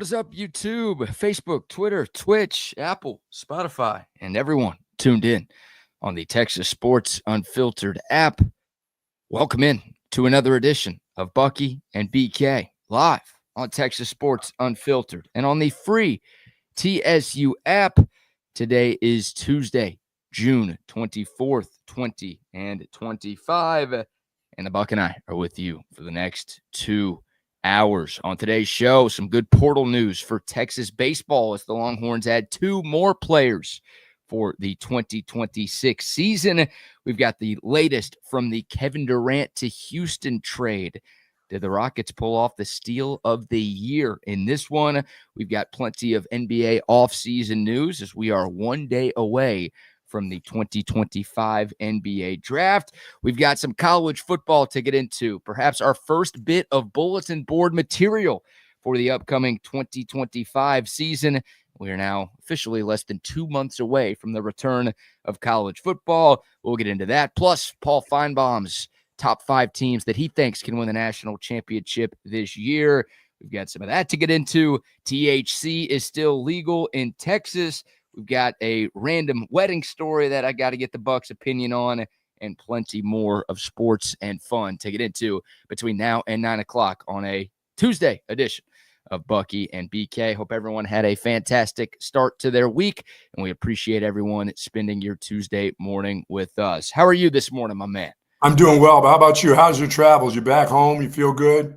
What is up, YouTube, Facebook, Twitter, Twitch, Apple, Spotify, and everyone tuned in on the Texas Sports Unfiltered app? Welcome in to another edition of Bucky and BK live on Texas Sports Unfiltered and on the free TSU app. Today is Tuesday, June 24th, 2025, and the Buck and I are with you for the next 2 hours. On today's show, some good portal news for Texas baseball as the Longhorns add 2 more players for the 2026 season. We've got the latest from the Kevin Durant to Houston trade. Did the Rockets pull off the steal of the year in this one? We've got plenty of NBA offseason news as we are 1 day away from the 2025 NBA draft. We've got some college football to get into, perhaps our first bit of bulletin board material for the upcoming 2025 season. We are now officially less than 2 months away from the return of college football. We'll get into that. Plus, Paul Feinbaum's top 5 teams that he thinks can win the national championship this year. We've got some of that to get into. THC is still legal in Texas. We've got a random wedding story that I got to get the Bucks' opinion on, and plenty more of sports and fun to get into between now and 9 o'clock on a Tuesday edition of Bucky and BK. Hope everyone had a fantastic start to their week, and we appreciate everyone spending your Tuesday morning with us. How are you this morning, my man? I'm doing well, but how about you? How's your travels? You back home? You feel good?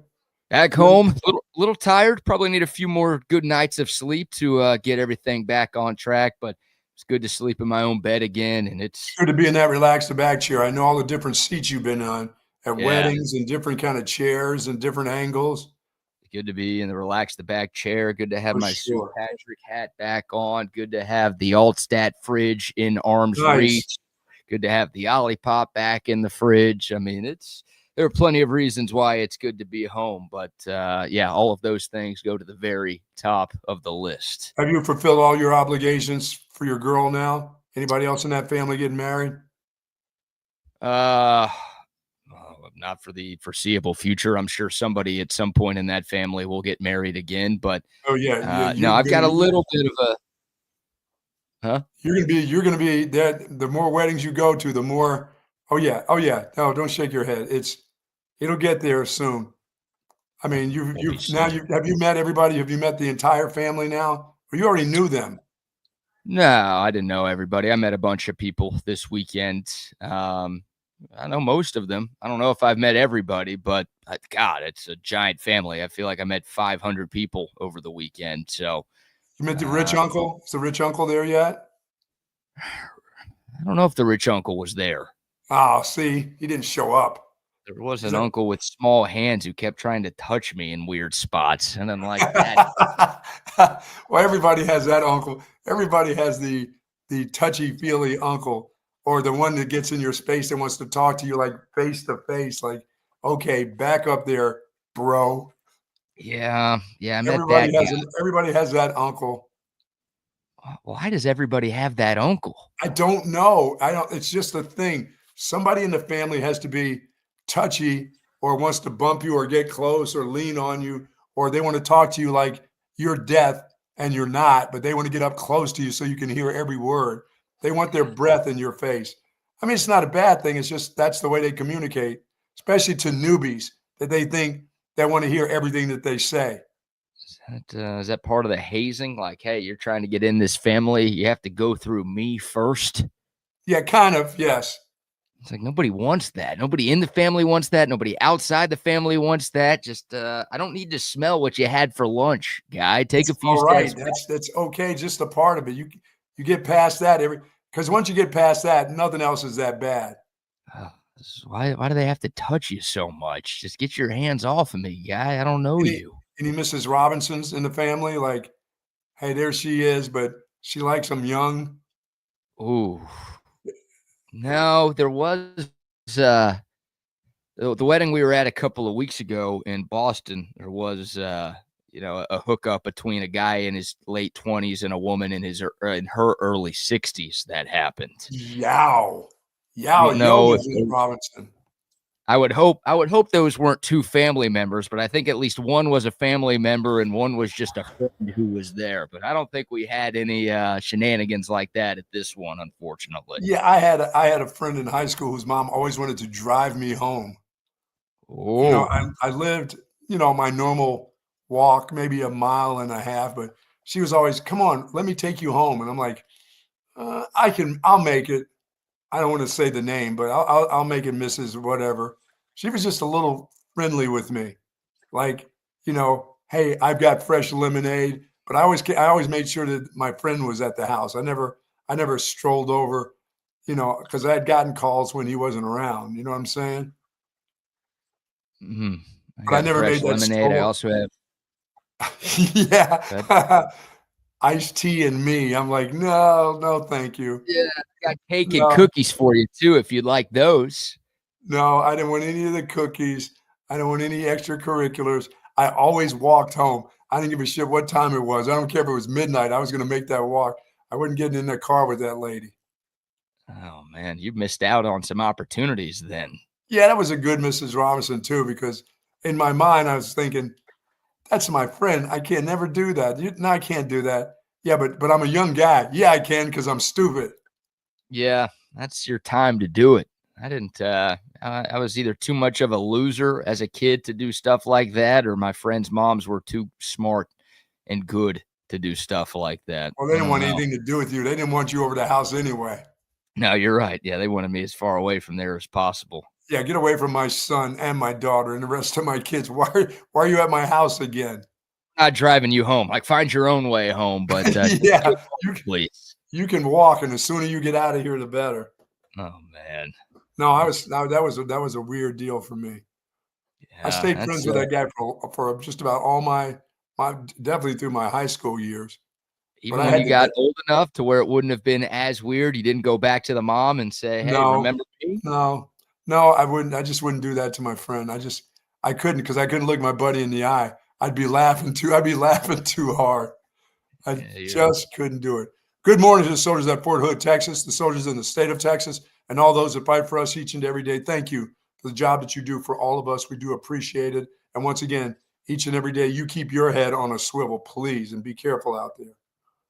Back home, little tired. Probably need a few more good nights of sleep to get everything back on track, but it's good to sleep in my own bed again, and it's good to be in that relaxed back chair. I know all the different seats you've been on at weddings and different kind of chairs and different angles. Good to be in the relaxed back chair. Good to have my Sue Patrick hat back on. Good to have the Altstadt fridge in arm's reach. Good to have the OLIPOP back in the fridge. I mean, there are plenty of reasons why it's good to be home, but all of those things go to the very top of the list. Have you fulfilled all your obligations for your girl now? Anybody else in that family getting married? Not for the foreseeable future. I'm sure somebody at some point in that family will get married again, but no, I've got a little bit of a. Huh? You're gonna be that. The more weddings you go to, the more. Oh yeah. No, don't shake your head. It'll get there soon. I mean, have you met everybody? Have you met the entire family now? Or you already knew them? No, I didn't know everybody. I met a bunch of people this weekend. I know most of them. I don't know if I've met everybody, but God, it's a giant family. I feel like I met 500 people over the weekend. So you met the rich uncle? Is the rich uncle there yet? I don't know if the rich uncle was there. Oh, see, he didn't show up. There was an uncle with small hands who kept trying to touch me in weird spots, and I'm like, that. Well, everybody has that uncle. Everybody has the touchy-feely uncle, or the one that gets in your space and wants to talk to you like face to face. Like, okay, back up there, bro. Yeah. I met that. Everybody has that uncle. Why does everybody have that uncle? I don't know. It's just a thing. Somebody in the family has to be touchy or wants to bump you or get close or lean on you, or they want to talk to you like you're deaf and you're not, but they want to get up close to you so you can hear every word. They want their breath in your face. I mean, it's not a bad thing. It's just that's the way they communicate, especially to newbies that they think they want to hear everything that they say. Is that part of the hazing? Like, hey, you're trying to get in this family, you have to go through me first? Yeah, kind of, yes. It's like nobody wants that. Nobody in the family wants that. Nobody outside the family wants that. Just I don't need to smell what you had for lunch, guy. Take a few steps. Right, that's okay. Just a part of it. You get past that because once you get past that, nothing else is that bad. Why do they have to touch you so much? Just get your hands off of me, guy. I don't know you. Any Mrs. Robinsons in the family? Like, hey, there she is, but she likes them young. Ooh. No, there was the wedding we were at a couple of weeks ago in Boston. There was a hookup between a guy in his late 20s and a woman in her early 60s that happened. Yow, Mrs. Robinson. I would hope those weren't two family members, but I think at least one was a family member and one was just a friend who was there. But I don't think we had any shenanigans like that at this one, unfortunately. Yeah, I had a friend in high school whose mom always wanted to drive me home. Oh, I lived, my normal walk, maybe a mile and a half, but she was always, "Come on, let me take you home." And I'm like, I'll make it." I don't want to say the name, but I'll make it Mrs. Whatever. She was just a little friendly with me, like, "Hey, I've got fresh lemonade." But I always made sure that my friend was at the house. I never strolled over, because I had gotten calls when he wasn't around. You know what I'm saying? mhm. I But I got never made fresh that lemonade. I stroll. also have that. Yeah, iced tea and me. I'm like, no, no, thank you. Yeah, I got cake and No, cookies for you too if you'd like those. no, I didn't want any of the cookies. I didn't want any extracurriculars. I always walked home. I didn't give a shit what time it was. I don't care if it was midnight. I was going to make that walk. I wasn't getting in that car with that lady. Oh man, you missed out on some opportunities then. Yeah, that was a good Mrs. Robinson too, because in my mind I was thinking, that's my friend. I can't never do that. No, I can't do that. Yeah, but I'm a young guy. Yeah, I can because I'm stupid. Yeah, that's your time to do it. I didn't I was either too much of a loser as a kid to do stuff like that, or my friends' moms were too smart and good to do stuff like that. Well, they I didn't don't want know. anything to do with you. They didn't want you over the house anyway. No, you're right. Yeah, they wanted me as far away from there as possible. Yeah, get away from my son and my daughter and the rest of my kids. Why are you at my house again? Not driving you home. Like, find your own way home, but take Yeah, you home, please. you can walk, and the sooner you get out of here, the better. Oh man. No, I That's was no, that was a weird deal for me. I yeah, stayed that's friends with that guy for just about all my definitely through my high school years. But even I when had you to get got old enough to where it wouldn't have been as weird, you didn't go back to the mom and say, "Hey, no, remember me?" no, no, I wouldn't. I just wouldn't do that to my friend. I couldn't because I couldn't look my buddy in the eye. I'd be laughing too hard. I Yeah, you're just couldn't do it. Good morning to the soldiers at Fort Hood, Texas, the soldiers in the state of Texas, and all those that fight for us each and every day. Thank you for the job that you do for all of us. We do appreciate it. And once again, each and every day, you keep your head on a swivel, please, and be careful out there.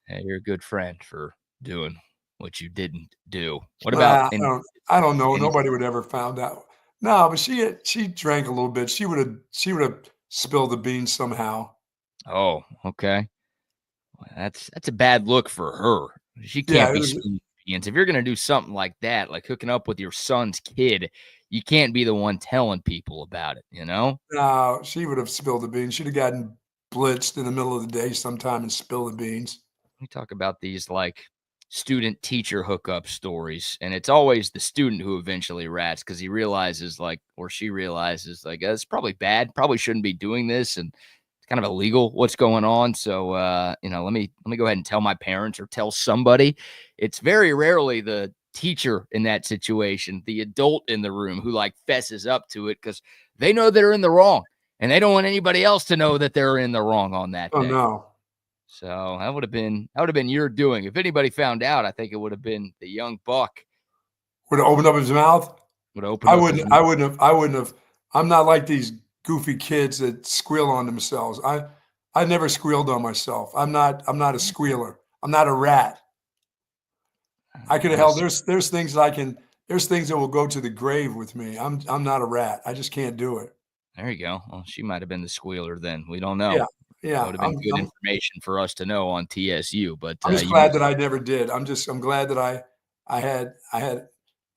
hey, you're a good friend for doing what you didn't do. What about Ah, any I don't know. any Nobody would ever found out. No, but she drank a little bit. She would have spilled the beans somehow. Oh, okay. Well, that's a bad look for her. She Yeah, can't it be was. spilling beans. If you're gonna do something like that, like hooking up with your son's kid, you can't be the one telling people about it, you know? No, she would have spilled the beans. She'd have gotten blitzed in the middle of the day sometime and spilled the beans. We talk about these like student teacher hookup stories, and it's always the student who eventually rats because he realizes, like, or she realizes, like, it's probably bad, probably shouldn't be doing this, and it's kind of illegal what's going on. So, let me go ahead and tell my parents or tell somebody. It's very rarely the teacher in that situation, the adult in the room who like fesses up to it because they know they're in the wrong and they don't want anybody else to know that they're in the wrong on that Oh, day. no. So that would have been your doing. If anybody found out, I think it would have been the young buck Would have opened up his mouth? would have opened I up his wouldn't mouth. I wouldn't have I wouldn't have I'm not like these goofy kids that squeal on themselves. I never squealed on myself. I'm not a squealer. I'm not a rat. I could have held Listen, there's things that I can there's things that will go to the grave with me. I'm not a rat. I just can't do it. there you go. Well, she might have been the squealer then. We don't Yeah. know. That Yeah. would have been I'm good I'm information for us to know on TSU. But I'm just you glad that missed. I never did. I'm glad that I had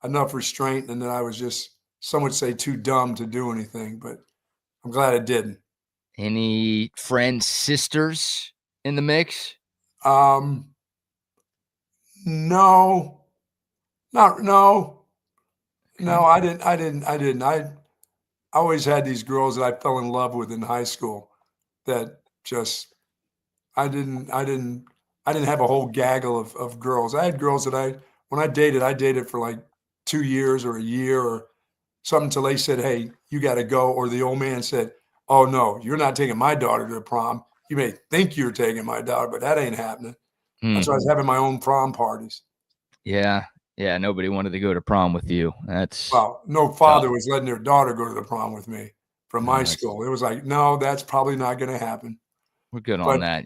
enough restraint and that I was just some would say too dumb to do anything, but I'm glad I didn't. Any friends, sisters in the mix? Um, no, not no, no, Okay. I always had these girls that I fell in love with in high school that just I didn't I didn't have a whole gaggle of girls. I had girls that when I dated for like 2 years or a year or something till they said, "Hey, you gotta go," or the old man said, "Oh, no, you're not taking my daughter to the prom. You may think you're taking my daughter, but that ain't happening." Hmm. That's why I was having my own prom parties. Yeah. Yeah, nobody wanted to go to prom with you. That's Well, no father was letting their daughter go to the prom with me from my no, school. It was like, no, that's probably not going to happen. we're good on But that.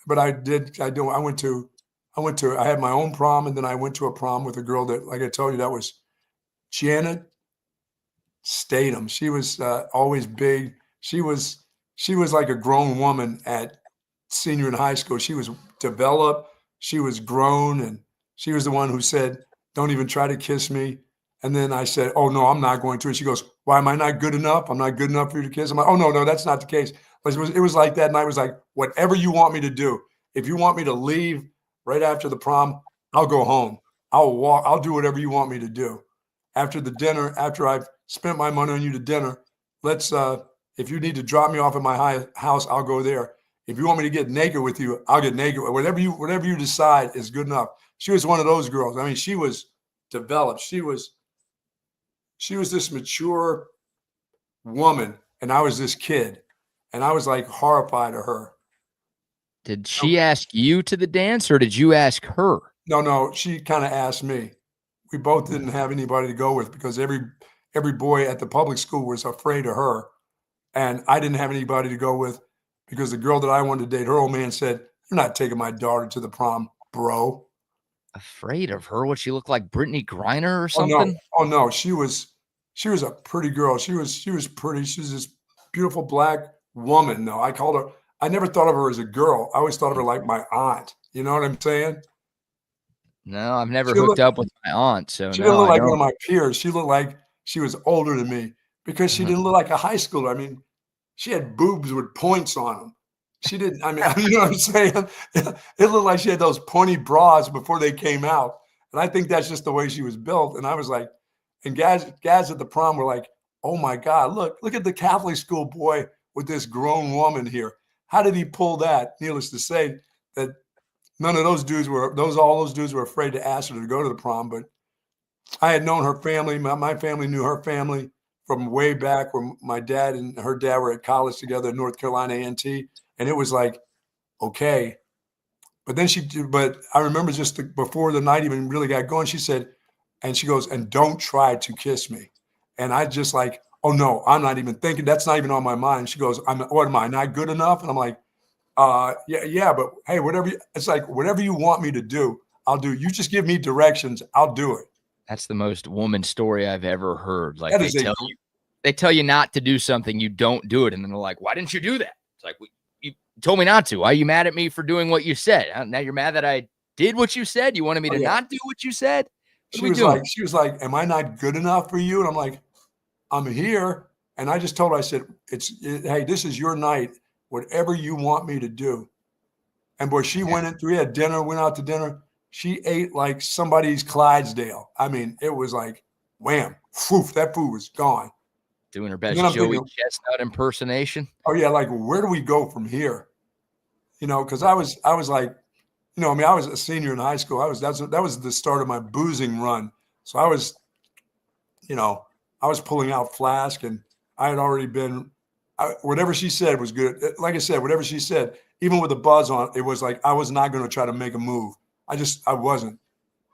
but I did. I had my own prom, and then I went to a prom with a girl that, like I told you, that was Janet Statham. She was always big. She was like a grown woman at senior in high school. She was developed. She was grown, and she was the one who said, "Don't even try to kiss me." And then I said, "Oh no, I'm not going to." And she goes, "Why am I not good enough? I'm not good enough for you to kiss." I'm like, "Oh no, that's not the case." But it was like that, and I was like, "Whatever you want me to do. If you want me to leave right after the prom, I'll go home. I'll walk. I'll do whatever you want me to do." After the dinner, after I've spent my money on you to dinner, let's if you need to drop me off at my house, I'll go there. If you want me to get naked with you, I'll get naked. Whatever you decide is good enough. She was one of those girls. I mean, she was developed. She was this mature woman, and I was this kid, and I was like horrified of her. Did she ask you to the dance, or did you ask her? No, she kind of asked me. We both didn't have anybody to go with because every boy at the public school was afraid of her, and I didn't have anybody to go with because the girl that I wanted to date, her old man said, "You're not taking my daughter to the prom, bro." Afraid of her? What, she looked like Brittany Griner or something? Oh no, she was a pretty girl. She was pretty. She was this beautiful black woman. Though I never thought of her as a girl. I always thought of her like my aunt. You know what I'm saying? No, I've never She hooked looked up with my aunt, so She didn't no, look I like one don't. of my peers. She looked like she was older than me because she didn't look like a high schooler. I mean, she had boobs with points on them. She didn't. I mean, you know what I'm saying? It looked like she had those pointy bras before they came out, and I think that's just the way she was built. And I was like, and guys at the prom were like, "Oh my God, look at the Catholic school boy with this grown woman here. How did he pull that?" Needless to say, that none of all those dudes were afraid to ask her to go to the prom, but I had known her family. My family knew her family from way back when my dad and her dad were at college together at North Carolina A&T, and it was like, okay. But I remember before the night even really got going, she said, and she goes, "And don't try to kiss me." And I just like, "Oh no, I'm not even thinking. That's not even on my mind." She goes, "What am I not good enough?" And I'm like, yeah, but hey, it's like whatever you want me to do, I'll do. You just give me directions, I'll do it." That's the most woman story I've ever heard. Like That is a they tell you not to do something, you don't do it, and then they're like, "Why didn't you do that?" It's like, you told me not to. Why are you mad at me for doing what you said? Now you're mad that I did what you said. You wanted me to yeah. not do what you said. What are She we was doing? like, "Am I not good enough for you?" And I'm like, "I'm here." And I just told her, I said, "Hey, this is your night. Whatever you want me to do." And boy, she went in. We had dinner. Went out to dinner. She ate like somebody's Clydesdale. I mean, it was like, wham, poof, that food was gone. Doing her And then best I'm Joey thinking, Chestnut impersonation. oh yeah, like where do we go from here? Because I was like, I mean, I was a senior in high school. That was the start of my boozing run. So you know, I was pulling out flask, and I had already been. Whatever she said was good. Like I said, whatever she said, even with the buzz on, it was like I was not going to try to make a move. I wasn't,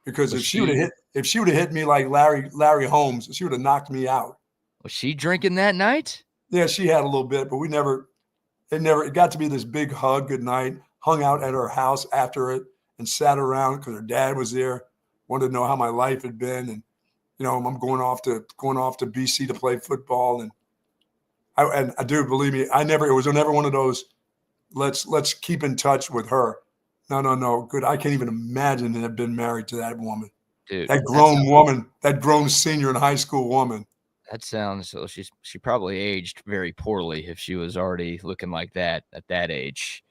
because Was if she would have hit me like Larry Holmes, she would have knocked me out. was she drinking that night? Yeah, she had a little bit, but it got to be this big hug good night. Hung out at her house after it and sat around because her dad was there. Wanted to know how my life had been, and I'm going off to BC to play football, and I do, believe me, it was never one of those let's keep in touch with her. No, good. I can't even imagine to have been married to that woman, Dude, that grown woman, that grown senior in high school woman. that sounds so she probably aged very poorly if she was already looking like that at that age.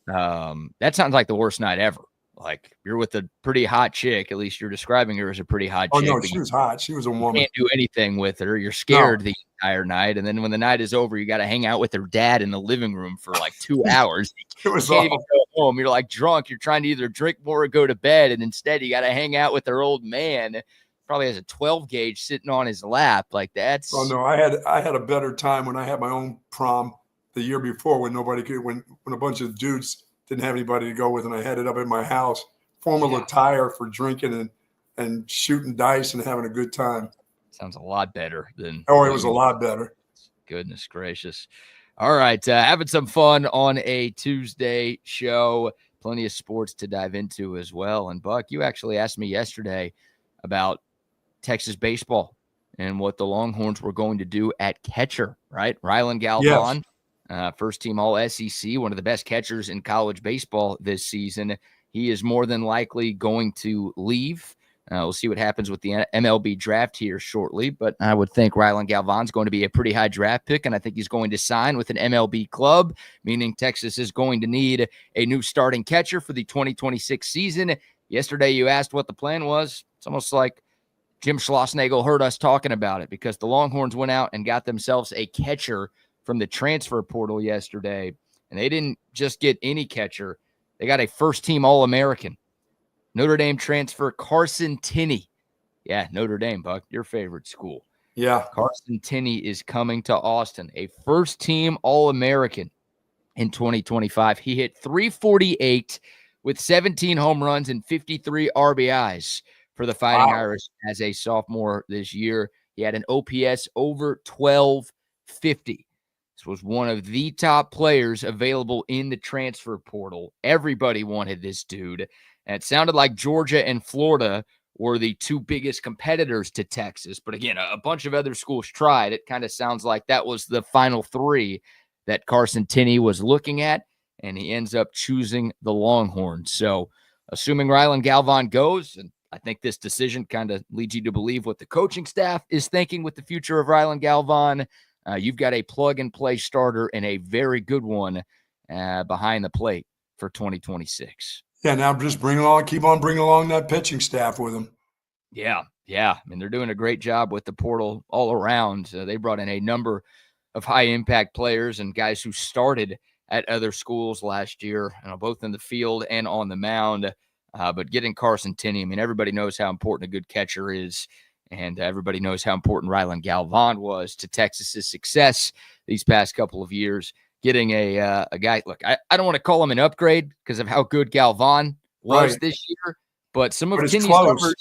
That sounds like the worst night ever. Like, you're with a pretty hot chick. At least you're describing her as a pretty hot Oh chick. no, But she was hot. She was a you woman. can't do anything with her. You're No, scared the entire night. And then when the night is over, you got to hang out with her dad in the living room for like 2 hours. it You was can't even all. go home. You're like drunk. You're trying to either drink more or go to bed. And instead, you got to hang out with her old man. Probably has a 12 gauge sitting on his lap. Like, Oh that's no, I had a better time when I had my own prom the year before, when nobody could when a bunch of dudes didn't have anybody to go with, and I had it up at my house, formal yeah. attire for drinking, and and shooting dice and having a good time. Sounds a lot better than. Oh, it was a lot better. Goodness gracious. All right. Having some fun on a Tuesday show. Plenty of sports to dive into as well. And Buck, you actually asked me yesterday about Texas baseball and what the Longhorns were going to do at catcher, right? Rylan Galvan, yes. First team all SEC, one of the best catchers in college baseball this season. He is more than likely going to leave. We'll see what happens with the MLB draft here shortly, but I would think Rylan Galvan's going to be a pretty high draft pick, and I think he's going to sign with an MLB club, meaning Texas is going to need a new starting catcher for the 2026 season. Yesterday, you asked what the plan was. It's almost like Jim Schlossnagle heard us talking about it because the Longhorns went out and got themselves a catcher from the transfer portal yesterday, and they didn't just get any catcher. They got a first-team All-American. Notre Dame transfer Carson Tinney. Yeah, Notre Dame, Buck, your favorite school. Yeah. Carson Tinney is coming to Austin, a first-team All-American in 2025. He hit .348 with 17 home runs and 53 RBIs for the Fighting Irish as a sophomore this year. He had an OPS over 1250. This was one of the top players available in the transfer portal. Everybody wanted this dude. And it sounded like Georgia and Florida were the two biggest competitors to Texas. But again, a bunch of other schools tried. It kind of sounds like that was the final three that Carson Tinney was looking at, and he ends up choosing the Longhorns. So assuming Rylan Galvan goes, and I think this decision kind of leads you to believe what the coaching staff is thinking with the future of Rylan Galvan, you've got a plug-and-play starter and a very good one behind the plate for 2026. Yeah, now just keep on bringing along that pitching staff with them. Yeah. I mean, they're doing a great job with the portal all around. They brought in a number of high-impact players and guys who started at other schools last year, both in the field and on the mound. But getting Carson Tinney, I mean, everybody knows how important a good catcher is, and everybody knows how important Rylan Galvan was to Texas's success these past couple of years. Getting a guy, look, I don't want to call him an upgrade because of how good Galvan was this year, but some of Tinney's numbers,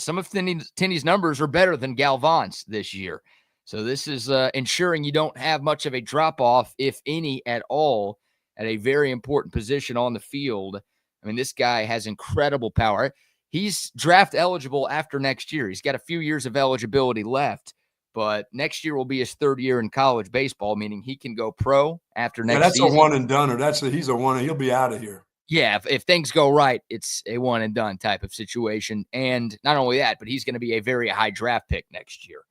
some of Tinney's numbers are better than Galvan's this year. So this is ensuring you don't have much of a drop-off, if any at all, at a very important position on the field. I mean, this guy has incredible power. He's draft eligible after next year. He's got a few years of eligibility left. But next year will be his third year in college baseball, meaning he can go pro after next season. That's a one and done, or he's a one and he'll be out of here. Yeah, if things go right, it's a one and done type of situation. And not only that, but he's going to be a very high draft pick next year.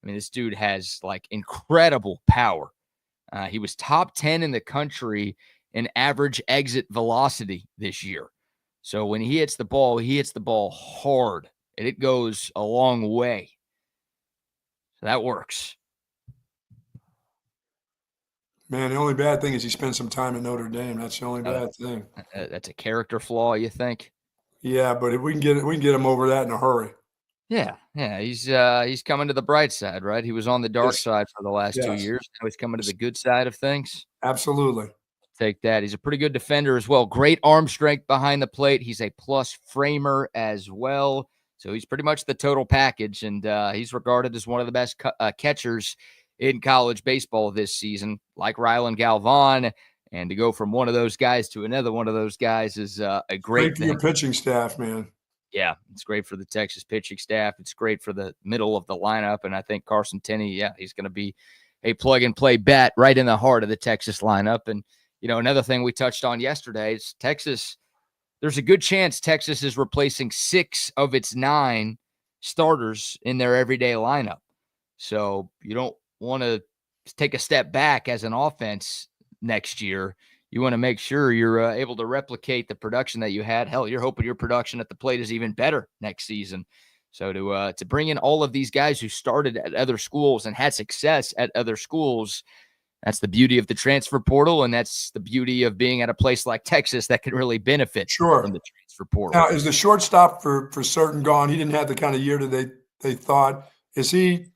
I mean, this dude has like incredible power. He was top 10 in the country in average exit velocity this year. So when he hits the ball hard, and it goes a long way. That works. Man, the only bad thing is he spent some time in Notre Dame. That's the only bad thing. That's a character flaw, you think? Yeah, but if we can get him over that in a hurry. Yeah. He's coming to the bright side, right? He was on the dark side for the last 2 years. Now he's coming to the good side of things. Absolutely. Take that. He's a pretty good defender as well. Great arm strength behind the plate. He's a plus framer as well. So he's pretty much the total package, and he's regarded as one of the best catchers in college baseball this season, like Rylan Galvan. And to go from one of those guys to another one of those guys is a great thing. For your pitching staff, man. Yeah, it's great for the Texas pitching staff. It's great for the middle of the lineup, and I think Carson Tinney, he's going to be a plug-and-play bat right in the heart of the Texas lineup. And, another thing we touched on yesterday is Texas – there's a good chance Texas is replacing 6 of its 9 starters in their everyday lineup. So you don't want to take a step back as an offense next year. You want to make sure you're able to replicate the production that you had. Hell, you're hoping your production at the plate is even better next season. So to bring in all of these guys who started at other schools and had success at other schools, that's the beauty of the transfer portal, and that's the beauty of being at a place like Texas that can really benefit from the transfer portal. Now, is the shortstop for certain gone? He didn't have the kind of year that they thought. Is he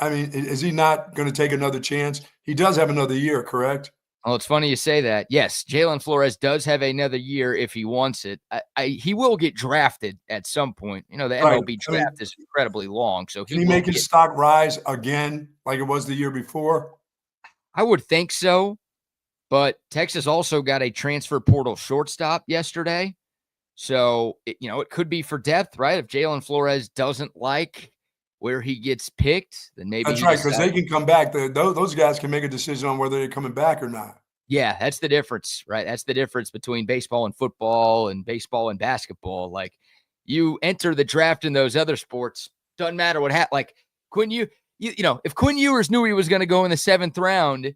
not going to take another chance? He does have another year, correct? Oh, it's funny you say that. Yes, Jalen Flores does have another year if he wants it. He will get drafted at some point. You know, the Right. MLB I mean, draft is incredibly long, so can he he will make his get. stock rise again like it was the year before? I would think so, but Texas also got a transfer portal shortstop yesterday. So, it could be for depth, right? If Jalen Flores doesn't like where he gets picked, then maybe That's he right, because decides. they can come back. Those guys can make a decision on whether they're coming back or not. Yeah, that's the difference, right? That's the difference between baseball and football and baseball and basketball. Like, you enter the draft in those other sports, doesn't matter what happened. Like, Quinn, if Quinn Ewers knew he was going to go in the 7th round,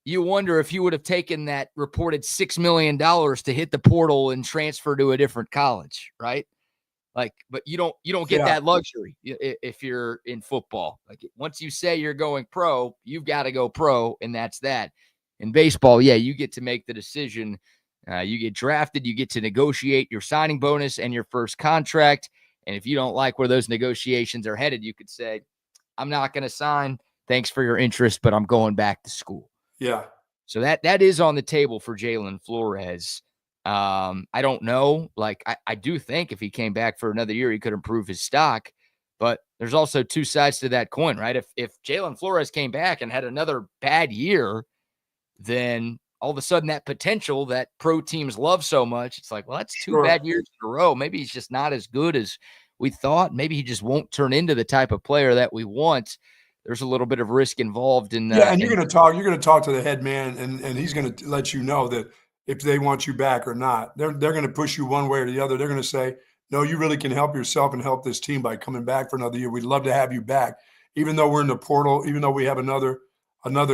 you wonder if he would have taken that reported $6 million to hit the portal and transfer to a different college, right? Like, but you don't get Yeah, that luxury if you're in football. Like, once you say you're going pro, you've got to go pro, and that's that. In baseball, yeah, you get to make the decision. You get drafted, you get to negotiate your signing bonus and your first contract. And if you don't like where those negotiations are headed, you could say, I'm not going to sign. Thanks for your interest, but I'm going back to school. yeah. So that is on the table for Jalen Flores. I don't know. Like, I do think if he came back for another year, he could improve his stock. But there's also two sides to that coin, right? If Jalen Flores came back and had another bad year, then all of a sudden that potential that pro teams love so much, it's like, well, that's 2 Sure. bad years in a row. Maybe he's just not as good as we thought. Maybe he just won't turn into the type of player that we want. There's a little bit of risk involved in Yeah, and in you're gonna talk to the head man, and he's gonna let you know that if they want you back or not. They're gonna push you one way or the other. They're gonna say, "No, you really can help yourself and help this team by coming back for another year. We'd love to have you back. Even though we're in the portal, even though we have another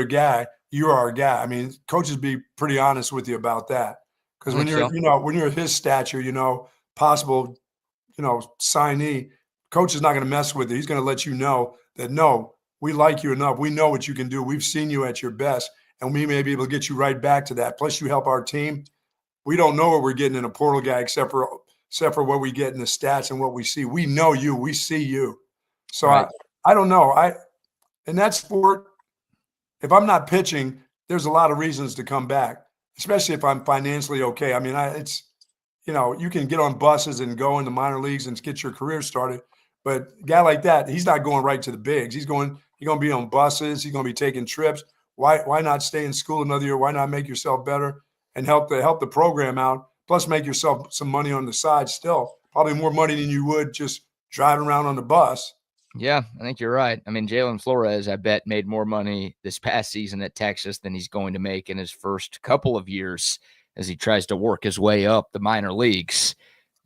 guy, you're our guy." I mean, coaches be pretty honest with you about that. I Because think so. when you're his stature, possible, signee, coach is not gonna mess with it. He's gonna let you know that, "No, we like you enough. We know what you can do. We've seen you at your best, and we may be able to get you right back to that. Plus, you help our team. We don't know what we're getting in a portal guy except for what we get in the stats and what we see. We know you. We see you." So Right. I don't know. In that sport, if I'm not pitching, there's a lot of reasons to come back, especially if I'm financially okay. I mean, you can get on buses and go in the minor leagues and get your career started. But a guy like that, he's not going right to the bigs. He's going to be on buses. He's going to be taking trips. Why not stay in school another year? Why not make yourself better and help the program out? Plus, make yourself some money on the side still. Probably more money than you would just driving around on the bus. Yeah, I think you're right. I mean, Jalen Flores, I bet, made more money this past season at Texas than he's going to make in his first couple of years as he tries to work his way up the minor leagues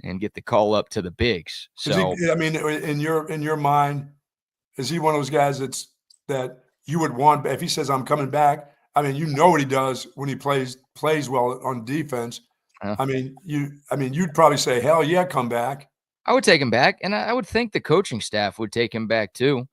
and get the call up to the bigs. So, I mean, in your mind, is he one of those guys that you would want if he says I'm coming back? I mean, you know what he does when he plays well on defense. uh, You'd probably say, "Hell yeah, come back." I would take him back, and I would think the coaching staff would take him back too.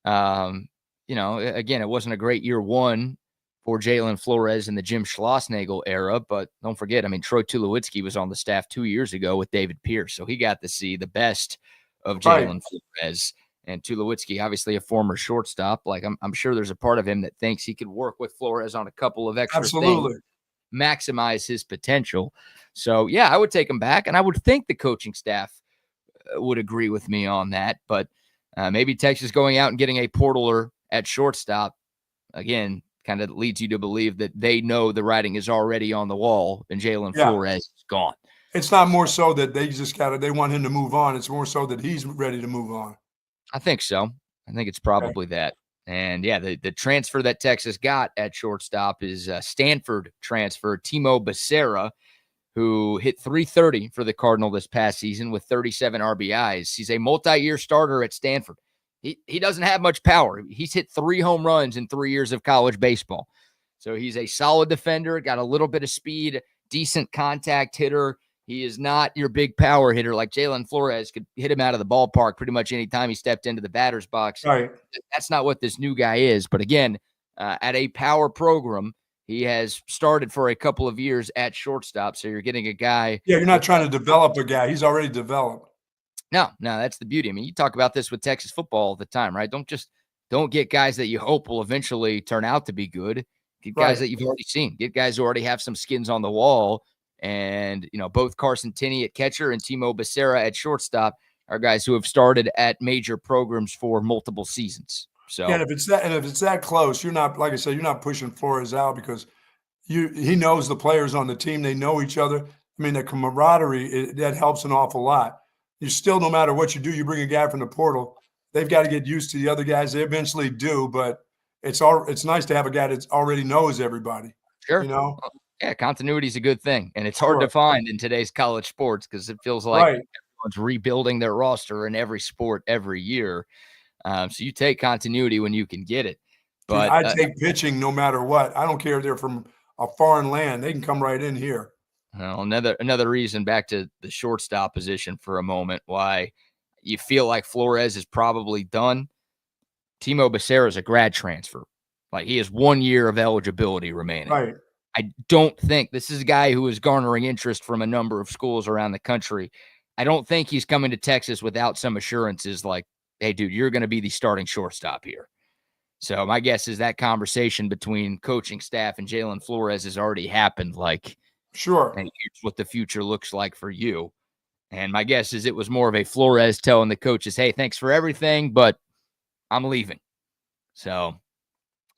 Again, it wasn't a great year one for Jalen Flores in the Jim Schlossnagle era, but don't forget, I mean, Troy Tulowitzki was on the staff 2 years ago with David Pierce, so he got to see the best of Right. Jalen Flores. And Tulowitzki, obviously a former shortstop. Like, I'm sure there's a part of him that thinks he could work with Flores on a couple of extra Absolutely. things, maximize his potential. So, yeah, I would take him back, and I would think the coaching staff would agree with me on that. But maybe Texas going out and getting a portaler at shortstop, again, kind of leads you to believe that they know the writing is already on the wall and Jalen Yeah. Flores is gone. It's not more so that they want him to move on. It's more so that he's ready to move on. I think so. I think it's probably that. And yeah, the transfer that Texas got at shortstop is Stanford transfer Timo Becerra, who hit .330 for the Cardinal this past season with 37 RBIs. He's a multi-year starter at Stanford. He doesn't have much power. He's hit 3 home runs in 3 years of college baseball. So he's a solid defender, got a little bit of speed, decent contact hitter. He is not your big power hitter like Jalen Flores could hit him out of the ballpark pretty much any time he stepped into the batter's box. Right. That's not what this new guy is. But again, at a power program, he has started for a couple of years at shortstop. So you're getting a guy. Yeah, you're not trying to develop a guy. He's already developed. No, that's the beauty. I mean, you talk about this with Texas football all the time, right? Don't get guys that you hope will eventually turn out to be good. Get guys that you've already seen. Get guys who already have some skins on the wall. And, both Carson Tinney at catcher and Timo Becerra at shortstop are guys who have started at major programs for multiple seasons. So and if it's that close, you're not, like I said, you're not pushing Flores out because he knows the players on the team. They know each other. I mean, the camaraderie, that helps an awful lot. You still, no matter what you do, you bring a guy from the portal, they've got to get used to the other guys. They eventually do, but it's nice to have a guy that already knows everybody. Sure. Yeah, continuity is a good thing. And it's hard to find in today's college sports because it feels like everyone's rebuilding their roster in every sport every year. So you take continuity when you can get it. But I take pitching no matter what. I don't care if they're from a foreign land. They can come right in here. Well, another reason, back to the shortstop position for a moment, why you feel like Flores is probably done. Timo Becerra is a grad transfer. Like, he has 1 year of eligibility remaining. Right. I don't think this is a guy who is garnering interest from a number of schools around the country. I don't think he's coming to Texas without some assurances like, hey, dude, you're going to be the starting shortstop here. So my guess is that conversation between coaching staff and Jalen Flores has already happened. Like, sure. And here's what the future looks like for you. And my guess is it was more of a Flores telling the coaches, hey, thanks for everything, but I'm leaving. So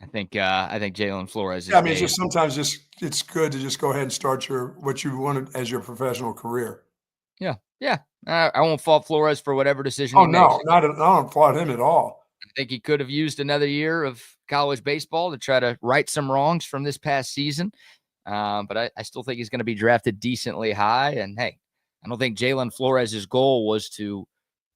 I think Jalen Flores is it's just sometimes it's good to just go ahead and start what you wanted as your professional career. Yeah. Yeah. I won't fault Flores for whatever decision he makes. I don't fault him at all. I think he could have used another year of college baseball to try to right some wrongs from this past season. But I still think he's going to be drafted decently high. And hey, I don't think Jalen Flores' goal was to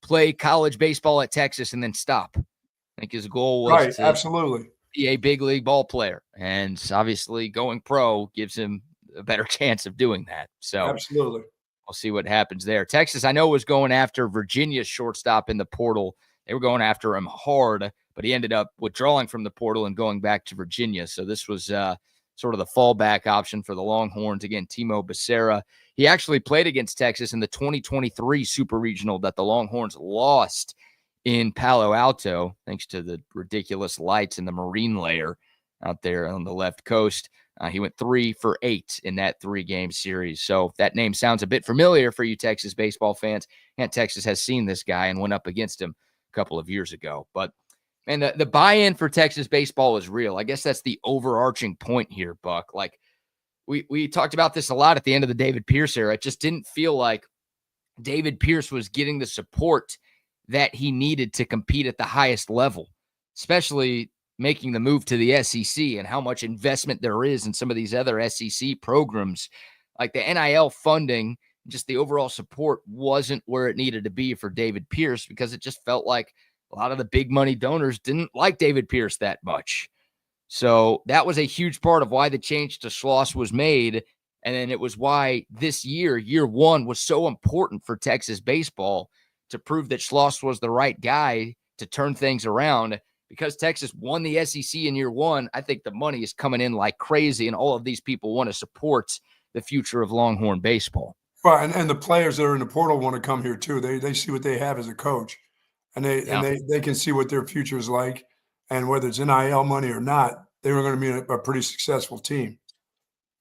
play college baseball at Texas and then stop. I think his goal was to absolutely be a big league ball player. And obviously going pro gives him a better chance of doing that. So absolutely. We'll see what happens there. Texas, I know, was going after Virginia's shortstop in the portal. They were going after him hard, but he ended up withdrawing from the portal and going back to Virginia. So this was sort of the fallback option for the Longhorns. Again, Timo Becerra. He actually played against Texas in the 2023 Super Regional that the Longhorns lost in Palo Alto, thanks to the ridiculous lights in the marine layer out there on the left coast. He went 3 for 8 in that 3-game series. So that name sounds a bit familiar for you Texas baseball fans. And Texas has seen this guy and went up against him a couple of years ago. But, man, the buy-in for Texas baseball is real. I guess that's the overarching point here, Buck. Like, we talked about this a lot at the end of the David Pierce era. It just didn't feel like David Pierce was getting the support that he needed to compete at the highest level, especially making the move to the SEC and how much investment there is in some of these other SEC programs. Like the NIL funding, just the overall support wasn't where it needed to be for David Pierce because it just felt like a lot of the big money donors didn't like David Pierce that much. So that was a huge part of why the change to Schloss was made. And then it was why this year 1, was so important for Texas baseball to prove that Schloss was the right guy to turn things around. Because Texas won the SEC in year 1, I think the money is coming in like crazy, and all of these people want to support the future of Longhorn baseball. Well, and the players that are in the portal want to come here too. They see what they have as a coach, and they can see what their future is like, and whether it's NIL money or not, they were going to be a pretty successful team.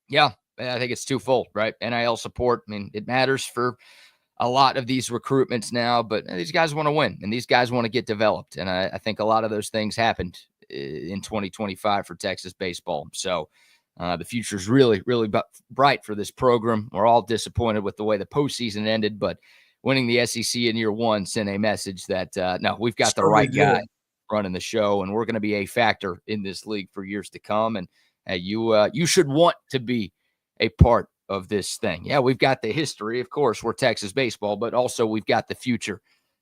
Yeah, I think it's twofold, right? NIL support, I mean, it matters for a lot of these recruitments now, but these guys want to win and these guys want to get developed. And I think a lot of those things happened in 2025 for Texas baseball. So the future is really, really bright for this program. We're all disappointed with the way the postseason ended, but winning the SEC in year 1 sent a message that, no, we've got the right guy running the show, and we're going to be a factor in this league for years to come. And you should want to be a part of this thing. Yeah, we've got the history, of course, we're Texas baseball, but also we've got the future.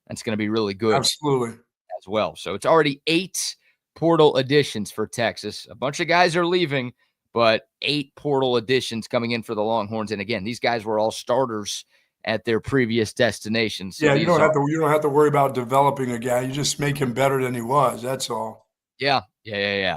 That's going to be really good. Absolutely. As well. So it's already 8 portal additions for Texas. A bunch of guys are leaving, but 8 portal additions coming in for the Longhorns. And again, these guys were all starters at their previous destinations. So you don't have to worry about developing a guy. You just make him better than he was. That's all. Yeah.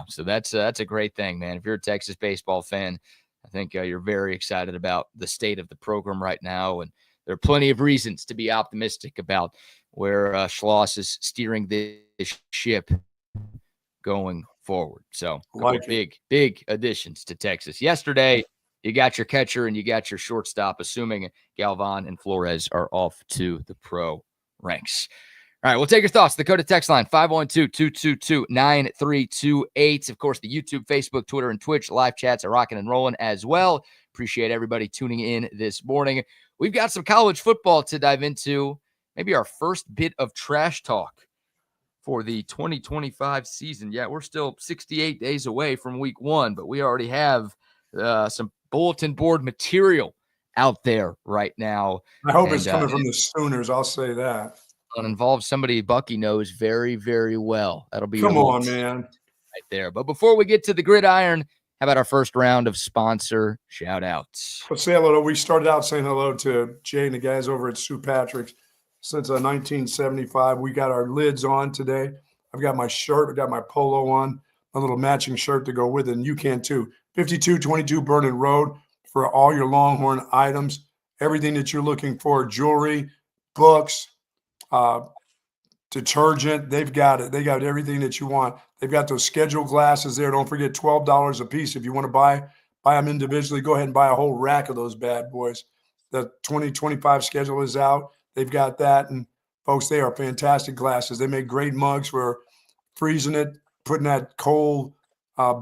So that's a great thing, man. If you're a Texas baseball fan, I think you're very excited about the state of the program right now, and there are plenty of reasons to be optimistic about where Schloss is steering this ship going forward. So a couple Like of big additions to Texas. Yesterday, you got your catcher and you got your shortstop, assuming Galvan and Flores are off to the pro ranks. All right, we'll take your thoughts. The Dakota text line, 512-222-9328. Of course, the YouTube, Facebook, Twitter, and Twitch live chats are rocking and rolling as well. Appreciate everybody tuning in this morning. We've got some college football to dive into. Maybe our first bit of trash talk for the 2025 season. Yeah, we're still 68 days away from week 1, but we already have some bulletin board material out there right now. I hope it's coming from the Sooners. I'll say that. It involves somebody Bucky knows very, very well. That'll be Come on, man. Right there. But before we get to the gridiron, how about our first round of sponsor shout-outs? Let's say hello. We started out saying hello to Jay and the guys over at St. Patrick's since 1975. We got our lids on today. I've got my shirt. I've got my polo on, a little matching shirt to go with it, and you can too. 5222 Vernon Road for all your Longhorn items, everything that you're looking for, jewelry, books, detergent. They've got it. They got everything that you want. They've got those schedule glasses there. Don't forget, $12 a piece. If you want to buy them individually, go ahead and buy a whole rack of those bad boys. The 2025 schedule is out. They've got that. And folks, they are fantastic glasses. They make great mugs for freezing it, putting that cold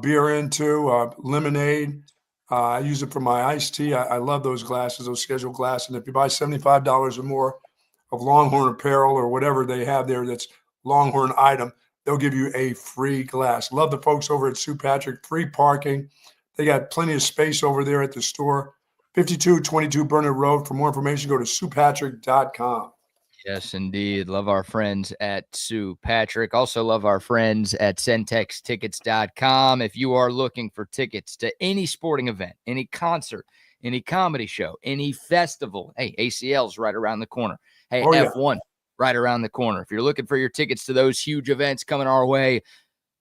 beer into, lemonade. I use it for my iced tea. I love those glasses, those schedule glasses. And if you buy $75 or more of Longhorn apparel or whatever they have there that's Longhorn item, they'll give you a free glass. Love the folks over at St. Patrick. Free parking. They got plenty of space over there at the store. 5222 Burnett Road. For more information, go to StPatrick.com. Yes, indeed. Love our friends at St. Patrick. Also love our friends at CentexTickets.com. If you are looking for tickets to any sporting event, any concert, any comedy show, any festival, hey, ACL's right around the corner. Hey, F1 right around the corner. If you're looking for your tickets to those huge events coming our way,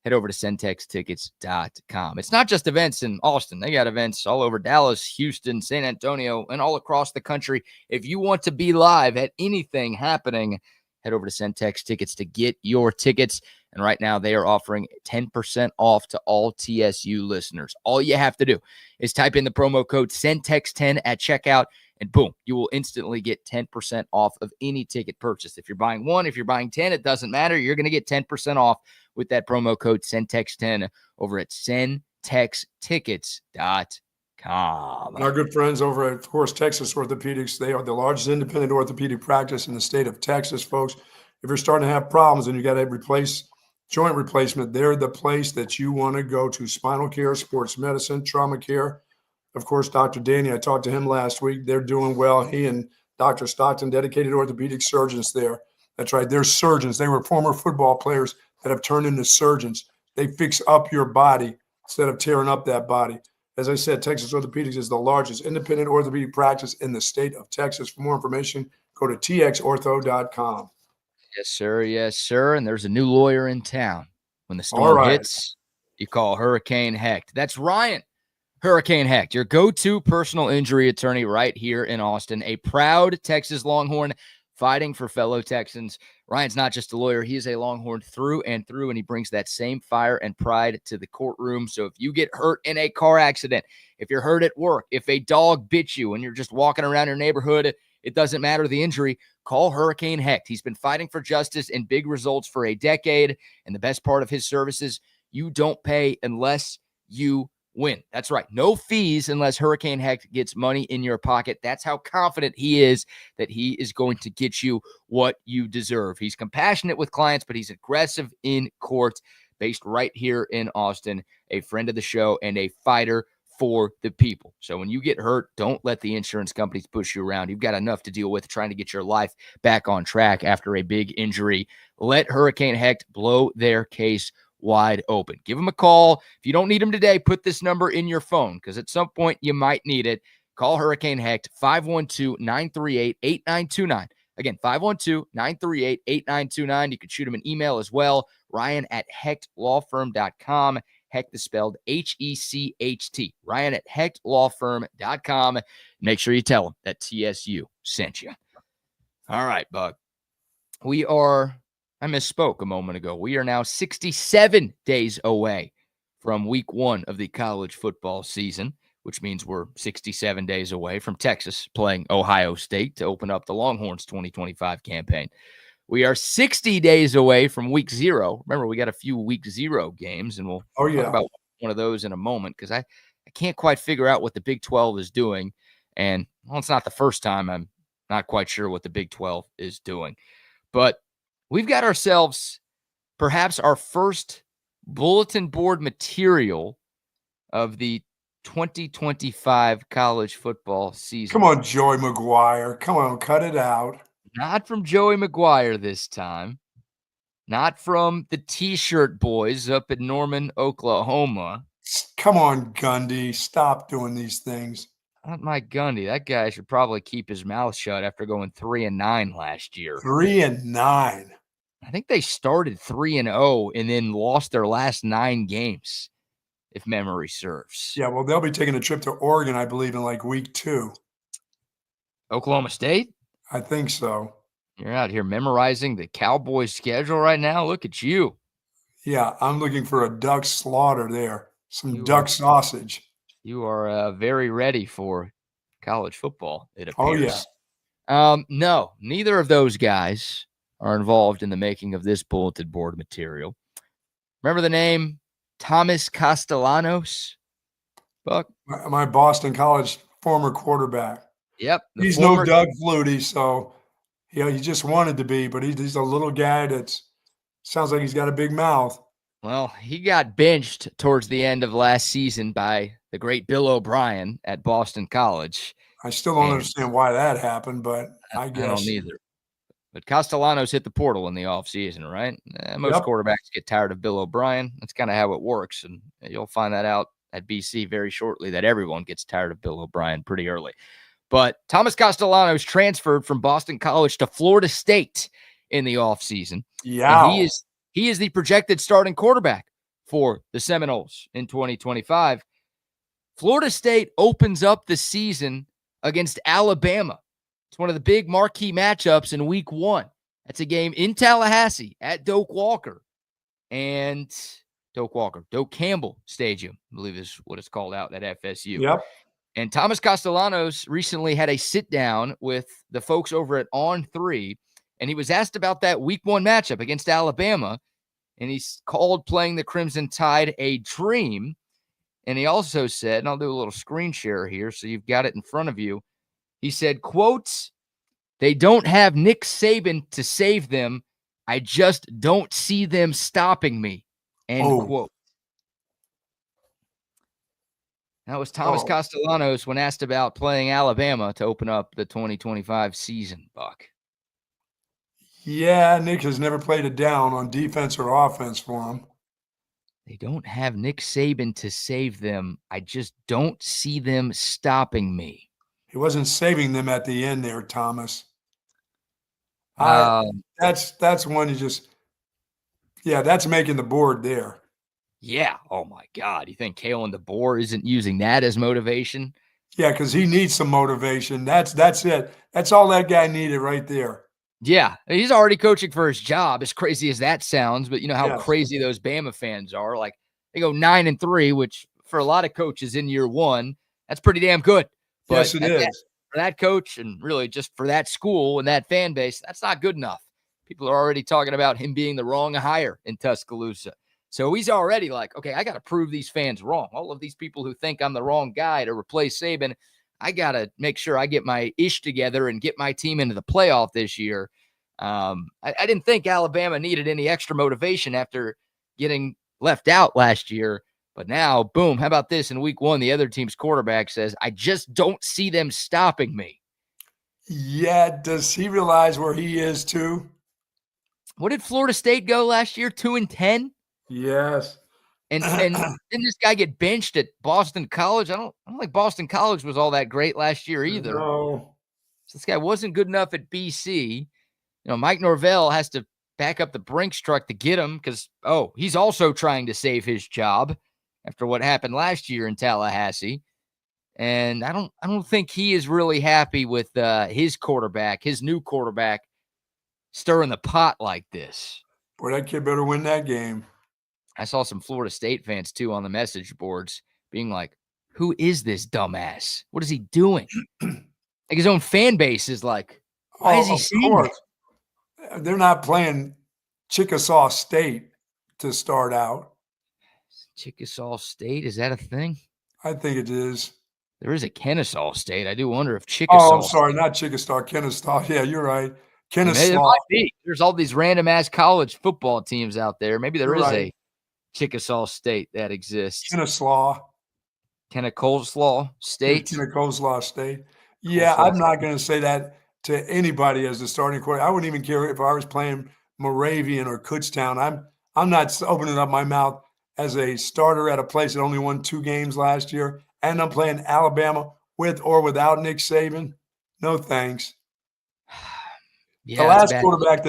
head over to CentexTickets.com. It's not just events in Austin. They got events all over Dallas, Houston, San Antonio, and all across the country. If you want to be live at anything happening, head over to Centex Tickets to get your tickets. And right now they are offering 10% off to all TSU listeners. All you have to do is type in the promo code CENTEX10 at checkout, and boom, you will instantly get 10% off of any ticket purchase. If you're buying 1, if you're buying 10, it doesn't matter. You're going to get 10% off with that promo code CENTEX10 over at CentexTickets.com. Our good friends over at, of course, Texas Orthopedics. They are the largest independent orthopedic practice in the state of Texas, folks. If you're starting to have problems and you got to replace joint replacement, they're the place that you want to go to. Spinal care, sports medicine, trauma care. Of course, Dr. Danny, I talked to him last week. They're doing well. He and Dr. Stockton, dedicated orthopedic surgeons there. That's right. They're surgeons. They were former football players that have turned into surgeons. They fix up your body instead of tearing up that body. As I said, Texas Orthopedics is the largest independent orthopedic practice in the state of Texas. For more information, go to txortho.com. Yes, sir. Yes, sir. And there's a new lawyer in town. When the storm hits, you call Hurricane Hecht. That's Ryan Hurricane Hecht, your go-to personal injury attorney right here in Austin, a proud Texas Longhorn fighting for fellow Texans. Ryan's not just a lawyer. He is a Longhorn through and through, and he brings that same fire and pride to the courtroom. So if you get hurt in a car accident, if you're hurt at work, if a dog bit you and you're just walking around your neighborhood, it doesn't matter the injury, call Hurricane Hecht. He's been fighting for justice and big results for a decade, and the best part of his services, you don't pay unless you win. That's right. No fees unless Hurricane Hecht gets money in your pocket. That's how confident he is that he is going to get you what you deserve. He's compassionate with clients, but he's aggressive in court, based right here in Austin, a friend of the show and a fighter for the people. So when you get hurt, don't let the insurance companies push you around. You've got enough to deal with trying to get your life back on track after a big injury. Let Hurricane Hecht blow their case wide open. Give them a call. If you don't need them today, put this number in your phone because at some point you might need it. Call Hurricane Hecht, 512-938-8929. Again, 512-938-8929. You can shoot him an email as well, ryan@hechtlawfirm.com. Hecht is spelled Hecht. ryan@hechtlawfirm.com. Make sure you tell him that TSU sent you. All right, Buck. I misspoke a moment ago. We are now 67 days away from week 1 of the college football season, which means we're 67 days away from Texas playing Ohio State to open up the Longhorns 2025 campaign. We are 60 days away from week 0. Remember, we got a few week 0 games, and we'll talk about one of those in a moment because I can't quite figure out what the Big 12 is doing. And, well, it's not the first time I'm not quite sure what the Big 12 is doing. But we've got ourselves perhaps our first bulletin board material of the 2025 college football season. Come on, Joey McGuire. Come on, cut it out. Not from Joey McGuire this time. Not from the T-shirt boys up in Norman, Oklahoma. Come on, Gundy. Stop doing these things. Not Mike Gundy. That guy should probably keep his mouth shut after going 3-9 last year. 3-9. I think they started 3-0 and then lost their last 9 games, if memory serves. Yeah, well, they'll be taking a trip to Oregon, I believe, in like week 2. Oklahoma State? I think so. You're out here memorizing the Cowboys schedule right now. Look at you. Yeah, I'm looking for a duck slaughter there. Some duck sausage. You are very ready for college football, it appears. Oh, yeah. No, neither of those guys are involved in the making of this bulletin board material. Remember the name Thomas Castellanos, Buck? My Boston College former quarterback. Yep. He's no Doug Flutie, so he just wanted to be, but he's a little guy that sounds like he's got a big mouth. Well, he got benched towards the end of last season by the great Bill O'Brien at Boston College. I still don't understand why that happened, but I guess. I don't either. But Castellanos hit the portal in the offseason, right? Most quarterbacks get tired of Bill O'Brien. That's kind of how it works, and you'll find that out at BC very shortly, that everyone gets tired of Bill O'Brien pretty early. But Thomas Castellanos transferred from Boston College to Florida State in the offseason. Yeah. And he is the projected starting quarterback for the Seminoles in 2025. Florida State opens up the season against Alabama. It's one of the big marquee matchups in week 1. That's a game in Tallahassee at Doak Campbell Stadium, I believe is what it's called out at FSU. Yep. And Thomas Castellanos recently had a sit down with the folks over at On3, and he was asked about that week 1 matchup against Alabama, and he's called playing the Crimson Tide a dream. And he also said, and I'll do a little screen share here so you've got it in front of you. He said, quotes, "They don't have Nick Saban to save them. I just don't see them stopping me." End quote. That was Thomas Castellanos when asked about playing Alabama to open up the 2025 season, Buck. Yeah, Nick has never played it down on defense or offense for him. They don't have Nick Saban to save them. I just don't see them stopping me. He wasn't saving them at the end there, Thomas. That's one you just – that's making the board there. Yeah. Oh, my God. You think Kalen DeBoer isn't using that as motivation? Yeah, because he needs some motivation. That's it. That's all that guy needed right there. Yeah. He's already coaching for his job, as crazy as that sounds. But you know how crazy those Bama fans are. Like, they go 9-3, which for a lot of coaches in year 1, that's pretty damn good. But yes, it is. For that coach and really just for that school and that fan base, that's not good enough. People are already talking about him being the wrong hire in Tuscaloosa. So he's already like, okay, I got to prove these fans wrong. All of these people who think I'm the wrong guy to replace Saban, I got to make sure I get my ish together and get my team into the playoff this year. I didn't think Alabama needed any extra motivation after getting left out last year. But now, boom, how about this? In week 1, the other team's quarterback says, I just don't see them stopping me. Yeah, does he realize where he is too? What did Florida State go last year? 2-10? Yes. And didn't this guy get benched at Boston College? I don't think Boston College was all that great last year either. No. So this guy wasn't good enough at BC. You know, Mike Norvell has to back up the Brinks truck to get him because, he's also trying to save his job after what happened last year in Tallahassee. And I don't think he is really happy with his new quarterback, stirring the pot like this. Boy, that kid better win that game. I saw some Florida State fans too on the message boards being like, who is this dumbass? What is he doing? Like his own fan base is like, why is he of saying that? course. They're not playing Chickasaw State to start out. Chickasaw State, is that a thing? I think it is. There is a Kennesaw State. I do wonder if Oh, Chickasaw I'm sorry, not Chickasaw, Kennesaw. Yeah, you're right. It Kennesaw. might be. There's all these random ass college football teams out there. Maybe there You're is right. a Chickasaw State that exists. Kennesaw. Kennecoleslaw State. Kennecoleslaw State. Yeah, I'm not going to say that to anybody as the starting quarterback. I wouldn't even care if I was playing Moravian or Kutztown. I'm not opening up my mouth as a starter at a place that only won 2 games last year, and I'm playing Alabama with or without Nick Saban. No thanks. Yeah, the last quarterback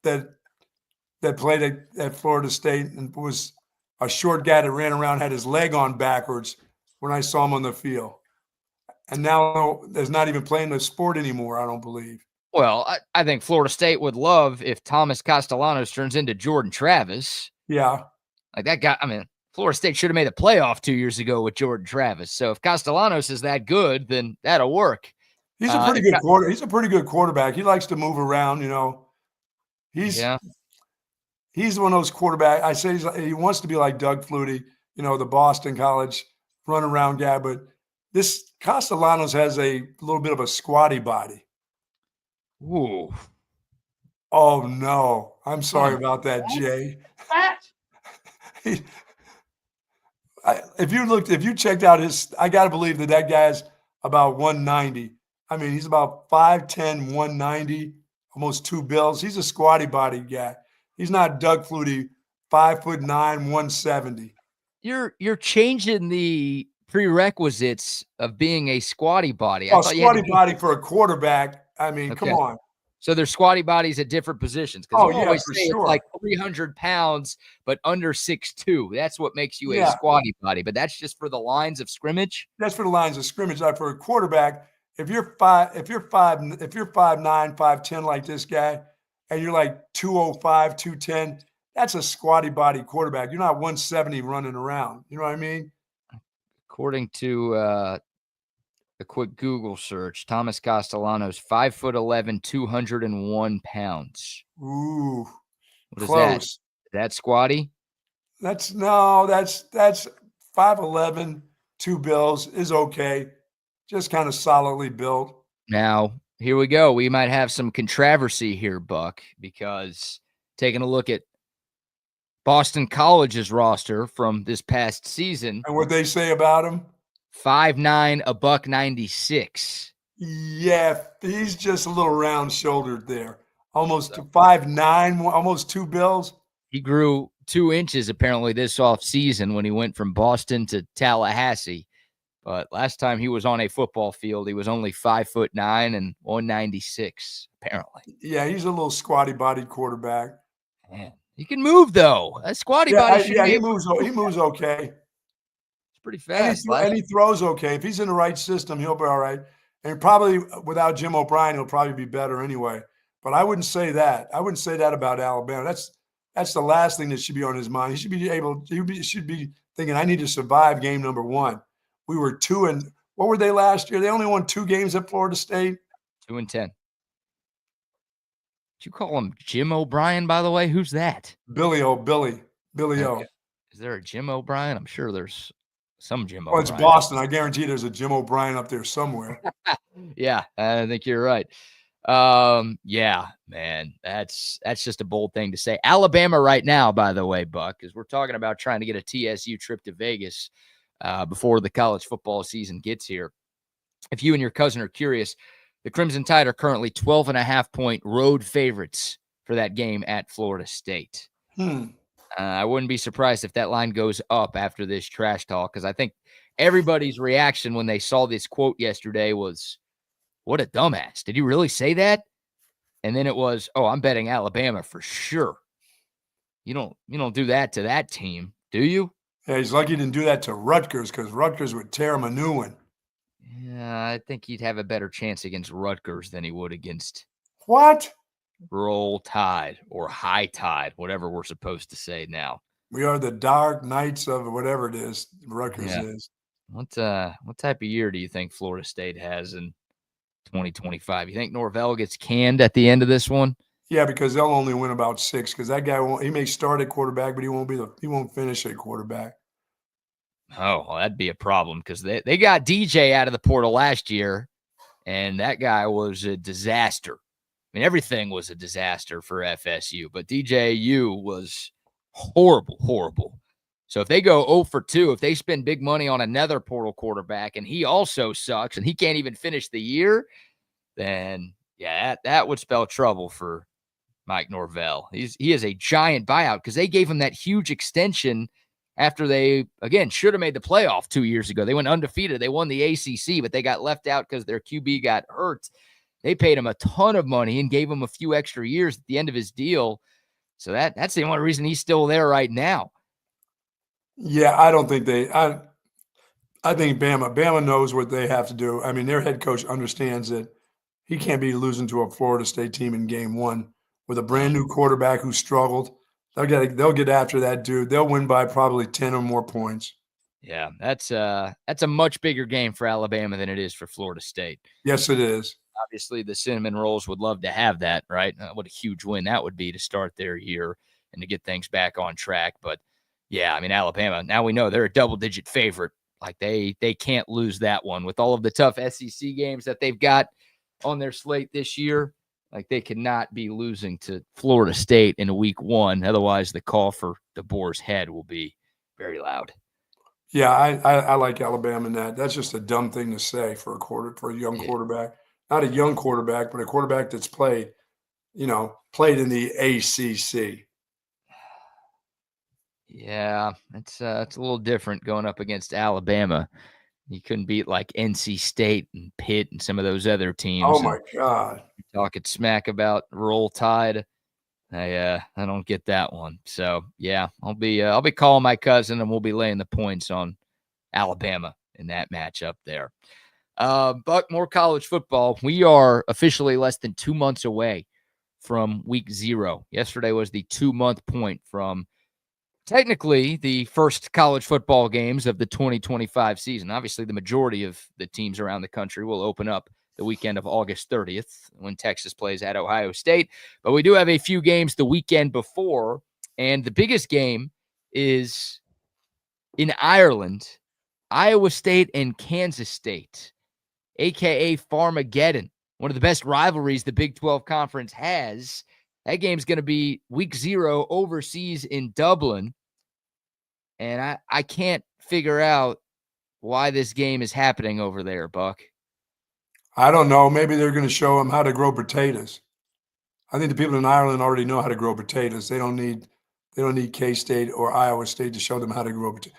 that played at Florida State and was a short guy that ran around, had his leg on backwards when I saw him on the field. And now there's not even playing the sport anymore, I don't believe. Well, I think Florida State would love if Thomas Castellanos turns into Jordan Travis. Yeah. Like that guy, I mean, Florida State should have made a playoff 2 years ago with Jordan Travis. So if Castellanos is that good, then that'll work. He's a pretty good quarterback. He's a pretty good quarterback. He likes to move around, you know. He's one of those quarterbacks. I say he wants to be like Doug Flutie, you know, the Boston College run around guy, but this Castellanos has a little bit of a squatty body. Ooh. Oh no. I'm sorry about that, Jay. If you checked out his, I got to believe that guy's about 190. I mean, he's about 5'10", 190, almost 2 bills. He's a squatty body guy. He's not Doug Flutie, 5'9", 170. You're changing the prerequisites of being a squatty body. Oh, squatty body for a quarterback. I mean, come on. So there's squatty bodies at different positions. Oh, yeah, for sure. It's like 300 pounds, but under 6'2". That's what makes you a squatty body. But that's just for the lines of scrimmage. That's for the lines of scrimmage. For a quarterback, if you're 5'9", 5'10" like this guy, and you're like 205, 210, that's a squatty body quarterback. You're not 170 running around. You know what I mean? According to a quick Google search, Thomas Castellanos, 5'11", 201 pounds. Ooh, what close. Is that squatty? That's 5'11", 2 bills is okay. Just kind of solidly built. Now, here we go. We might have some controversy here, Buck, because taking a look at Boston College's roster from this past season. And what they say about him? 5'9", $196. Yeah, he's just a little round-shouldered there. Almost 5'9", almost 2 bills. He grew 2 inches apparently this offseason when he went from Boston to Tallahassee. But last time he was on a football field, he was only 5'9" and 196, apparently. Yeah, he's a little squatty-bodied quarterback. Man, he can move though. A squatty body. He moves okay. It's pretty fast. And he throws okay. If he's in the right system, he'll be all right. And probably without Jim O'Brien, he'll probably be better anyway. But I wouldn't say that. I wouldn't say that about Alabama. That's the last thing that should be on his mind. He should be thinking, I need to survive game number 1. We were 2 and what were they last year? They only won 2 games at Florida State. 2-10. Did you call him Jim O'Brien, by the way? Who's that? Billy O. Is there a Jim O'Brien? I'm sure there's some Jim O'Brien. Well, it's Boston. I guarantee there's a Jim O'Brien up there somewhere. Yeah, I think you're right. Yeah, man, that's just a bold thing to say. Alabama right now, by the way, Buck, is we're talking about trying to get a TSU trip to Vegas before the college football season gets here. If you and your cousin are curious, the Crimson Tide are currently 12.5-point road favorites for that game at Florida State. I wouldn't be surprised if that line goes up after this trash talk, because I think everybody's reaction when they saw this quote yesterday was, what a dumbass. Did you really say that? And then it was, oh, I'm betting Alabama for sure. You don't do that to that team, do you? Yeah, he's lucky he didn't do that to Rutgers, because Rutgers would tear him a new one. Yeah, I think he'd have a better chance against Rutgers than he would against what? Roll Tide or High Tide, whatever we're supposed to say now. We are the dark knights of whatever it is Rutgers Yeah. is. What type of year do you think Florida State has in 2025? You think Norvell gets canned at the end of this one? Yeah, because they'll only win about 6 because that guy won't. He may start at quarterback, but he won't finish at quarterback. Oh, well, that'd be a problem because they got DJ out of the portal last year, and that guy was a disaster. I mean, everything was a disaster for FSU, but DJU was horrible, horrible. So if they go 0 for 2, if they spend big money on another portal quarterback and he also sucks and he can't even finish the year, then yeah, that would spell trouble for Mike Norvell. He is a giant buyout because they gave him that huge extension after they, again, should have made the playoff 2 years ago. They went undefeated. They won the ACC, but they got left out because their QB got hurt. They paid him a ton of money and gave him a few extra years at the end of his deal. So that's the only reason he's still there right now. Yeah, I don't think I think Bama knows what they have to do. I mean, their head coach understands that he can't be losing to a Florida State team in game 1 with a brand new quarterback who struggled. They'll get after that dude. They'll win by probably 10 or more points. Yeah, that's a much bigger game for Alabama than it is for Florida State. Yes, it is. Obviously, the Cinnamon Rolls would love to have that, right? What a huge win that would be to start their year and to get things back on track. But yeah, I mean, Alabama, now we know they're a double-digit favorite. Like they can't lose that one with all of the tough SEC games that they've got on their slate this year. Like they cannot be losing to Florida State in week 1. Otherwise, the call for the boar's head will be very loud. Yeah, I like Alabama in that. That's just a dumb thing to say for a young quarterback. Not a young quarterback, but a quarterback that's played in the ACC. Yeah, it's a little different going up against Alabama. You couldn't beat like NC State and Pitt and some of those other teams. Oh my God! Talking smack about Roll Tide. I don't get that one. So yeah, I'll be calling my cousin and we'll be laying the points on Alabama in that matchup there. But more college football. We are officially less than 2 months away from week 0. Yesterday was the 2-month point from technically the first college football games of the 2025 season. Obviously, the majority of the teams around the country will open up the weekend of August 30th when Texas plays at Ohio State. But we do have a few games the weekend before, and the biggest game is in Ireland, Iowa State and Kansas State, a.k.a. Farmageddon, one of the best rivalries the Big 12 Conference has. That game's going to be week 0 overseas in Dublin, and I can't figure out why this game is happening over there, Buck. I don't know. Maybe they're going to show them how to grow potatoes. I think the people in Ireland already know how to grow potatoes. They don't need K-State or Iowa State to show them how to grow potatoes.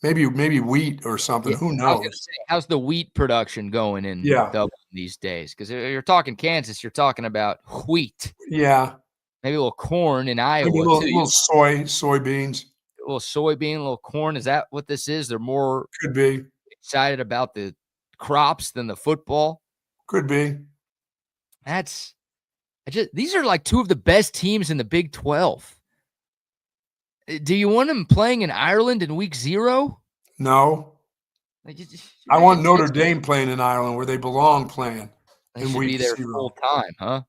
Maybe wheat or something. Yeah, Who knows? I was gonna say, how's the wheat production going in Dublin these days? Because you're talking Kansas, you're talking about wheat. Yeah. Maybe a little corn in Iowa. Maybe a little soybeans. A little soybean, a little corn. Is that what this is? They're more Could be excited about the crops than the football. Could be. These are like 2 of the best teams in the Big 12. Do you want them playing in Ireland in week 0? No. I want Notre Dame playing in Ireland where they belong playing. They should be there full time, huh?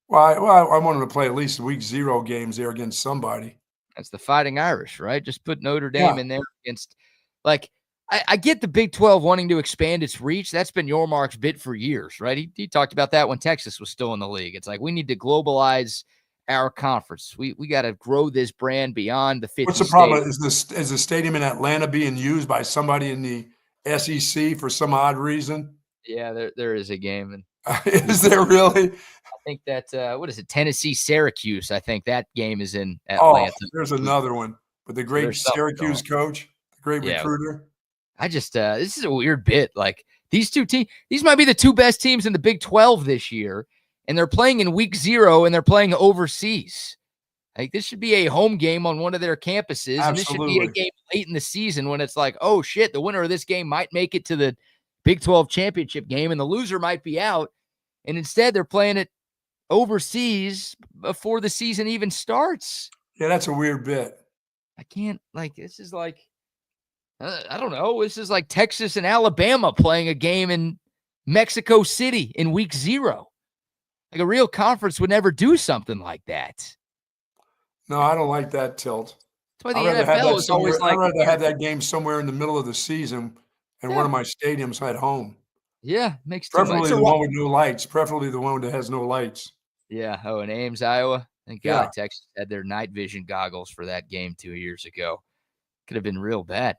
Well, I want them to play at least week 0 games there against somebody. That's the Fighting Irish, right? Just put Notre Dame in there against, like, I get the Big 12 wanting to expand its reach. That's been Yormark's bit for years, right? He talked about that when Texas was still in the league. It's like we need to globalize our conference. We got to grow this brand beyond the 50 What's the problem? Is the stadium in Atlanta being used by somebody in the SEC for some odd reason? Yeah, there is a game. And is there really? I think that what is it? Tennessee, Syracuse. I think that game is in Atlanta. Oh, there's another one with the great Syracuse coach, the great recruiter. I just this is a weird bit. Like these 2 teams, these might be the 2 best teams in the Big 12 this year, and they're playing in week 0 and they're playing overseas. Like this should be a home game on one of their campuses, and this should be a game late in the season when it's like, oh shit, the winner of this game might make it to the Big 12 championship game, and the loser might be out. And instead, they're playing it overseas before the season even starts. Yeah, that's a weird bit. I can't, like, this is like, I don't know. This is like Texas and Alabama playing a game in Mexico City in week 0. Like, a real conference would never do something like that. No, I don't like that tilt. That's why the I'd rather have NFL that is always somewhere. I'd like, rather have that game somewhere in the middle of the season in one yeah, of my stadiums at home. yeah, makes too much. Preferably the one with no lights. Preferably the one that has no lights. Yeah. Oh, in Ames, Iowa. Thank Yeah. God Texas had their night vision goggles for that game 2 years ago. Could have been real bad.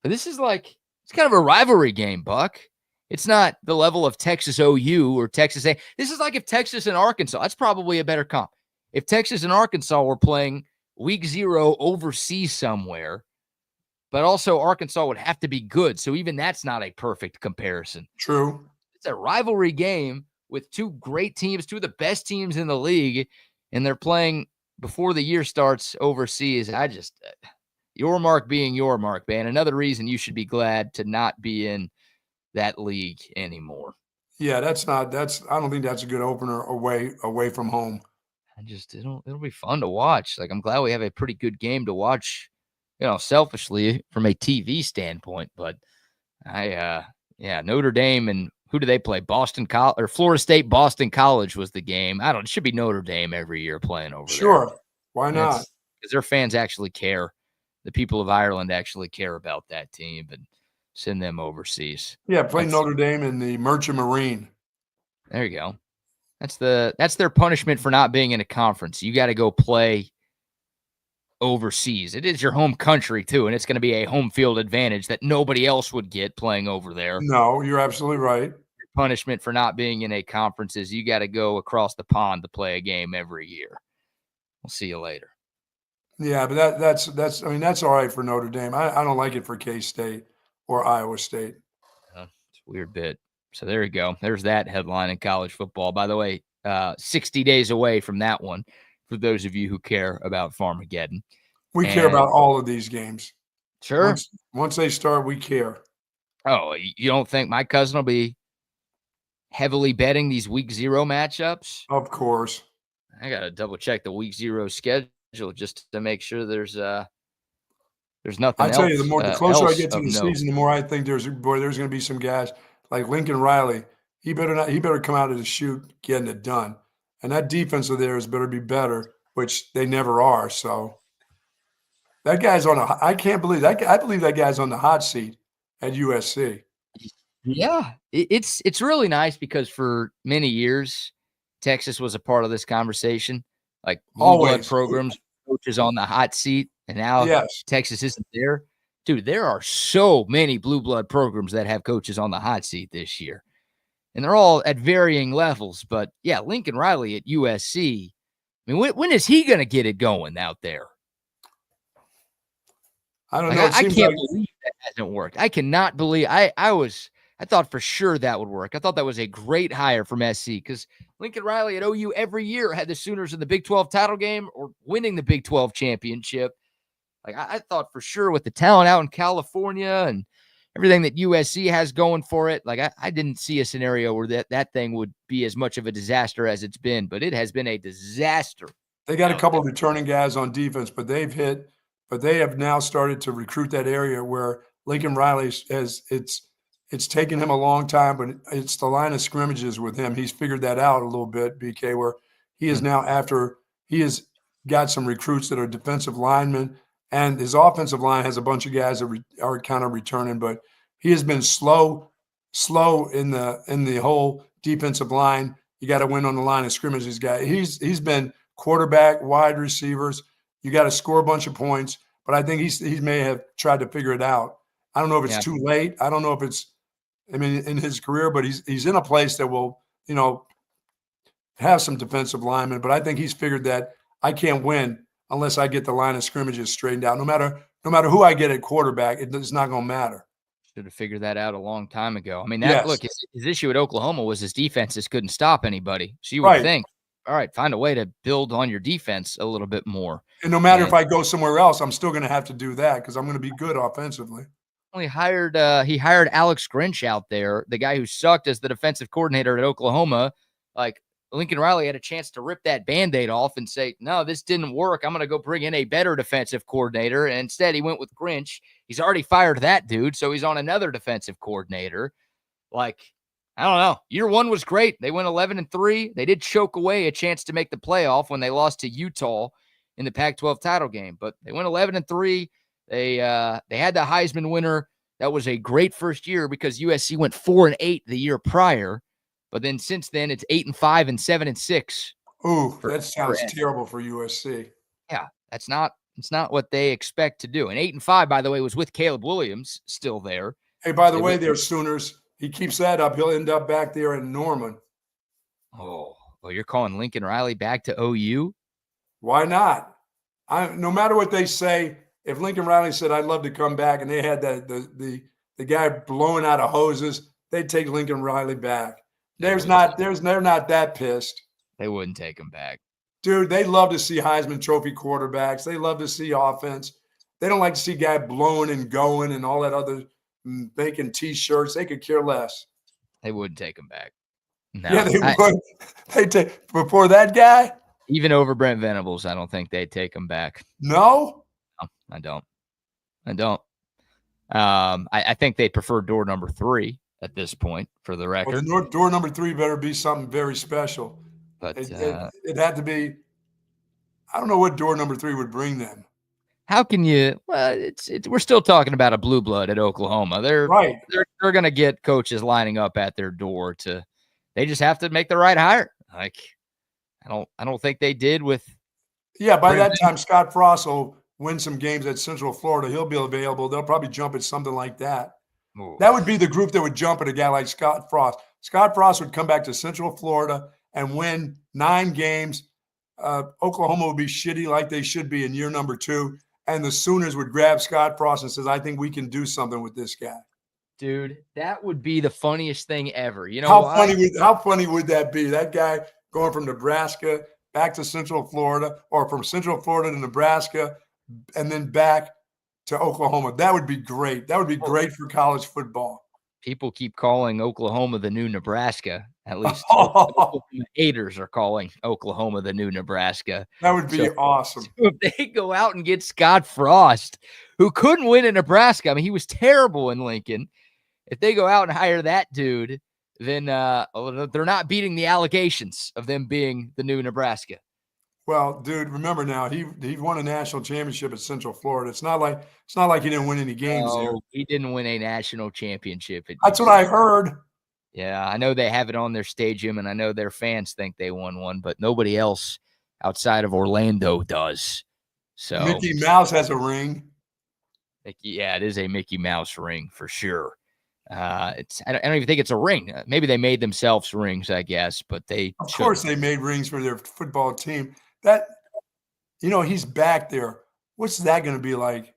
But this is like, it's kind of a rivalry game, Buck. It's not the level of Texas OU or Texas A. This is like if Texas and Arkansas, that's probably a better comp. If Texas and Arkansas were playing week 0 overseas somewhere, but also Arkansas would have to be good. So even that's not a perfect comparison. True. It's a rivalry game with 2 great teams, 2 of the best teams in the league, and they're playing before the year starts overseas. Your mark being your mark, man. Another reason you should be glad to not be in that league anymore. Yeah, I don't think that's a good opener away from home. It'll be fun to watch. Like, I'm glad we have a pretty good game to watch, selfishly from a TV standpoint. But Notre Dame, and who do they play? Florida State, Boston College was the game. It should be Notre Dame every year playing over there. Sure. Why not? Because their fans actually care. The people of Ireland actually care about that team and send them overseas. Yeah, play Notre Dame in the Merchant Marine. There you go. That's their punishment for not being in a conference. You got to go play overseas. It is your home country too, and it's going to be a home field advantage that nobody else would get playing over there. No, you're absolutely right. Your punishment for not being in a conference is you got to go across the pond to play a game every year. We'll see you later. Yeah, but that's all right for Notre Dame. I don't like it for K-State or Iowa State. It's a weird bit. So there you go. There's that headline in college football. By the way, 60 days away from that one for those of you who care about Farmageddon. We care about all of these games. Sure. Once they start, we care. Oh, you don't think my cousin will be heavily betting these week 0 matchups? Of course. I got to double check the week 0 schedule just to make sure there's nothing else. I tell you, the closer I get to the season, the more I think there's going to be some guys like Lincoln Riley. He better come out of the chute getting it done. And that defense of theirs better be better, which they never are. So that guy's I can't believe that. I believe that guy's on the hot seat at USC. Yeah, it's really nice because for many years, Texas was a part of this conversation. Like blue blood programs, coaches on the hot seat, and now Texas isn't there. Dude, there are so many blue blood programs that have coaches on the hot seat this year. And they're all at varying levels. But yeah, Lincoln Riley at USC. I mean, when is he going to get it going out there? I don't know. I can't believe that hasn't worked. I cannot believe I thought for sure that would work. I thought that was a great hire from SC because Lincoln Riley at OU every year had the Sooners in the Big 12 title game or winning the Big 12 championship. Like I thought for sure with the talent out in California and everything that USC has going for it, like I didn't see a scenario where that thing would be as much of a disaster as it's been, but it has been a disaster. They got a couple of returning guys on defense, but they have now started to recruit that area where Lincoln Riley it's taken him a long time, but it's the line of scrimmages with him. He's figured that out a little bit, BK, where he is now he has got some recruits that are defensive linemen, and his offensive line has a bunch of guys that are kind of returning, but he has been slow in the whole defensive line. You got to win on the line of scrimmage. He's been quarterback, wide receivers. You got to score a bunch of points, but I think he may have tried to figure it out. I don't know if it's too late. I don't know if it's, in his career, but he's in a place that will, have some defensive linemen. But I think he's figured that I can't win unless I get the line of scrimmages straightened out. No matter who I get at quarterback, it's not going to matter. Should have figured that out a long time ago. I mean, look, his issue at Oklahoma was his defenses couldn't stop anybody. So you would think, all right, find a way to build on your defense a little bit more. And no matter if I go somewhere else, I'm still going to have to do that because I'm going to be good offensively. He hired Alex Grinch out there, the guy who sucked as the defensive coordinator at Oklahoma, like Lincoln Riley had a chance to rip that Band-Aid off and say, no, this didn't work. I'm going to go bring in a better defensive coordinator. And instead, he went with Grinch. He's already fired that dude, so he's on another defensive coordinator. Like, I don't know. Year one was great. They went 11-3. They did choke away a chance to make the playoff when they lost to Utah in the Pac-12 title game. But they went 11-3. They had the Heisman winner. That was a great first year because USC went 4-8 the year prior. But then since then, it's 8-5 and 7-6. Ooh, that sounds terrible for USC. Yeah, it's not what they expect to do. And 8-5, by the way, was with Caleb Williams still there. Hey, by the way, they're Sooners. He keeps that up, he'll end up back there in Norman. Oh, well, you're calling Lincoln Riley back to OU? Why not? No matter what they say, if Lincoln Riley said, I'd love to come back, and they had the guy blowing out of hoses, they'd take Lincoln Riley back. They're not that pissed. They wouldn't take him back. Dude, they love to see Heisman Trophy quarterbacks. They love to see offense. They don't like to see a guy blowing and going and all that other making T-shirts. They could care less. They wouldn't take him back. No, yeah, they would. They take before that guy. Even over Brent Venables, I don't think they'd take him back. No, I don't. I think they prefer door number 3 at this point, for the record. Well, door number 3 better be something very special. But it had to be. I don't know what door number 3 would bring them. How can you? Well, we're still talking about a blue blood at Oklahoma. They're going to get coaches lining up at their door to. They just have to make the right hire. Like, I don't think they did with. Yeah, by that time, Scott Frost will win some games at Central Florida. He'll be available. They'll probably jump at something like that. Ooh. That would be the group that would jump at a guy like Scott Frost. Scott Frost would come back to Central Florida and win 9 games. Oklahoma would be shitty like they should be in year number 2. And the Sooners would grab Scott Frost and says, I think we can do something with this guy. Dude, that would be the funniest thing ever. You know, how funny would that be? That guy going from Nebraska back to Central Florida, or from Central Florida to Nebraska and then back to Oklahoma. That would be great. That would be great for college football. People keep calling Oklahoma the new Nebraska. At least Oklahoma haters are calling Oklahoma the new Nebraska. That would be awesome. So if they go out and get Scott Frost, who couldn't win in Nebraska, I mean, he was terrible in Lincoln. If they go out and hire that dude, then they're not beating the allegations of them being the new Nebraska. Well, dude, remember now, he won a national championship at Central Florida. It's not like he didn't win any games there. He didn't win a national championship. That's what I heard. Yeah, I know they have it on their stadium, and I know their fans think they won one, but nobody else outside of Orlando does. So Mickey Mouse has a ring. Yeah, it is a Mickey Mouse ring for sure. I don't even think it's a ring. Maybe they made themselves rings, I guess, but of course they made rings for their football team. That, he's back there. What's that going to be like?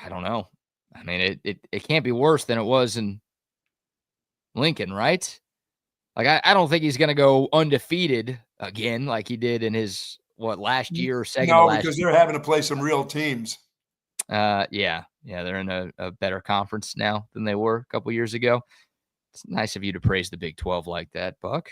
I don't know. I mean, it can't be worse than it was in Lincoln, right? Like, I don't think he's going to go undefeated again like he did in his, last year or second No, last because year. They're having to play some real teams. Yeah, they're in a better conference now than they were a couple years ago. It's nice of you to praise the Big 12 like that, Buck.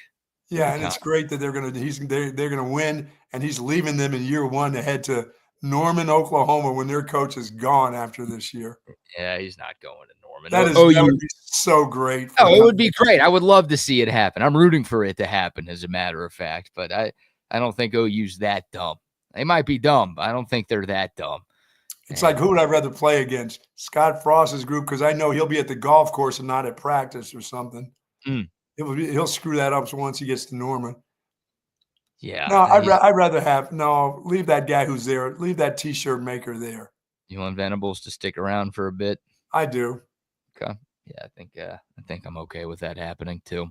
Yeah, and it's great that they're gonna win, and he's leaving them in year 1 to head to Norman, Oklahoma, when their coach is gone after this year. Yeah, he's not going to Norman. That would be so great. It would be great. I would love to see it happen. I'm rooting for it to happen, as a matter of fact. But I don't think OU's that dumb. They might be dumb, but I don't think they're that dumb. It's like, who would I rather play against? Scott Frost's group, because I know he'll be at the golf course and not at practice or something. He'll screw that up once he gets to Norman. Yeah. No, I'd rather leave that guy who's there. Leave that T-shirt maker there. You want Venables to stick around for a bit? I do. Okay. Yeah, I think I'm okay with that happening too.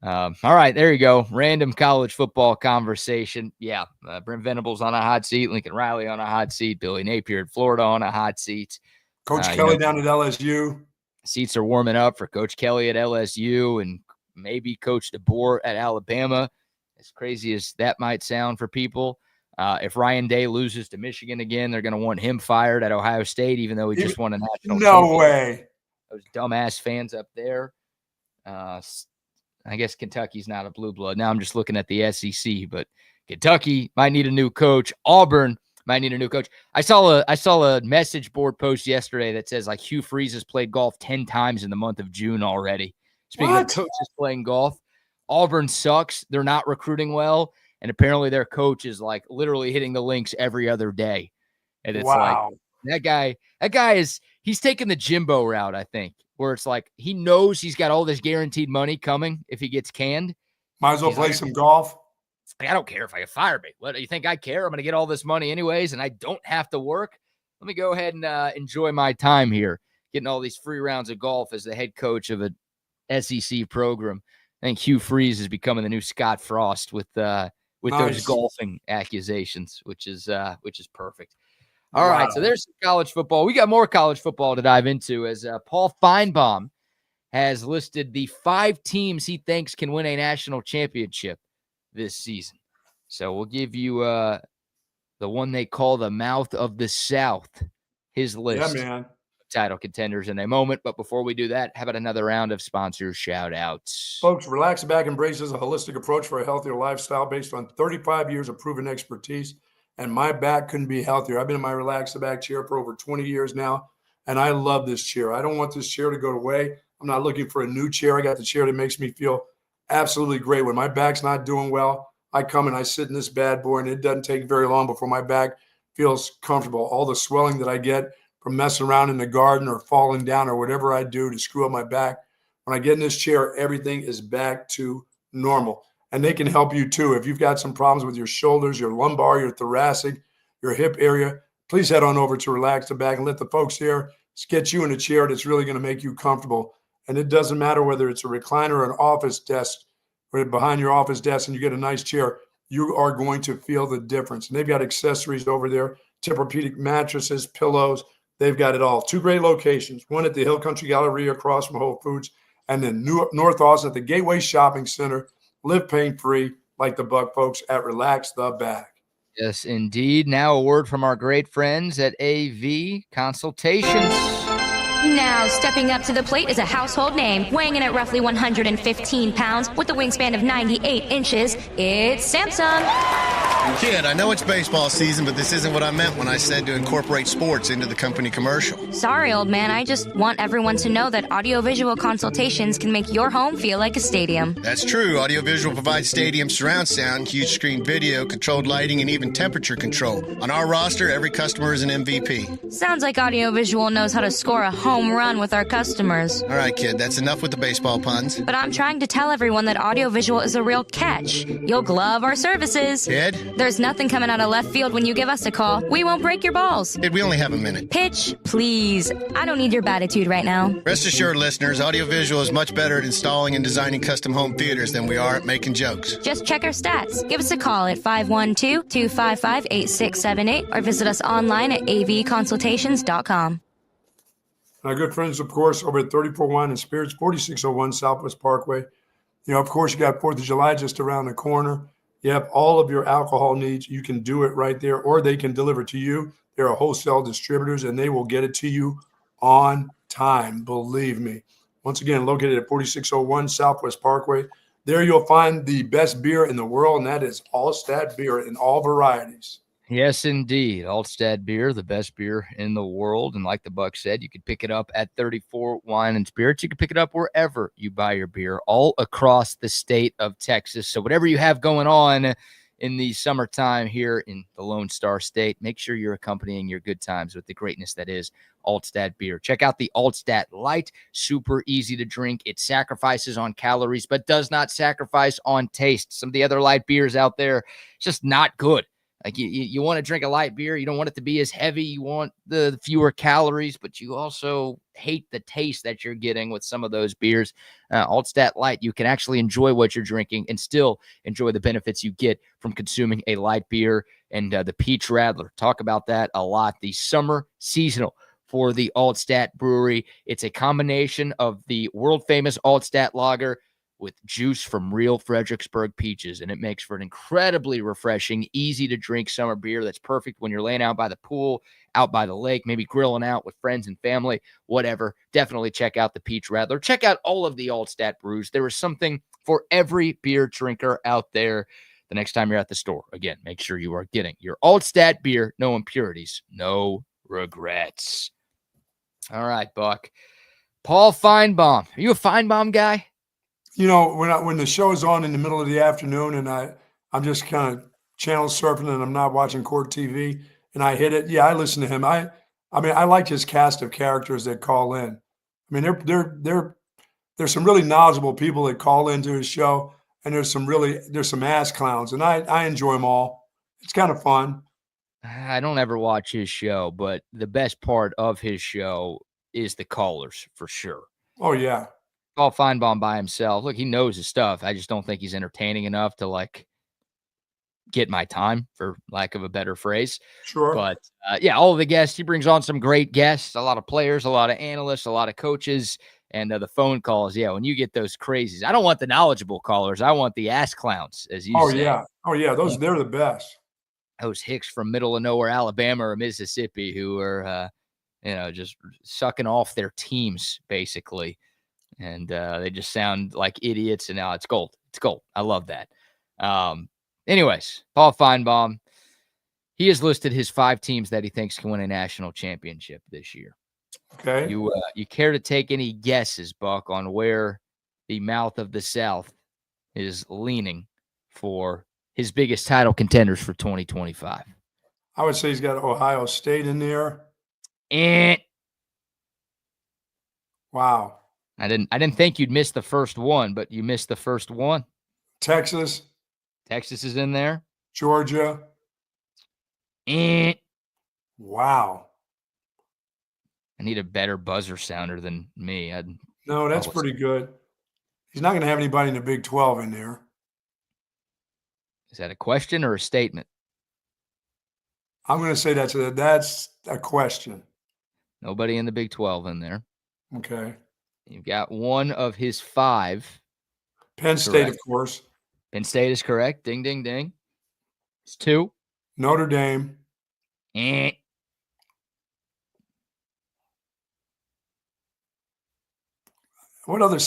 All right, there you go. Random college football conversation. Yeah, Brent Venables on a hot seat, Lincoln Riley on a hot seat, Billy Napier at Florida on a hot seat. Coach Kelly down at LSU. Seats are warming up for Coach Kelly at LSU and maybe Coach DeBoer at Alabama. As crazy as that might sound for people. If Ryan Day loses to Michigan again, they're going to want him fired at Ohio State, even though he just won a national championship. No way. Those dumbass fans up there. I guess Kentucky's not a blue blood. Now I'm just looking at the SEC, but Kentucky might need a new coach. Auburn might need a new coach. I saw a message board post yesterday that says like Hugh Freeze has played golf 10 times in the month of June already. Speaking of coaches playing golf, Auburn sucks. They're not recruiting well. And apparently their coach is like literally hitting the links every other day. And it's like that guy he's taking the Jimbo route, I think, where it's like he knows he's got all this guaranteed money coming if he gets canned. Might as well play some golf. I don't care if I get fired. What do you think I care? I'm going to get all this money anyways, and I don't have to work. Let me go ahead and enjoy my time here, getting all these free rounds of golf as the head coach of a SEC program. I think Hugh Freeze is becoming the new Scott Frost with those golfing accusations, which is perfect. All right, so there's some college football. We got more college football to dive into as Paul Feinbaum has listed the 5 teams he thinks can win a national championship this season. So we'll give you the one they call the mouth of the South, his list. Yeah, man. Title contenders in a moment. But before we do that, how about another round of sponsors shout outs? Folks, Relax Back embraces a holistic approach for a healthier lifestyle based on 35 years of proven expertise. And my back couldn't be healthier. I've been in my Relax Back chair for over 20 years now, and I love this chair. I don't want this chair to go away. I'm not looking for a new chair. I got the chair that makes me feel absolutely great. When my back's not doing well, I come and I sit in this bad boy, and it doesn't take very long before my back feels comfortable. All the swelling that I get from messing around in the garden or falling down or whatever I do to screw up my back, when I get in this chair, everything is back to normal. And they can help you too. If you've got some problems with your shoulders, your lumbar, your thoracic, your hip area, please head on over to Relax the Back and let the folks there get you in a chair that's really going to make you comfortable. And it doesn't matter whether it's a recliner or an office desk, or behind your office desk and you get a nice chair, you are going to feel the difference. And they've got accessories over there, Tempur-Pedic mattresses, pillows. They've got it all. 2 great locations, one at the Hill Country Galleria across from Whole Foods, and then North Austin at the Gateway Shopping Center. Live pain-free like the Buck folks at Relax the Back. Yes, indeed. Now a word from our great friends at AV Consultations. Now, stepping up to the plate is a household name, weighing in at roughly 115 pounds with a wingspan of 98 inches. It's Samsung. Kid, I know it's baseball season, but this isn't what I meant when I said to incorporate sports into the company commercial. Sorry, old man. I just want everyone to know that audiovisual consultations can make your home feel like a stadium. That's true. Audiovisual provides stadium surround sound, huge screen video, controlled lighting, and even temperature control. On our roster, every customer is an MVP. Sounds like audiovisual knows how to score a home run with our customers. All right, kid, that's enough with the baseball puns. But I'm trying to tell everyone that audiovisual is a real catch. You'll glove our services. Kid? There's nothing coming out of left field when you give us a call. We won't break your balls. Kid, we only have a minute. Pitch, please. I don't need your batitude right now. Rest assured, listeners, audiovisual is much better at installing and designing custom home theaters than we are at making jokes. Just check our stats. Give us a call at 512-255-8678 or visit us online at avconsultations.com. Our good friends, of course, over at 34 Wine and Spirits, 4601 Southwest Parkway. You know, of course, you got 4th of July just around the corner. You have all of your alcohol needs. You can do it right there, or they can deliver to you. There are wholesale distributors, and they will get it to you on time, believe me. Once again, located at 4601 Southwest Parkway. There you'll find the best beer in the world, and that is Altstadt Beer in all varieties. Yes, indeed. Altstadt Beer, the best beer in the world. And like the Buck said, you can pick it up at 34 Wine and Spirits. You can pick it up wherever you buy your beer, all across the state of Texas. So whatever you have going on in the summertime here in the Lone Star State, make sure you're accompanying your good times with the greatness that is Altstadt Beer. Check out the Altstadt Light. Super easy to drink. It sacrifices on calories, but does not sacrifice on taste. Some of the other light beers out there, it's just not good. Like you want to drink a light beer. You don't want it to be as heavy. You want the fewer calories, but you also hate the taste that you're getting with some of those beers. Altstadt Light, you can actually enjoy what you're drinking and still enjoy the benefits you get from consuming a light beer. And the Peach Radler, talk about that a lot. The summer seasonal for the Altstadt Brewery. It's a combination of the world-famous Altstadt Lager with juice from real Fredericksburg peaches, and it makes for an incredibly refreshing, easy-to-drink summer beer that's perfect when you're laying out by the pool, out by the lake, maybe grilling out with friends and family, whatever. Definitely check out the Peach Radler. Check out all of the Altstadt brews. There is something for every beer drinker out there. The next time you're at the store, again, make sure you are getting your Altstadt beer. No impurities, no regrets. All right, Buck. Paul Feinbaum. Are you a Feinbaum guy? You know, when the show is on in the middle of the afternoon and I'm just kind of channel surfing and I'm not watching court TV and I hit it, yeah, I listen to him. I mean, I like his cast of characters that call in. I mean, there's some really knowledgeable people that call into his show, and there's some ass clowns, and I enjoy them all. It's kind of fun. I don't ever watch his show, but the best part of his show is the callers for sure. Oh yeah. Paul Feinbaum by himself. Look, he knows his stuff. I just don't think he's entertaining enough to like get my time, for lack of a better phrase. Sure. But yeah, all of the guests, he brings on some great guests, a lot of players, a lot of analysts, a lot of coaches, and the phone calls. Yeah, when you get those crazies, I don't want the knowledgeable callers. I want the ass clowns, as you say. Yeah. Oh yeah. They're the best. Those hicks from middle of nowhere, Alabama or Mississippi, who are, just sucking off their teams basically. And they just sound like idiots, and now it's gold. It's gold. I love that. Anyways, Paul Feinbaum, he has listed his 5 teams that he thinks can win a national championship this year. Okay. You care to take any guesses, Buck, on where the mouth of the South is leaning for his biggest title contenders for 2025? I would say he's got Ohio State in there. Wow. I didn't think you'd miss the first one, but you missed the first one. Texas is in there. Georgia. Wow. I need a better buzzer sounder than me. No, that's pretty good. He's not going to have anybody in the Big 12 in there. Is that a question or a statement? I'm going to say that's a question. Nobody in the Big 12 in there. Okay. You've got one of his 5. Penn State, of course. Penn State is correct. Ding, ding, ding. It's 2. Notre Dame. What other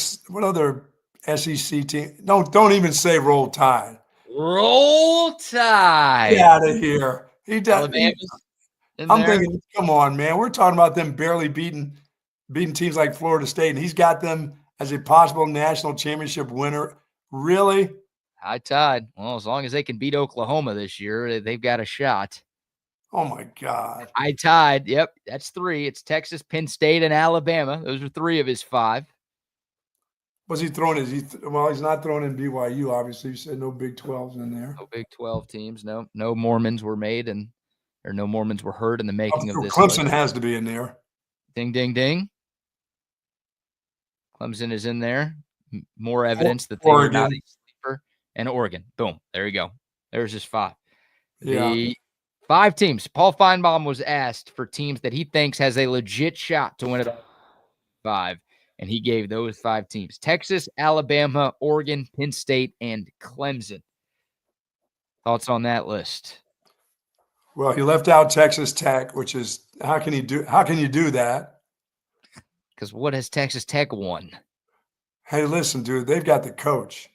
SEC team? Don't even say Roll Tide. Roll Tide. Get out of here. He does. I'm there. thinking, come on, man. We're talking about them barely beating teams like Florida State, and he's got them as a possible national championship winner. Really? High Tide. Well, as long as they can beat Oklahoma this year, they've got a shot. Oh, my God. High Tide. Yep, that's 3. It's Texas, Penn State, and Alabama. Those are 3 of his 5. Was he throwing? He's not throwing in BYU, obviously. You said no Big 12s in there. No Big 12 teams. No Mormons were made, or no Mormons were heard in the making of this. Clemson has to be in there. Ding, ding, ding. Clemson is in there. More evidence that they are not a sleeper. And Oregon. Boom. There you go. There's his 5. Yeah. The 5 teams. Paul Feinbaum was asked for teams that he thinks has a legit shot to win it 5. And he gave those 5 teams: Texas, Alabama, Oregon, Penn State, and Clemson. Thoughts on that list? Well, he left out Texas Tech, which is how can you do that? Because what has Texas Tech won? Hey, listen, dude, they've got the coach.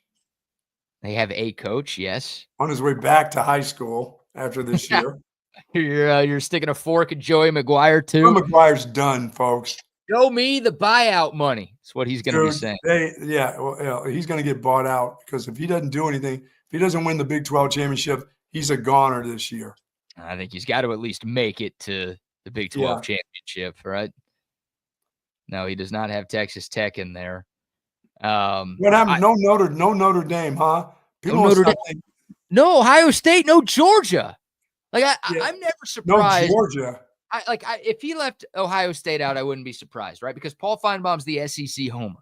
They have a coach, yes. On his way back to high school after this year. You're sticking a fork at Joey McGuire too. Joey McGuire's done, folks. Show me the buyout money. That's what he's going to be saying. He's going to get bought out because if he doesn't do anything, if he doesn't win the Big 12 championship, he's a goner this year. I think he's got to at least make it to the Big 12 championship, right? No, he does not have Texas Tech in there. What happened? No Notre Dame, huh? No Ohio State, no Georgia. I'm never surprised. No Georgia. If he left Ohio State out, I wouldn't be surprised, right? Because Paul Feinbaum's the SEC homer.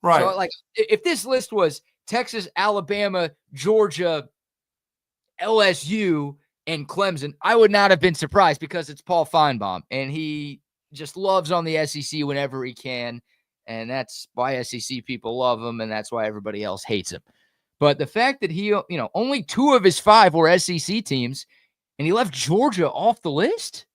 Right. So, if this list was Texas, Alabama, Georgia, LSU, and Clemson, I would not have been surprised because it's Paul Feinbaum, and he just loves on the SEC whenever he can, and that's why SEC people love him, and that's why everybody else hates him. But the fact that he, only 2 of his 5 were SEC teams, and he left Georgia off the list.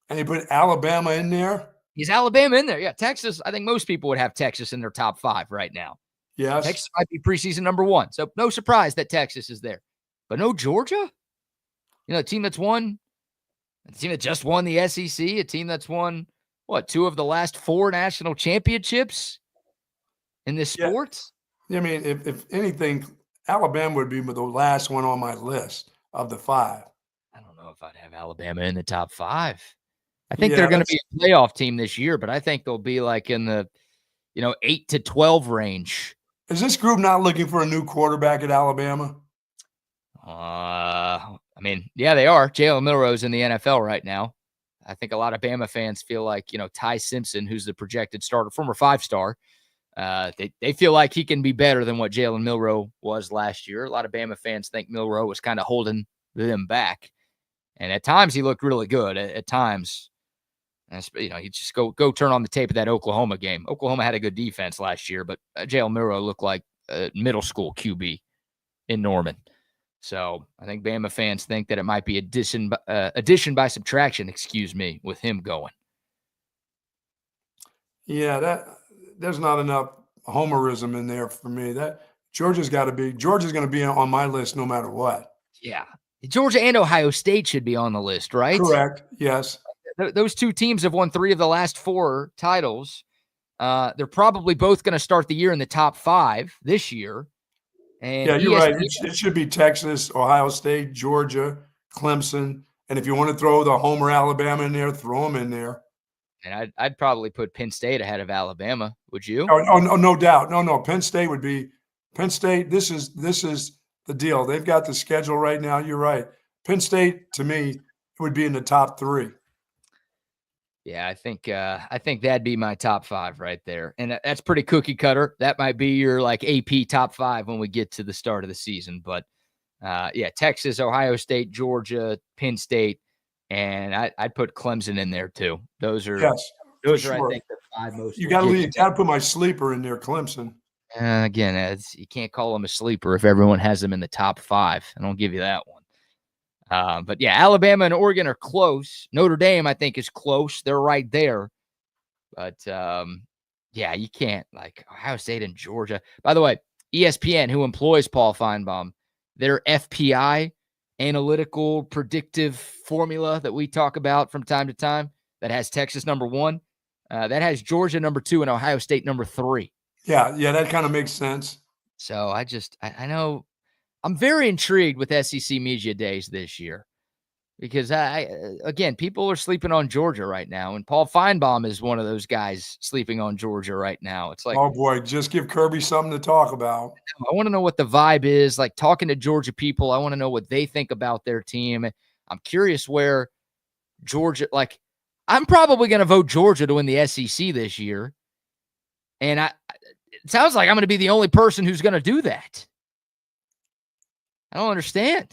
And he put Alabama in there? He's Alabama in there. Yeah, Texas. I think most people would have Texas in their top 5 right now. Yes. Texas might be preseason number 1. So no surprise that Texas is there. But no Georgia? A team that's won, a team that just won the SEC, a team that's won, 2 of the last 4 national championships in this sport? Yeah, I mean, if anything, Alabama would be the last one on my list of the 5. I don't know if I'd have Alabama in the top 5. I think Yeah, they're going to be a playoff team this year, but I think they'll be like in the, 8 to 12 range. Is this group not looking for a new quarterback at Alabama? I mean, yeah, they are. Jalen Milroe's in the NFL right now. I think a lot of Bama fans feel like, Ty Simpson, who's the projected starter, former 5-star, they feel like he can be better than what Jalen Milroe was last year. A lot of Bama fans think Milroe was kind of holding them back. And at times he looked really good. At times, you just go turn on the tape of that Oklahoma game. Oklahoma had a good defense last year, but Jalen Milroe looked like a middle school QB in Norman. So I think Bama fans think that it might be addition by subtraction, with him going. Yeah, there's not enough homerism in there for me. That Georgia's going to be on my list no matter what. Yeah. Georgia and Ohio State should be on the list, right? Correct. Yes. Those 2 teams have won 3 of the last 4 titles. They're probably both going to start the year in the top 5 this year. And yeah, you're right. It should be Texas, Ohio State, Georgia, Clemson. And if you want to throw the Homer Alabama in there, throw them in there. And I'd probably put Penn State ahead of Alabama. Would you? Oh, no doubt. No. Penn State would be Penn State. This is the deal. They've got the schedule right now. You're right. Penn State, to me, would be in the top 3. Yeah, I think that'd be my top 5 right there. And that's pretty cookie cutter. That might be your like AP top 5 when we get to the start of the season. But yeah, Texas, Ohio State, Georgia, Penn State, and I'd put Clemson in there too. Those are I think the 5 most. You got to put my sleeper in there, Clemson. Again, you can't call them a sleeper if everyone has them in the top 5. I don't give you that one. But yeah, Alabama and Oregon are close. Notre Dame, I think, is close. They're right there. But yeah, you can't like Ohio State and Georgia. By the way, ESPN, who employs Paul Feinbaum, their FPI, analytical predictive formula that we talk about from time to time, that has Texas number 1, that has Georgia number 2 and Ohio State number 3. Yeah, that kind of makes sense. So I know I'm very intrigued with SEC Media Days this year because again, people are sleeping on Georgia right now, and Paul Feinbaum is one of those guys sleeping on Georgia right now. It's like, oh boy, just give Kirby something to talk about. I want to know what the vibe is like talking to Georgia people. I want to know what they think about their team. I'm curious where Georgia, like, I'm probably going to vote Georgia to win the SEC this year. And it sounds like I'm going to be the only person who's going to do that. I don't understand.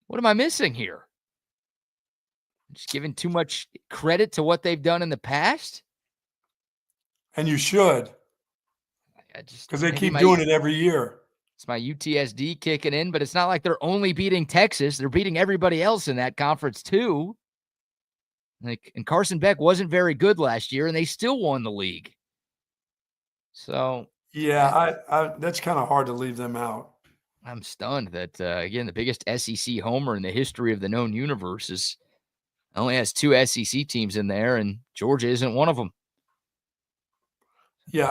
What am I missing here? Just giving too much credit to what they've done in the past? And you should. Because they keep doing it every year. It's my UTSD kicking in, but it's not like they're only beating Texas. They're beating everybody else in that conference too. And Carson Beck wasn't very good last year, and they still won the league. So yeah, I that's kind of hard to leave them out. I'm stunned that again the biggest SEC homer in the history of the known universe only has 2 SEC teams in there, and Georgia isn't one of them. Yeah,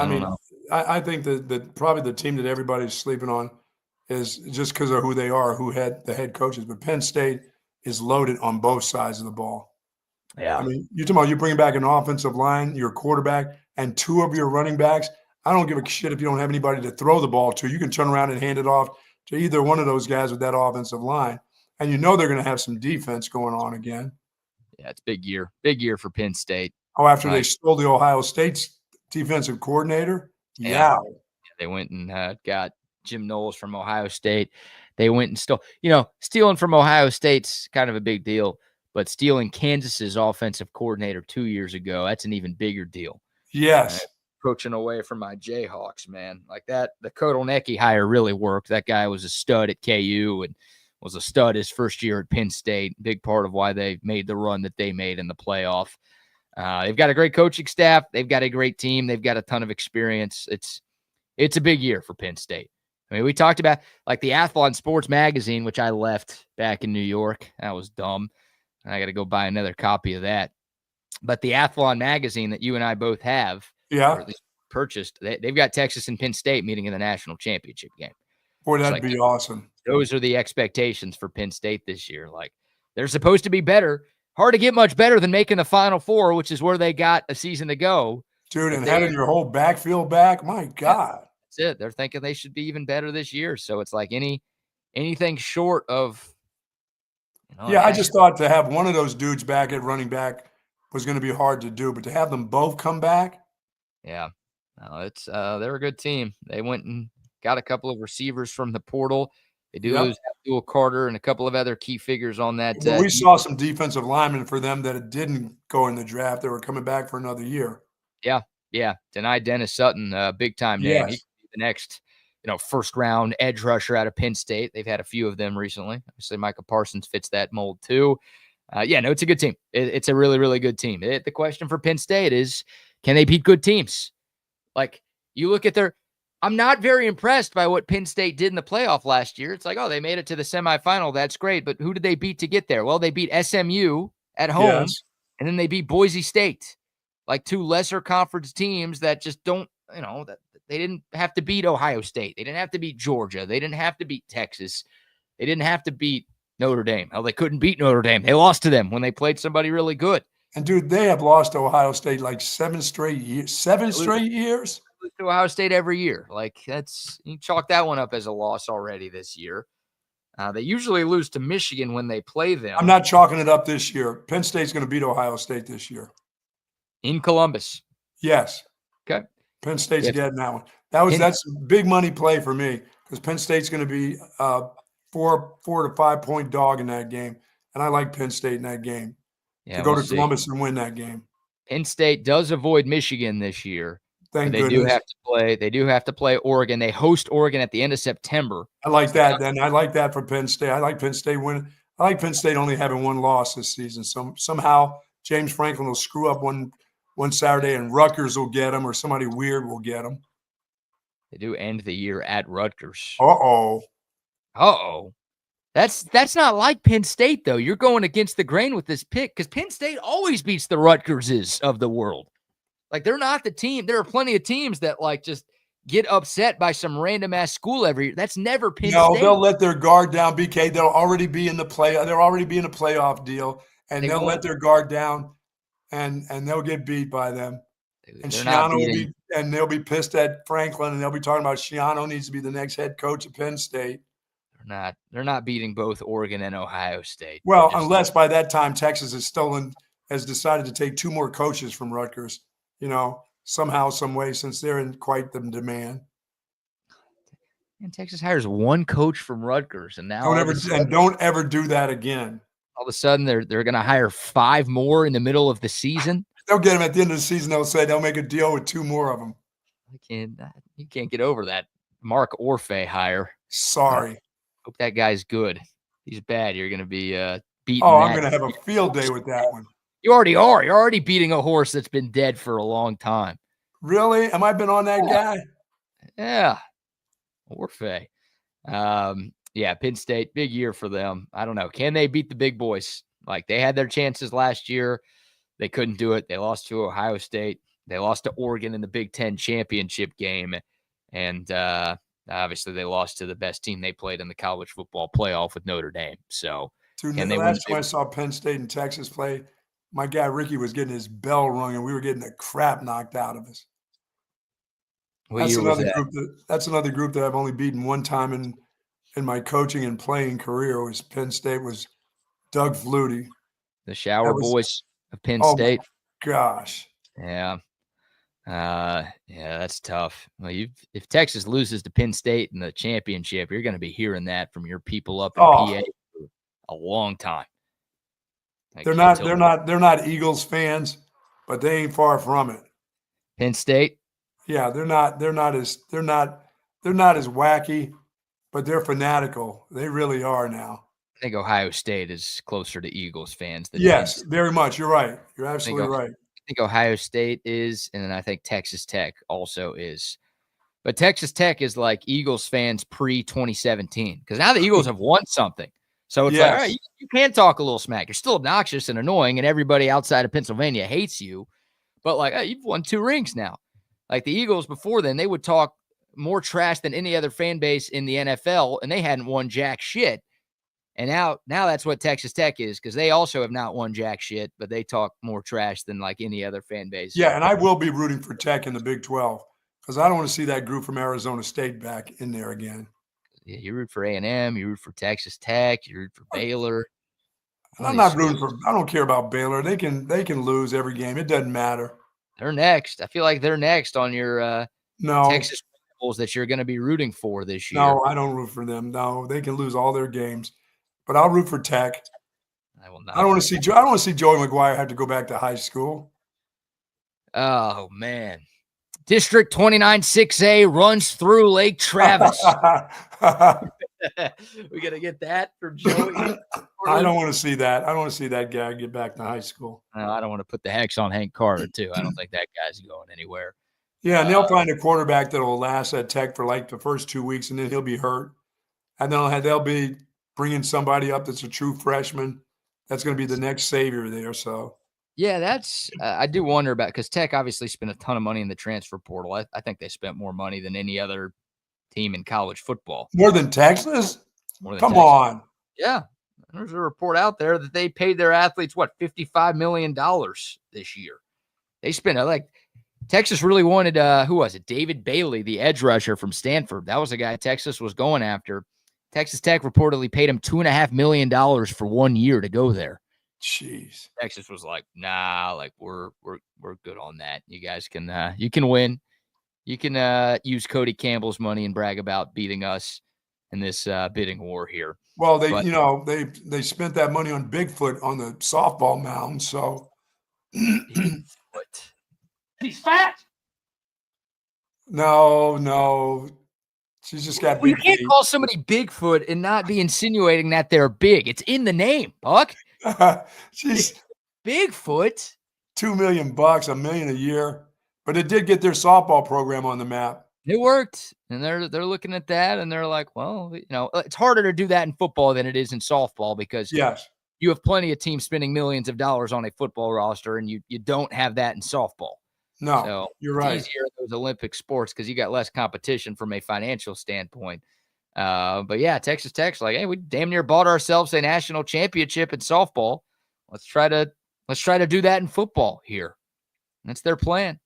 I think that probably the team that everybody's sleeping on is just because of who they are, who had the head coaches. But Penn State is loaded on both sides of the ball. Yeah, I mean, you're talking about you bring back an offensive line, your quarterback, and 2 of your running backs. I don't give a shit if you don't have anybody to throw the ball to. You can turn around and hand it off to either one of those guys with that offensive line. And you know they're going to have some defense going on again. Yeah, it's big year for Penn State. Oh, after they stole the Ohio State's defensive coordinator? Yeah. They went and got Jim Knowles from Ohio State. They went and stole, stealing from Ohio State's kind of a big deal, but stealing Kansas's offensive coordinator 2 years ago, that's an even bigger deal. Yes. Approaching away from my Jayhawks, man. Like that, the Kotelnicki hire really worked. That guy was a stud at KU and was a stud his first year at Penn State. Big part of why they made the run that they made in the playoff. They've got a great coaching staff. They've got a great team. They've got a ton of experience. It's it's a big year for Penn State. I mean, we talked about like the Athlon Sports Magazine, which I left back in New York. That was dumb. I got to go buy another copy of that. But the Athlon Magazine that you and I both have, or at least purchased, they've got Texas and Penn State meeting in the national championship game. Boy, that'd be awesome. Those are the expectations for Penn State this year. Like, they're supposed to be better. Hard to get much better than making the Final Four, which is where they got a season to go. Dude, and having your whole backfield back, my God. That's it. They're thinking they should be even better this year. So it's like anything short of. I just thought to have one of those dudes back at running back was going to be hard to do, but to have them both come back. Yeah, no, it's they're a good team. They went and got a couple of receivers from the portal. They do lose Abdul Carter and a couple of other key figures on that. We saw some defensive linemen for them that didn't go in the draft. They were coming back for another year. Yeah. Denied Dennis Sutton, big time name. Yes. He could be the next, first round edge rusher out of Penn State. They've had a few of them recently. Obviously, Micah Parsons fits that mold too. It's a good team. It's a really, really good team. The question for Penn State is, can they beat good teams? Like, you look at I'm not very impressed by what Penn State did in the playoff last year. It's like, they made it to the semifinal. That's great. But who did they beat to get there? Well, they beat SMU at home, and then they beat Boise State, like two lesser conference teams that just don't, that they didn't have to beat Ohio State. They didn't have to beat Georgia. They didn't have to beat Texas. They didn't have to beat Notre Dame. They couldn't beat Notre Dame. They lost to them when they played somebody really good. And, dude, they have lost to Ohio State like 7 straight years. 7 straight years? To Ohio State every year. Like, you chalk that one up as a loss already this year. They usually lose to Michigan when they play them. I'm not chalking it up this year. Penn State's going to beat Ohio State this year. In Columbus. Yes. Okay. Penn State's getting that one. That's a big money play for me because Penn State's going to be 4 to 5 point dog in that game. And I like Penn State in that game. To go to Columbus and win that game. Penn State does avoid Michigan this year. Thank they goodness. They do have to play Oregon. They host Oregon at the end of September. I like that. Then I like that for Penn State. I like Penn State winning. I like Penn State only having one loss this season. Somehow James Franklin will screw up one Saturday and Rutgers will get them, or somebody weird will get them. They do end the year at Rutgers. That's not like Penn State, though. You're going against the grain with this pick because Penn State always beats the Rutgerses of the world. Like, they're not the team. There are plenty of teams that, like, just get upset by some random-ass school every year. That's never Penn State. No, they'll let their guard down, BK. They'll already be in the playoff deal, and they'll let their guard down, and they'll get beat by them. And Schiano they'll be pissed at Franklin, and they'll be talking about Schiano needs to be the next head coach of Penn State. They're not beating both Oregon and Ohio State. Well, unless by that time Texas has decided to take 2 more coaches from Rutgers, somehow, some way, since they're in quite the demand. And Texas hires one coach from Rutgers, and now don't ever do that again. All of a sudden, they're going to hire 5 more in the middle of the season. They'll get them at the end of the season. They'll say they'll make a deal with 2 more of them. You can't get over that Mark Orfe hire. Sorry. Hope that guy's good. He's bad. You're going to be beating. I'm going to have a field day with that one. You already are. You're already beating a horse that's been dead for a long time. Really? Am I been on that guy? Yeah. Orfe. Penn State, big year for them. I don't know. Can they beat the big boys? Like, they had their chances last year. They couldn't do it. They lost to Ohio State. They lost to Oregon in the Big Ten championship game. And obviously they lost to the best team they played in the college football playoff with Notre Dame. So, dude, the last time I saw Penn State and Texas play, my guy Ricky was getting his bell rung, and we were getting the crap knocked out of us. That's another group that I've only beaten one time in my coaching and playing career. Was Penn State was Doug Flutie, the Shower Boys of Penn State. My gosh, yeah, that's tough. Well, if Texas loses to Penn State in the championship, you're going to be hearing that from your people up in PA for a long time. They're not Eagles fans, but they ain't far from it. Penn State? Yeah, they're not as wacky, but they're fanatical. They really are now. I think Ohio State is closer to Eagles fans than yes, very much. You're right. You're absolutely right. I think Ohio State is, and then I think Texas Tech also is. But Texas Tech is like Eagles fans pre-2017 because now the Eagles have won something. So it's like, all right, you can talk a little smack. You're still obnoxious and annoying, and everybody outside of Pennsylvania hates you. But like, hey, you've won 2 rings now. Like the Eagles before then, they would talk more trash than any other fan base in the NFL, and they hadn't won jack shit. And now that's what Texas Tech is, because they also have not won jack shit, but they talk more trash than like any other fan base. Yeah, and I will be rooting for Tech in the Big 12 because I don't want to see that group from Arizona State back in there again. Yeah, you root for A&M, you root for Texas Tech, you root for Baylor. I'm not rooting for. I don't care about Baylor. They can lose every game. It doesn't matter. They're next. I feel like they're next on your no Texas rivals that you're going to be rooting for this year. No, I don't root for them. No, they can lose all their games, but I'll root for Tech. I will not. I don't want to see. I don't want to see Joey McGuire have to go back to high school. Oh man. District 29 6A runs through Lake Travis. We got to get that for Joey. I don't want to see that. I don't want to see that guy get back to high school. No, I don't want to put the hex on Hank Carter, too. I don't think that guy's going anywhere. Yeah, and they'll find a quarterback that will last at Tech for like the first 2 weeks, and then he'll be hurt. And then they'll be bringing somebody up that's a true freshman. That's going to be the next savior there. So. Yeah, that's I do wonder about, because Tech obviously spent a ton of money in the transfer portal. I think they spent more money than any other team in college football. More than Texas? Come on. Yeah. There's a report out there that they paid their athletes, $55 million this year. They spent like Texas really wanted, who was it? David Bailey, the edge rusher from Stanford. That was the guy Texas was going after. Texas Tech reportedly paid him $2.5 million for 1 year to go there. Jeez. Texas was like, nah, like we're good on that. You guys can you can win. You can use Cody Campbell's money and brag about beating us in this bidding war here. Well, they spent that money on Bigfoot on the softball mound, so Bigfoot. He's fat. No. She's just got big you can't feet. Call somebody Bigfoot and not be insinuating that they're big. It's in the name, Buck. She's Bigfoot. $2 million, $1 million a year, but it did get their softball program on the map. It worked, and they're looking at that, and they're like, well, it's harder to do that in football than it is in softball because you have plenty of teams spending millions of dollars on a football roster, and you don't have that in softball. No, so you're right. It's easier in those Olympic sports because you got less competition from a financial standpoint. But yeah, Texas Tech's like, hey, we damn near bought ourselves a national championship in softball. Let's try to do that in football here. That's their plan.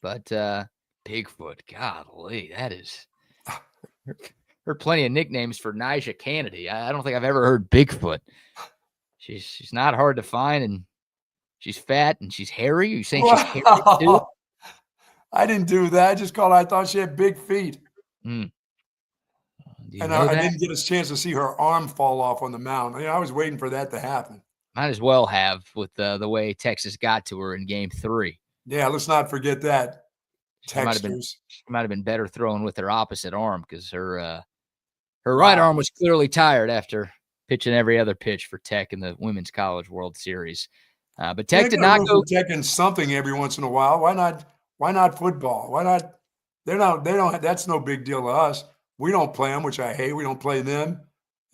But Bigfoot, golly, that is. Heard plenty of nicknames for Nyjah Kennedy. I don't think I've ever heard Bigfoot. She's not hard to find, and she's fat and she's hairy. You saying she's hairy too? I didn't do that. I thought she had big feet. Mm. And I didn't get a chance to see her arm fall off on the mound. I was waiting for that to happen. Might as well have with the way Texas got to her in Game 3. Yeah, let's not forget that. She might have been better throwing with her opposite arm because her right arm was clearly tired after pitching every other pitch for Tech in the Women's College World Series. But Tech did not go Tech in something every once in a while. Why not football? Why not? They don't. That's no big deal to us. We don't play them, which I hate. We don't play them,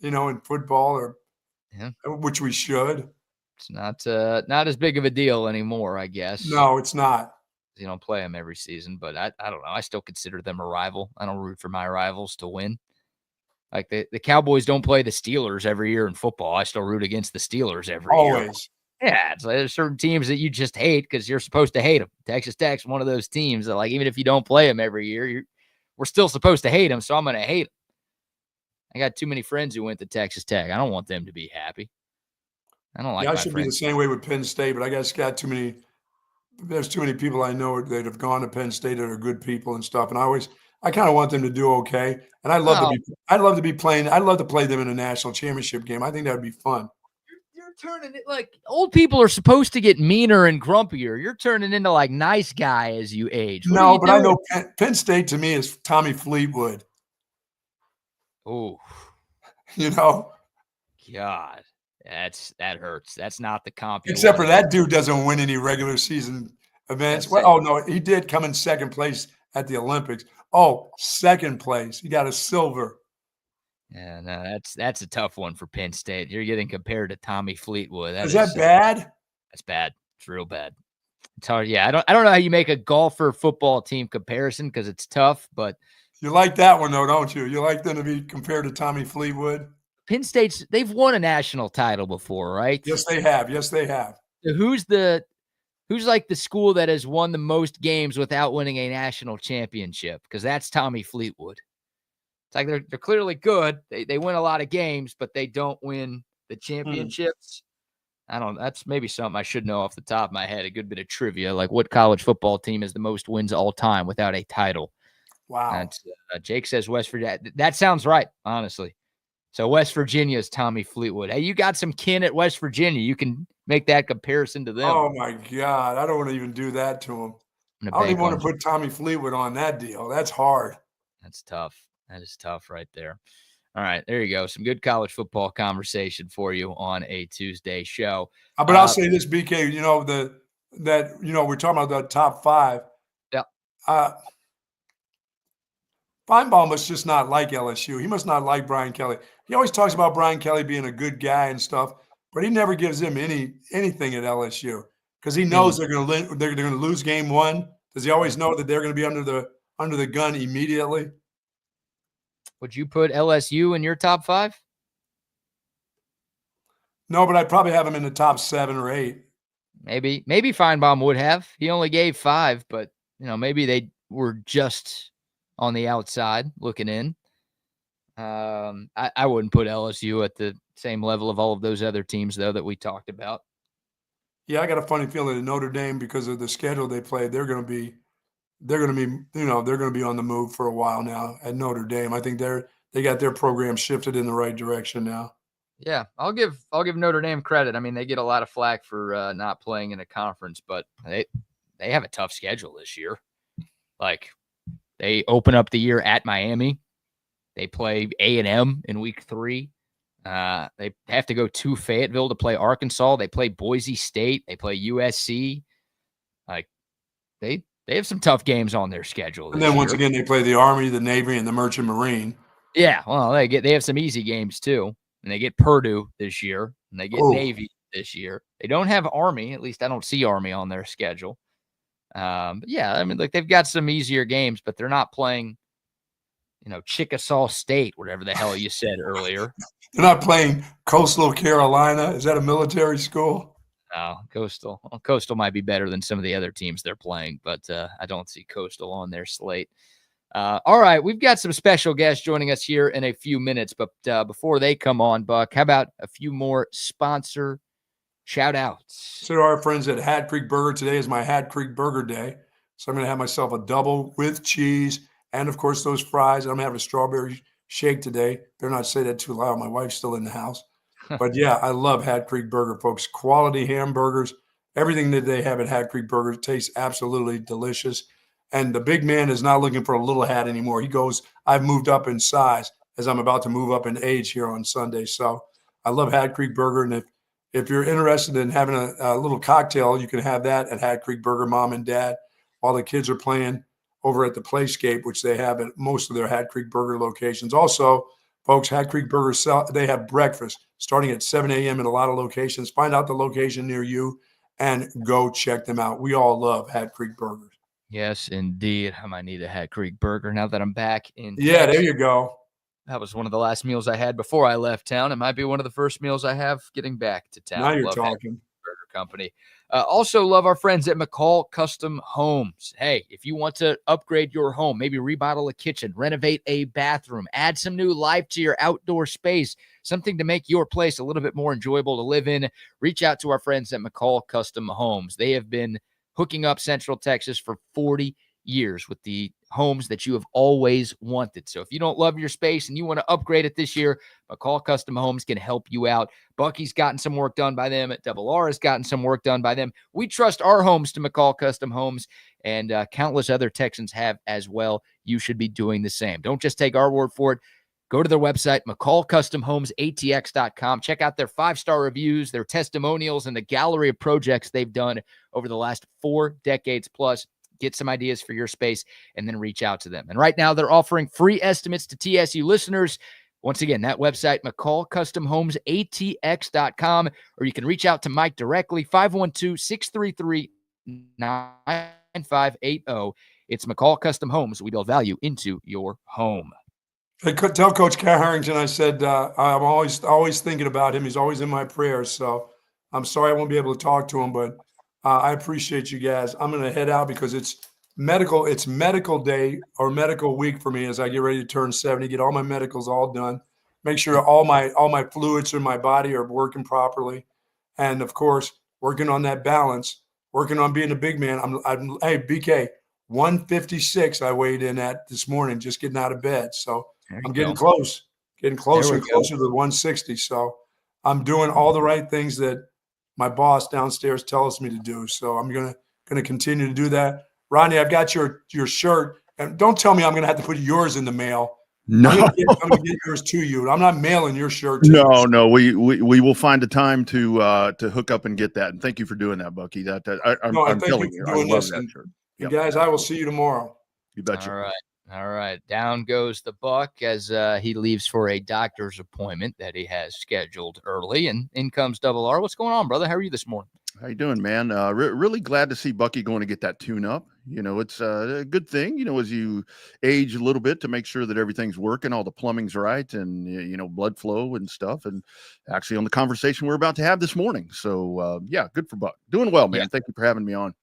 in football which we should. It's not as big of a deal anymore, I guess. No, it's not. You don't play them every season, but I don't know. I still consider them a rival. I don't root for my rivals to win. Like the Cowboys don't play the Steelers every year in football. I still root against the Steelers every year. Always. Yeah, it's like there's certain teams that you just hate because you're supposed to hate them. Texas Tech's one of those teams that, like, even if you don't play them every year, we're still supposed to hate them, so I'm going to hate them. I got too many friends who went to Texas Tech. I don't want them to be happy. I don't like. Yeah, I should be the same way with Penn State, but I guess there's too many people I know that have gone to Penn State that are good people and stuff, and I kind of want them to do okay. And I'd love to play them in a national championship game. I think that would be fun. You're turning it like old people are supposed to get meaner and grumpier. You're turning into like nice guy as you age. No, but I know Penn State to me is Tommy Fleetwood. Oh, God, that hurts. That's not the comp. Except for that dude doesn't win any regular season events. Well, no, he did come in second place at the Olympics, Oh, second place. You got a silver. Yeah, no, that's a tough one for Penn State. You're getting compared to Tommy Fleetwood. Is that bad? That's bad. It's real bad. It's hard. Yeah, I don't know how you make a golfer football team comparison because it's tough, but You like that one though, don't you? You like them to be compared to Tommy Fleetwood? Penn State's they've won a national title before, right? Yes, they have. Yes, they have. So who's like the school that has won the most games without winning a national championship? Because that's Tommy Fleetwood. It's like they're clearly good. They win a lot of games, but they don't win the championships. I don't. That's maybe something I should know off the top of my head. A good bit of trivia, like what college football team has the most wins all time without a title? Wow. That's, Jake says West Virginia. That sounds right, honestly. So West Virginia's Tommy Fleetwood. Hey, you got some kin at West Virginia. You can make that comparison to them. Oh my God, I don't want to even do that to him. I don't even want to put Tommy Fleetwood on that deal. That's hard. That's tough. That is tough right there. All right, there you go. Some good college football conversation for you on a Tuesday show. But I'll say this, BK. We're talking about the top 5. Yeah. Feinbaum must just not like LSU. He must not like Brian Kelly. He always talks about Brian Kelly being a good guy and stuff, but he never gives him anything at LSU because he knows they're going to lose game 1. Does he always know that they're going to be under the gun immediately? Would you put LSU in your top 5? No, but I'd probably have him in the top 7 or 8. Maybe Feinbaum would have. He only gave 5, but maybe they were just on the outside looking in. I wouldn't put LSU at the same level of all of those other teams, though, that we talked about. Yeah, I got a funny feeling that Notre Dame, because of the schedule they played, they're going to be on the move for a while now at Notre Dame. I think they got their program shifted in the right direction now. Yeah, I'll give Notre Dame credit. I mean, they get a lot of flack for not playing in a conference, but they have a tough schedule this year. Like, they open up the year at Miami. They play A&M in week 3. They have to go to Fayetteville to play Arkansas. They play Boise State. They play USC. Like, they have some tough games on their schedule. And then once again, they play the Army, the Navy, and the Merchant Marine. Yeah, well, they have some easy games too. And they get Purdue this year, and they get Navy this year. They don't have Army. At least I don't see Army on their schedule. But yeah, I mean, like, they've got some easier games, but they're not playing, Chickasaw State, whatever the hell you said earlier. They're not playing Coastal Carolina. Is that a military school? No, Coastal. Well, Coastal might be better than some of the other teams they're playing, but I don't see Coastal on their slate. All right, we've got some special guests joining us here in a few minutes, but before they come on, Buck, how about a few more sponsor shout-outs? So our friends at Hat Creek Burger, today is my Hat Creek Burger Day, so I'm going to have myself a double with cheese and, of course, those fries. I'm going to have a strawberry shake today. Better not say that too loud. My wife's still in the house. But, yeah, I love Hat Creek Burger, folks. Quality hamburgers. Everything that they have at Hat Creek Burger tastes absolutely delicious. And the big man is not looking for a little hat anymore. He goes, I've moved up in size as I'm about to move up in age here on Sunday. So I love Hat Creek Burger. And if you're interested in having a little cocktail, you can have that at Hat Creek Burger, Mom and Dad, while the kids are playing over at the Playscape, which they have at most of their Hat Creek Burger locations. Also, folks, Hat Creek Burger, they have breakfast starting at 7 a.m. in a lot of locations. Find out the location near you and go check them out. We all love Hat Creek Burgers. Yes, indeed. I might need a Hat Creek Burger now that I'm back in Yeah, Texas. there you go. That was one of the last meals I had before I left town. It might be one of the first meals I have getting back to town. Now you're love talking. Burger Company. Also love our friends at McCall Custom Homes. Hey, if you want to upgrade your home, maybe remodel a kitchen, renovate a bathroom, add some new life to your outdoor space, something to make your place a little bit more enjoyable to live in, reach out to our friends at McCall Custom Homes. They have been hooking up Central Texas for 40 years with the homes that you have always wanted. So if you don't love your space and you want to upgrade it this year, McCall Custom Homes can help you out. Bucky's gotten some work done by them. Double R has gotten some work done by them. We trust our homes to McCall Custom Homes, and countless other Texans have as well. You should be doing the same. Don't just take our word for it. Go to their website, McCallCustomHomesATX.com. Check out their 5-star reviews, their testimonials, and the gallery of projects they've done over the last 4 decades plus. get some ideas for your space, and then reach out to them. And right now they're offering free estimates to TSU listeners. Once again, that website, McCallCustomHomesATX.com, or you can reach out to Mike directly, 512-633-9580. It's McCall Custom Homes. We build value into your home. Hey, tell Coach Harrington I said I'm always thinking about him. He's always in my prayers. So I'm sorry I won't be able to talk to him, but I appreciate you guys. I'm going to head out because it's medical day or medical week for me as I get ready to turn 70, get all my medicals all done, make sure all my fluids in my body are working properly. And of course, working on that balance, working on being a big man. Hey, BK, 156 I weighed in at this morning, just getting out of bed. So I'm getting closer and closer to the 160. So I'm doing all the right things that my boss downstairs tells me to do. So I'm going to continue to do that. Rodney, I've got your shirt, and don't tell me I'm going to have to put yours in the mail. No, I'm going to get yours to you. I'm not mailing your shirt to you. No. We will find a time to hook up and get that. And thank you for doing that, Bucky. I'm telling you, I love that shirt. And guys, I will see you tomorrow. You betcha. All right. Down goes the Buck as he leaves for a doctor's appointment that he has scheduled early. And in comes Double R. What's going on, brother? How are you this morning? How you doing, man? Really glad to see Bucky going to get that tune up. It's a good thing, as you age a little bit to make sure that everything's working, all the plumbing's right, and, blood flow and stuff. And actually on the conversation we're about to have this morning. So, good for Buck. Doing well, man. Yeah. Thank you for having me on.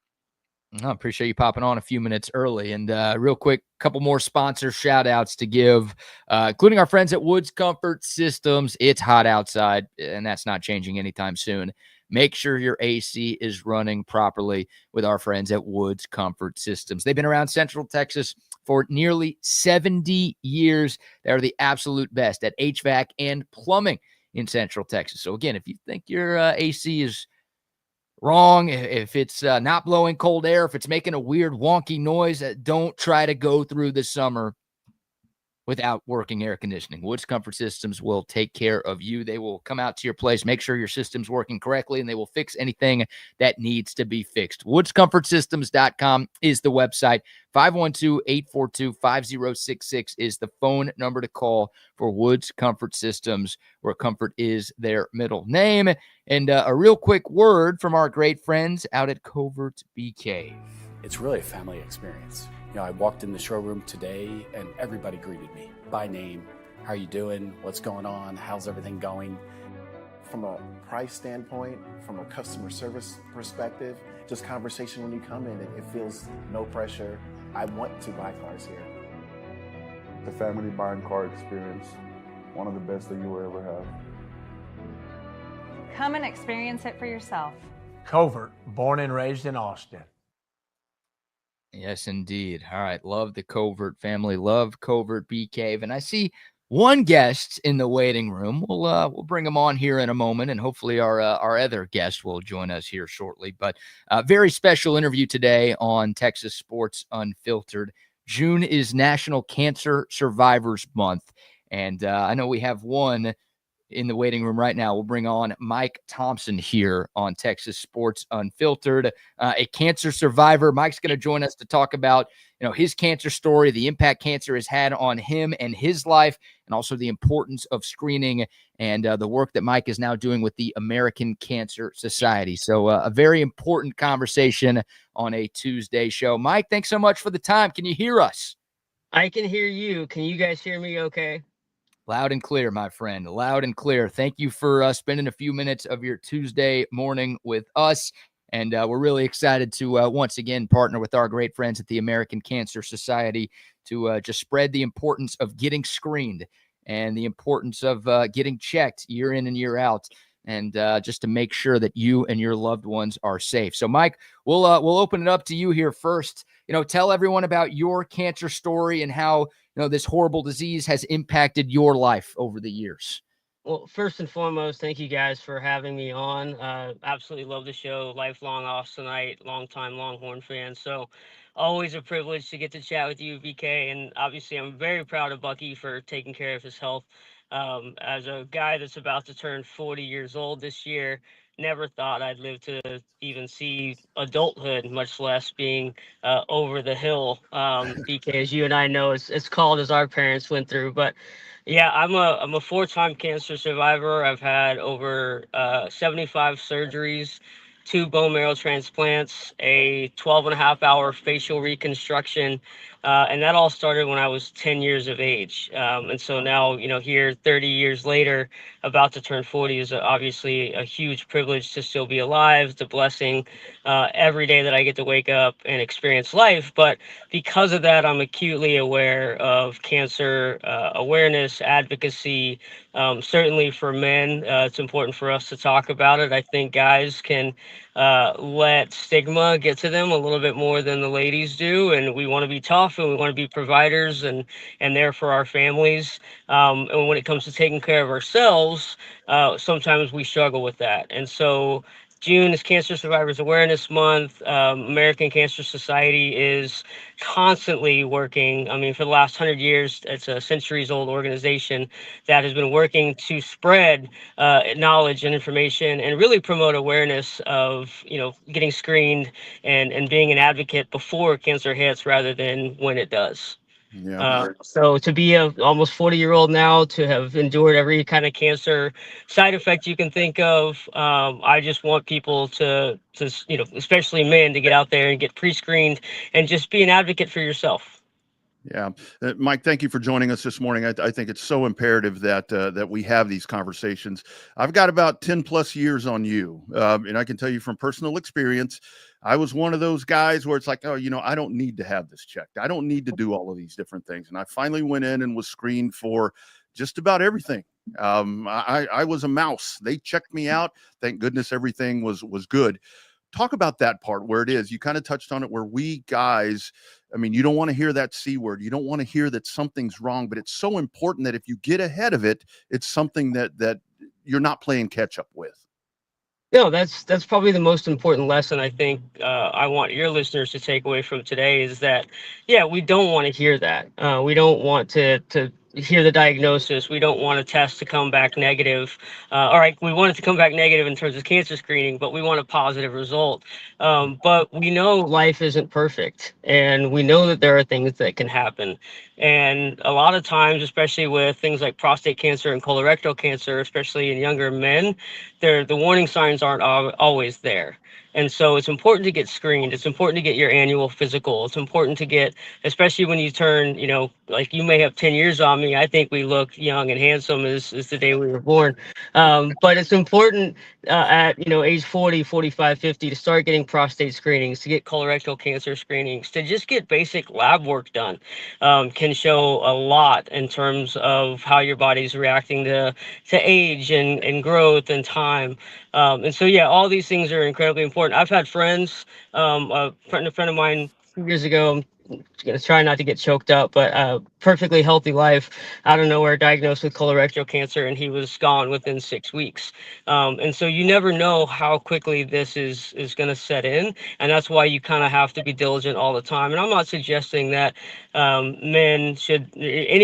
I appreciate you popping on a few minutes early. And real quick, a couple more sponsor shout outs to give, including our friends at Woods Comfort Systems. It's hot outside, and that's not changing anytime soon. Make sure your AC is running properly with our friends at Woods Comfort Systems. They've been around Central Texas for nearly 70 years. They're the absolute best at HVAC and plumbing in Central Texas. So again, if you think your AC is wrong, if it's not blowing cold air, if it's making a weird wonky noise, don't try to go through the summer without working air conditioning. Woods Comfort Systems will take care of you. They will come out to your place, make sure your system's working correctly, and they will fix anything that needs to be fixed. WoodsComfortSystems.com is the website. 512-842-5066 is the phone number to call for Woods Comfort Systems, where comfort is their middle name. And a real quick word from our great friends out at Covert Bee Cave. It's really a family experience. I walked in the showroom today and everybody greeted me by name. How are you doing? What's going on? How's everything going? From a price standpoint, from a customer service perspective, just conversation when you come in, it feels no pressure. I want to buy cars here. The family buying car experience, one of the best that you will ever have. Come and experience it for yourself. Covert, born and raised in Austin. Yes, indeed. All right. Love the Covert family. Love Covert Bee Cave. And I see one guest in the waiting room. We'll bring him on here in a moment, and hopefully our other guest will join us here shortly. But a very special interview today on Texas Sports Unfiltered. June is National Cancer Survivors Month, and I know we have one in the waiting room right now. We'll bring on Mike Thompson here on Texas Sports Unfiltered, a cancer survivor. Mike's going to join us to talk about, his cancer story, the impact cancer has had on him and his life, and also the importance of screening and the work that Mike is now doing with the American Cancer Society. So a very important conversation on a Tuesday show. Mike, thanks so much for the time. Can you hear us? I can hear you. Can you guys hear me okay? Loud and clear, my friend. Loud and clear. Thank you for spending a few minutes of your Tuesday morning with us. And we're really excited to once again partner with our great friends at the American Cancer Society to just spread the importance of getting screened and the importance of getting checked year in and year out, and just to make sure that you and your loved ones are safe. So, Mike, we'll open it up to you here first. Tell everyone about your cancer story and how this horrible disease has impacted your life over the years. Well, first and foremost, thank you guys for having me on. Absolutely love the show. Lifelong Austinite, longtime Longhorn fan. So always a privilege to get to chat with you, VK. And obviously, I'm very proud of Bucky for taking care of his health. As a guy that's about to turn 40 years old this year, never thought I'd live to even see adulthood, much less being over the hill. Because you and I know it's called as our parents went through. But yeah, I'm a 4-time cancer survivor. I've had over 75 surgeries, 2 bone marrow transplants, a 12.5-hour facial reconstruction. And that all started when I was 10 years of age. And so now, here 30 years later, about to turn 40 is obviously a huge privilege to still be alive, the blessing every day that I get to wake up and experience life. But because of that, I'm acutely aware of cancer awareness, advocacy. Certainly for men, it's important for us to talk about it. I think guys can let stigma get to them a little bit more than the ladies do, and we want to be tough and we want to be providers and there for our families. And when it comes to taking care of ourselves, sometimes we struggle with that. And so June is Cancer Survivors Awareness Month. American Cancer Society is constantly working. I mean, for the last 100 years, it's a centuries-old organization that has been working to spread knowledge and information and really promote awareness of, getting screened and being an advocate before cancer hits rather than when it does. Yeah. So to be a almost 40-year-old now, to have endured every kind of cancer side effect you can think of, I just want people to especially men, to get out there and get pre-screened and just be an advocate for yourself. Yeah. Mike, thank you for joining us this morning. I think it's so imperative that we have these conversations. I've got about 10 plus years on you. And I can tell you from personal experience, I was one of those guys where it's like, oh, I don't need to have this checked. I don't need to do all of these different things. And I finally went in and was screened for just about everything. I was a mouse. They checked me out. Thank goodness everything was good. Talk about that part where it is. You kind of touched on it, where we guys, I mean, you don't want to hear that C word. You don't want to hear that something's wrong, but it's so important that if you get ahead of it, it's something that you're not playing catch up with. No, that's probably the most important lesson I think I want your listeners to take away from today is that, yeah, we don't want to hear that. We don't want to hear the diagnosis. We don't want a test to come back negative. All right, we want it to come back negative in terms of cancer screening, but we want a positive result. But we know life isn't perfect, and we know that there are things that can happen. And a lot of times, especially with things like prostate cancer and colorectal cancer, especially in younger men, the warning signs aren't always there. And so it's important to get screened. It's important to get your annual physical. It's important to get, especially when you turn, like you may have 10 years on me. I think we look young and handsome as the day we were born. But it's important at, age 40, 45, 50 to start getting prostate screenings, to get colorectal cancer screenings, to just get basic lab work done. Can show a lot in terms of how your body's reacting to age and growth and time. And so, yeah, all these things are incredibly important. I've had friends, a friend of mine 2 years ago, I'm going to try not to get choked up, but perfectly healthy life, out of nowhere, diagnosed with colorectal cancer, and he was gone within 6 weeks. And so you never know how quickly this is going to set in, and that's why you kind of have to be diligent all the time. And I'm not suggesting that men,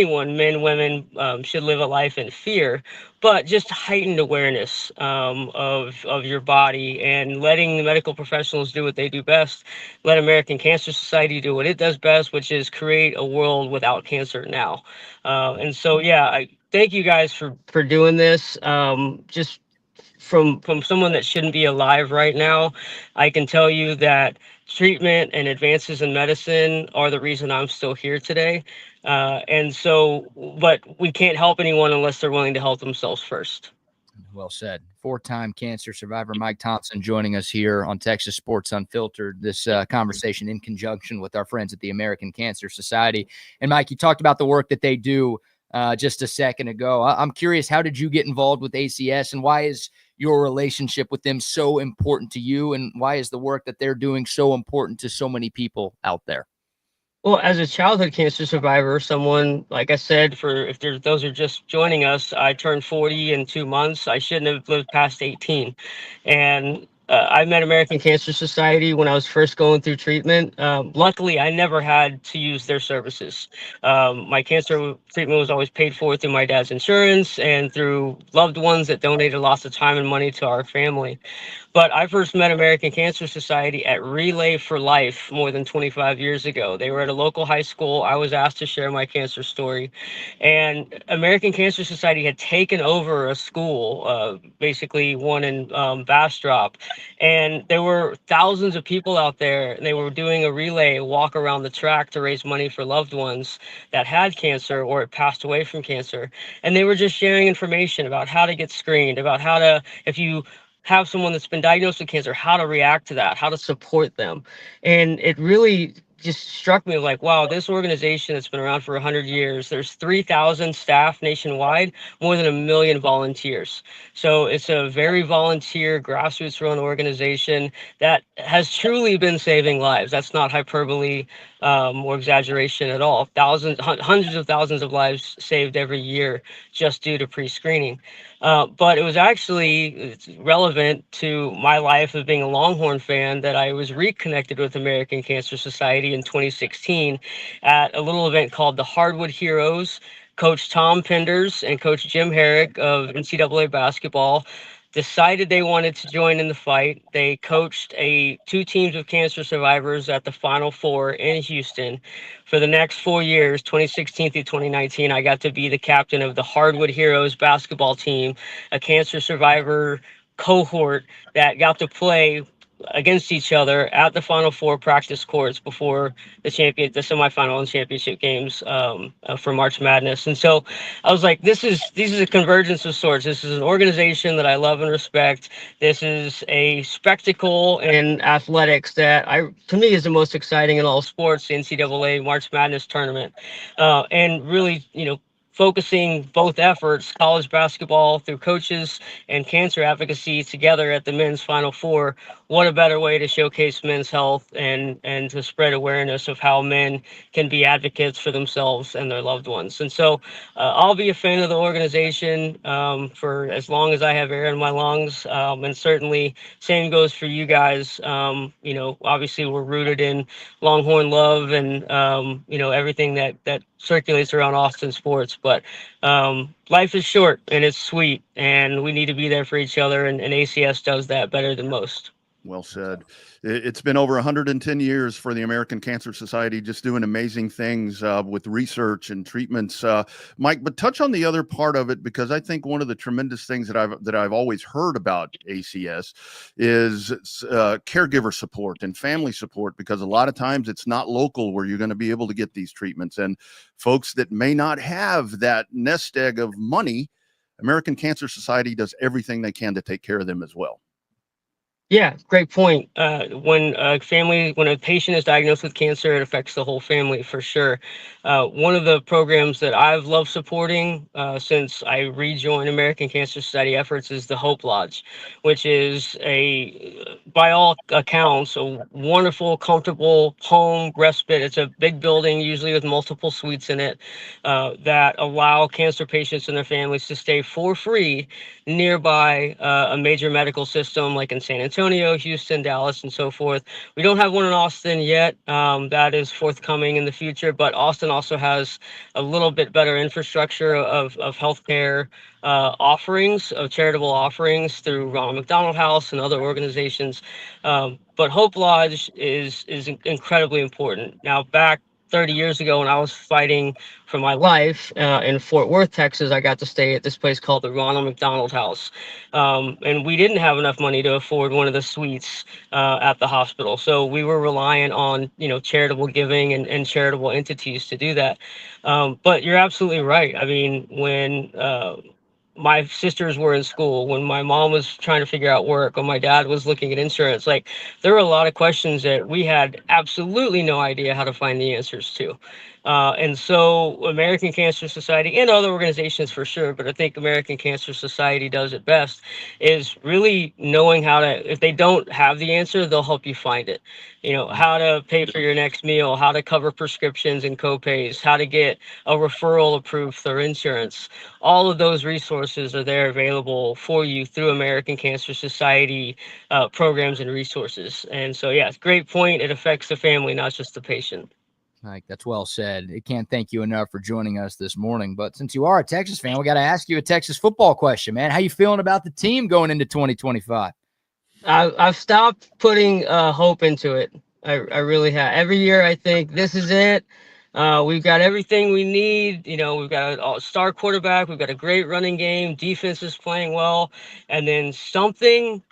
women, should live a life in fear, but just heightened awareness of your body, and letting the medical professionals do what they do best. Let American Cancer Society do what it does best, which is create a world without cancer now. And so, yeah, I thank you guys for doing this. Just from someone that shouldn't be alive right now, I can tell you that treatment and advances in medicine are the reason I'm still here today. And so, but we can't help anyone unless they're willing to help themselves first. Well said. 4-time cancer survivor Mike Thompson joining us here on Texas Sports Unfiltered. This conversation in conjunction with our friends at the American Cancer Society. And Mike, you talked about the work that they do just a second ago. I'm curious, how did you get involved with ACS, and why is your relationship with them so important to you, and why is the work that they're doing so important to so many people out there? Well, as a childhood cancer survivor, someone, like I said, if those are just joining us, I turned 40 in 2 months. I shouldn't have lived past 18. And I met American Cancer Society when I was first going through treatment. Luckily, I never had to use their services. My cancer treatment was always paid for through my dad's insurance and through loved ones that donated lots of time and money to our family. But I first met American Cancer Society at Relay for Life more than 25 years ago. They were at a local high school. I was asked to share my cancer story. And American Cancer Society had taken over a school, basically one in Bastrop. And there were thousands of people out there. And they were doing a relay walk around the track to raise money for loved ones that had cancer or had passed away from cancer. And they were just sharing information about how to get screened, about how to, if you have someone that's been diagnosed with cancer, how to react to that, how to support them. And it really just struck me like, wow, this organization that's been around for 100 years, there's 3,000 staff nationwide, more than 1 million volunteers. So it's a very volunteer, grassroots run organization that has truly been saving lives. That's not hyperbole or exaggeration at all. Hundreds of thousands of lives saved every year just due to pre-screening. But it was actually relevant to my life of being a Longhorn fan that I was reconnected with American Cancer Society in 2016 at a little event called the Hardwood Heroes. Coach Tom Penders and Coach Jim Herrick of NCAA basketball decided they wanted to join in the fight. They coached two teams of cancer survivors at the Final Four in Houston. For the next 4 years, 2016 through 2019, I got to be the captain of the Hardwood Heroes basketball team, a cancer survivor cohort that got to play against each other at the Final Four practice courts before the semifinal and championship games for March Madness. And so I was like, this is a convergence of sorts. This is an organization that I love and respect. This is a spectacle in athletics that to me is the most exciting in all sports, the NCAA March Madness tournament. And really, focusing both efforts, college basketball through coaches and cancer advocacy together at the men's Final Four. What a better way to showcase men's health and to spread awareness of how men can be advocates for themselves and their loved ones. And so I'll be a fan of the organization for as long as I have air in my lungs. And certainly same goes for you guys. Obviously we're rooted in Longhorn love and, everything that circulates around Austin sports. But life is short and it's sweet, and we need to be there for each other. And ACS does that better than most. Well said. It's been over 110 years for the American Cancer Society, just doing amazing things with research and treatments. Mike, but touch on the other part of it, because I think one of the tremendous things that I've always heard about ACS is caregiver support and family support, because a lot of times it's not local where you're going to be able to get these treatments. And folks that may not have that nest egg of money, American Cancer Society does everything they can to take care of them as well. Yeah, great point. When a patient is diagnosed with cancer, it affects the whole family for sure. One of the programs that I've loved supporting since I rejoined American Cancer Society efforts is the Hope Lodge, which is by all accounts, a wonderful, comfortable home respite. It's a big building, usually with multiple suites in it, that allow cancer patients and their families to stay for free nearby a major medical system like in San Antonio, Houston, Dallas, and so forth. We don't have one in Austin yet. That is forthcoming in the future, but Austin also has a little bit better infrastructure of healthcare offerings, of charitable offerings through Ronald McDonald House and other organizations. But Hope Lodge is incredibly important. Now, back 30 years ago when I was fighting for my life in Fort Worth, Texas, I got to stay at this place called the Ronald McDonald House. And we didn't have enough money to afford one of the suites at the hospital. So we were reliant on, charitable giving and charitable entities to do that. But you're absolutely right. I mean, when my sisters were in school, when my mom was trying to figure out work, when my dad was looking at insurance, there were a lot of questions that we had absolutely no idea how to find the answers to. And so American Cancer Society and other organizations for sure, but I think American Cancer Society does it best, is really knowing how to, if they don't have the answer, they'll help you find it. How to pay for your next meal, how to cover prescriptions and co-pays, how to get a referral approved through insurance. All of those resources resources are there available for you through American Cancer Society programs and resources. And so, yeah, great point. It affects the family, not just the patient. Mike, that's well said. I can't thank you enough for joining us this morning. But since you are a Texas fan, we got to ask you a Texas football question, man. How you feeling about the team going into 2025? I've stopped putting hope into it. I really have. Every year I think this is it. We've got everything we need. You know, we've got a star quarterback. We've got a great running game. Defense is playing well. And then something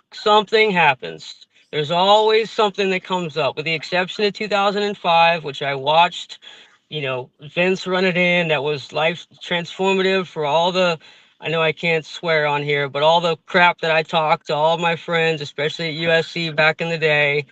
happens. There's always something that comes up, with the exception of 2005, which I watched, you know, Vince run it in. That was life transformative for all the, I know I can't swear on here, but all the crap that I talked to all my friends, especially at USC back in the day.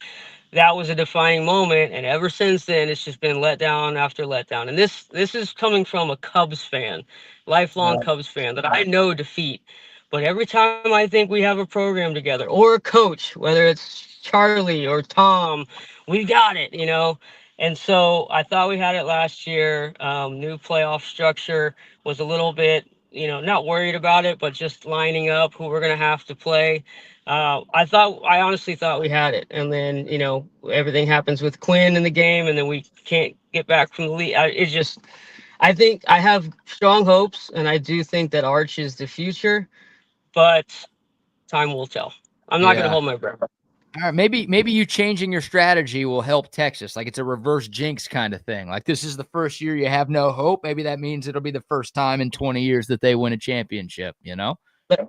That was a defining moment, and ever since then, it's just been letdown after letdown. And this is coming from a Cubs fan, lifelong Cubs fan, that I know defeat. But every time I think we have a program together, or a coach, whether it's Charlie or Tom, we got it, you know. And so I thought we had it last year. New playoff structure was a little bit, you know, not worried about it, but just lining up who we're going to have to play. I honestly thought we had it. And then, you know, everything happens with Quinn in the game, and then we can't get back from the lead. I think I have strong hopes, and I do think that Arch is the future, but time will tell. I'm not going to hold my breath. All right, maybe you changing your strategy will help Texas. Like, it's a reverse jinx kind of thing. Like, this is the first year you have no hope. Maybe that means it'll be the first time in 20 years that they win a championship, you know?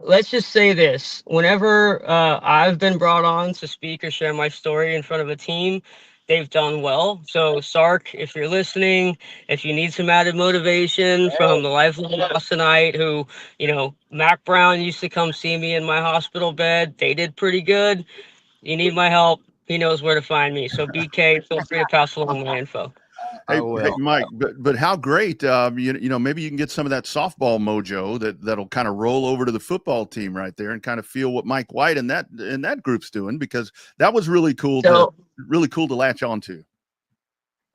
Let's just say this. Whenever I've been brought on to speak or share my story in front of a team, they've done well. So, Sark, if you're listening, if you need some added motivation from the lifelong Austinite who, you know, Mac Brown used to come see me in my hospital bed. They did pretty good. You need my help, he knows where to find me. So, BK, feel free to pass along my info. Hey, Mike, but how great, you know, maybe you can get some of that softball mojo that'll kind of roll over to the football team right there, and kind of feel what Mike White and that group's doing, because that was really cool to latch on to.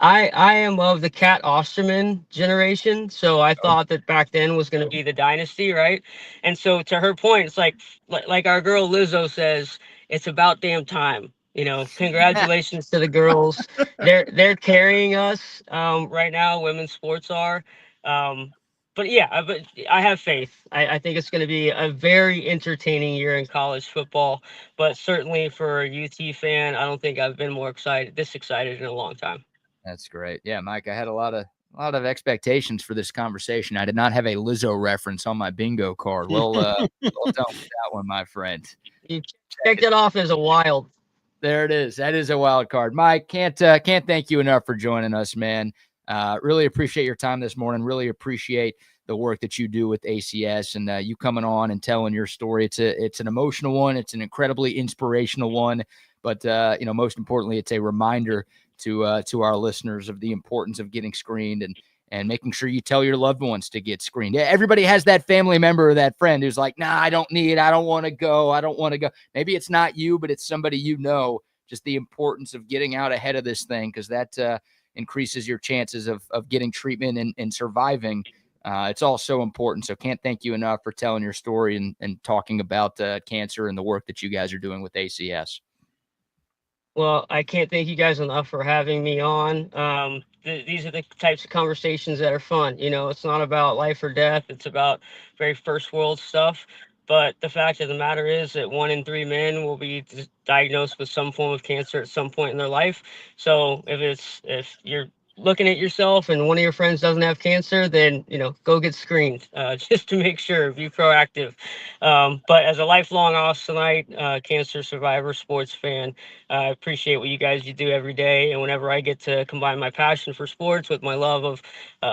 I am of the Cat Osterman generation, so I thought that back then was going to be the dynasty, right? And so, to her point, it's like our girl Lizzo says, it's about damn time. You know, congratulations to the girls. They're carrying us right now. Women's sports are. But I have faith. I think it's going to be a very entertaining year in college football. But certainly for a UT fan, I don't think I've been this excited in a long time. That's great. Yeah, Mike, I had a lot of expectations for this conversation. I did not have a Lizzo reference on my bingo card. Well done with that one, my friend. You checked it off as a wild. There it is. That is a wild card. Mike, can't thank you enough for joining us, man. Really appreciate your time this morning. Really appreciate the work that you do with ACS, and you coming on and telling your story. It's an emotional one. It's an incredibly inspirational one. But you know, most importantly, it's a reminder to our listeners of the importance of getting screened and making sure you tell your loved ones to get screened. Everybody has that family member or that friend who's like, nah, I don't want to go. Maybe it's not you, but it's somebody you know. Just the importance of getting out ahead of this thing, because that increases your chances of getting treatment and surviving. It's all so important. So can't thank you enough for telling your story and talking about cancer and the work that you guys are doing with ACS. Well, I can't thank you guys enough for having me on. These are the types of conversations that are fun. You know, it's not about life or death. It's about very first world stuff. But the fact of the matter is that 1 in 3 men will be diagnosed with some form of cancer at some point in their life. So if you're looking at yourself and one of your friends doesn't have cancer, then, you know, go get screened just to make sure, be proactive. But as a lifelong Austinite, cancer survivor, sports fan, I appreciate what you guys do every day. And whenever I get to combine my passion for sports with my love of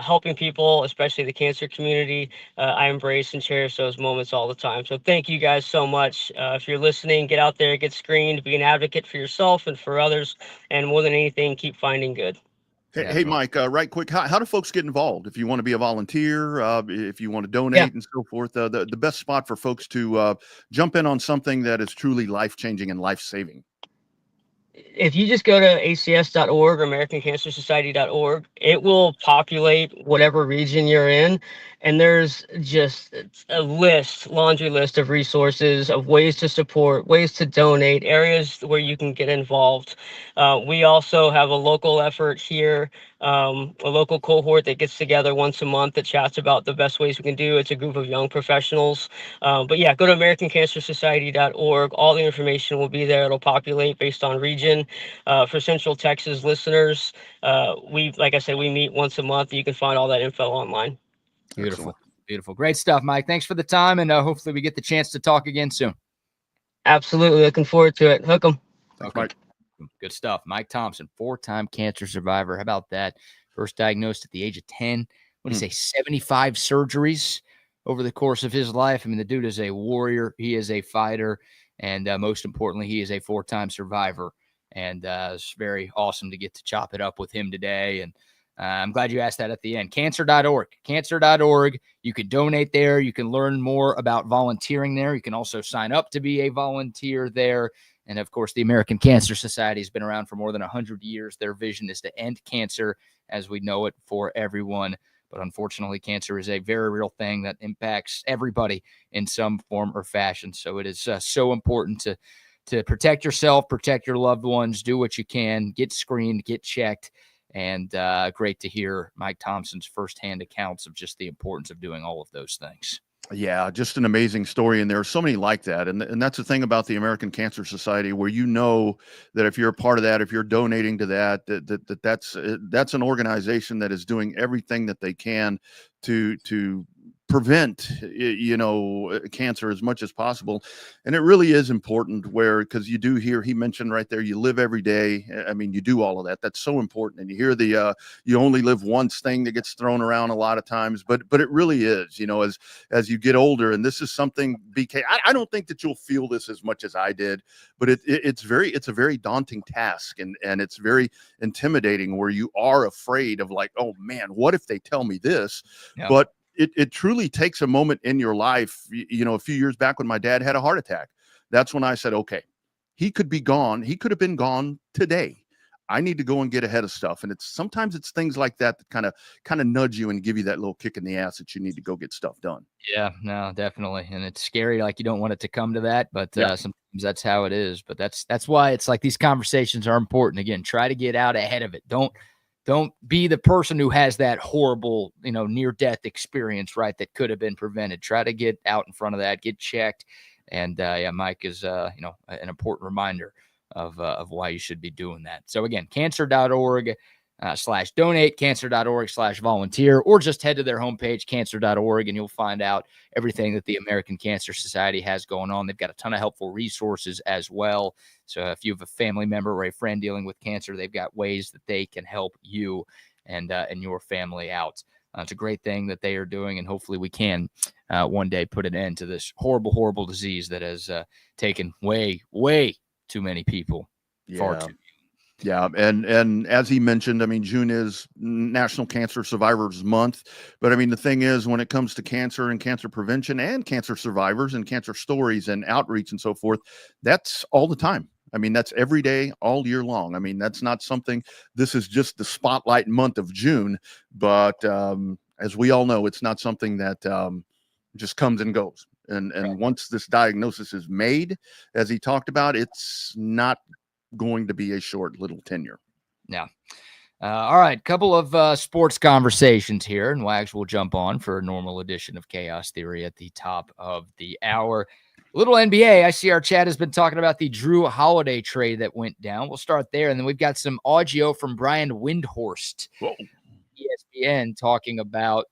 helping people, especially the cancer community, I embrace and cherish those moments all the time. So thank you guys so much. If you're listening, get out there, get screened, be an advocate for yourself and for others. And more than anything, keep finding good. Hey, Mike, right quick, how do folks get involved? If you want to be a volunteer, if you want to donate and so forth, the best spot for folks to jump in on something that is truly life-changing and life-saving. if you just go to acs.org or americancancersociety.org, it will populate whatever region you're in. And there's just a laundry list of resources, of ways to support, ways to donate, areas where you can get involved. We also have a local effort here, a local cohort that gets together once a month that chats about the best ways we can do. It's a group of young professionals. But yeah, go to americancancersociety.org. All the information will be there. It'll populate based on region. For Central Texas listeners, like I said, we meet once a month. You can find all that info online. Beautiful. Excellent. Beautiful. Great stuff, Mike. Thanks for the time, and hopefully we get the chance to talk again soon. Absolutely. Looking forward to it. Hook 'em. Thanks, Mike. Good stuff. Mike Thompson, 4-time cancer survivor. How about that? First diagnosed at the age of 10. What do you say, 75 surgeries over the course of his life? I mean, the dude is a warrior. He is a fighter. And most importantly, he is a 4-time survivor. And it's very awesome to get to chop it up with him today. And I'm glad you asked that at the end. Cancer.org. Cancer.org. You can donate there. You can learn more about volunteering there. You can also sign up to be a volunteer there. And, of course, the American Cancer Society has been around for more than 100 years. Their vision is to end cancer as we know it for everyone. But unfortunately, cancer is a very real thing that impacts everybody in some form or fashion. So it is so important to protect yourself, protect your loved ones, do what you can, get screened, get checked. And great to hear Mike Thompson's firsthand accounts of just the importance of doing all of those things. Yeah, just an amazing story. And there are so many like that. And that's the thing about the American Cancer Society, where you know that if you're a part of that, if you're donating to that's an organization that is doing everything that they can to prevent, cancer as much as possible. And it really is important because you do hear, he mentioned right there, you live every day. I mean, you do all of that. That's so important. And you hear you only live once thing that gets thrown around a lot of times, but it really is, as you get older. And this is something, BK, I don't think that you'll feel this as much as I did, but it's a very daunting task. And it's very intimidating, where you are afraid of like, oh man, what if they tell me this? Yeah. But it truly takes a moment in your life. A few years back when my dad had a heart attack, that's when I said, okay, he could be gone. He could have been gone today. I need to go and get ahead of stuff. And sometimes it's things like that kind of nudge you and give you that little kick in the ass that you need to go get stuff done. Yeah, no, definitely. And it's scary. Like, you don't want it to come to that, but sometimes that's how it is. But that's why it's like these conversations are important. Again, try to get out ahead of it. Don't be the person who has that horrible, near-death experience, right, that could have been prevented. Try to get out in front of that, get checked. And, Mike is, an important reminder of why you should be doing that. So, again, cancer.org /donate, cancer.org /volunteer, or just head to their homepage, cancer.org, and you'll find out everything that the American Cancer Society has going on. They've got a ton of helpful resources as well. So if you have a family member or a friend dealing with cancer, they've got ways that they can help you and your family out. It's a great thing that they are doing, and hopefully we can one day put an end to this horrible, horrible disease that has taken way, way too many people. Far too. Yeah. And as he mentioned, I mean, June is National Cancer Survivors Month. But I mean, the thing is, when it comes to cancer and cancer prevention and cancer survivors and cancer stories and outreach and so forth, that's all the time. I mean, that's every day, all year long. I mean, that's not something, this is just the spotlight month of June. But as we all know, it's not something that just comes and goes. And once this diagnosis is made, as he talked about, it's not going to be a short little tenure. Yeah. All right. Couple of sports conversations here, and Wags will jump on for a normal edition of Chaos Theory at the top of the hour. Little NBA. I see our chat has been talking about the Drew Holiday trade that went down. We'll start there, and then we've got some audio from Brian Windhorst, ESPN, talking about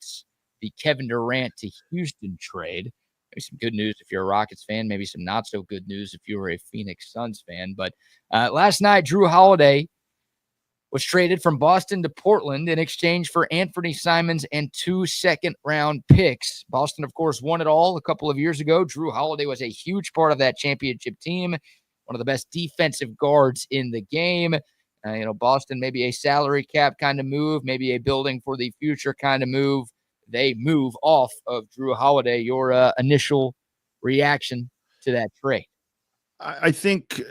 the Kevin Durant to Houston trade. Maybe some good news if you're a Rockets fan, maybe some not so good news if you were a Phoenix Suns fan. But last night, Drew Holiday was traded from Boston to Portland in exchange for Anthony Simons and 2 second-round picks. Boston, of course, won it all a couple of years ago. Drew Holiday was a huge part of that championship team, one of the best defensive guards in the game. Boston, maybe a salary cap kind of move, maybe a building for the future kind of move. They move off of Drew Holiday. Your initial reaction to that trade? I think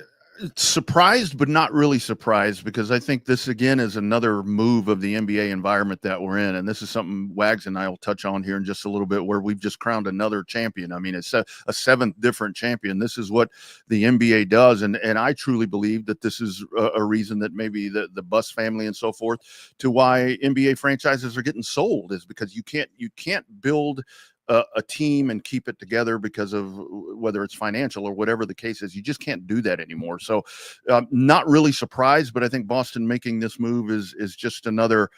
Surprised, but not really surprised, because I think this again is another move of the NBA environment that we're in. And this is something Wags and I will touch on here in just a little bit, where we've just crowned another champion. I mean, it's a seventh different champion. This is what the NBA does. And I truly believe that this is a reason that maybe the Buss family and so forth to why NBA franchises are getting sold, is because you can't build a team and keep it together because of whether it's financial or whatever the case is. You just can't do that anymore. So not really surprised, but I think Boston making this move is just another.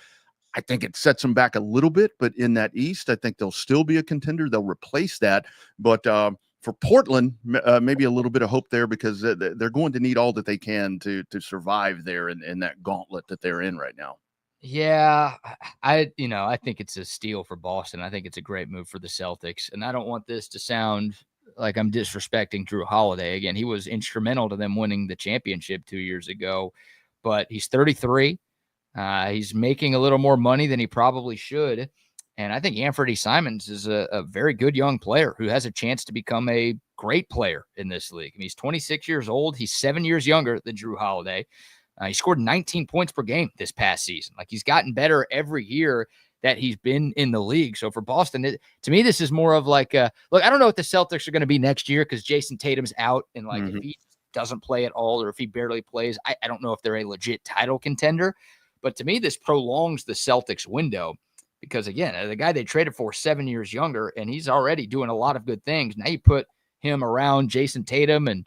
I think it sets them back a little bit, but in that East, I think they'll still be a contender. They'll replace that. But for Portland, maybe a little bit of hope there, because they're going to need all that they can to survive there in that gauntlet that they're in right now. Yeah, I think it's a steal for Boston. I think it's a great move for the Celtics. And I don't want this to sound like I'm disrespecting Drew Holiday. Again, he was instrumental to them winning the championship 2 years ago, but he's 33. He's making a little more money than he probably should. And I think Anthony Simons is a very good young player who has a chance to become a great player in this league. I mean, he's 26 years old. He's 7 years younger than Drew Holiday. He scored 19 points per game this past season. Like, he's gotten better every year that he's been in the league. So for Boston, to me, this is more of like, look, I don't know what the Celtics are going to be next year, because Jason Tatum's out. And like, if he doesn't play at all, or if he barely plays, I don't know if they're a legit title contender. But to me, this prolongs the Celtics window, because again, the guy they traded for 7 years younger, and he's already doing a lot of good things. Now you put him around Jason Tatum and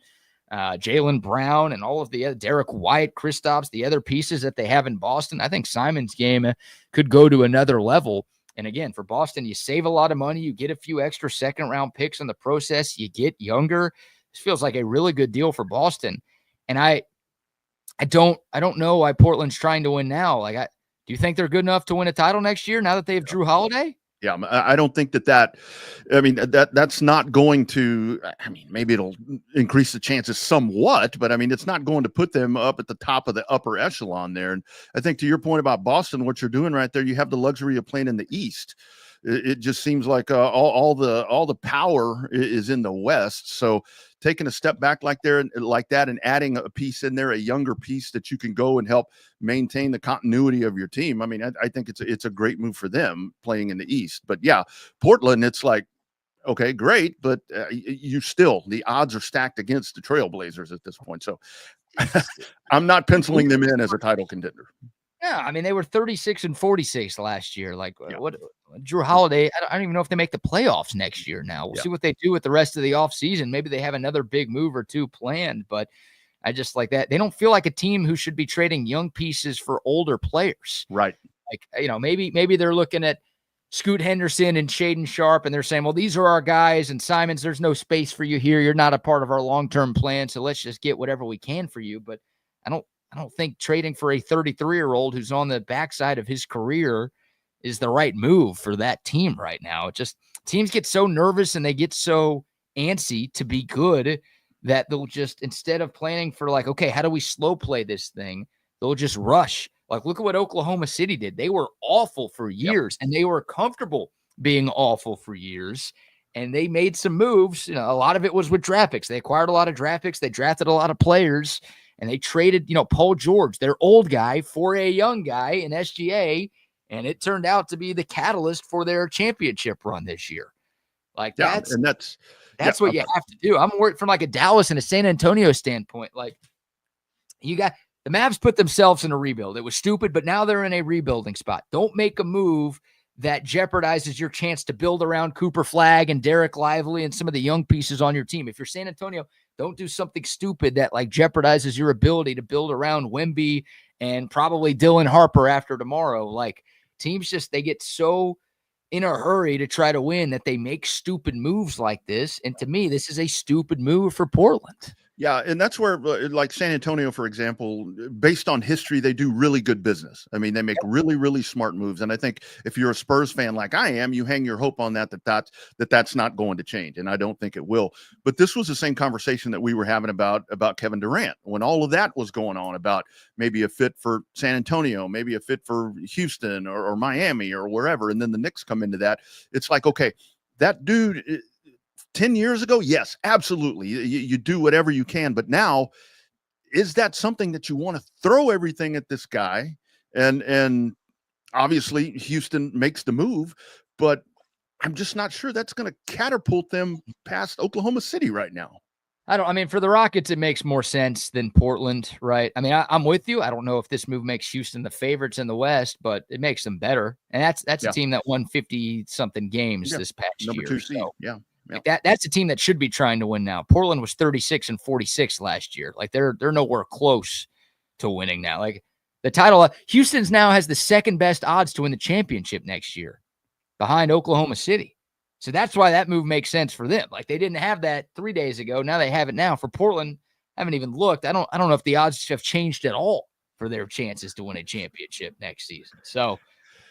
Jaylen Brown and all of the other, Derek White, Kristaps, the other pieces that they have in Boston. I think Simon's game could go to another level. And again, for Boston, you save a lot of money. You get a few extra second-round picks in the process. You get younger. This feels like a really good deal for Boston. And I don't know why Portland's trying to win now. Like, do you think they're good enough to win a title next year now that they have Drew Holiday? Yeah, I don't think that's not going to, maybe it'll increase the chances somewhat, but it's not going to put them up at the top of the upper echelon there. And I think, to your point about Boston, what you're doing right there, you have the luxury of playing in the East. It just seems like all the power is in the West. So taking a step back like that and adding a piece in there, a younger piece that you can go and help maintain the continuity of your team. I think it's a great move for them playing in the East. But yeah, Portland, it's like, okay, great, but the odds are stacked against the Trailblazers at this point. So I'm not penciling them in as a title contender. Yeah, they were 36 and 46 last year. Like, what Drew Holiday, I don't even know if they make the playoffs next year now. We'll see what they do with the rest of the offseason. Maybe they have another big move or two planned, but I just like that. They don't feel like a team who should be trading young pieces for older players. Right. Like, maybe they're looking at Scoot Henderson and Shaden Sharp, and they're saying, well, these are our guys, and Simons, there's no space for you here. You're not a part of our long-term plan, so let's just get whatever we can for you. But I don't think trading for a 33-year-old who's on the backside of his career is the right move for that team right now. It just, teams get so nervous and they get so antsy to be good that they'll just, instead of planning for like, okay, how do we slow play this thing? They'll just rush. Like, look at what Oklahoma City did. They were awful for years, and they were comfortable being awful for years. And they made some moves. A lot of it was with draft picks. They acquired a lot of draft picks. They drafted a lot of players. And they traded, Paul George, their old guy, for a young guy in SGA, and it turned out to be the catalyst for their championship run this year. Like, that's what you have to do. I'm worried from like a Dallas and a San Antonio standpoint. Like, you got the Mavs put themselves in a rebuild. It was stupid, but now they're in a rebuilding spot. Don't make a move that jeopardizes your chance to build around Cooper Flagg and Derek Lively and some of the young pieces on your team. If you're San Antonio, don't do something stupid that like jeopardizes your ability to build around Wemby and probably Dylan Harper after tomorrow. Like, teams they get so in a hurry to try to win that they make stupid moves like this. And to me, this is a stupid move for Portland. Yeah, and that's where, like San Antonio, for example, based on history, they do really good business. They make really, really smart moves. And I think if you're a Spurs fan like I am, you hang your hope on that's not going to change. And I don't think it will. But this was the same conversation that we were having about Kevin Durant when all of that was going on, about maybe a fit for San Antonio, maybe a fit for Houston or Miami or wherever. And then the Knicks come into that. It's like, okay, that dude 10 years ago, yes, absolutely. You do whatever you can. But now is that something that you want to throw everything at this guy? And obviously Houston makes the move, but I'm just not sure that's going to catapult them past Oklahoma City right now. I mean, for the Rockets, it makes more sense than Portland, right? I mean, I'm with you. I don't know if this move makes Houston the favorites in the West, but it makes them better. And that's a team that won 50-something games this past Number year. 2 seed. So, yeah. like that's a team that should be trying to win now. Portland was 36-46 last year. Like they're nowhere close to winning now. Like the title, Houston's now has the second best odds to win the championship next year, behind Oklahoma City. So that's why that move makes sense for them. Like they didn't have that 3 days ago. Now they have it now. For Portland, I haven't even looked. I don't know if the odds have changed at all for their chances to win a championship next season. So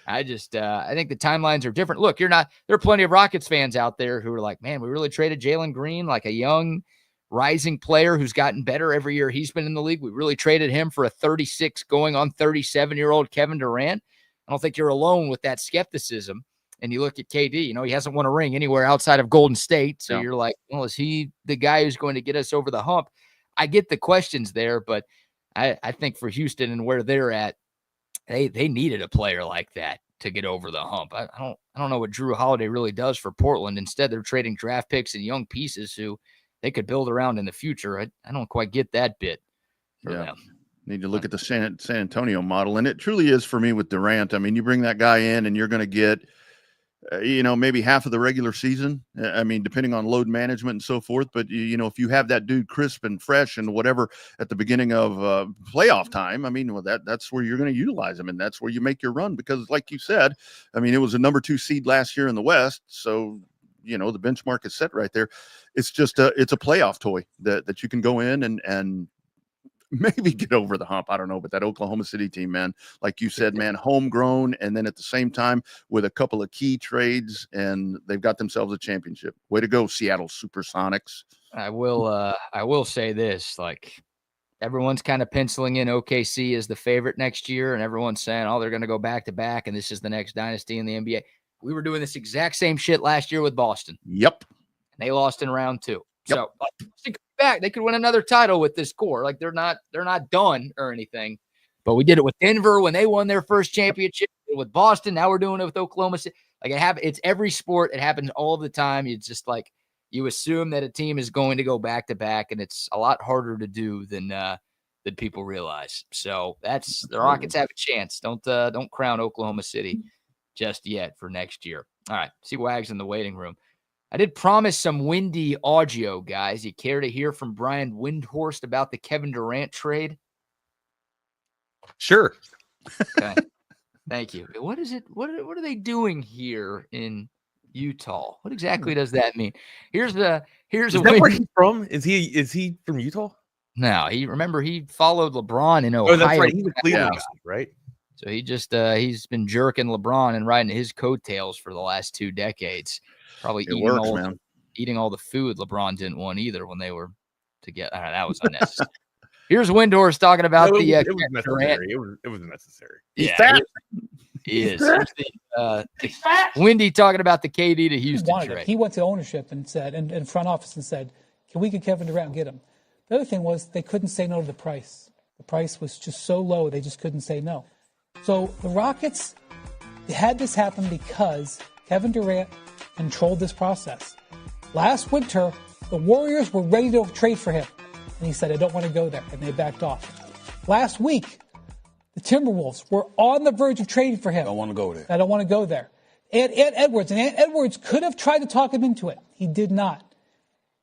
I just I think the timelines are different. Look, there are plenty of Rockets fans out there who are like, man, we really traded Jalen Green, like a young rising player who's gotten better every year he's been in the league. We really traded him for a 36 going on 37-year-old Kevin Durant. I don't think you're alone with that skepticism. And you look at KD, he hasn't won a ring anywhere outside of Golden State. So you're like, well, is he the guy who's going to get us over the hump? I get the questions there, but I think for Houston and where they're at, they needed a player like that to get over the hump. I don't know what Drew Holiday really does for Portland. Instead, they're trading draft picks and young pieces who they could build around in the future. I don't quite get that bit for them. Need to look at the San Antonio model. And it truly is for me with Durant. I mean, you bring that guy in and you're going to get maybe half of the regular season. I mean, depending on load management and so forth. But, if you have that dude crisp and fresh and whatever at the beginning of playoff time, I mean, well, that's where you're going to utilize him. And that's where you make your run. Because like you said, I mean, it was a number 2 seed last year in the West. So, the benchmark is set right there. It's just it's a playoff toy that you can go in and maybe get over the hump. I don't know, but that Oklahoma City team, man, like you said, man, homegrown, and then at the same time with a couple of key trades, and they've got themselves a championship. Way to go, Seattle Supersonics. I will say this, like everyone's kind of penciling in OKC as the favorite next year, and everyone's saying, oh, they're going to go back to back, and this is the next dynasty in the NBA. We were doing this exact same shit last year with Boston. Yep. And they lost in round 2. Yep. So back, they could win another title with this core. Like they're not done or anything. But we did it with Denver when they won their first championship. With Boston, now we're doing it with Oklahoma City. Like it's every sport. It happens all the time. It's just like you assume that a team is going to go back to back, and it's a lot harder to do than people realize. So that's the Rockets have a chance. Don't crown Oklahoma City just yet for next year. All right, see Wags in the waiting room. I did promise some windy audio, guys. You care to hear from Brian Windhorst about the Kevin Durant trade? Sure. Okay. Thank you. What is it? What are they doing here in Utah? What exactly does that mean? Is that where he's from? Is he from Utah? No, he followed LeBron in Ohio. Oh, that's right. He's a Cleveland guy, right? So he just he's been jerking LeBron and riding his coattails for the last 2 decades. Probably eating all the food LeBron didn't want either when they were together. That was unnecessary. Here's Windhorst talking about it was necessary. It was necessary. Yeah, he is. Windy talking about the KD to Houston trade. He went to ownership and said, and front office and said, "Can we get Kevin Durant and get him?" The other thing was they couldn't say no to the price. The price was just so low they just couldn't say no. So the Rockets had this happen because Kevin Durant controlled this process. Last winter, the Warriors were ready to trade for him. And he said, I don't want to go there. And they backed off. Last week, the Timberwolves were on the verge of trading for him. I don't want to go there. I don't want to go there. And Ant Edwards could have tried to talk him into it. He did not.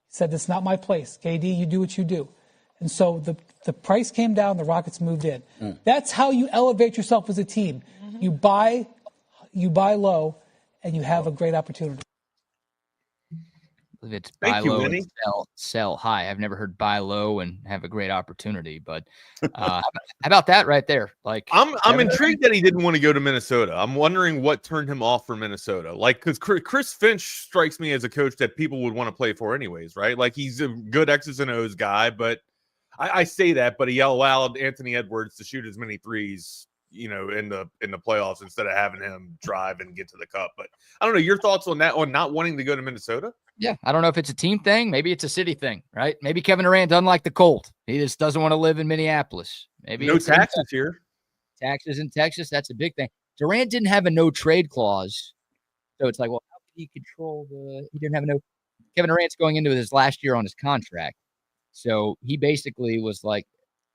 He said, this is not my place. KD, you do what you do. And so the price came down, the Rockets moved in. That's how you elevate yourself as a team. Mm-hmm. You buy low, and you have a great opportunity. It's buy low and sell high. I've never heard buy low and have a great opportunity, but how about that right there? Like I'm intrigued that he didn't want to go to Minnesota. I'm wondering what turned him off from Minnesota. Like, because Chris Finch strikes me as a coach that people would want to play for anyways, right? Like he's a good X's and O's guy, but I say that, but he allowed Anthony Edwards to shoot as many threes, in the playoffs instead of having him drive and get to the cup. But I don't know your thoughts on that, on not wanting to go to Minnesota. Yeah, I don't know if it's a team thing. Maybe it's a city thing, right? Maybe Kevin Durant doesn't like the cold. He just doesn't want to live in Minneapolis. Maybe No it's taxes here. Taxes in Texas, that's a big thing. Durant didn't have a no trade clause. So it's like, well, how could he control he didn't have a no. Kevin Durant's going into his last year on his contract. So he basically was like,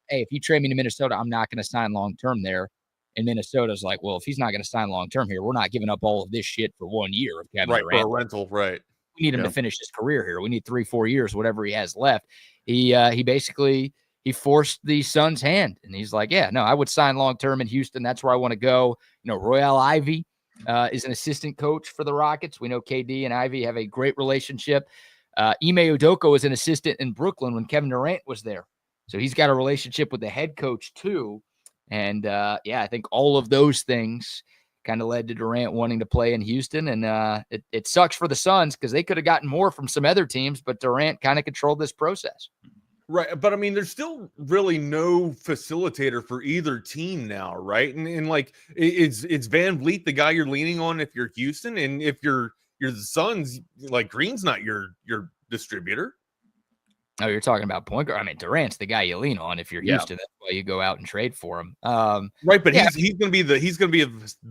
hey, if you trade me to Minnesota, I'm not going to sign long-term there. And Minnesota's like, well, if he's not going to sign long-term here, we're not giving up all of this shit for 1 year of Kevin Durant. For a rental, right. We need him to finish his career here. We need 3-4 years, whatever he has left. He basically forced the Suns' hand, and he's like, yeah, no, I would sign long-term in Houston. That's where I want to go. Royale Ivy is an assistant coach for the Rockets. We know KD and Ivy have a great relationship. Ime Udoka is an assistant in Brooklyn when Kevin Durant was there. So he's got a relationship with the head coach too. And I think all of those things kind of led to Durant wanting to play in Houston. And it sucks for the Suns because they could have gotten more from some other teams, but Durant kind of controlled this process. Right. But I mean, there's still really no facilitator for either team now, right? And like, it's Van Vliet the guy you're leaning on if you're Houston, and if you're the Suns, like Green's not your distributor. Oh, you're talking about point guard. I mean, Durant's the guy you lean on if you're Houston. That's why you go out and trade for him. Right, but he's going to be the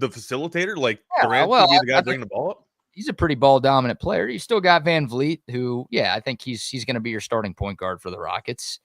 facilitator. Like Durant's going to be the guy bringing the ball up. He's a pretty ball dominant player. You still got Van Vliet, who, I think he's going to be your starting point guard for the Rockets.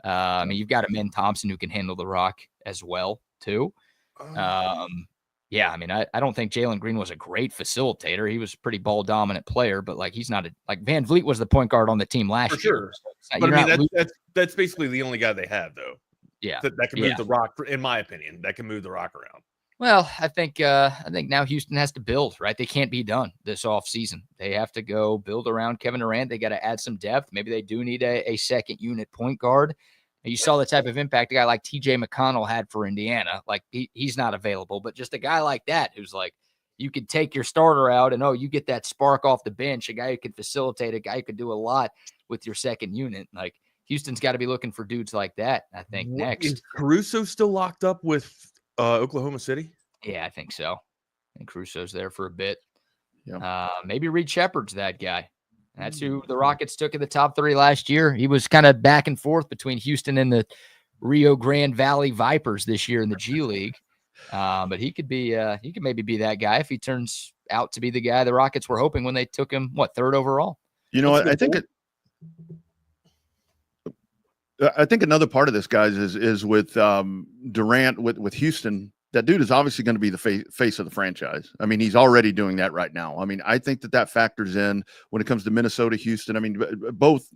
I mean, you've got Amen Thompson who can handle the rock as well too. I mean, I don't think Jalen Green was a great facilitator. He was a pretty ball dominant player, but like he's not like Van Vliet was the point guard on the team last year. So but I mean, that's basically the only guy they have, though. Yeah, that can move the rock. In my opinion, that can move the rock around. Well, I think now Houston has to build, right? They can't be done this offseason. They have to go build around Kevin Durant. They got to add some depth. Maybe they do need a second unit point guard. You saw the type of impact a guy like TJ McConnell had for Indiana. Like he's not available, but just a guy like that who's like, you could take your starter out and, you get that spark off the bench, a guy who can facilitate, a guy who could do a lot with your second unit. Like Houston's got to be looking for dudes like that, I think, next. Is Caruso still locked up with Oklahoma City? Yeah, I think so. I think Caruso's there for a bit. Yeah. Maybe Reed Shepard's that guy. That's who the Rockets took in the top 3 last year. He was kind of back and forth between Houston and the Rio Grande Valley Vipers this year in the G League. But he could maybe be that guy if he turns out to be the guy the Rockets were hoping when they took him, 3rd overall. I think another part of this, guys, is with Durant with Houston. That dude is obviously going to be the face of the franchise. I mean, he's already doing that right now. I mean, I think that factors in when it comes to Minnesota, Houston. I mean, both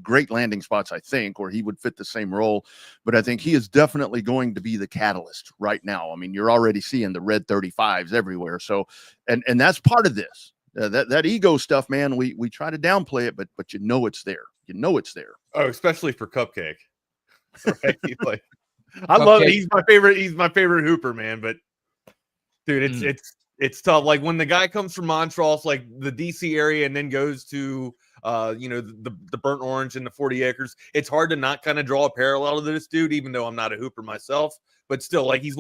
great landing spots, I think, or he would fit the same role. But I think he is definitely going to be the catalyst right now. I mean, you're already seeing the red 35s everywhere. So, and that's part of this. That ego stuff, man, we try to downplay it, but it's there. It's there. Oh, especially for Cupcake. Right? Like, I love it. He's my favorite hooper, man. But dude, it's tough. Like when the guy comes from Montrose, like the DC area, and then goes to the Burnt Orange and the 40 acres. It's hard to not kind of draw a parallel to this dude, even though I'm not a hooper myself. But still, like he's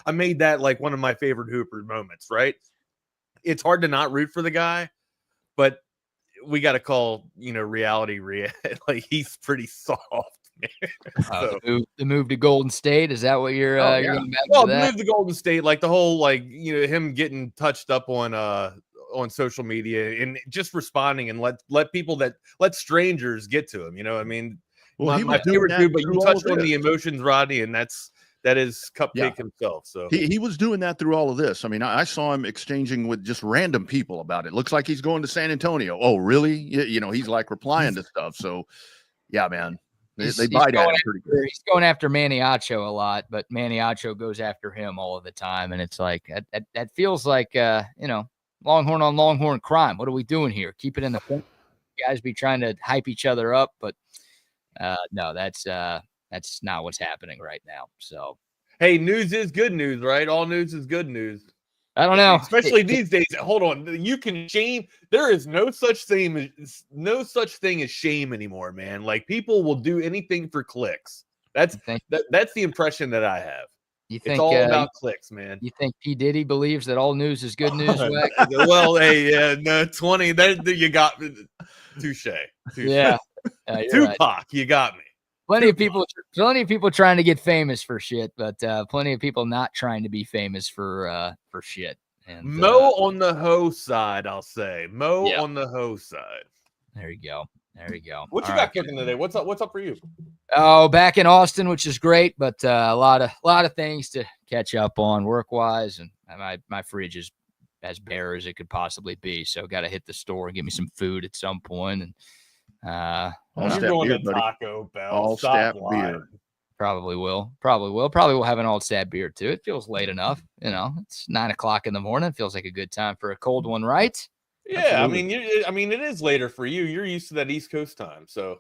I made that like one of my favorite hooper moments, right? It's hard to not root for the guy, but we got to call reality. Like he's pretty soft. The move to Golden State, is that what you're going back to that? Move to Golden State, like the whole him getting touched up on social media and just responding and let strangers get to him. I mean, well, my favorite dude, but you touched on the emotions, Rodney, and that is Cupcake himself. So he was doing that through all of this. I mean, I saw him exchanging with just random people about it. Looks like he's going to San Antonio. Oh, really? He's like replying to stuff. So yeah, man. They bite at him pretty good. He's going after Maniacho a lot, but Maniacho goes after him all of the time. And it's like, that feels like, Longhorn on Longhorn crime. What are we doing here? Keep it in the point. You guys be trying to hype each other up, but no, that's not what's happening right now. So, hey, news is good news, right? All news is good news. I don't know. Especially these days. Hold on. You can shame. There is no such thing as shame anymore, man. Like people will do anything for clicks. That's the impression that I have. You think it's all about clicks, man. You think P. Diddy believes that all news is good news? Well, hey, no, 20. That you got touche. Yeah, Tupac, right. You got me. Plenty of people trying to get famous for shit, but plenty of people not trying to be famous for shit. And Mo on the hoe side, I'll say. Mo on the hoe side. There you go. What you got cooking today? What's up for you? Oh, back in Austin, which is great, but a lot of things to catch up on work wise, and my fridge is as bare as it could possibly be. So got to hit the store and get me some food at some point. And you're going to Taco Bell. Altstadt Beer. Probably will. Probably will have an Altstadt beer too. It feels late enough. It's 9:00 in the morning. Feels like a good time for a cold one, right? Yeah, absolutely. I mean, it is later for you. You're used to that East Coast time, so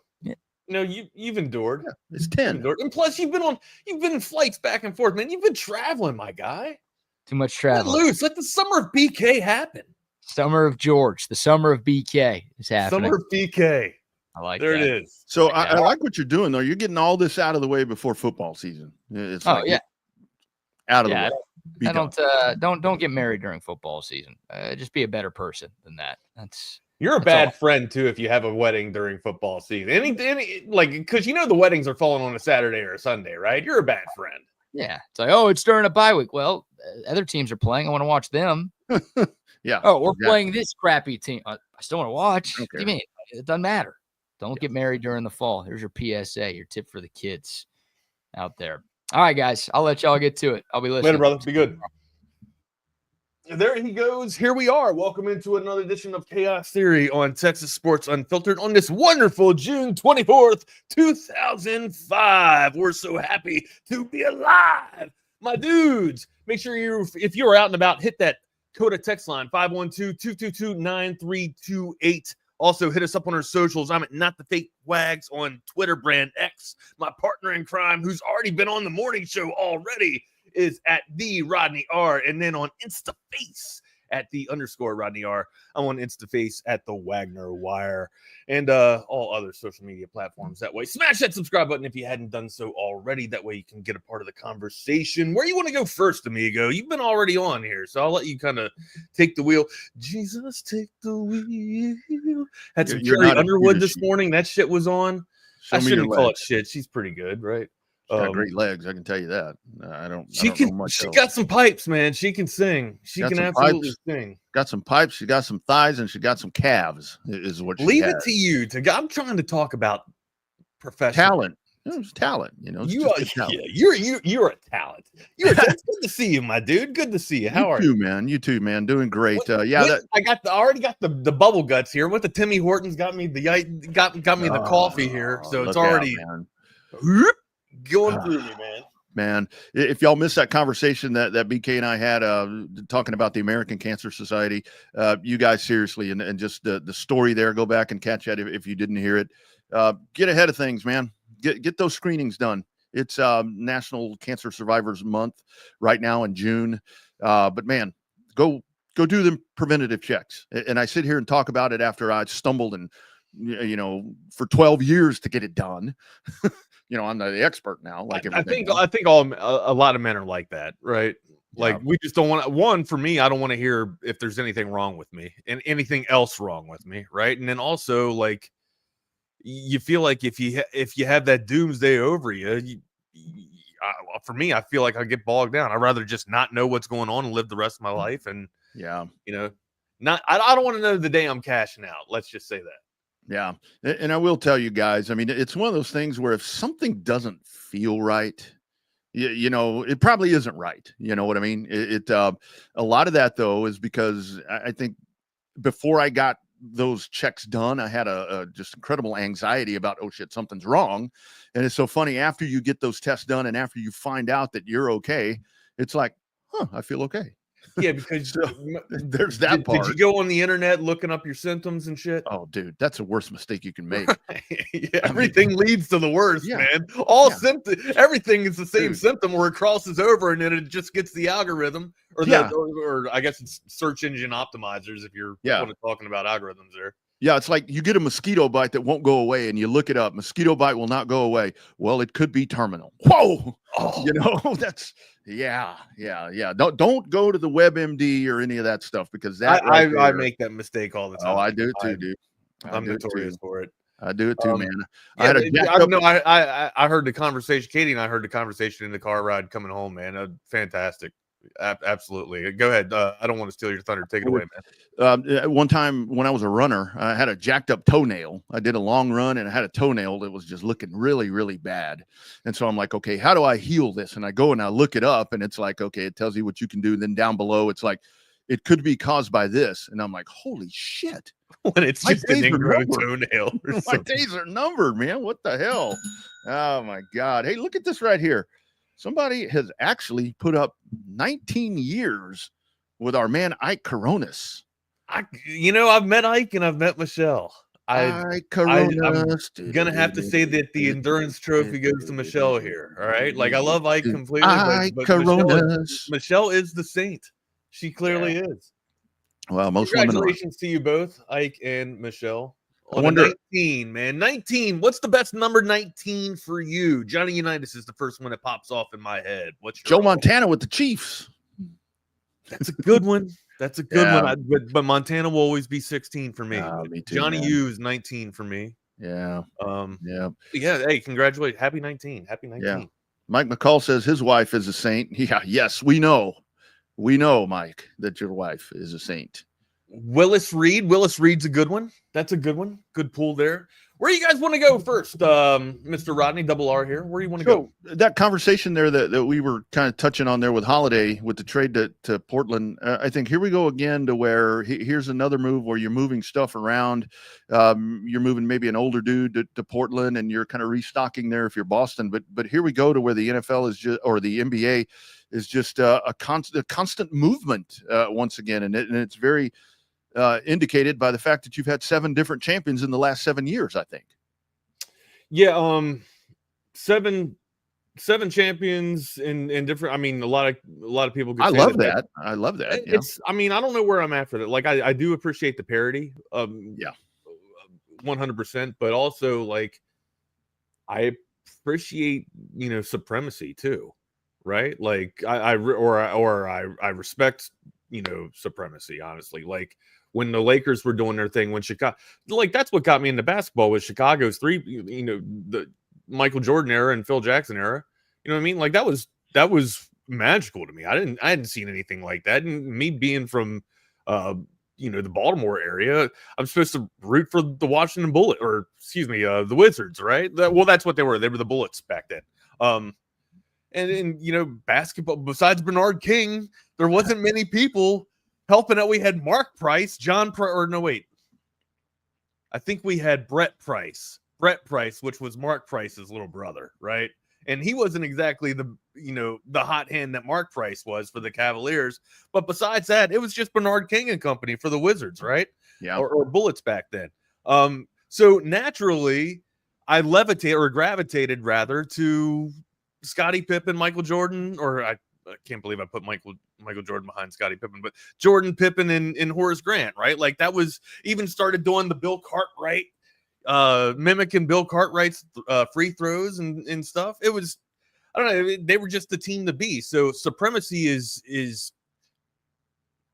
you've endured. Yeah, it's 10. And plus, you've been in flights back and forth, man. You've been traveling, my guy. Too much traveling. Let loose. Let the summer of BK happen. Summer of George. The summer of BK is happening. Summer of BK. I like there that. It is. So I like what you're doing, though. You're getting all this out of the way before football season. It's out of the way. Don't get married during football season. Just be a better person than that. You're a bad friend too if you have a wedding during football season. Any because the weddings are falling on a Saturday or a Sunday, right? You're a bad friend. Yeah, it's like, oh, it's during a bye week. Well, other teams are playing. I want to watch them. Yeah. Oh, we're playing this crappy team. I still want to watch. What do you mean? It doesn't matter. Don't get married during the fall. Here's your PSA, your tip for the kids out there. All right, guys. I'll let y'all get to it. I'll be listening. Later, brother. Be good. There he goes. Here we are. Welcome into another edition of Chaos Theory on Texas Sports Unfiltered on this wonderful June 24th, 2005. We're so happy to be alive. My dudes, make sure if you're out and about, hit that Coda text line, 512-222-9328. Also, hit us up on our socials. I'm at Not The Fake Wags on Twitter, brand X. My partner in crime, who's already been on the morning show already, is at the Rodney R. And then on InstaFace at the _ Rodney R. I'm on InstaFace at the Wagner Wire and all other social media platforms that way. Smash that subscribe button if you hadn't done so already. That way you can get a part of the conversation. Where you want to go first, amigo? You've been already on here, so I'll let you kind of take the wheel. Jesus, take the wheel. Had some Carrie Underwood this morning. That shit was on. I shouldn't call it shit. She's pretty good, right? She's got great legs, I can tell you that. She got some pipes, man. She can sing. She can absolutely sing. Got some pipes. She got some thighs, and she got some calves. Is what she leave has. It to you. I'm trying to talk about professional talent. It's talent. You're a talent. It's good to see you, my dude. Good to see you. How are you? You too, man. Doing great. I already got the bubble guts here. What the Timmy Hortons got me the coffee here, so it's already going through me, man. If y'all missed that conversation that BK and I had talking about the American Cancer Society, you guys seriously and just the story there, go back and catch that if you didn't hear it. Get ahead of things, man. Get those screenings done. It's National Cancer Survivors Month right now in June. But man, go do them preventative checks. And I sit here and talk about it after I stumbled and for 12 years to get it done. I'm the expert now. Like I think a lot of men are like that, right? Like we just don't want one. For me, I don't want to hear if there's anything wrong with me and anything else wrong with me, right? And then also, like, you feel like if you have that doomsday over you, for me, I feel like I get bogged down. I'd rather just not know what's going on and live the rest of my life. And I don't want to know the day I'm cashing out. Let's just say that. Yeah. And I will tell you guys, I mean, it's one of those things where if something doesn't feel right, it probably isn't right. You know what I mean? A lot of that, though, is because I think before I got those checks done, I had a just incredible anxiety about, oh, shit, something's wrong. And it's so funny. After you get those tests done and after you find out that you're okay, it's like, I feel okay. Yeah, because there's that part. Did you go on the internet looking up your symptoms and shit? Oh, dude, that's the worst mistake you can make. Everything leads to the worst, man. Symptoms, everything is the same symptom where it crosses over and then it just gets the algorithm or I guess it's search engine optimizers if you're talking about algorithms there. Yeah, it's like you get a mosquito bite that won't go away, and you look it up. Mosquito bite will not go away. Well, it could be terminal. Whoa, you know, that's yeah. Don't go to the WebMD or any of that stuff, because that I make that mistake all the time. Oh, I do too, dude. I'm notorious for it. I do it too, man. Yeah, I heard the conversation. Katie and I heard the conversation in the car ride coming home, man. Fantastic. Absolutely. Go ahead. I don't want to steal your thunder. Take it away, man. One time when I was a runner, I had a jacked up toenail. I did a long run and I had a toenail that was just looking really, really bad. And so I'm like, okay, how do I heal this? And I go and I look it up, and it's like, okay, it tells you what you can do. Then down below, it's like, it could be caused by this. And I'm like, holy shit. When it's just an ingrown toenail. My days are numbered, man. What the hell? Oh my God. Hey, look at this right here. Somebody has actually put up 19 years with our man Ike Coronas. I've met Ike and I've met Michelle. I'm gonna have to say that the endurance trophy goes to Michelle here. All right, like I love Ike completely, but Michelle is the saint. She clearly is. Well, most congratulations to you both, Ike and Michelle. I wonder, 19, man. 19. What's the best number 19 for you? Johnny Unitas is the first one that pops off in my head. What's your Joe Montana with the Chiefs? That's a good one. That's a good one. But Montana will always be 16 for me. Me too, Johnny man. U is 19 for me. Yeah. Yeah. Hey, congratulations. Happy 19. Happy 19. Yeah. Mike McCall says his wife is a saint. Yeah. Yes, we know. We know, Mike, that your wife is a saint. Willis Reed's a good one. That's a good one. Good pull there. Where do you guys want to go first, Mr. Rodney, double R here? Where do you want to go? That conversation there that we were kind of touching on there with Holiday, with the trade to Portland, I think here we go again to where here's another move where you're moving stuff around. You're moving maybe an older dude to Portland, and you're kind of restocking there if you're Boston. But here we go to where the NFL is just, or the NBA is just a constant movement once again, and it's very indicated by the fact that you've had 7 different champions in the last 7 years, I think. Yeah, 7 champions in different. I mean, a lot of people. I love that. I love that. It's. I mean, I don't know where I'm at for that. Like, I do appreciate the parody. 100%. But also, like, I appreciate supremacy too, right? Like, I respect supremacy. Honestly, like, when the Lakers were doing their thing, when Chicago, like, that's what got me into basketball, was Chicago's the Michael Jordan era and Phil Jackson era. You know what I mean? Like, that was magical to me. I hadn't seen anything like that. And me being from, the Baltimore area, I'm supposed to root for the Washington Bullet, or excuse me, the Wizards, right? That's what they were. They were the Bullets back then. And basketball, besides Bernard King, there wasn't many people helping out. We had Mark Price, I think we had Brett Price, which was Mark Price's little brother, right? And he wasn't exactly the hot hand that Mark Price was for the Cavaliers. But besides that, it was just Bernard King and company for the Wizards, right? Yeah. Or Bullets back then. So naturally, I gravitated rather to Scottie Pippen, Michael Jordan, or I can't believe I put Michael Jordan behind Scottie Pippen, but Jordan, Pippen, and Horace Grant, right? Like, that was even started doing the Bill Cartwright, mimicking Bill Cartwright's free throws and stuff. It was, I don't know, they were just the team to be. So supremacy is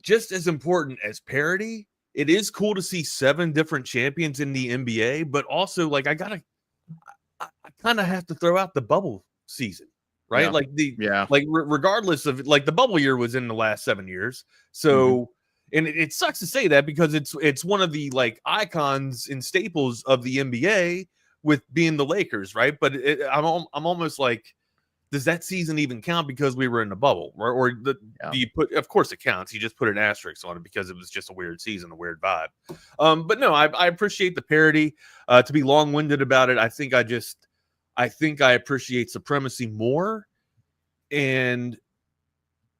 just as important as parity. It is cool to see 7 different champions in the NBA, but also, like, I kind of have to throw out the bubble season. Right. Yeah. Like, regardless of, like, the bubble year was in the last 7 years. So, and it sucks to say that, because it's one of the, like, icons and staples of the NBA, with being the Lakers. Right. But I'm almost like, does that season even count because we were in the bubble? Or do you put, of course it counts. You just put an asterisk on it because it was just a weird season, a weird vibe. But no, I appreciate the parody. To be long-winded about it, I think I appreciate supremacy more. And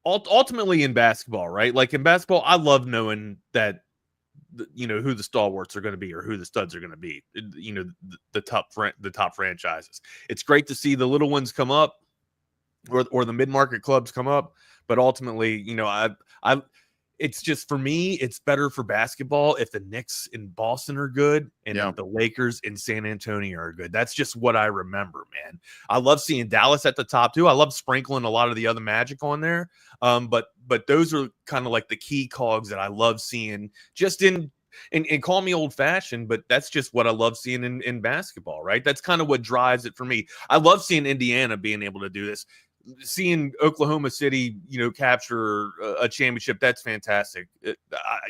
ultimately in basketball, right? Like, in basketball, I love knowing that, who the stalwarts are going to be, or who the studs are going to be, the top franchises. It's great to see the little ones come up, or the mid-market clubs come up. But ultimately, it's just, for me, it's better for basketball if the Knicks in Boston are good and if the Lakers in San Antonio are good. That's just what I remember, man. I love seeing Dallas at the top too. I love sprinkling a lot of the other Magic on there. But those are kind of like the key cogs that I love seeing, just and call me old fashioned, but that's just what I love seeing in basketball, right? That's kind of what drives it for me. I love seeing Indiana being able to do this. Seeing Oklahoma City, capture a championship, that's fantastic.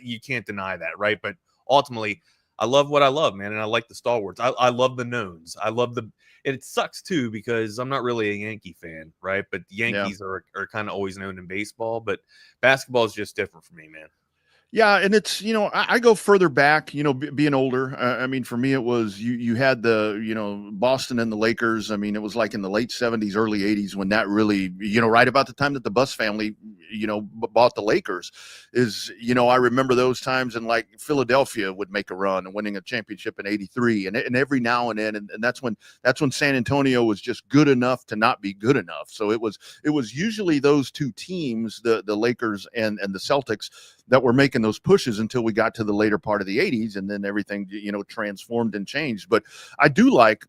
You can't deny that, right? But ultimately, I love what I love, man, and I like the stalwarts. I love the knowns. I love it sucks too because I'm not really a Yankee fan, right? But the Yankees are kind of always known in baseball, but basketball is just different for me, man. Yeah, and it's, I go further back, being older. I mean, for me, it was you had the, Boston and the Lakers. I mean, it was like in the late 70s, early 80s when that really, right about the time that the Buss family, bought the Lakers is, I remember those times, and like Philadelphia would make a run and winning a championship in 83. And every now and then, and that's when San Antonio was just good enough to not be good enough. So it was usually those two teams, the Lakers and the Celtics, that were making those pushes until we got to the later part of the 80s, and then everything transformed and changed. But I do like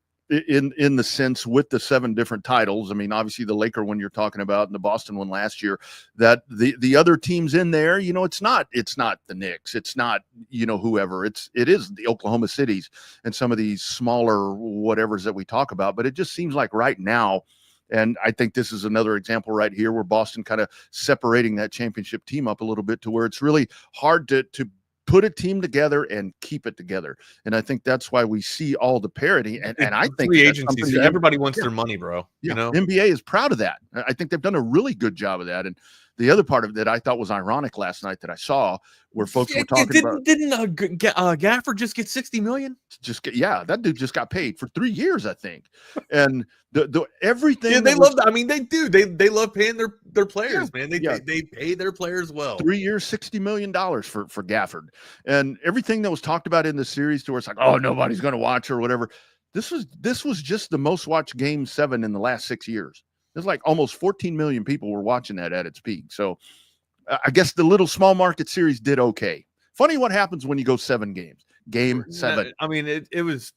in the sense with the 7 different titles. I mean, obviously the Laker one you're talking about and the Boston one last year, that the other teams in there, it's not the Knicks, it's not whoever, it is the Oklahoma Cities and some of these smaller whatevers that we talk about. But it just seems like right now, and I think this is another example right here where Boston kind of separating that championship team up a little bit to where it's really hard to put a team together and keep it together. And I think that's why we see all the parity. And I think free agencies, everybody wants their money, bro. NBA is proud of that. I think they've done a really good job of that. And the other part of that I thought was ironic last night that I saw where folks were talking about. Didn't Gafford just get $60 million? That dude just got paid for 3 years, I think. And the everything. Yeah, they love that. I mean, they do. They love paying their players, man. They pay their players well. 3 years, $60 million for Gafford. And everything that was talked about in the series to where it's like, oh, nobody's going to watch or whatever. This was just the most watched Game 7 in the last 6 years. There's like almost 14 million people were watching that at its peak. So I guess the little small market series did okay. Funny what happens when you go 7 games. Game 7. I mean, it was,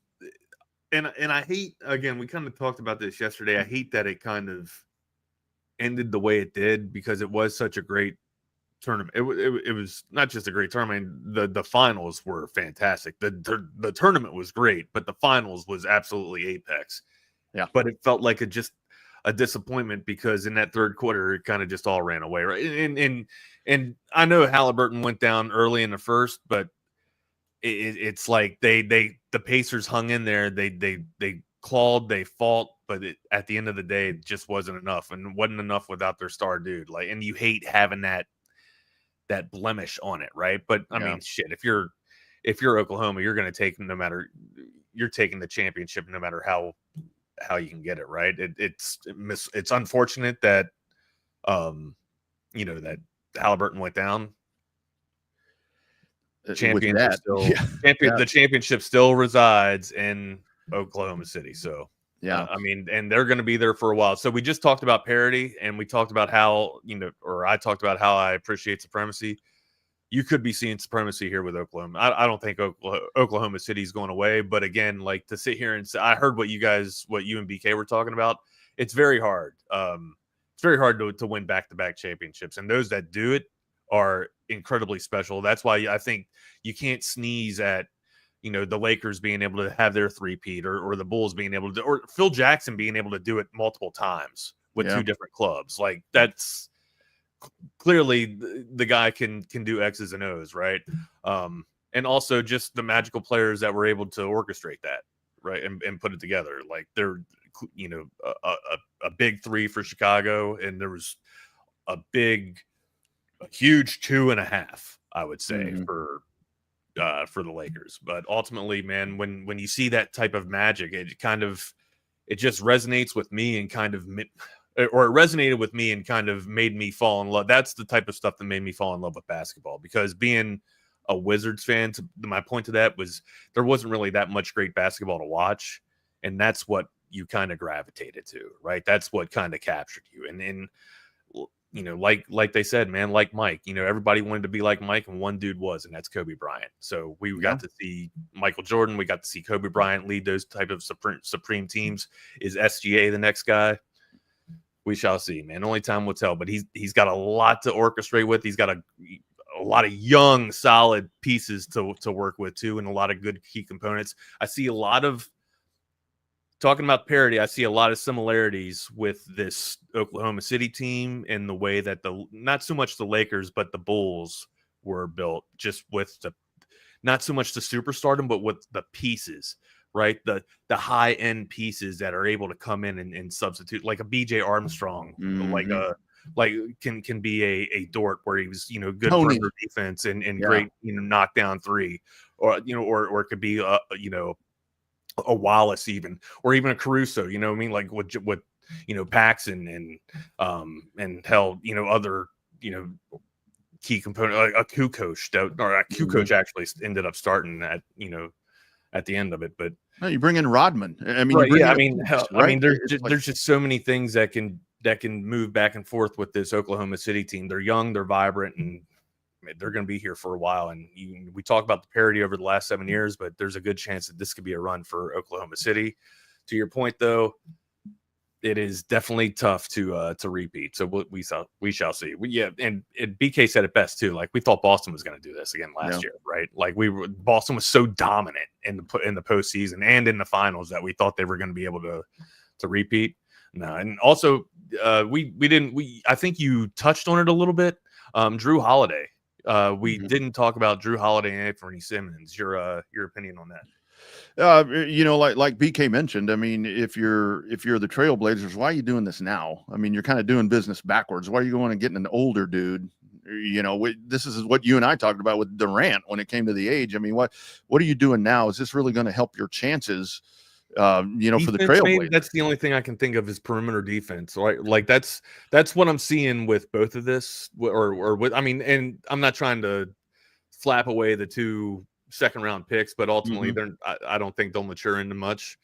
and I hate, again, we kind of talked about this yesterday. I hate that it kind of ended the way it did because it was such a great tournament. It was not just a great tournament. The finals were fantastic. The tournament was great, but the finals was absolutely apex. Yeah. But it felt like a disappointment because in that third quarter it kind of just all ran away, right? And I know Halliburton went down early in the first, but it's like the Pacers hung in there. They clawed, they fought, but at the end of the day, it just wasn't enough, and wasn't enough without their star dude. Like, and you hate having that blemish on it, right? But I mean, shit, if you're Oklahoma, you're going to take you're taking the championship no matter how you can get it, right? It's unfortunate that that Halliburton went down. The championship still resides in Oklahoma City. So I mean, and they're going to be there for a while. So we just talked about parity, and we talked about how I talked about how I appreciate supremacy. You could be seeing supremacy here with Oklahoma. I don't think Oklahoma City is going away, but again, like to sit here and say, I heard what you and BK were talking about. It's very hard. It's very hard to win back-to-back championships, and those that do it are incredibly special. That's why I think you can't sneeze at the Lakers being able to have their three-peat, or the Bulls being able to, or Phil Jackson being able to do it multiple times with 2 different clubs. Like, that's clearly the guy can do X's and O's, right? And also just the magical players that were able to orchestrate that, right, and put it together. Like, they're a big 3 for Chicago, and there was a huge 2.5, I would say, for the Lakers. But ultimately, man, when you see that type of magic, it just resonates with me, and it resonated with me and kind of made me fall in love. That's the type of stuff that made me fall in love with basketball, because being a Wizards fan, my point to that was there wasn't really that much great basketball to watch, and that's what you kind of gravitated to, right? That's what kind of captured you. And like they said, man, like Mike, everybody wanted to be like Mike, and one dude was, and that's Kobe Bryant. So we got to see Michael Jordan. We got to see Kobe Bryant lead those type of supreme teams. Is SGA the next guy? We shall see, man. Only time will tell. But he's got a lot to orchestrate with. He's got a lot of young, solid pieces to work with too, and a lot of good key components. I see a lot of talking about parity. I see a lot of similarities with this Oklahoma City team in the way that not so much the Lakers, but the Bulls were built, just with not so much the superstardom, but with the pieces, right? The high end pieces that are able to come in and substitute, like a BJ Armstrong, like can be a Dort, where he was, good perimeter defense and great, knockdown three, or it could be a Wallace even, or even a Caruso, like with Paxson and hell, other, key component, like a Kukoc actually ended up starting at the end of it. But you bring in Rodman. I mean, right, there's just so many things that can move back and forth with this Oklahoma City team. They're young, they're vibrant, and they're going to be here for a while. And we talk about the parity over the last 7 years, but there's a good chance that this could be a run for Oklahoma City. To your point, though, it is definitely tough to repeat. So we shall see. And BK said it best too. Like, we thought Boston was going to do this again last year, right? Like, Boston was so dominant in the postseason and in the finals that we thought they were going to be able to repeat. No, and also I think you touched on it a little bit. Drew Holiday. We didn't talk about Drew Holiday and Anthony Simmons. Your opinion on that? Like BK mentioned, I mean, if you're the Trailblazers, why are you doing this now? I mean, you're kind of doing business backwards. Why are you going and getting an older dude? This is what you and I talked about with Durant when it came to the age. I mean, what are you doing now? Is this really going to help your chances? For the Trailblazers? That's the only thing I can think of is perimeter defense, right? Like, that's what I'm seeing with both of this, or with, I mean, and I'm not trying to flap away the 2 second-round picks, but ultimately I don't think they'll mature into much.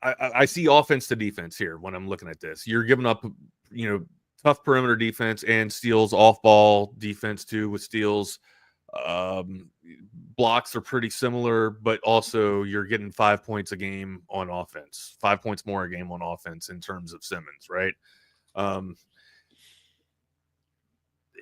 I see offense to defense here when I'm looking at this. You're giving up, tough perimeter defense and steals, off-ball defense too with steals. Blocks are pretty similar, but also you're getting 5 points a game on offense, 5 points more a game on offense in terms of Simmons, right?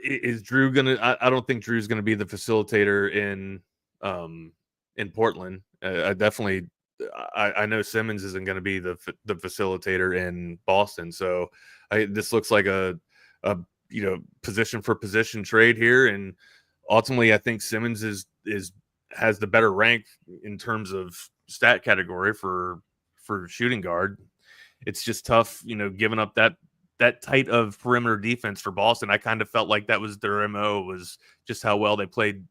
Is Drew I don't think Drew's gonna be the facilitator in Portland. I know Simmons isn't gonna be the facilitator in Boston. So this looks like a position for position trade here, and ultimately I think Simmons has the better rank in terms of stat category for shooting guard. It's just tough, giving up that tight of perimeter defense for Boston. I kind of felt like that was their MO, was just how well they played,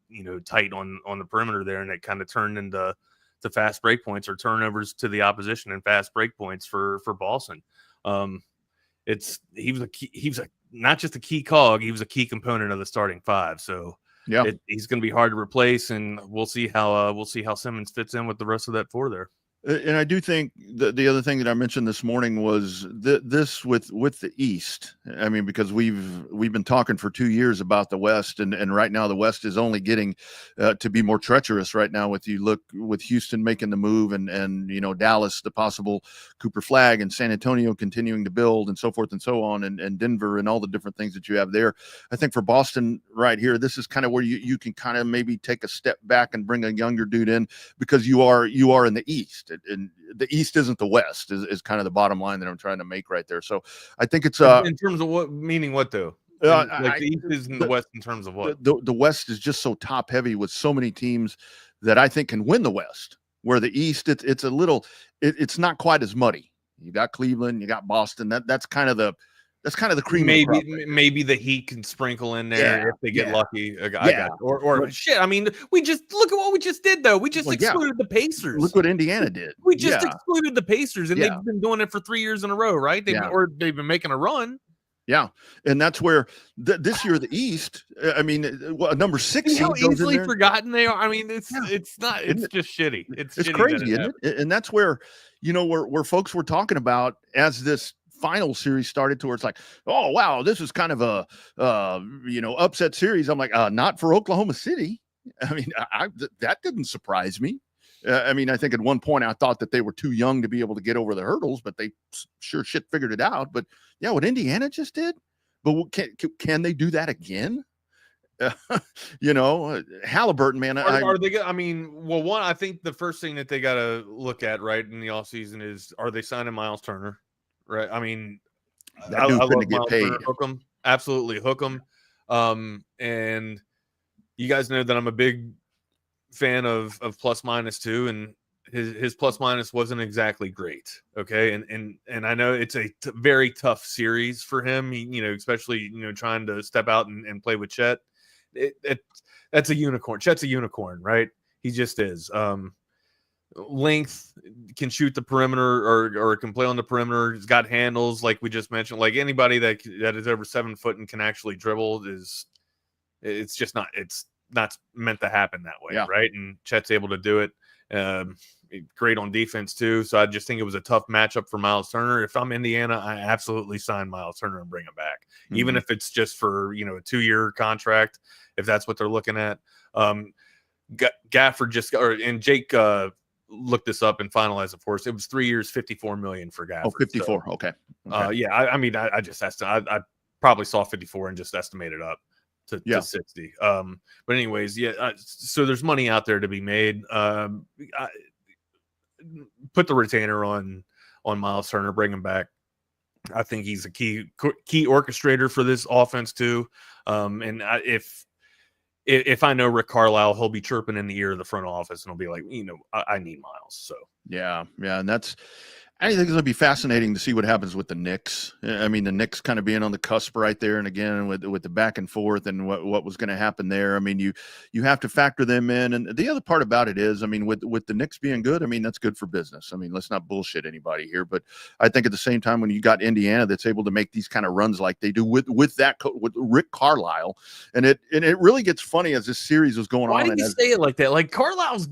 tight on the perimeter there, and it kind of turned into fast break points or turnovers to the opposition and fast break points for Boston. He was not just a key cog, he was a key component of the starting five. So he's going to be hard to replace, and we'll see how Simmons fits in with the rest of that four there. And I do think the other thing that I mentioned this morning was this with the East. I mean, because we've been talking for 2 years about the West, and right now the West is only getting to be more treacherous right now. With Houston making the move, and Dallas, the possible Cooper Flag, and San Antonio continuing to build, and so forth and so on, and Denver and all the different things that you have there. I think for Boston right here, this is kind of where you can kind of maybe take a step back and bring a younger dude in, because you are in the East. And the East isn't the West is kind of the bottom line that I'm trying to make right there. So I think it's in terms of what though? The East isn't the West in terms of what? The West is just so top heavy with so many teams that I think can win the West, where the East it's not quite as muddy. You got Cleveland, you got Boston. That's kind of the cream. Maybe the Heat can sprinkle in there if they get lucky. I got it. Or shit. I mean, we just look at what we just did though. We just excluded the Pacers. Look what Indiana did. We just excluded the Pacers, and they've been doing it for 3 years in a row, right? They've been making a run. Yeah, and that's where this year the East. I mean, number 6. How easily forgotten they are. I mean, it's not. It's just shitty. It's crazy, isn't it? And that's where where folks were talking about as this final series started to where it's like, oh, wow, this is kind of a, upset series. I'm like, not for Oklahoma City. I mean, that didn't surprise me. I mean, I think at one point I thought that they were too young to be able to get over the hurdles, but they sure shit figured it out. But yeah, what Indiana just did, but can they do that again? Halliburton, man. Are they? I mean, well, one, I think the first thing that they got to look at right in the offseason is, are they signing Miles Turner? Right. I mean, that dude's going to get paid. Hook him, absolutely hook him. And you guys know that I'm a big fan of plus minus too, and his plus minus wasn't exactly great. Okay, and I know it's a very tough series for him. Especially trying to step out and play with Chet. That's a unicorn. Chet's a unicorn, right? He just is. Length, can shoot the perimeter or can play on the perimeter. He's got handles, like we just mentioned. Like anybody that is over 7 foot and can actually dribble it's not meant to happen that way, right? And Chet's able to do it. Great on defense too. So I just think it was a tough matchup for Miles Turner. If I'm Indiana, I absolutely sign Miles Turner and bring him back, even if it's just for a 2-year contract, if that's what they're looking at. Gafford and Jake looked this up and finalized it for us. It was 3 years, $54 million for Gafford. Oh, 54. So, okay. I just I probably saw 54 and just estimated up to 60. But anyways, so there's money out there to be made. Put the retainer on Miles Turner, bring him back. I think he's a key orchestrator for this offense too. And if I know Rick Carlisle, he'll be chirping in the ear of the front office and he'll be like, I need Miles. So yeah, and I think it's going to be fascinating to see what happens with the Knicks. I mean, the Knicks kind of being on the cusp right there, and again with the back and forth and what was going to happen there. I mean, you have to factor them in. And the other part about it is, I mean, with the Knicks being good, I mean, that's good for business. I mean, let's not bullshit anybody here, but I think at the same time, when you got Indiana that's able to make these kind of runs like they do with Rick Carlisle, and it really gets funny as this series was going on. Why did you say it like that? Like Carlisle's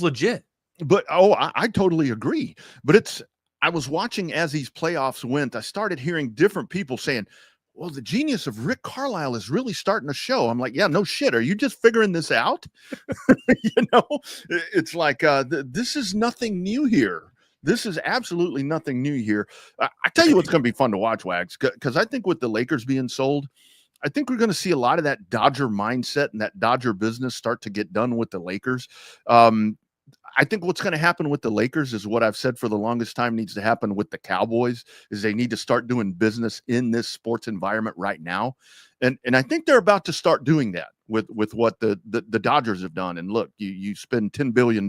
legit. But I totally agree. But I was watching as these playoffs went. I started hearing different people saying, well, the genius of Rick Carlisle is really starting to show. I'm like, yeah, no shit. Are you just figuring this out? It's like this is nothing new here. This is absolutely nothing new here. I tell you what's going to be fun to watch, Wags, because I think with the Lakers being sold, I think we're going to see a lot of that Dodger mindset and that Dodger business start to get done with the Lakers. I think what's going to happen with the Lakers is what I've said for the longest time needs to happen with the Cowboys, is they need to start doing business in this sports environment right now. And I think they're about to start doing that with what the Dodgers have done. And look, you spend $10 billion,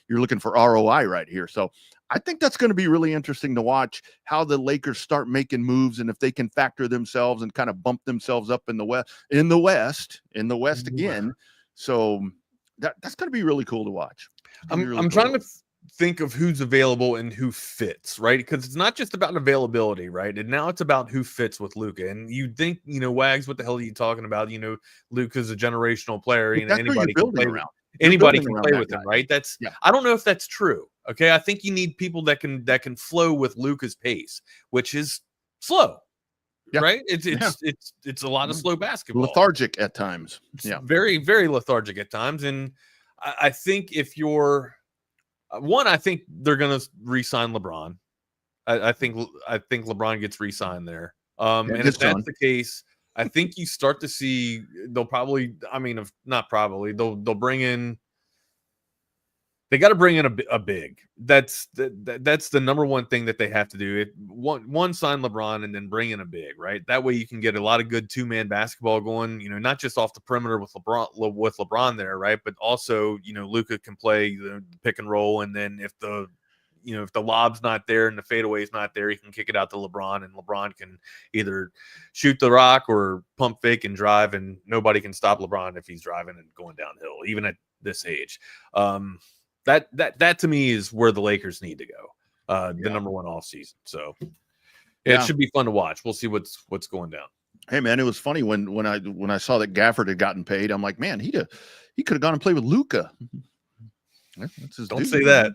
you're looking for ROI right here. So I think that's going to be really interesting to watch how the Lakers start making moves, and if they can factor themselves and kind of bump themselves up in the West again. So that's going to be really cool to watch. I'm trying to think of who's available and who fits, right? Because it's not just about availability, right? And now it's about who fits with Luka. And you think, Wags, what the hell are you talking about? Luka's a generational player. Anybody can play around. Anybody can play with him, right? I don't know if that's true. Okay, I think you need people that can flow with Luka's pace, which is slow. Yeah. Right? It's a lot of slow basketball. Lethargic at times. Yeah. Very, very lethargic at times. And I think if you're I think they're going to re-sign LeBron. I think LeBron gets re-signed there. And if that's the case, I think you start to see they'll probably, they'll bring in. They got to bring in a big. That's the number one thing that they have to do. One sign LeBron and then bring in a big, right? That way you can get a lot of good 2-man basketball going. Not just off the perimeter with LeBron there, right? But also Luka can play the pick and roll, and then if the lob's not there and the fadeaway is not there, he can kick it out to LeBron, and LeBron can either shoot the rock or pump fake and drive, and nobody can stop LeBron if he's driving and going downhill, even at this age. That to me is where the Lakers need to go. The number one off season. So it should be fun to watch. We'll see what's going down. Hey man, it was funny when I saw that Gafford had gotten paid. I'm like, man, he could have gone and played with Luka. Don't say that.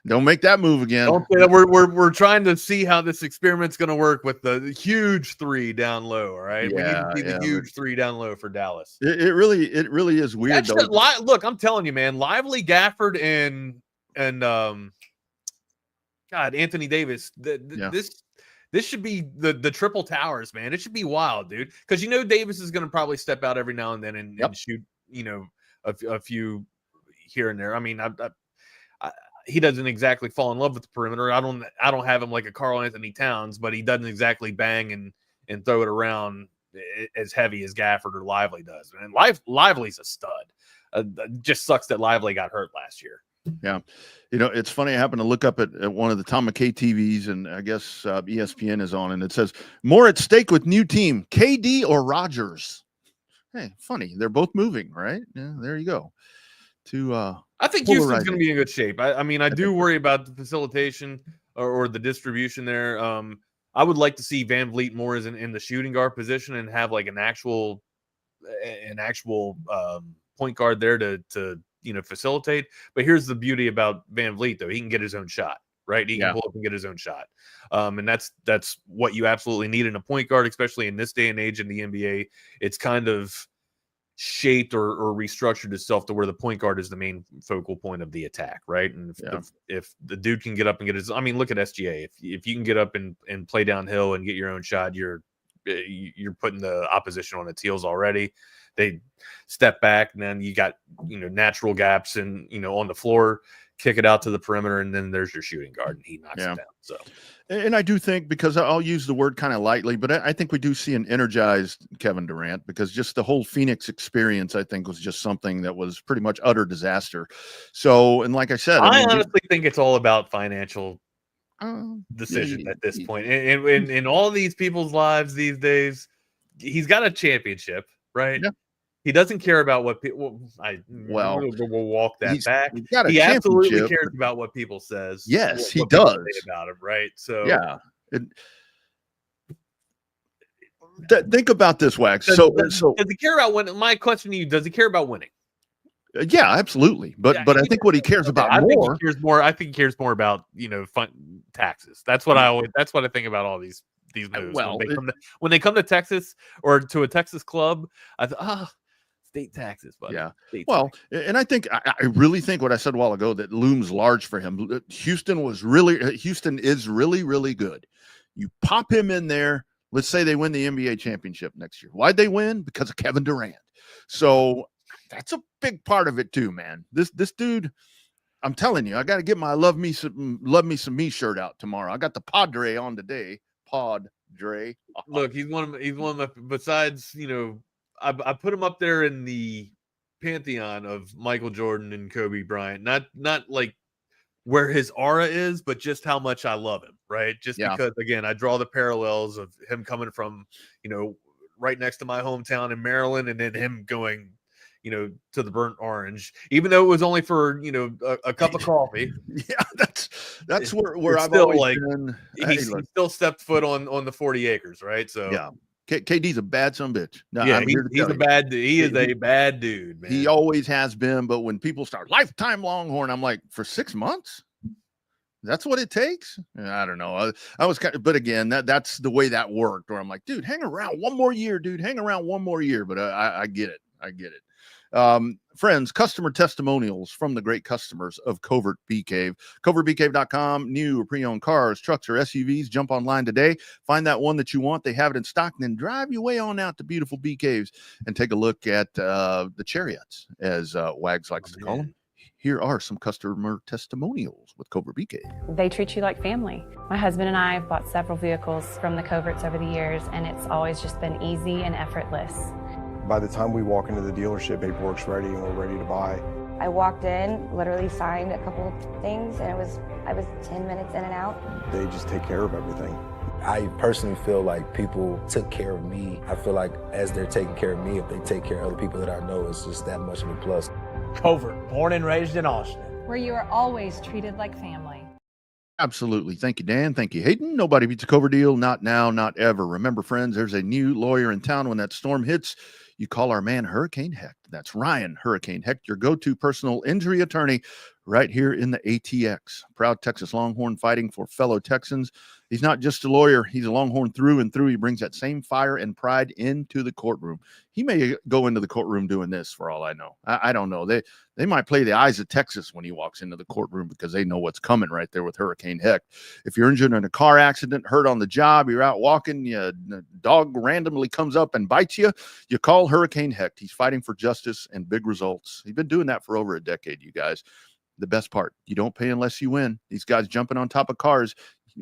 Don't make that move again. Don't say that. We're trying to see how this experiment's going to work with the huge 3 down low. All right, we need to see the huge 3 down low for Dallas. It really is weird. Though. Look, I'm telling you, man. Lively, Gafford, and Anthony Davis. This should be the triple towers, man. It should be wild, dude. Because Davis is going to probably step out every now and then and shoot, a few here and there. I mean, he doesn't exactly fall in love with the perimeter. I don't have him like a Karl Anthony Towns, but he doesn't exactly bang and throw it around as heavy as Gafford or Lively does. And Lively's a stud. Just sucks that Lively got hurt last year. Yeah. It's funny. I happened to look up at one of the Tom McKay TVs, and I guess ESPN is on, and it says more at stake with new team, KD or Rodgers. Hey, funny. They're both moving, right? Yeah, there you go. I think Houston's going to be in good shape. I do worry about the facilitation or the distribution there. I would like to see Van Vliet more as in the shooting guard position and have like an actual point guard there to facilitate. But here's the beauty about Van Vliet, though. He can get his own shot, right? He can pull up and get his own shot. And that's what you absolutely need in a point guard, especially in this day and age in the NBA. It's kind of shaped or restructured itself to where the point guard is the main focal point of the attack, right? And if the dude can get up and get his, look at SGA. If you can get up and play downhill and get your own shot, you're putting the opposition on its heels already. They step back, and then you got natural gaps and on the floor, kick it out to the perimeter, and then there's your shooting guard, and he knocks it down. So, and I do think, because I'll use the word kind of lightly, but I think we do see an energized Kevin Durant, because just the whole Phoenix experience, I think, was just something that was pretty much utter disaster. So, and like I said, I honestly think it's all about financial decision at this point. In all these people's lives these days, he's got a championship, right? Yeah. He doesn't care about what people. We'll walk that back. He absolutely cares about what people says. Yes, he does say about him, right? So yeah. Think about this, Wax. Does he care about winning? My question to you: does he care about winning? Yeah, absolutely. But I think what he cares about I think he cares more about taxes. That's what I think about all these moves. Well, when they come to Texas or to a Texas club, I thought, state taxes, buddy. Yeah. And I think I really think what I said a while ago that looms large for him. Houston is really, really good. You pop him in there. Let's say they win the NBA championship next year. Why'd they win? Because of Kevin Durant. So that's a big part of it too, man. This dude, I'm telling you, I got to get my love me some me shirt out tomorrow. I got the Padre on today. Padre. Look, he's one of my, besides, I put him up there in the pantheon of Michael Jordan and Kobe Bryant. Not like where his aura is, but just how much I love him, right? Just because, again, I draw the parallels of him coming from, right next to my hometown in Maryland, and then him going, to the Burnt Orange, even though it was only for, a cup of coffee. Yeah, that's where I've always been. He still stepped foot on the 40 acres, right? So yeah. KD's a bad son of a bitch. No, yeah, he's a bad dude. He is a bad dude, man. He always has been. But when people start lifetime Longhorn, I'm like, for 6 months? That's what it takes? I don't know. I was but again, that's the way that worked. Where I'm like, dude, hang around one more year, dude. Hang around one more year. But I get it. I get it. Friends, customer testimonials from the great customers of Covert Bee Cave. CovertBeeCave.com. New or pre-owned cars, trucks, or SUVs. Jump online today. Find that one that you want. They have it in stock. And then drive your way on out to beautiful Bee Caves and take a look at the chariots, as Wags likes to call them. Here are some customer testimonials with Covert Bee Cave. They treat you like family. My husband and I have bought several vehicles from the Coverts over the years, and it's always just been easy and effortless. By the time we walk into the dealership, paperwork's ready and we're ready to buy. I walked in, literally signed a couple of things, and I was 10 minutes in and out. They just take care of everything. I personally feel like people took care of me. I feel like as they're taking care of me, if they take care of other people that I know, it's just that much of a plus. Covert, born and raised in Austin, where you are always treated like family. Absolutely. Thank you, Dan. Thank you, Hayden. Nobody beats a Covert deal. Not now, not ever. Remember, friends, there's a new lawyer in town. When that storm hits, you call our man Hurricane Heck. That's Ryan Hurricane Hecht, your go-to personal injury attorney right here in the ATX. Proud Texas Longhorn fighting for fellow Texans. He's not just a lawyer. He's a Longhorn through and through. He brings that same fire and pride into the courtroom. He may go into the courtroom doing this for all I know. I don't know. They might play the eyes of Texas when he walks into the courtroom because they know what's coming right there with Hurricane Hecht. If you're injured in a car accident, hurt on the job, you're out walking, a dog randomly comes up and bites you, you call Hurricane Hecht. He's fighting for justice and big results. He's been doing that for over a decade, you guys. The best part, you don't pay unless you win. These guys jumping on top of cars,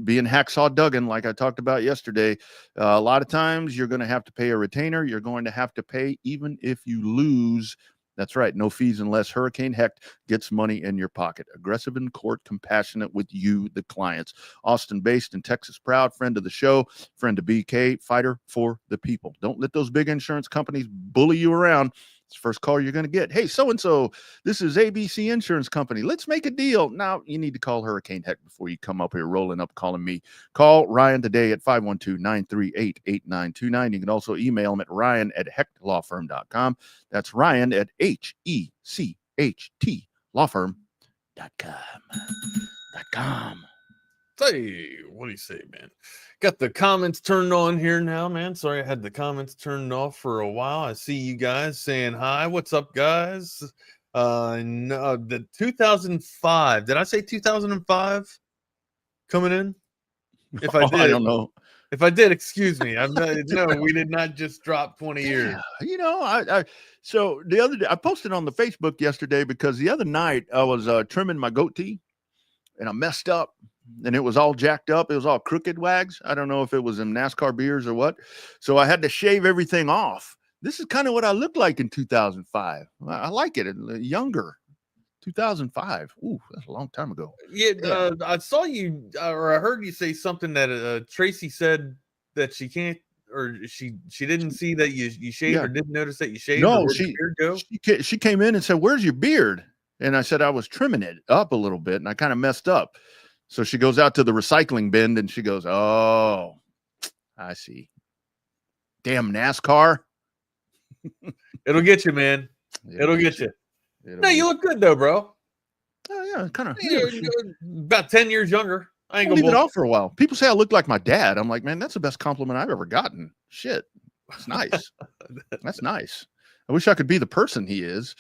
being hacksaw Duggan, like I talked about yesterday. A lot of times you're going to have to pay a retainer. You're going to have to pay even if you lose. That's right. No fees unless Hurricane Hecht gets money in your pocket. Aggressive in court, compassionate with you, the clients. Austin-based and Texas proud, friend of the show, friend of BK, fighter for the people. Don't let those big insurance companies bully you around. It's the first call you're going to get. Hey, so-and-so, this is ABC Insurance Company. Let's make a deal. Now, you need to call Hurricane Hecht before you come up here rolling up calling me. Call Ryan today at 512-938-8929. You can also email him at ryan@hechtlawfirm.com. That's Ryan at HECHT lawfirm.com. Hey, what do you say, man? Got the comments turned on here now, man. Sorry, I had the comments turned off for a while. I see you guys saying hi. What's up, guys? No, the 2005. Did I say 2005 coming in? If I did, I don't know. If I did, excuse me. I'm not, no, we did not just drop 20 years. You know, so the other day I posted on the Facebook yesterday because the other night I was trimming my goatee and I messed up. And it was all jacked up. It was all crooked wags. I don't know if it was in NASCAR beers or what. So I had to shave everything off. This is kind of what I looked like in 2005. I like it. Younger. 2005. Ooh, that's a long time ago. Yeah, I saw you, or I heard you say something that Tracy said that she can't, or she didn't see that you shaved, or didn't notice that you shaved. No, she came in and said, "Where's your beard?" And I said I was trimming it up a little bit, and I kind of messed up. So she goes out to the recycling bin and she goes, "Oh, I see. Damn NASCAR." It'll get you, man. It'll get you. No, you look good though, bro. Oh yeah, kind of. About 10 years younger. I ain't gonna gonna leave it off for a while. People say I look like my dad. I'm like, man, that's the best compliment I've ever gotten. Shit, that's nice. That's nice. I wish I could be the person he is.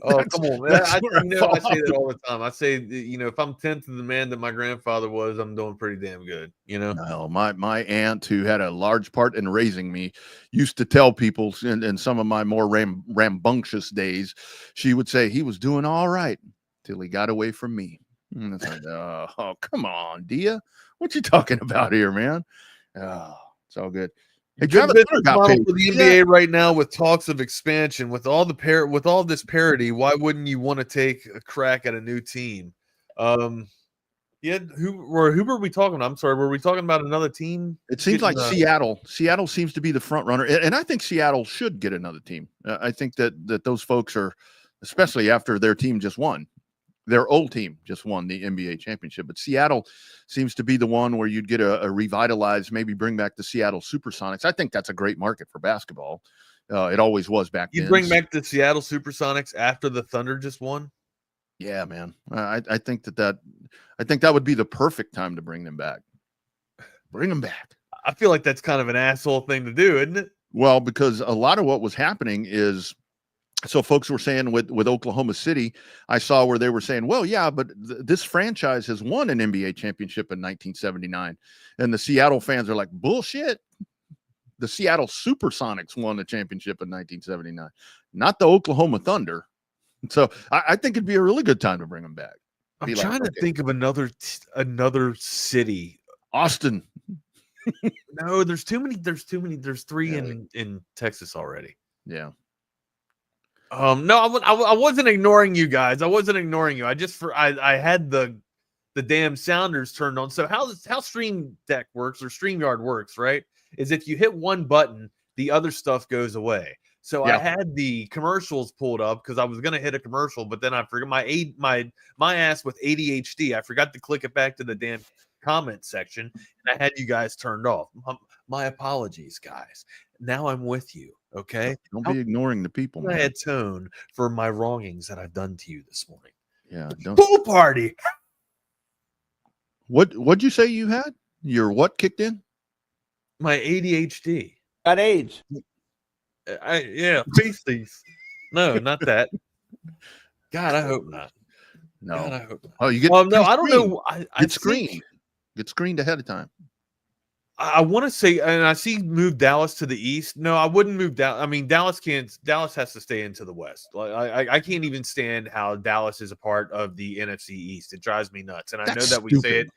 Oh, come on, man. I say that all the time. I say, you know, if I'm 10th of the man that my grandfather was, I'm doing pretty damn good, you know? No, my aunt, who had a large part in raising me, used to tell people in some of my more rambunctious days, she would say he was doing all right till he got away from me. And it's like, oh, come on, Dia. What you talking about here, man? Oh, it's all good. Hey, good business model for the NBA right now with talks of expansion, with all this parity. Why wouldn't you want to take a crack at a new team? Yeah, who were we talking about? I'm sorry, were we talking about another team? It seems like Seattle. Seattle seems to be the front runner, and I think Seattle should get another team. I think that those folks are, especially after their team just won. Their old team just won the NBA championship, but Seattle seems to be the one where you'd get a revitalized, maybe bring back the Seattle Supersonics. I think that's a great market for basketball. It always was back then. You bring back the Seattle Supersonics after the Thunder just won? Yeah, man. I think that would be the perfect time to bring them back. Bring them back. I feel like that's kind of an asshole thing to do, isn't it? Well, because a lot of what was happening is, so folks were saying with Oklahoma City, I saw where they were saying, well, yeah, but this franchise has won an NBA championship in 1979. And the Seattle fans are like, bullshit. The Seattle Supersonics won the championship in 1979, not the Oklahoma Thunder. So I think it'd be a really good time to bring them back. I'm trying to think of another city. Austin. No, there's too many. There's three in Texas already. Yeah. No, I wasn't ignoring you guys. I wasn't ignoring you. I had the damn sounders turned on. So how Stream Deck works, or StreamYard works, right, is if you hit one button, the other stuff goes away. So I had the commercials pulled up because I was gonna hit a commercial, but then I forgot my ass with ADHD. I forgot to click it back to the damn comment section, and I had you guys turned off. My apologies, guys. Now I'm with you. Okay. Don't be ignoring the people, man. I atone for my wrongings that I've done to you this morning. Yeah. Don't. Pool party. What'd you say you had? Your what kicked in? My ADHD. At age. Face these. No, not that. God, I hope not. No. God, I hope not. Oh, you get no, I don't know. Get screened. Get screened ahead of time. I want to say, and I see move Dallas to the east. No, I wouldn't move Dallas. I mean, Dallas can't. Dallas has to stay into the west. Like I can't even stand how Dallas is a part of the NFC East. It drives me nuts. And I know that we say it.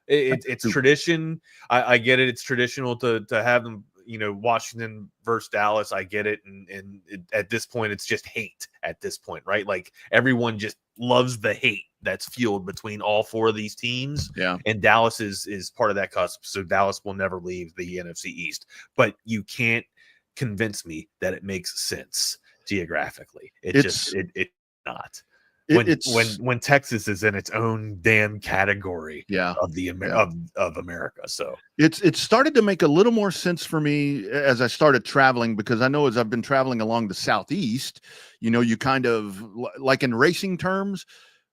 It's tradition. I get it. It's traditional to have them. Washington versus Dallas. I get it. And at this point, it's just hate. At this point, right? Like everyone just loves the hate that's fueled between all four of these teams. Yeah. And Dallas is part of that cusp. So Dallas will never leave the NFC East. But you can't convince me that it makes sense geographically. It's not. When Texas is in its own damn category of the of America. So it started to make a little more sense for me as I started traveling, because I know as I've been traveling along the Southeast, you kind of like in racing terms,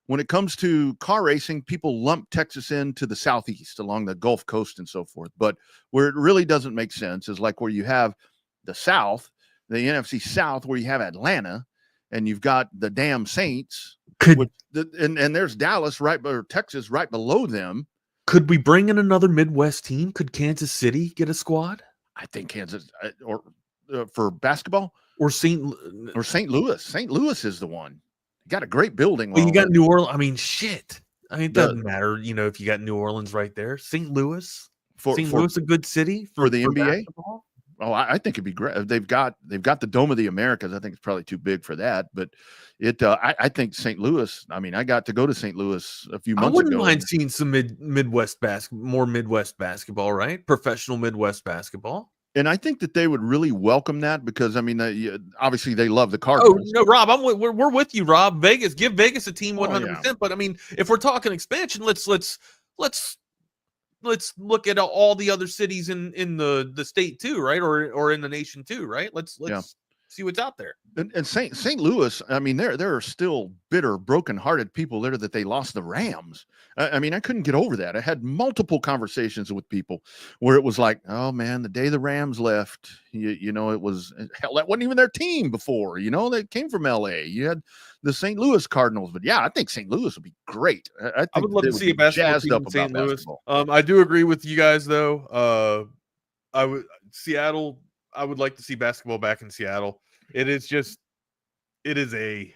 when it comes to car racing, people lump Texas into the Southeast along the Gulf Coast and so forth. But where it really doesn't make sense is like where you have the South, the NFC South, where you have Atlanta, and you've got the damn Saints, and there's Dallas or Texas right below them. Could we bring in another Midwest team? Could Kansas City get a squad? I think Kansas or for basketball or St. Louis. St. Louis is the one. You got a great building. Well, you got New Orleans. I mean, shit. I mean, it doesn't matter. If you got New Orleans right there, St. Louis. St. Louis, a good city for the NBA. Basketball? Oh, I think it'd be great. They've got the Dome of the Americas. I think it's probably too big for that, but I think St. Louis. I mean, I got to go to St. Louis a few months ago. I wouldn't mind seeing some Midwest more Midwest basketball, right? Professional Midwest basketball. And I think that they would really welcome that because I mean, obviously they love the Cardinals. Oh no, Rob, we're with you, Rob. Give Vegas a team 100%. Yeah. But I mean, if we're talking expansion, let's look at all the other cities in the state too, right? Or in the nation too, right? Let's see what's out there. And St. Louis, I mean, there are still bitter, broken-hearted people there that they lost the Rams. I mean, I couldn't get over that. I had multiple conversations with people where it was like, oh man, the day the Rams left, it was hell, that wasn't even their team before. They came from LA. You had the St. Louis Cardinals, but yeah, I think St. Louis would be great. I would love to see a basketball team in St. Louis. I do agree with you guys though. Seattle. I would like to see basketball back in Seattle. It is a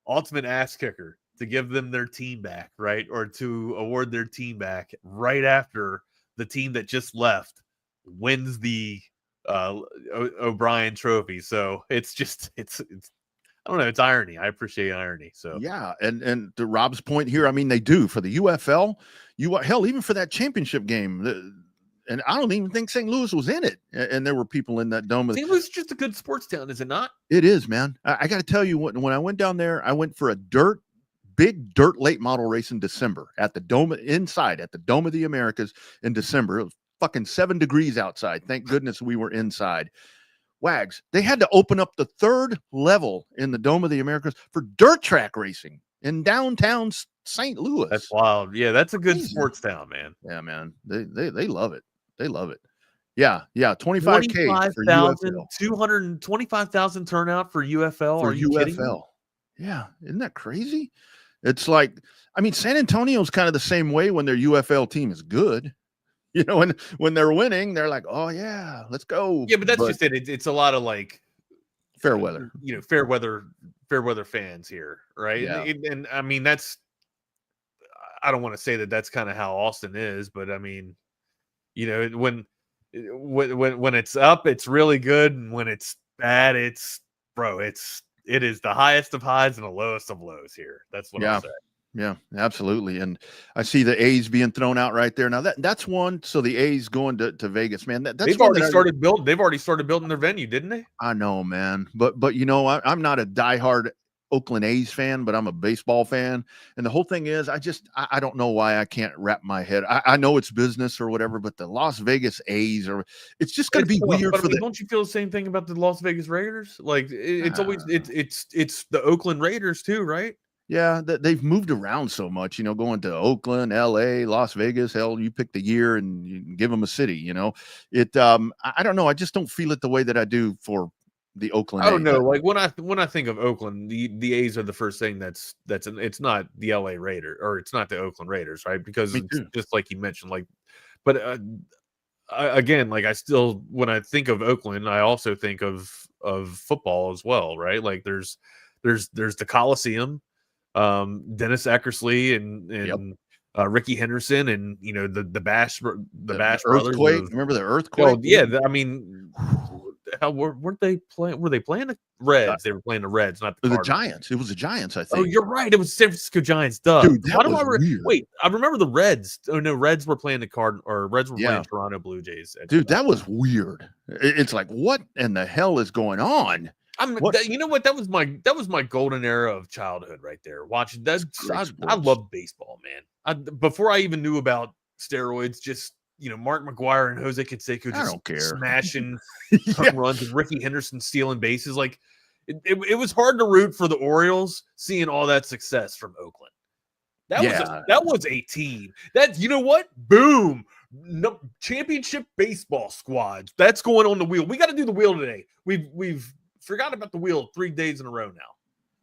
ultimate ass kicker to give them their team back, right? Or to award their team back right after the team that just left wins the O'Brien Trophy. So it's I don't know. It's irony. I appreciate irony. So yeah, and to Rob's point here, I mean they do for the UFL. Hell, even for that championship game. And I don't even think St. Louis was in it. And there were people in that dome. St. Louis is just a good sports town, is it not? It is, man. I got to tell you, when I went down there, I went for a big dirt late model race in December at the Dome at the Dome of the Americas in December. It was fucking 7 degrees outside. Thank goodness we were inside. Wags, they had to open up the 3rd level in the Dome of the Americas for dirt track racing in downtown St. Louis. That's wild. Yeah, that's a good sports town, man. Yeah, man. They love it. They love it. Yeah. 25K for UFL. 225,000 turnout for UFL. For Are you kidding me? Yeah. Isn't that crazy? It's like, I mean, San Antonio's kind of the same way when their UFL team is good. When they're winning, they're like, oh yeah, let's go. Yeah, but that's just it. It's a lot of like fair weather. Fair weather fans here, right? Yeah. And I mean, I don't want to say that's kind of how Austin is, but I mean, when it's up, it's really good, and when it's bad, it is the highest of highs and the lowest of lows here. That's what I'm saying. Yeah, absolutely. And I see the A's being thrown out right there. Now that's one. So the A's going to Vegas, man. They've already started building. They've already started building their venue, didn't they? I know, man. But I'm not a diehard Oakland A's fan, but I'm a baseball fan. And the whole thing is, I don't know why I can't wrap my head. I know it's business or whatever, but the Las Vegas A's it's just going to be weird for don't you feel the same thing about the Las Vegas Raiders? Like it's always it's the Oakland Raiders too, right? Yeah, they've moved around so much, going to Oakland, LA, Las Vegas. Hell, you pick the year and you give them a city. I don't know. I just don't feel it the way that I do for the Oakland. I don't know. Like when I think of Oakland, the A's are the first thing it's not the LA Raiders or it's not the Oakland Raiders, right? Because it's just like you mentioned, but again, like when I think of Oakland, I also think of football as well, right? Like there's the Coliseum. Dennis Eckersley and Ricky Henderson and the Bash Bash earthquake. Brothers. Remember the earthquake? Oh yeah, I mean, how weren't they playing? Were they playing the Reds? They were playing the Reds, not the Giants. It was the Giants, I think. Oh, you're right. It was San Francisco Giants. Duh. Dude, that was weird. Wait, I remember the Reds. Oh no, Reds were playing Reds were playing Toronto Blue Jays. Dude, that was weird. It's like, what in the hell is going on? You know what? That was my golden era of childhood right there. Watching that, I love baseball, man. Before I even knew about steroids, just Mark McGwire and Jose Canseco just smashing home runs and Ricky Henderson stealing bases. Like it was hard to root for the Orioles seeing all that success from Oakland. That was a team. That what? Boom. No, championship baseball squads. That's going on the wheel. We got to do the wheel today. We've forgot about the wheel 3 days in a row now.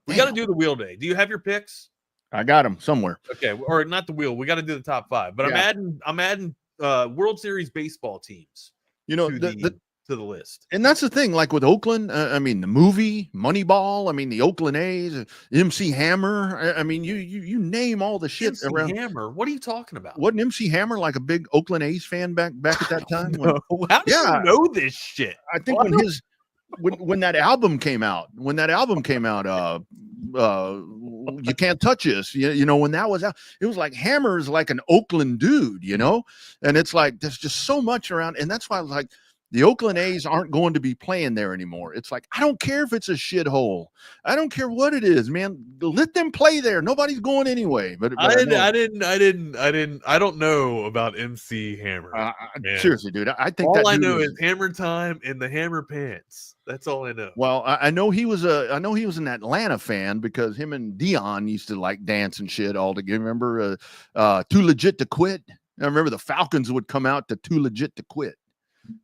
We got to do the wheel day. Do you have your picks? I got them somewhere. Okay, or not the wheel. We got to do the top 5. But I'm adding World Series baseball teams. To the list. And that's the thing. Like with Oakland, I mean the movie Moneyball. I mean the Oakland A's, MC Hammer. I mean you name all the shit MC around. Hammer. What are you talking about? Wasn't MC Hammer like a big Oakland A's fan back at that time? How do you know this shit? I think when that album came out, You Can't Touch Us, when that was out, it was like Hammer's like an Oakland dude, and it's like there's just so much around, and that's why I was like, the Oakland A's aren't going to be playing there anymore. It's like, I don't care if it's a shithole. I don't care what it is, man. Let them play there. Nobody's going anyway. But I don't know about MC Hammer. Seriously, dude. I think all I know is Hammer Time and the Hammer Pants. That's all I know. Well, I know he was an Atlanta fan because him and Dion used to like dance and shit all together. Remember Too Legit to Quit? I remember the Falcons would come out to Too Legit to Quit.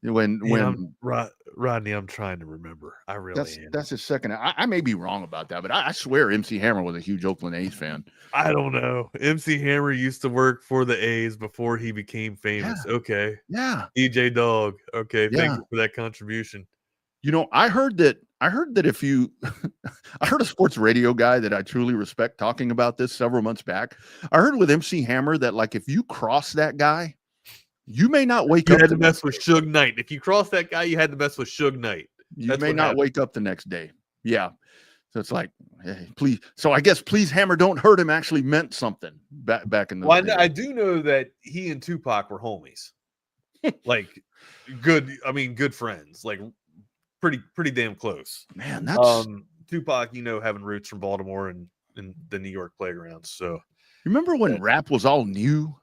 Rodney, I'm trying to remember. I really am. That's his second. I may be wrong about that, but I swear MC Hammer was a huge Oakland A's fan. I don't know. MC Hammer used to work for the A's before he became famous. Yeah. Okay. Yeah. DJ Dog. Okay. Thank you for that contribution. I heard that if you I heard a sports radio guy that I truly respect talking about this several months back. I heard with MC Hammer that like if you cross that guy, you may not wake up. You had to mess with Suge Knight. If you cross that guy, you had to mess with Suge Knight. You may not wake up the next day. Yeah. So it's like, hey, please. So I guess please Hammer, don't hurt him actually meant something back in the day. I do know that he and Tupac were homies. Like good friends. Like pretty damn close. Man, that's Tupac, having roots from Baltimore and the New York playgrounds. So remember when rap was all new?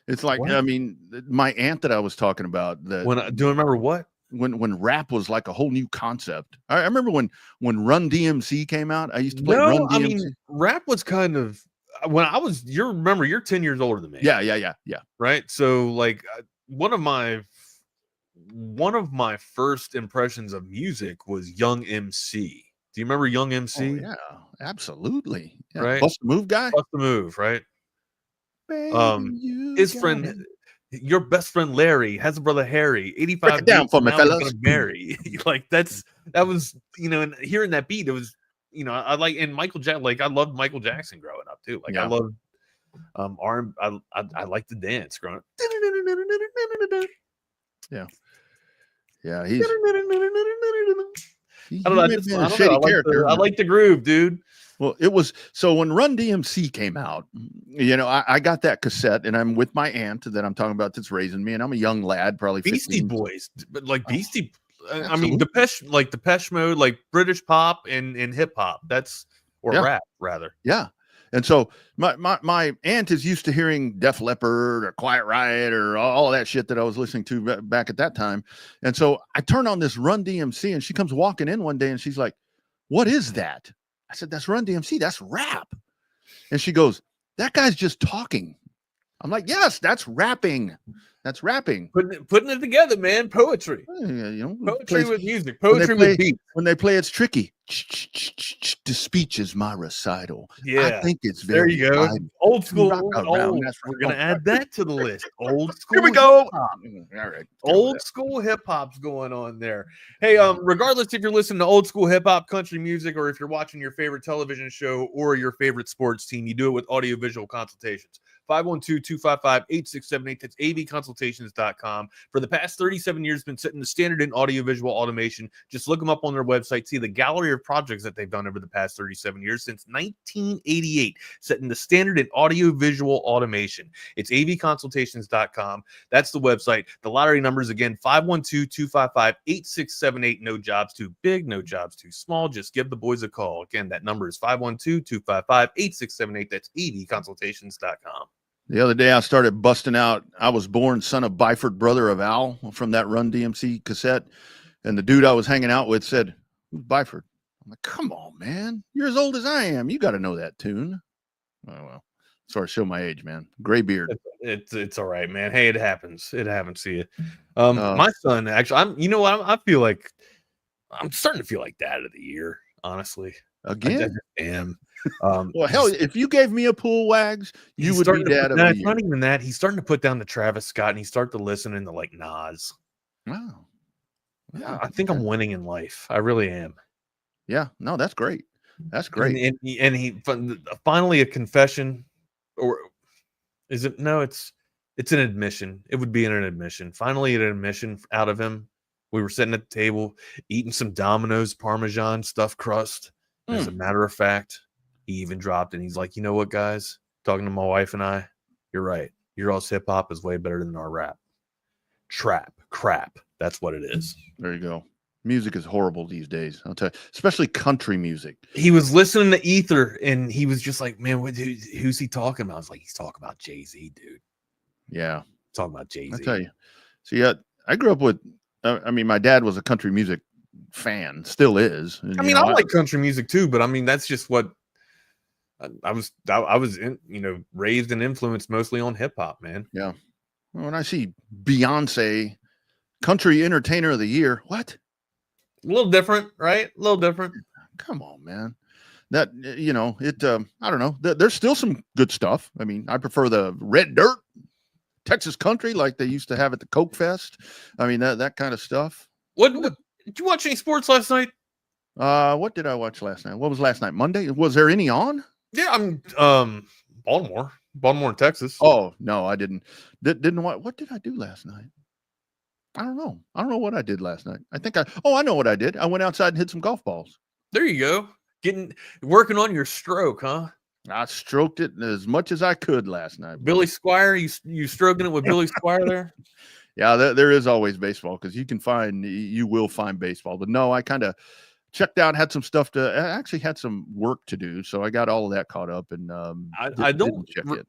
It's like, what? I mean, my aunt that I was talking about that do you remember what? When rap was like a whole new concept. I remember when Run DMC came out. I used to play Run DMC. I mean, rap was kind of when I was. You're 10 years older than me. Yeah. Right. So like one of my first impressions of music was Young MC. Do you remember Young MC? Oh, yeah, absolutely. Yeah. Right. Bust the Move guy. Bust the Move. Right. His friend, your best friend Larry has a brother Harry. 85 Break it down for me, fellas. Mary. Like that was and hearing that beat, it was I like and Michael Jackson. Like I loved Michael Jackson growing up too. Like I loved I like to dance growing up. Yeah, he's I don't know. I like the groove, dude. Well, it was so when Run DMC came out, I got that cassette and I'm with my aunt that I'm talking about that's raising me, and I'm a young lad, probably 15. Beastie Boys, but like I mean, Depeche Mode, like British pop and hip hop. That's or rap rather. Yeah. And so my aunt is used to hearing Def Leppard or Quiet Riot or all that shit that I was listening to back at that time. And so I turn on this Run DMC and she comes walking in one day and she's like, "What is that?" I said, "That's Run DMC. That's rap." And she goes, "That guy's just talking." I'm like, "Yes, that's rapping. That's rapping." Putting it together, man. Poetry. Poetry with music. Poetry with beat. When they play, it's tricky. The speech is my recital. Yeah. I think it's very there you go. vibrant. Old school. We're going to add that to the list. Old school. Here we go. Hip-hop. All right. Old school hip hop's going on there. Hey, regardless if you're listening to old school hip hop, country music, or if you're watching your favorite television show or your favorite sports team, you do it with audiovisual consultations. 512-255-8678. That's avconsultations.com. For the past 37 years, been setting the standard in audiovisual automation. Just look them up on their website. See the gallery of projects that they've done over the past 37 years since 1988, setting the standard in audiovisual automation. It's avconsultations.com. That's the website. The lottery numbers again, 512-255-8678. No jobs too big, no jobs too small. Just give the boys a call. Again, that number is 512-255-8678. That's avconsultations.com. The other day I started busting out "I Was Born Son of Byford, Brother of Al" from that Run DMC cassette. And the dude I was hanging out with said, "Who's Byford?" I'm like, "Come on, man. You're as old as I am. You got to know that tune." Oh, well, sorry to show my age, man. Gray beard. It's all right, man. Hey, it happens. It happens to you. My son, actually, I feel like I'm starting to feel like Dad of the Year, honestly. Again? I am. Well, hell, if you gave me a pool, Wags, you would be Dad of the Year. It's not even that. He's starting to put down the Travis Scott and he's starting to listen to like Nas. Wow. Yeah, I think I'm winning in life. I really am. Yeah. No, that's great. That's great. And he finally a confession, or is it? No, it's an admission. It would be an admission. Finally, an admission out of him. We were sitting at the table eating some Domino's Parmesan stuffed crust. As a matter of fact, he even dropped and he's like, "You know what, guys? Talking to my wife and I, you're right. Your all's hip hop is way better than our rap. Trap, crap. That's what it is." There you go. Music is horrible these days. I'll tell you, especially country music. He was listening to Ether and he was just like, "Man, who's he talking about?" I was like, "He's talking about Jay-Z, dude." Yeah. Talking about Jay-Z. I'll tell you. So, yeah, I grew up with, my dad was a country music fan, still is. And, I like country music too, but that's just what I was raised and influenced mostly on hip hop, man. Yeah. Well, when I see Beyonce Country Entertainer of the Year, what? A little different, right? A little different. Come on, man. That, I don't know. There's still some good stuff. I prefer the Red Dirt Texas country like they used to have at the Coke Fest. That kind of stuff. What did you watch any sports last night? What did I watch last night? What was last night? Monday? Was there any on? Yeah, Baltimore and Texas. Oh, no, I didn't. Didn't what did I do last night? I don't know. I don't know what I did last night. I know what I did. I went outside and hit some golf balls. There you go. Working on your stroke, huh? I stroked it as much as I could last night. Billy Squire, you stroking it with Billy Squire there? Yeah, there is always baseball because you will find baseball. But no, I kind of checked out, had some stuff I actually had some work to do. So I got all of that caught up and I don't check it.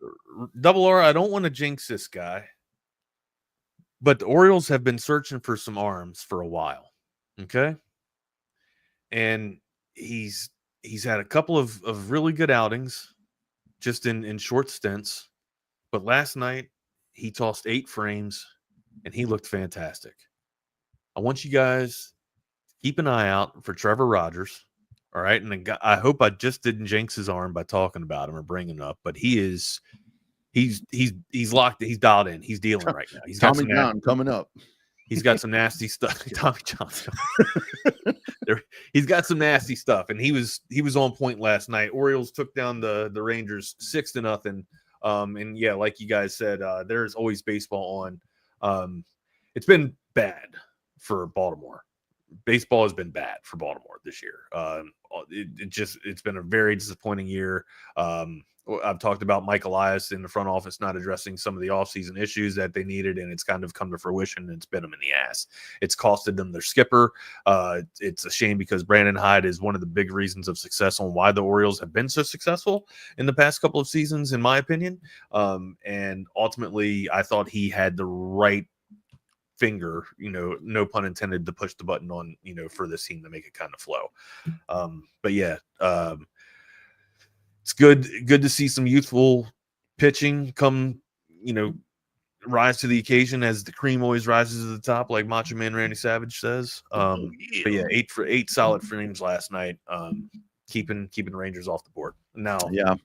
Double R, I don't want to jinx this guy, but the Orioles have been searching for some arms for a while. Okay. And he's had a couple of really good outings just in short stints. But last night he tossed 8 frames and he looked fantastic. I want you guys to keep an eye out for Trevor Rogers. All right. And I hope I just didn't jinx his arm by talking about him or bringing him up, but he's locked. He's dialed in. He's dealing right now. He's got Tommy John coming up. He's got some nasty stuff. Tommy Johnson. He's got some nasty stuff, and he was on point last night. Orioles took down the Rangers 6-0. And yeah, like you guys said, there's always baseball on. It's been bad for Baltimore. baseball has been bad for Baltimore this year. It's been a very disappointing year. I've talked about Mike Elias in the front office not addressing some of the offseason issues that they needed, and it's kind of come to fruition, and it's bit them in the ass. It's costed them their skipper. It's a shame because Brandon Hyde is one of the big reasons of success on why the Orioles have been so successful in the past couple of seasons, in my opinion. And ultimately, I thought he had the right finger, no pun intended, to push the button on, for this team to make it kind of flow. But yeah, it's good to see some youthful pitching come, rise to the occasion, as the cream always rises to the top, like Macho Man Randy Savage says. But yeah, 8 solid frames last night, keeping the Rangers off the board. Now, yeah.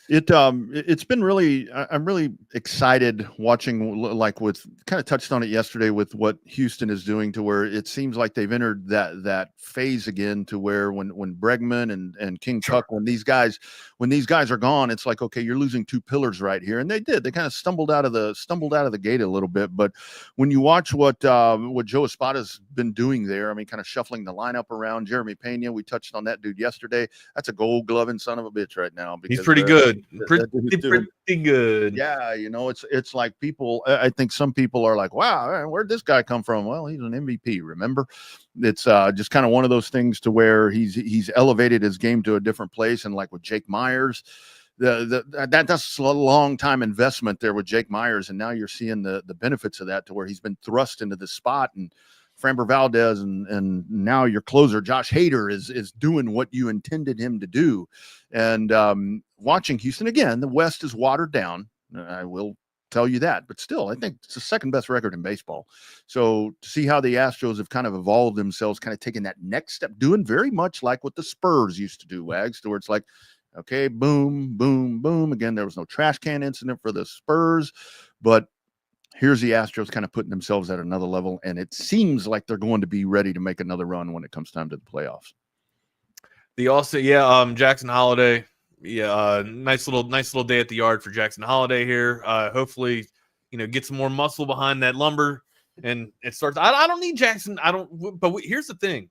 It's been really, I'm really excited watching, like, with kind of touched on it yesterday with what Houston is doing, to where it seems like they've entered that phase again, to where when Bregman and King Tuck, when these guys are gone, it's like, okay, you're losing two pillars right here. And they kind of stumbled out of the gate a little bit. But when you watch what Joe Espada's been doing there, I mean, kind of shuffling the lineup around. Jeremy Pena, we touched on that dude yesterday. That's a gold gloving son of a bitch right now. He's pretty good. Pretty good. Yeah, it's like people, I think some people are like, wow, where'd this guy come from? Well, he's an MVP, remember? It's just kind of one of those things to where he's elevated his game to a different place. And like with Jake Myers, that's a long time investment there with Jake Myers, and now you're seeing the benefits of that, to where he's been thrust into this spot. And Framber Valdez and now your closer Josh Hader is doing what you intended him to do. And watching Houston again, the West is watered down. I will tell you that, but still, I think it's the second best record in baseball. So to see how the Astros have kind of evolved themselves, kind of taking that next step, doing very much like what the Spurs used to do, Wags, to where it's like, okay, boom, boom, boom. Again, there was no trash can incident for the Spurs, but here's the Astros kind of putting themselves at another level, and it seems like they're going to be ready to make another run when it comes time to the playoffs. Jackson Holiday. Yeah, nice little day at the yard for Jackson Holiday here. Hopefully, get some more muscle behind that lumber, and it starts. I don't need Jackson. But here's the thing: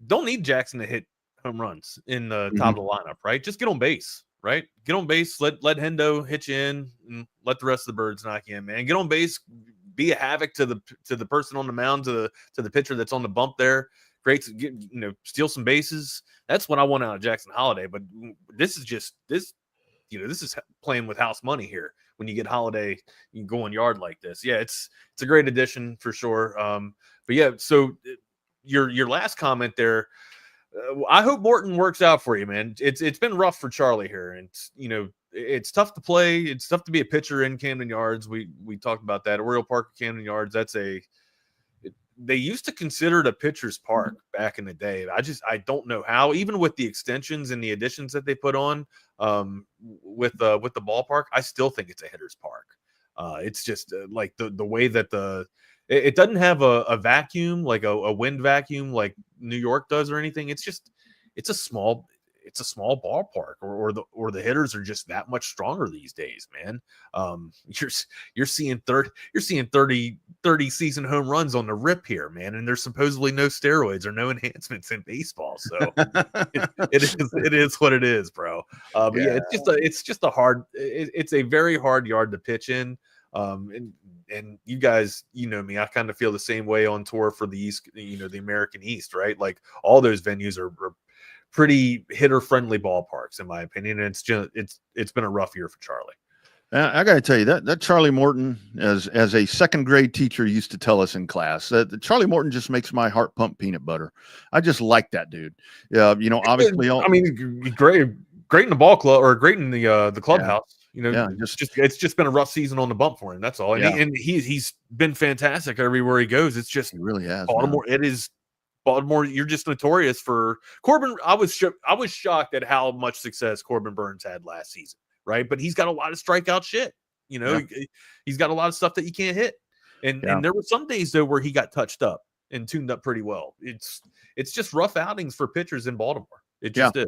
don't need Jackson to hit home runs in the top of the lineup, right? Just get on base, right? Get on base. Let Hendo hit you in, and let the rest of the birds knock you in, man. Get on base. Be a havoc to the person on the mound, to the pitcher that's on the bump there. Great to get, steal some bases. That's what I want out of Jackson Holiday. But this is playing with house money here. When you get Holiday, you go on yard like this. Yeah, it's a great addition for sure. But yeah, so your last comment there, I hope Morton works out for you, man. It's been rough for Charlie here, and it's tough to play. It's tough to be a pitcher in Camden Yards. We talked about that. Oriole Park, Camden Yards. They used to consider it a pitcher's park back in the day. I don't know how, even with the extensions and the additions that they put on with the ballpark, I still think it's a hitter's park. It's just like the way that it doesn't have a vacuum, like a wind vacuum like New York does or anything. It's a small ballpark, or the hitters are just that much stronger these days, man. You're seeing 30 season home runs on the rip here, man, and there's supposedly no steroids or no enhancements in baseball. So it is what it is, bro. But yeah, it's a very hard yard to pitch in. And you guys, me, I kind of feel the same way on tour for the East, the American East, right? Like all those venues are pretty hitter-friendly ballparks, in my opinion. And it's been a rough year for Charlie. I got to tell you that Charlie Morton, as a second grade teacher used to tell us in class, that Charlie Morton just makes my heart pump peanut butter. I just like that dude. Obviously, great in the ball club, or great in the clubhouse. It's just been a rough season on the bump for him. That's all. And he's been fantastic everywhere he goes. It's just, he really has. Baltimore. Man. It is. Baltimore, you're just notorious for Corbin. I was shocked at how much success Corbin Burns had last season, right? But he's got a lot of strikeout shit. He's got a lot of stuff that you can't hit. And there were some days though where he got touched up and tuned up pretty well. It's just rough outings for pitchers in Baltimore. It just is.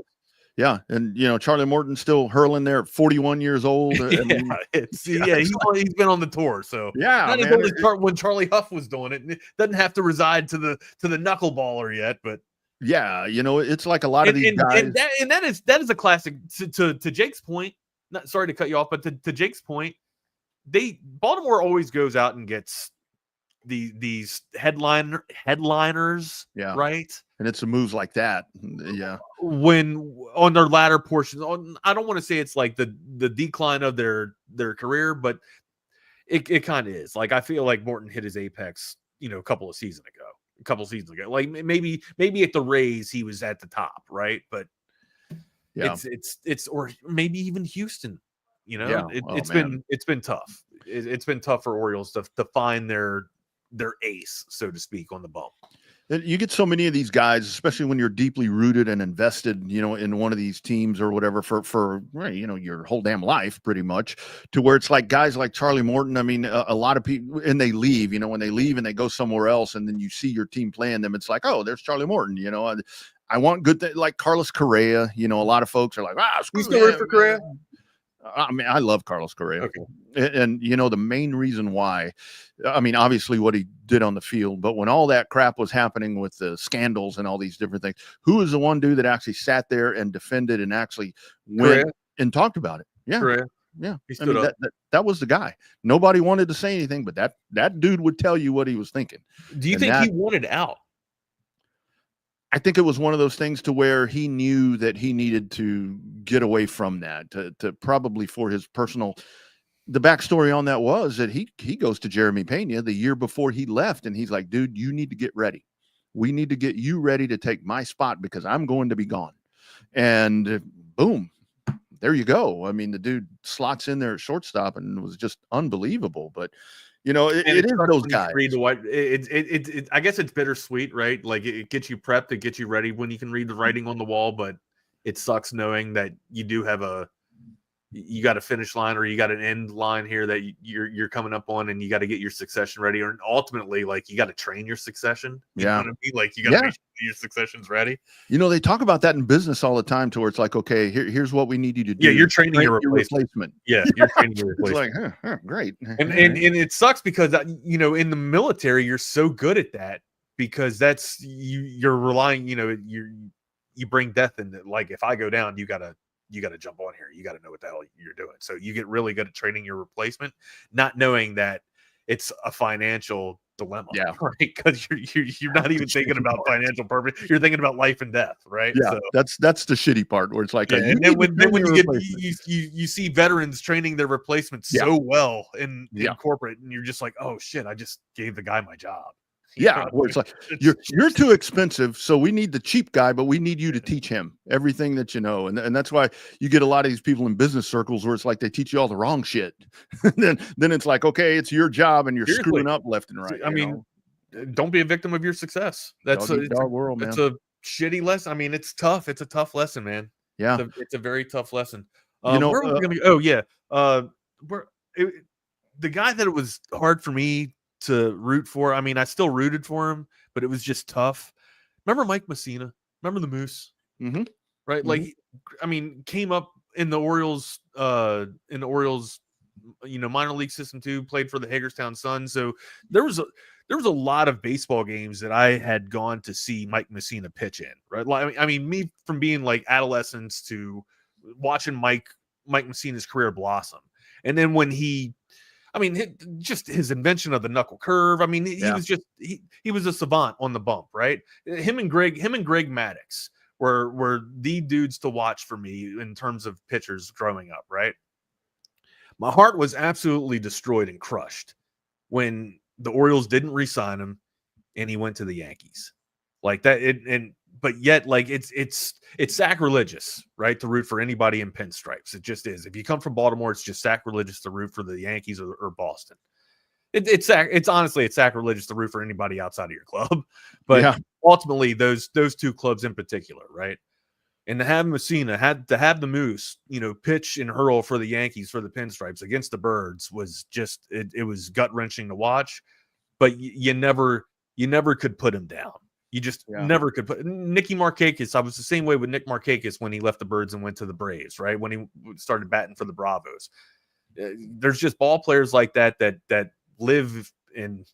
Yeah, and Charlie Morton's still hurling there at 41 years old. He's been on the tour, so yeah, not as old as when Charlie Huff was doing it. Doesn't have to reside to the knuckleballer yet, but yeah, it's like a lot of these guys, and that is a classic. To Jake's point, not sorry to cut you off, but to Jake's point, Baltimore always goes out and gets these headliners, yeah, right? And it's the moves like that, yeah. When on their latter portions, I don't want to say it's like the decline of their career, but it kind of is. Like I feel like Morton hit his apex, a couple seasons ago. Like maybe at the Rays he was at the top, right? But yeah, it's or maybe even Houston. It's been tough. It's been tough for Orioles to find their ace, so to speak, on the bump. You get so many of these guys, especially when you're deeply rooted and invested, in one of these teams or whatever for your whole damn life, pretty much, to where it's like guys like Charlie Morton. I mean, a lot of people, and they leave, when they leave and they go somewhere else, and then you see your team playing them, it's like, oh, there's Charlie Morton. I want good things like Carlos Correa. A lot of folks are like, you still root for Correa? I mean, I love Carlos Correa. Okay. And the main reason why, I mean, obviously what he did on the field, but when all that crap was happening with the scandals and all these different things, who was the one dude that actually sat there and defended and actually went and talked about it? Yeah. Correa. Yeah. He stood up. That was the guy. Nobody wanted to say anything, but that dude would tell you what he was thinking. Do you think he wanted out? I think it was one of those things to where he knew that he needed to get away from that, to probably for his personal. The backstory on that was that he goes to Jeremy Pena the year before he left, and he's like, dude, you need to get ready. We need to get you ready to take my spot because I'm going to be gone. And boom, there you go. I mean, the dude slots in there at shortstop and was just unbelievable. But it is those guys. I guess it's bittersweet, right? Like it gets you prepped, it gets you ready when you can read the writing on the wall, but it sucks knowing that you do have you got a finish line or you got an end line here that you're coming up on, and you got to get your succession ready, or ultimately like you got to train your succession. You know what I mean? Like you got to make sure your succession's ready. They talk about that in business all the time, to where it's like, okay, here's what we need you to do. Yeah, you're training your replacement. Yeah, you're training your replacement. It's like, great. And it sucks because in the military you're so good at that because that's you're relying. You bring death in. Like if I go down, you gotta jump on here. You got to know what the hell you're doing. So you get really good at training your replacement, not knowing that it's a financial dilemma, right? Because you're not even thinking about financial purpose. You're thinking about life and death, right? Yeah, so, that's the shitty part where it's like, and then when you see veterans training their replacements so well in corporate, and you're just like, oh shit, I just gave the guy my job. Yeah, where it's like you're too expensive, so we need the cheap guy, but we need you to teach him everything that you know, and that's why you get a lot of these people in business circles where it's like they teach you all the wrong shit. then it's like, okay, it's your job, and you're screwing up left and right. I mean, don't be a victim of your success. That's dog world, man. It's a shitty lesson. I mean, it's tough. It's a tough lesson, man. Yeah, it's a very tough lesson. Where are we gonna go? Oh yeah, the guy that it was hard for me to root for. I mean, I still rooted for him, but it was just tough. Remember Mike Messina? Remember the Moose? Mm-hmm. Right? Mm-hmm. Like, I mean, came up in the Orioles, minor league system too. Played for the Hagerstown Suns. So there was a lot of baseball games that I had gone to see Mike Messina pitch in. Right? Like, I mean, me from being like adolescents to watching Mike Messina's career blossom, and then when just his invention of the knuckle curve. I mean, he was just he was a savant on the bump, right? Him and Greg Maddox were the dudes to watch for me in terms of pitchers growing up, right? My heart was absolutely destroyed and crushed when the Orioles didn't re-sign him and he went to the Yankees. Like that, but yet, like it's sacrilegious, right, to root for anybody in pinstripes. It just is. If you come from Baltimore, it's just sacrilegious to root for the Yankees or Boston. It's honestly sacrilegious to root for anybody outside of your club. But ultimately, those two clubs in particular, right? And to have Messina, to have the Moose, pitch and hurl for the Yankees for the pinstripes against the Birds was just it was gut wrenching to watch. But you never could put him down. You just never could put Nicky Markakis. I was the same way with Nick Markakis when he left the Birds and went to the Braves, right? When he started batting for the Bravos. There's just ball players like that live in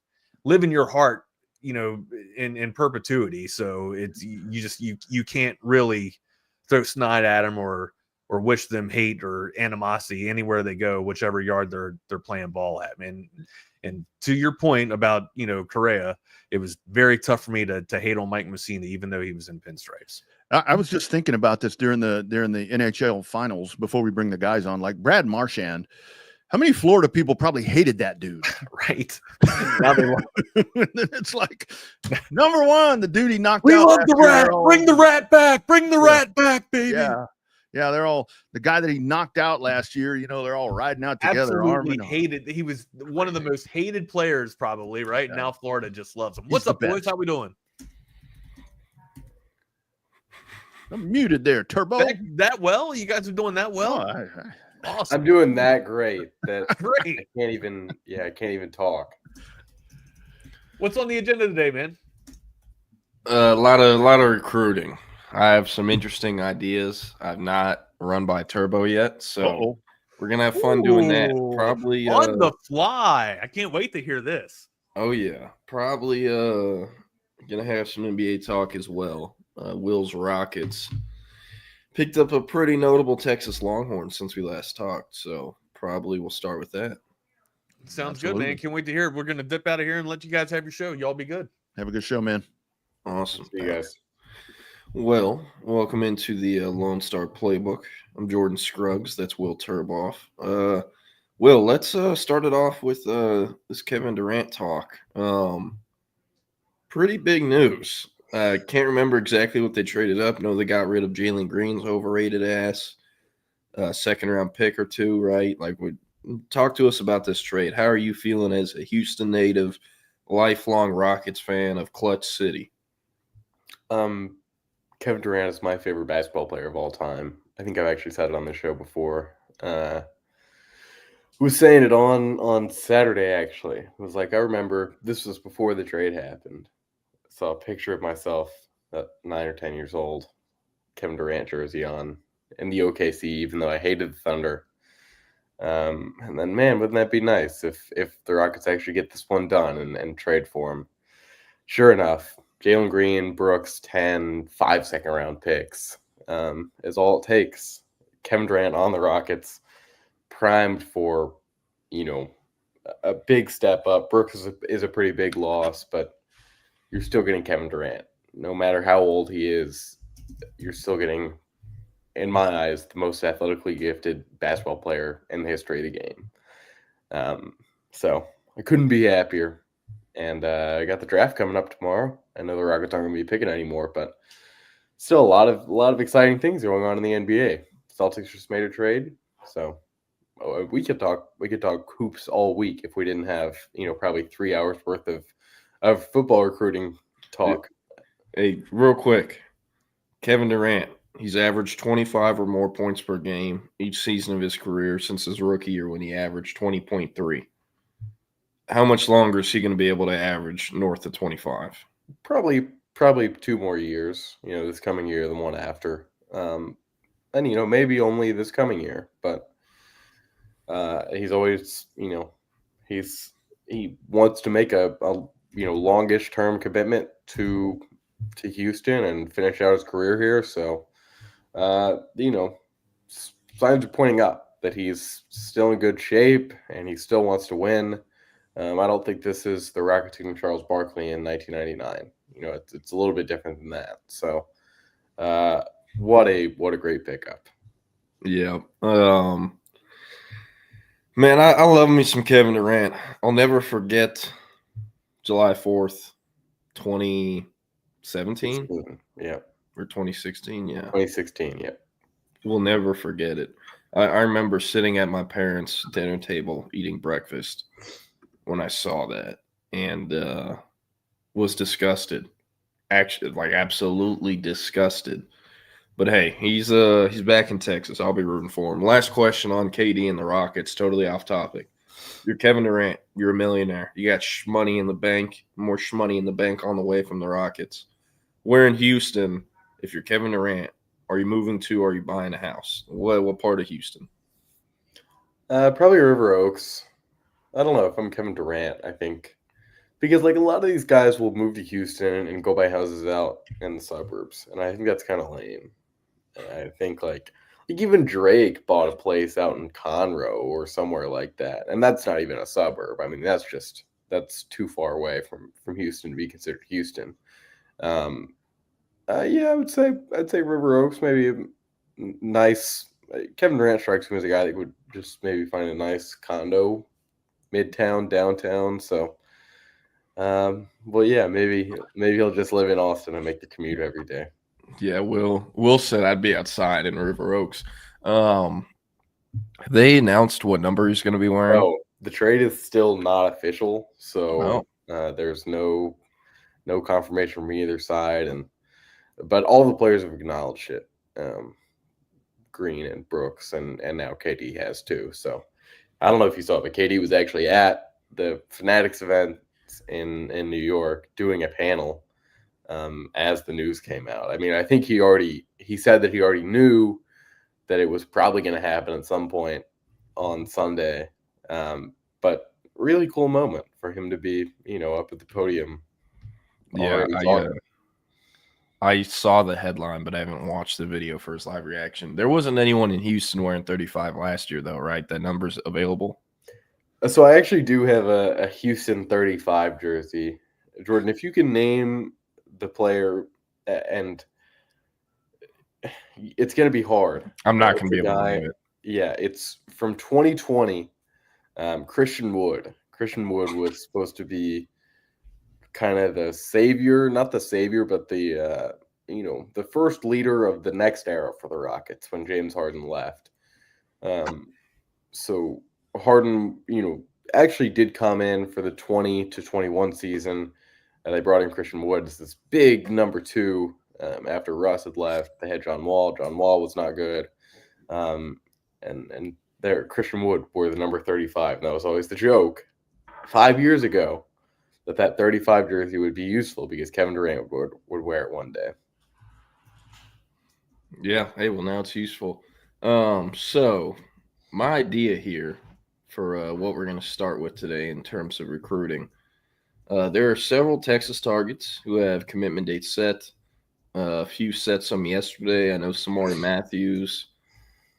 your heart, in perpetuity. So it's you can't really throw snide at them or wish them hate or animosity anywhere they go, whichever yard they're playing ball at, man. And to your point about, Correa, it was very tough for me to hate on Mike Mussina, even though he was in pinstripes. I was just thinking about this during the NHL finals before we bring the guys on, like Brad Marchand. How many Florida people probably hated that dude? Right. Now they it's like, number one, the dude he knocked out. We love the rat. Bring the rat back. Bring the rat back, baby. Yeah. Yeah, they're all the guy that he knocked out last year. They're all riding out together. Absolutely hated. He was one of the most hated players, probably. Right now, Florida just loves him. What's up, boys? How we doing? I'm muted there, Turbo. That well? You guys are doing that well? Awesome. I'm doing that great. That great. I can't even talk. What's on the agenda today, man? A lot of recruiting. I have some interesting ideas. I've not run by Turbo yet, so we're gonna have fun doing that. Probably on the fly. I can't wait to hear this. Oh yeah, probably gonna have some NBA talk as well. Will's Rockets picked up a pretty notable Texas Longhorns since we last talked, so probably we'll start with that. Sounds good, man. Can't wait to hear it. We're gonna dip out of here and let you guys have your show. Y'all be good. Have a good show, man. Awesome. See you guys. Well, welcome into the Lone Star Playbook. I'm Jordan Scruggs. That's Will Turboff. Will, let's start it off with this Kevin Durant talk. Pretty big news. Can't remember exactly what they traded up. No, they got rid of Jalen Green's overrated ass. Second-round pick or two, right? Talk to us about this trade. How are you feeling as a Houston native, lifelong Rockets fan of Clutch City? Kevin Durant is my favorite basketball player of all time. I think I've actually said it on the show before. Was saying it on Saturday, actually. It was like, I remember this was before the trade happened. I saw a picture of myself at 9 or 10 years old, Kevin Durant jersey on, in the OKC, even though I hated the Thunder. And then, man, wouldn't that be nice if the Rockets actually get this one done and trade for him? Sure enough, Jalen Green, Brooks, 5 second-round picks is all it takes. Kevin Durant on the Rockets, primed for, a big step up. Brooks is a pretty big loss, but you're still getting Kevin Durant. No matter how old he is, you're still getting, in my eyes, the most athletically gifted basketball player in the history of the game. So I couldn't be happier. And I got the draft coming up tomorrow. I know the Rockets aren't going to be picking anymore, but still a lot of exciting things going on in the NBA. Celtics just made a trade, so we could talk hoops all week if we didn't have probably 3 hours worth of football recruiting talk. Hey, real quick, Kevin Durant. He's averaged 25 or more points per game each season of his career since his rookie year when he averaged 20.3. How much longer is he going to be able to average north of 25? Probably 2 more years, this coming year, the one after. And, maybe only this coming year. But he's always, he wants to make a longish term commitment to Houston and finish out his career here. So, signs are pointing up that he's still in good shape and he still wants to win. I don't think this is the Rockets team Charles Barkley in 1999. It's a little bit different than that. So, what a great pickup. Yeah. Man, I love me some Kevin Durant. I'll never forget July 4th, 2017. Yeah. Or 2016. Yeah. 2016. Yeah. We'll never forget it. I remember sitting at my parents' dinner table eating breakfast when I saw that and was disgusted. Actually, absolutely disgusted. But hey, he's back in Texas. I'll be rooting for him. Last question on KD and the Rockets, totally off topic. You're Kevin Durant. You're a millionaire. You got money in the bank, more money in the bank on the way from the Rockets. where in Houston, if you're Kevin Durant, are you moving to or are you buying a house? What part of Houston? Probably River Oaks. I don't know if I'm Kevin Durant, I think. Because, like, a lot of these guys will move to Houston and go buy houses out in the suburbs. And I think that's kind of lame. And I think, like even Drake bought a place out in Conroe or somewhere like that. And that's not even a suburb. I mean, that's too far away from Houston to be considered Houston. Yeah, I'd say River Oaks, maybe a nice. Kevin Durant strikes me as a guy that would just maybe find a nice condo, midtown, downtown. So, well, yeah, maybe he'll just live in Austin and make the commute every day. Yeah, Will said I'd be outside in River Oaks. They announced what number he's going to be wearing. Oh, the trade is still not official, so there's no confirmation from either side, but all the players have acknowledged it. Green and Brooks, and now KD has too. So I don't know if you saw it, but KD was actually at the Fanatics event in New York doing a panel as the news came out. I mean, I think he said that he already knew that it was probably going to happen at some point on Sunday. But really cool moment for him to be, up at the podium. Yeah, I saw the headline, but I haven't watched the video for his live reaction. There wasn't anyone in Houston wearing 35 last year, though, right? That number's available. So I actually do have a Houston 35 jersey. Jordan, if you can name the player, and it's going to be hard. I'm not going to be able to name it. Yeah, it's from 2020. Christian Wood. Christian Wood was supposed to be kind of the savior, not the savior, but the the first leader of the next era for the Rockets when James Harden left. So Harden, actually did come in for the 20 to 21 season, and they brought in Christian Wood as this big number 2 after Russ had left. They had John Wall. John Wall was not good, and there Christian Wood wore the number 35. And that was always the joke 5 years ago that 35 jersey would be useful because Kevin Durant would wear it one day. Yeah, hey, well, now it's useful. So my idea here for what we're going to start with today in terms of recruiting, there are several Texas targets who have commitment dates set. A few set some yesterday. I know Samori Matthews,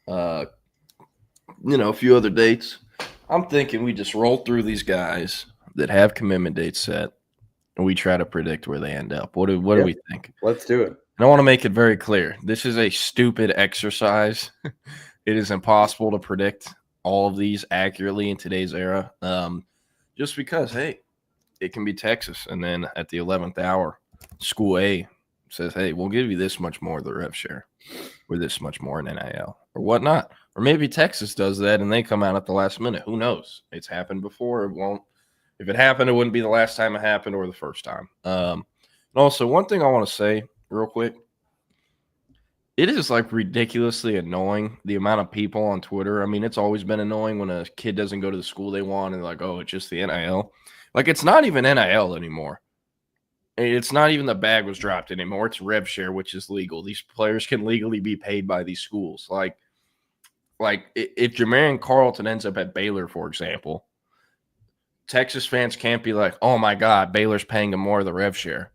a few other dates. I'm thinking we just roll through these guys that have commitment dates set, and we try to predict where they end up. What do we think? Let's do it. And I want to make it very clear. This is a stupid exercise. It is impossible to predict all of these accurately in today's era. Just because, hey, it can be Texas. And then at the 11th hour, School A says, hey, we'll give you this much more of the rev share or this much more in NIL or whatnot. Or maybe Texas does that and they come out at the last minute. Who knows? It's happened before. It won't. If it happened, it wouldn't be the last time it happened or the first time. And also, one thing I want to say real quick, it is like ridiculously annoying, the amount of people on Twitter. I mean, it's always been annoying when a kid doesn't go to the school they want and they're like, oh, it's just the NIL. Like, it's not even NIL anymore. It's not even the bag was dropped anymore. It's rev share, which is legal. These players can legally be paid by these schools. Like if Jermaine Carlton ends up at Baylor, for example, Texas fans can't be like, oh, my God, Baylor's paying him more of the rev share.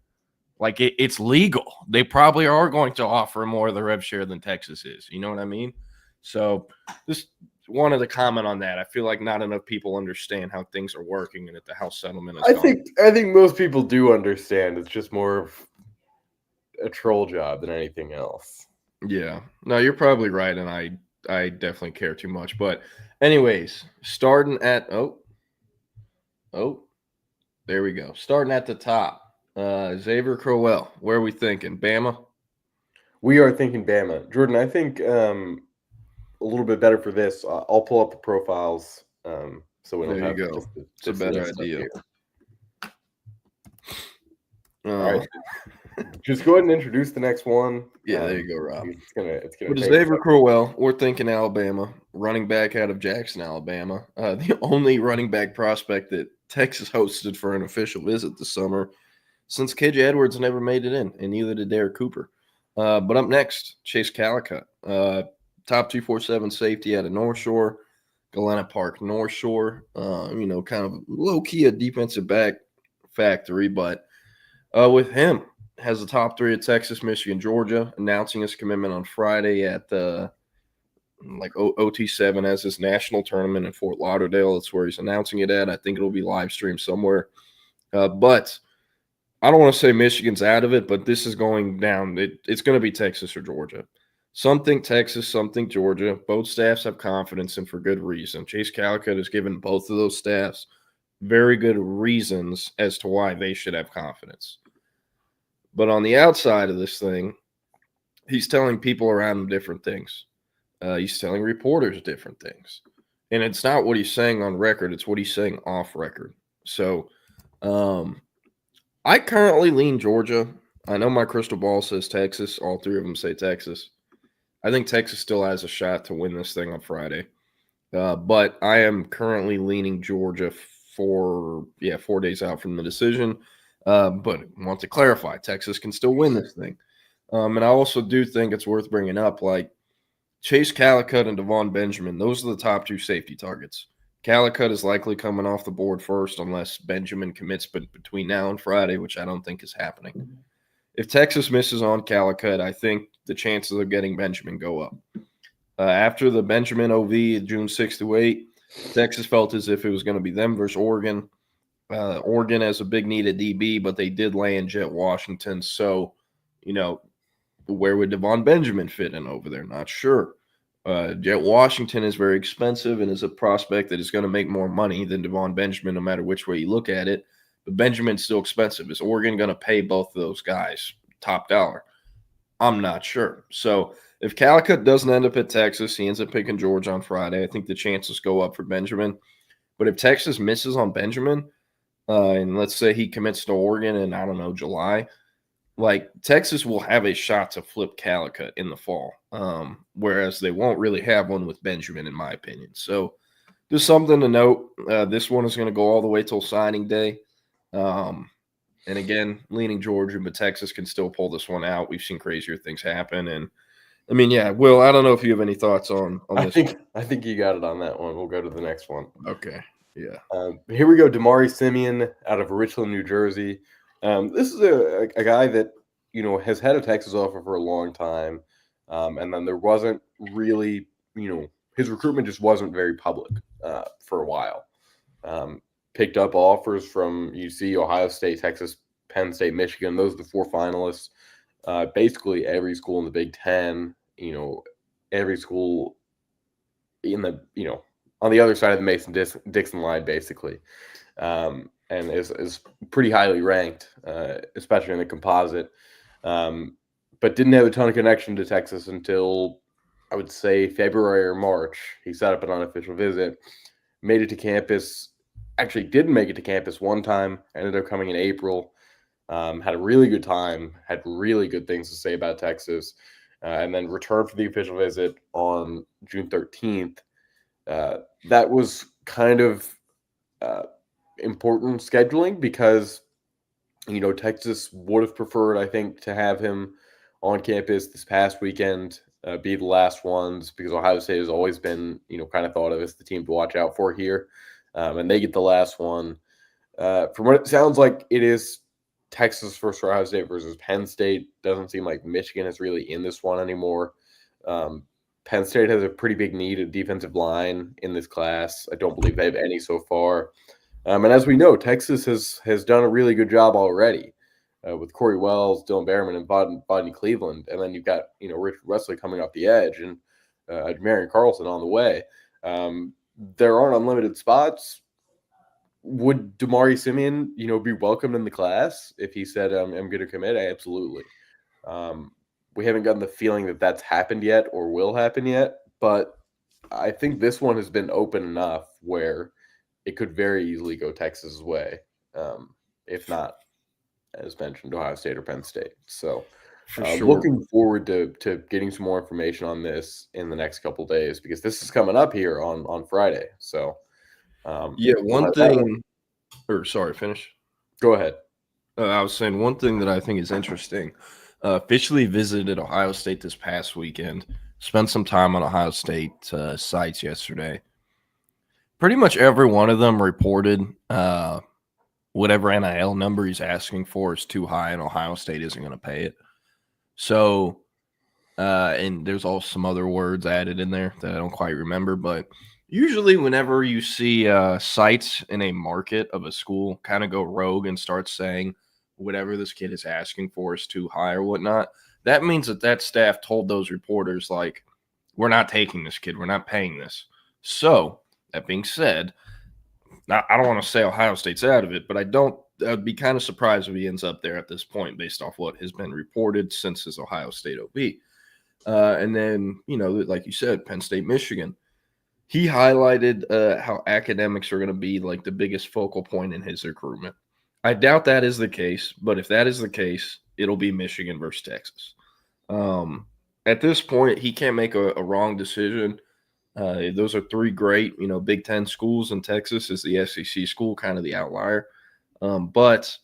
Like, it's legal. They probably are going to offer more of the rev share than Texas is. You know what I mean? So just wanted to comment on that. I feel like not enough people understand how things are working and at the house settlement is I think most people do understand. It's just more of a troll job than anything else. Yeah. No, you're probably right, and I definitely care too much. But anyways, starting at there we go. Starting at the top. Xavier Crowell, where are we thinking? Bama? We are thinking Bama. Jordan, I think a little bit better for this. I'll pull up the profiles. So we don't there have you go. It's a better idea. All right. Just go ahead and introduce the next one. Yeah, there you go, Rob. It's gonna But Xavier Crowell, we're thinking Alabama, running back out of Jackson, Alabama. The only running back prospect that Texas hosted for an official visit this summer. since KJ Edwards never made it in, and neither did Derek Cooper. But up next, Chase Calicut, top 247 safety out of North Shore, Galena Park, North Shore. Kind of low-key a defensive back factory, but with him, has the top 3 at Texas, Michigan, Georgia, announcing his commitment on Friday at OT7 as his national tournament in Fort Lauderdale. That's where he's announcing it at. I think it'll be live streamed somewhere. But I don't want to say Michigan's out of it, but this is going down. It's going to be Texas or Georgia. Some think Texas, some think Georgia. Both staffs have confidence, and for good reason. Chase Calicut has given both of those staffs very good reasons as to why they should have confidence. But on the outside of this thing, he's telling people around him different things. He's telling reporters different things. And it's not what he's saying on record. It's what he's saying off record. So I currently lean Georgia. I know my crystal ball says Texas. All 3 of them say Texas. I think Texas still has a shot to win this thing on Friday. But I am currently leaning Georgia for 4 days out from the decision. But I want to clarify, Texas can still win this thing. And I also do think it's worth bringing up, like, Chase Calicut and Devon Benjamin, those are the top 2 safety targets. Calicut is likely coming off the board first unless Benjamin commits between now and Friday, which I don't think is happening. If Texas misses on Calicut, I think the chances of getting Benjamin go up. After the Benjamin OV June 6 to 8, Texas felt as if it was going to be them versus Oregon. Oregon has a big need at DB, but they did land Jet Washington. So, where would Devon Benjamin fit in over there? Not sure. Jet Washington is very expensive and is a prospect that is going to make more money than Devon Benjamin, no matter which way you look at it. But Benjamin's still expensive. Is Oregon going to pay both of those guys top dollar? I'm not sure. So if Calicut doesn't end up at Texas, he ends up picking Georgia on Friday. I think the chances go up for Benjamin. But if Texas misses on Benjamin, and let's say he commits to Oregon in, I don't know, July, like Texas will have a shot to flip Calicut in the fall, whereas they won't really have one with Benjamin, in my opinion. So just something to note. This one is going to go all the way till signing day. And again, leaning Georgia, but Texas can still pull this one out. We've seen crazier things happen. And I mean, yeah, Will, I don't know if you have any thoughts on this. I think you got it on that one. We'll go to the next one. Okay. Yeah. Here we go. Damari Simeon out of Richland, New Jersey. This is a guy that, has had a Texas offer for a long time. And then there wasn't really, his recruitment just wasn't very public for a while. Picked up offers from UC, Ohio State, Texas, Penn State, Michigan. Those are the 4 finalists. Basically every school in the Big Ten, every school in the, on the other side of the Mason-Dixon line, basically. And is pretty highly ranked, especially in the composite. But didn't have a ton of connection to Texas until, I would say, February or March. He set up an unofficial visit, made it to campus. Actually didn't make it to campus one time, ended up coming in April, had a really good time, had really good things to say about Texas, and then returned for the official visit on June 13th. That was kind of important scheduling because, Texas would have preferred, I think, to have him on campus this past weekend, be the last ones, because Ohio State has always been, kind of thought of as the team to watch out for here. And they get the last one. From what it sounds like, it is Texas versus Ohio State versus Penn State. Doesn't seem like Michigan is really in this one anymore. Penn State has a pretty big need of defensive line in this class. I don't believe they have any so far. And as we know, Texas has done a really good job already with Corey Wells, Dylan Behrman, and Bodney Cleveland. And then you've got, Richard Wesley coming off the edge and Marion Carlson on the way. There aren't unlimited spots. Would Damari Simeon, be welcomed in the class if he said, I'm going to commit? Absolutely. We haven't gotten the feeling that that's happened yet or will happen yet, but I think this one has been open enough where it could very easily go Texas's way, if not, as mentioned, Ohio State or Penn State. So sure. Looking forward to getting some more information on this in the next couple of days, because this is coming up here on Friday. So one thing – or sorry, finish. Go ahead. I was saying one thing that I think is interesting. Officially visited Ohio State this past weekend. Spent some time on Ohio State sites yesterday. Pretty much every one of them reported whatever NIL number he's asking for is too high, and Ohio State isn't going to pay it. So, and there's also some other words added in there that I don't quite remember, but usually whenever you see sites in a market of a school kind of go rogue and start saying whatever this kid is asking for is too high or whatnot, that means that staff told those reporters, like, we're not taking this kid. We're not paying this. So, that being said, now, I don't want to say Ohio State's out of it, but I'd be kind of surprised if he ends up there at this point based off what has been reported since his Ohio State OB. And then, like you said, Penn State, Michigan. He highlighted how academics are going to be like the biggest focal point in his recruitment. I doubt that is the case, but if that is the case, it'll be Michigan versus Texas. At this point, he can't make a wrong decision. Those are three great, Big Ten schools, and Texas is the SEC school, kind of the outlier. But,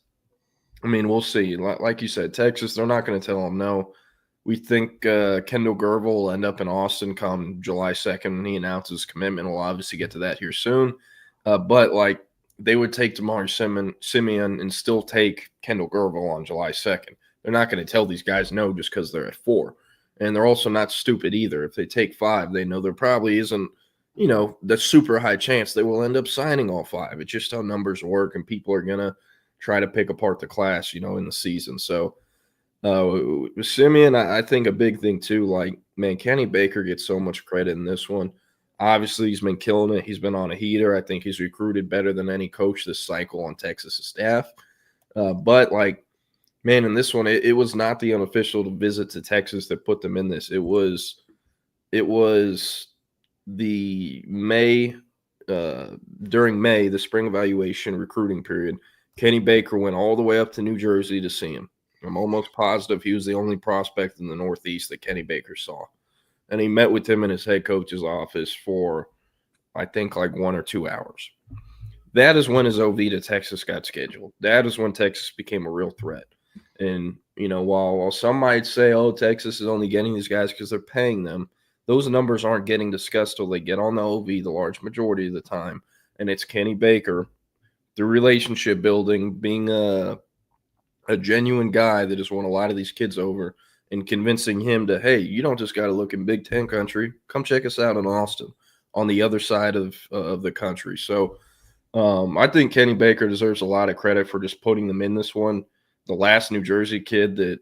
I mean, we'll see. Like you said, Texas, they're not going to tell him no. We think Kendall Gervil will end up in Austin come July 2nd when he announces commitment. We'll obviously get to that here soon. But, they would take Damari Simeon and still take Kendall Gervil on July 2nd. They're not going to tell these guys no just because they're at 4. And they're also not stupid either. If they take 5, they know there probably isn't, the super high chance they will end up signing all 5. It's just how numbers work, and people are going to try to pick apart the class, in the season. So, with Simeon, I think a big thing too, Kenny Baker gets so much credit in this one. Obviously, he's been killing it. He's been on a heater. I think he's recruited better than any coach this cycle on Texas' staff. But, in this one, it was not the unofficial visit to Texas that put them in this. It was the May, during May, the spring evaluation recruiting period. Kenny Baker went all the way up to New Jersey to see him. I'm almost positive he was the only prospect in the Northeast that Kenny Baker saw. And he met with him in his head coach's office for, I think, 1 or 2 hours. That is when his OV to Texas got scheduled. That is when Texas became a real threat. And, while some might say, oh, Texas is only getting these guys because they're paying them, those numbers aren't getting discussed till they get on the OV the large majority of the time. And it's Kenny Baker, the relationship building, being a genuine guy that has won a lot of these kids over, and convincing him to, hey, you don't just got to look in Big Ten country. Come check us out in Austin on the other side of the country. So I think Kenny Baker deserves a lot of credit for just putting them in this one. The last New Jersey kid that,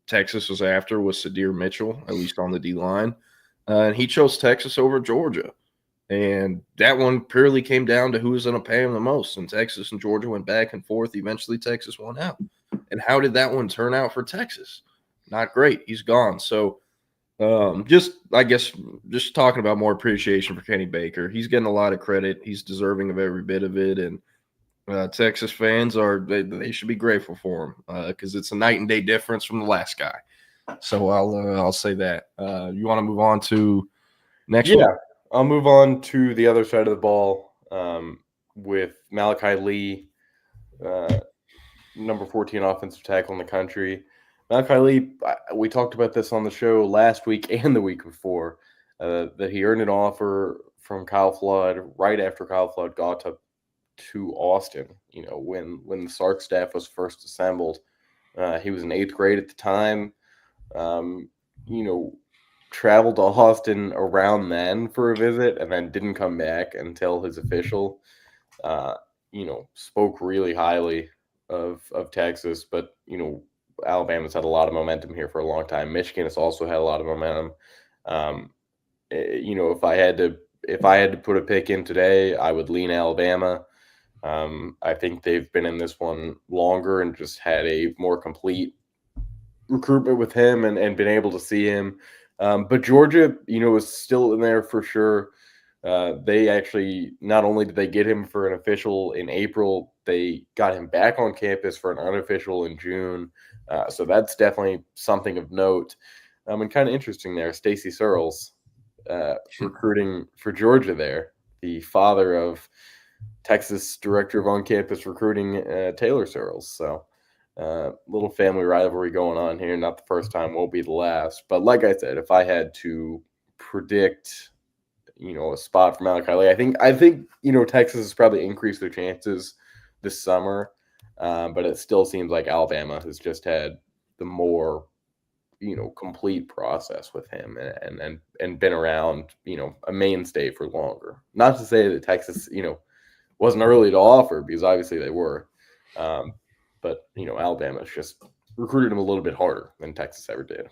Texas was after was Sadir Mitchell, at least on the D-line. And he chose Texas over Georgia. And that one purely came down to who was going to pay him the most. And Texas and Georgia went back and forth. Eventually, Texas won out. And how did that one turn out for Texas? Not great. He's gone. So just talking about more appreciation for Kenny Baker. He's getting a lot of credit. He's deserving of every bit of it. And Texas fans they should be grateful for him because it's a night and day difference from the last guy. So I'll say that. You want to move on to next one? Yeah, I'll move on to the other side of the ball with Malachi Lee, number 14 offensive tackle in the country. Malachi Lee, we talked about this on the show last week and the week before, that he earned an offer from Kyle Flood right after Kyle Flood got to Austin. When the Sark staff was first assembled, he was in 8th grade at the time. Traveled to Austin around then for a visit and then didn't come back until his official. Spoke really highly of Texas, but Alabama's had a lot of momentum here for a long time. Michigan has also had a lot of momentum. If I had to put a pick in today, I would lean Alabama. I think they've been in this one longer and just had a more complete recruitment with him and been able to see him. But Georgia, is still in there for sure. They actually, not only did they get him for an official in April, they got him back on campus for an unofficial in June. So that's definitely something of note. And kind of interesting there, Stacey Searles recruiting for Georgia there, the father of Texas director of on-campus recruiting, Taylor Searles. So Little family rivalry going on here. Not the first time, won't be the last. But like I said, if I had to predict, a spot for Malachi Lee, I think Texas has probably increased their chances this summer, but it still seems like Alabama has just had the more complete process with him and been around a mainstay for longer. Not to say that Texas wasn't early to offer, because obviously they were, but Alabama's just recruited him a little bit harder than Texas ever did.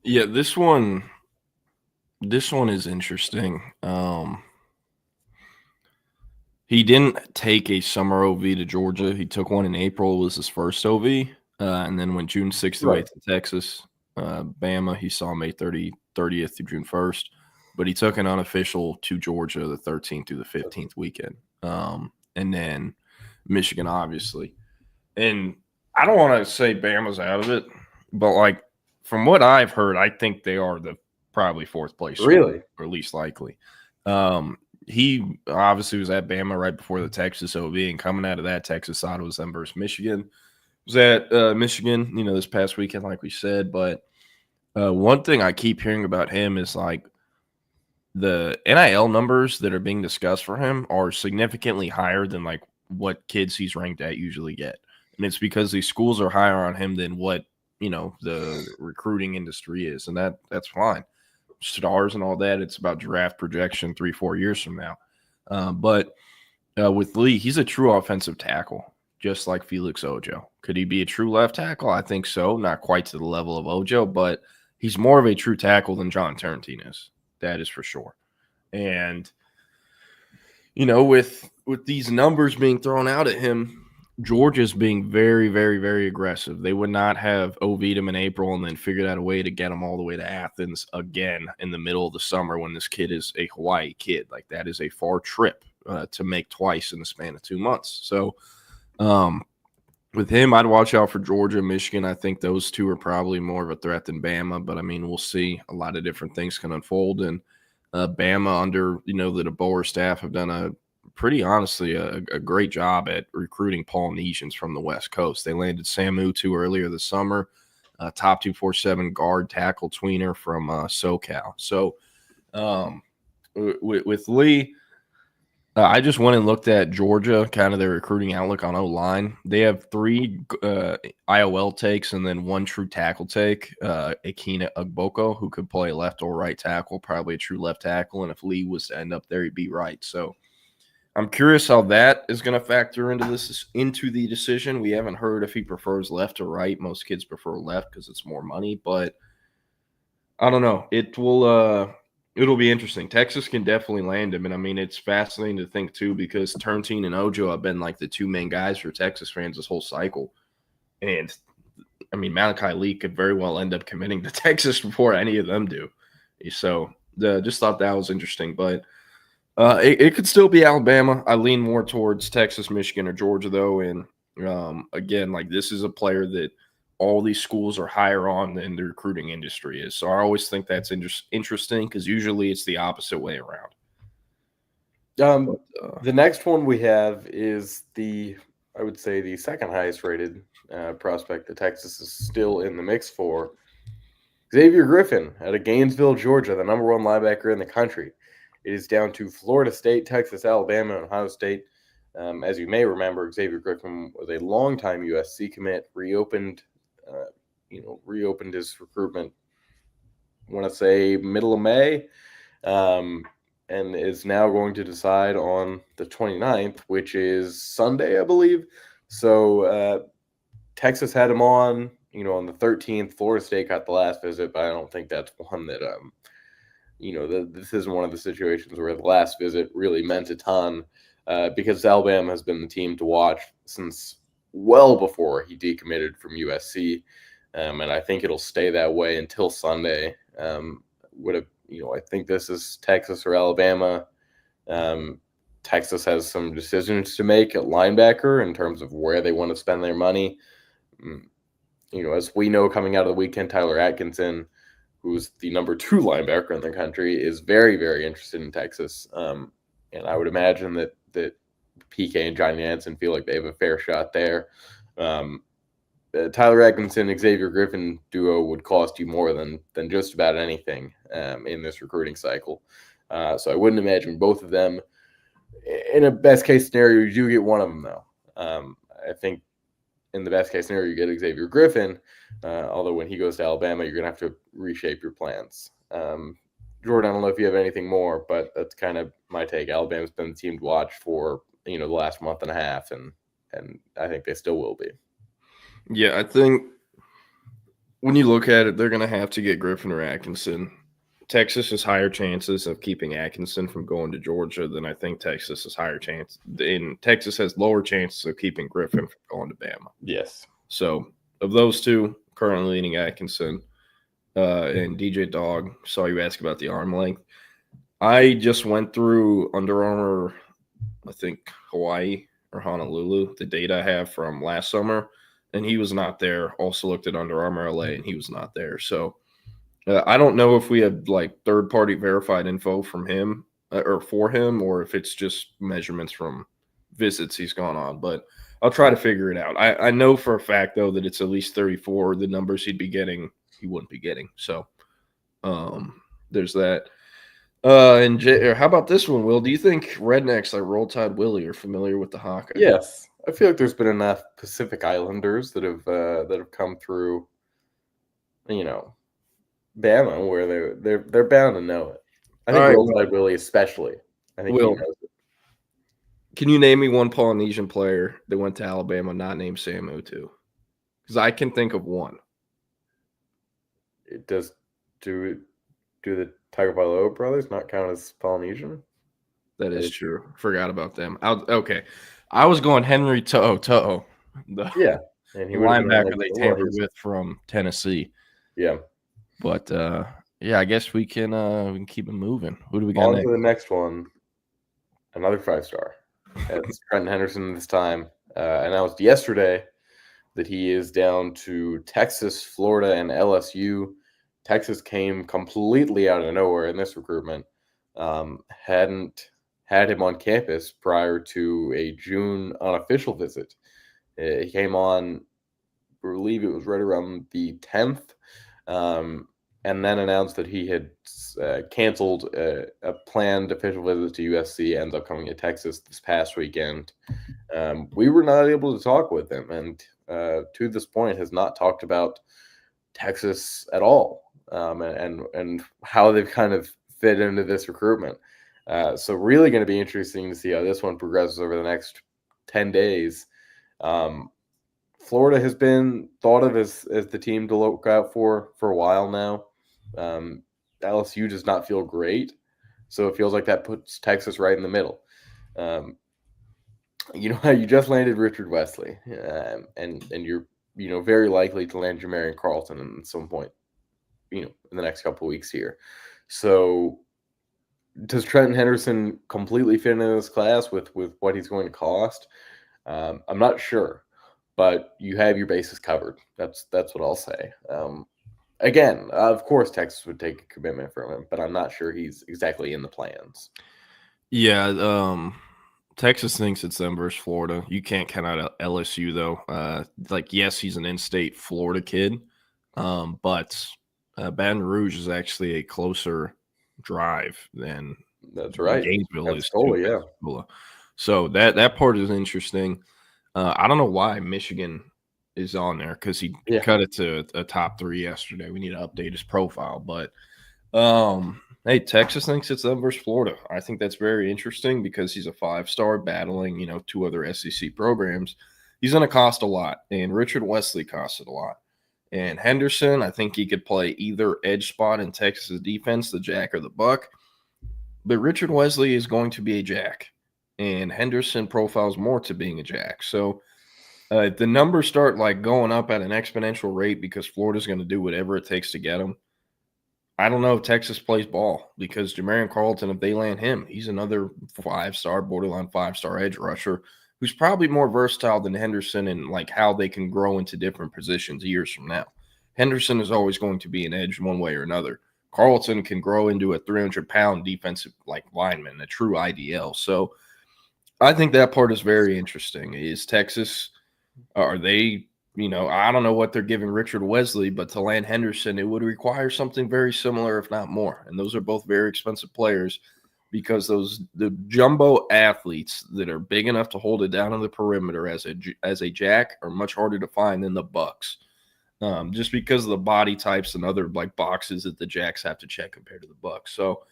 Yeah, this one is interesting. He didn't take a summer OV to Georgia. He took one in April. It was his first OV. And then went June 6th through 8th to Texas. Bama, he saw May 30th through June 1st. But he took an unofficial to Georgia the 13th through the 15th weekend. And then Michigan, obviously. And I don't want to say Bama's out of it, but from what I've heard, I think they are the probably fourth place. Really? Or least likely. He obviously was at Bama right before the Texas OV, and coming out of that, Texas side was them versus Michigan. Was at Michigan, this past weekend, like we said. But one thing I keep hearing about him is the NIL numbers that are being discussed for him are significantly higher than what kids he's ranked at usually get. And it's because these schools are higher on him than what, the recruiting industry is. And that's fine. Stars and all that. It's about draft projection 3-4 years from now. But with Lee, he's a true offensive tackle, just like Felix Ojo. Could he be a true left tackle? I think so. Not quite to the level of Ojo, but he's more of a true tackle than John Turntine is. That is for sure. And, with these numbers being thrown out at him, Georgia's being very, very, very aggressive. They would not have OV'd him in April and then figured out a way to get him all the way to Athens again in the middle of the summer when this kid is a Hawaii kid. That is a far trip to make twice in the span of 2 months. So, with him, I'd watch out for Georgia, Michigan. I think those two are probably more of a threat than Bama, but we'll see. A lot of different things can unfold. And Bama, under the DeBoer staff, have done a great job at recruiting Polynesians from the West Coast. They landed Sam Utu earlier this summer, top 247 guard tackle tweener from SoCal. So with Lee, I just went and looked at Georgia, kind of their recruiting outlook on O-line. They have 3 IOL takes and then 1 true tackle take. Akina Ugboko, who could play left or right tackle, probably a true left tackle. And if Lee was to end up there, he'd be right. So I'm curious how that is going to factor into the decision. We haven't heard if he prefers left or right. Most kids prefer left because it's more money, but I don't know. It'll be interesting. Texas can definitely land him, and it's fascinating to think too, because Turntine and Ojo have been the 2 main guys for Texas fans this whole cycle, and Malachi Lee could very well end up committing to Texas before any of them do. So just thought that was interesting, but. It could still be Alabama. I lean more towards Texas, Michigan, or Georgia, though. And again, this is a player that all these schools are higher on than the recruiting industry is. So I always think that's interesting, because usually it's the opposite way around. The next one we have is I would say the second highest rated prospect that Texas is still in the mix for. Xavier Griffin out of Gainesville, Georgia, the number 1 linebacker in the country. It is down to Florida State, Texas, Alabama, and Ohio State. As you may remember, Xavier Griffin was a longtime USC commit, reopened his recruitment, I want to say middle of May, and is now going to decide on the 29th, which is Sunday, I believe. So Texas had him on, on the 13th. Florida State got the last visit, but I don't think that's one that this isn't one of the situations where the last visit really meant a ton, because Alabama has been the team to watch since well before he decommitted from USC, and I think it'll stay that way until Sunday. I think this is Texas or Alabama. Texas has some decisions to make at linebacker in terms of where they want to spend their money. As we know, coming out of the weekend, Tyler Atkinson, who's the number 2 linebacker in the country, is very, very interested in Texas. And I would imagine that PK and Johnny Nansen feel like they have a fair shot there. Tyler Atkinson, Xavier Griffin duo would cost you more than just about anything in this recruiting cycle. So I wouldn't imagine both of them. In a best case scenario, you do get one of them though. I think in the best case scenario, you get Xavier Griffin. Although when he goes to Alabama, you're gonna have to reshape your plans. Jordan, I don't know if you have anything more, but that's kind of my take. Alabama's been the team to watch for the last month and a half, and I think they still will be. Yeah, I think when you look at it, they're going to have to get Griffin or Atkinson. Texas has higher chances of keeping Atkinson from going to Georgia than I think Texas has higher chance. And Texas has lower chances of keeping Griffin from going to Bama. Yes. So of those two, currently leading Atkinson and DJ Dog. Saw you ask about the arm length. I just went through Under Armour, I think Hawaii or Honolulu, the data I have from last summer. And he was not there. Also looked at Under Armour LA, and he was not there. So I don't know if we had like third-party verified info from him or for him, or if it's just measurements from visits he's gone on. But I'll try to figure it out. I know for a fact, though, that it's at least 34. The numbers he'd be getting, he wouldn't be getting. So there's that. And how about this one, Will? Do you think rednecks like Roll Tide Willie are familiar with the Hawkeye? Yes. I feel like there's been enough Pacific Islanders that have come through, Bama, where they're bound to know it. I think Roll Tide Willie especially. I think Will, he knows it. Can you name me one Polynesian player that went to Alabama not named Sam Utu? Because I can think of one. It does do the Tagovailoa brothers not count as Polynesian? That is true. Forgot about them. Okay. I was going Henry To'o. Yeah. And he linebacker they tampered with from Tennessee. Yeah. But I guess we can keep it moving. Who do we got On next? to the next one. Another 5-star. It's Trenton Henderson this time. Announced yesterday that he is down to Texas, Florida, and LSU. Texas came completely out of nowhere in this recruitment. Hadn't had him on campus prior to a June unofficial visit. He came on, I believe it was right around the 10th, and then announced that he had canceled a planned official visit to USC, ends up coming to Texas this past weekend. We were not able to talk with him, and to this point has not talked about Texas at all, and how they've kind of fit into this recruitment. So really going to be interesting to see how this one progresses over the next 10 days. Florida has been thought of as the team to look out for a while now. LSU does not feel great, so it feels like that puts Texas right in the middle. You just landed Richard Wesley, and you're very likely to land Jamarian Carlton at some point, in the next couple of weeks here. So does Trenton Henderson completely fit into this class with what he's going to cost? I'm not sure, but you have your bases covered. That's what I'll say. Again, of course, Texas would take a commitment from him, but I'm not sure he's exactly in the plans. Yeah, Texas thinks it's them versus Florida. You can't count out LSU, though. Yes, he's an in-state Florida kid, but Baton Rouge is actually a closer drive than that's right. Gainesville is. Yeah. So that part is interesting. I don't know why Michigan is on there because he cut it to a top 3 yesterday. We need to update his profile, but hey, Texas thinks it's them versus Florida. I think that's very interesting because he's a 5-star battling 2 other SEC programs. He's going to cost a lot, and Richard Wesley costed a lot. And Henderson, I think he could play either edge spot in Texas defense, the Jack or the Buck. But Richard Wesley is going to be a Jack, and Henderson profiles more to being a Jack. So the numbers start going up at an exponential rate because Florida's going to do whatever it takes to get him. I don't know if Texas plays ball because Jamarian Carlton, if they land him, he's another 5-star, borderline 5-star edge rusher who's probably more versatile than Henderson and how they can grow into different positions years from now. Henderson is always going to be an edge one way or another. Carlton can grow into a 300-pound defensive lineman, a true IDL. So I think that part is very interesting. Is Texas, are they, I don't know what they're giving Richard Wesley, but to Lan Henderson, it would require something very similar, if not more. And those are both very expensive players because the jumbo athletes that are big enough to hold it down on the perimeter as a jack are much harder to find than the bucks, just because of the body types and other like boxes that the jacks have to check compared to the bucks. So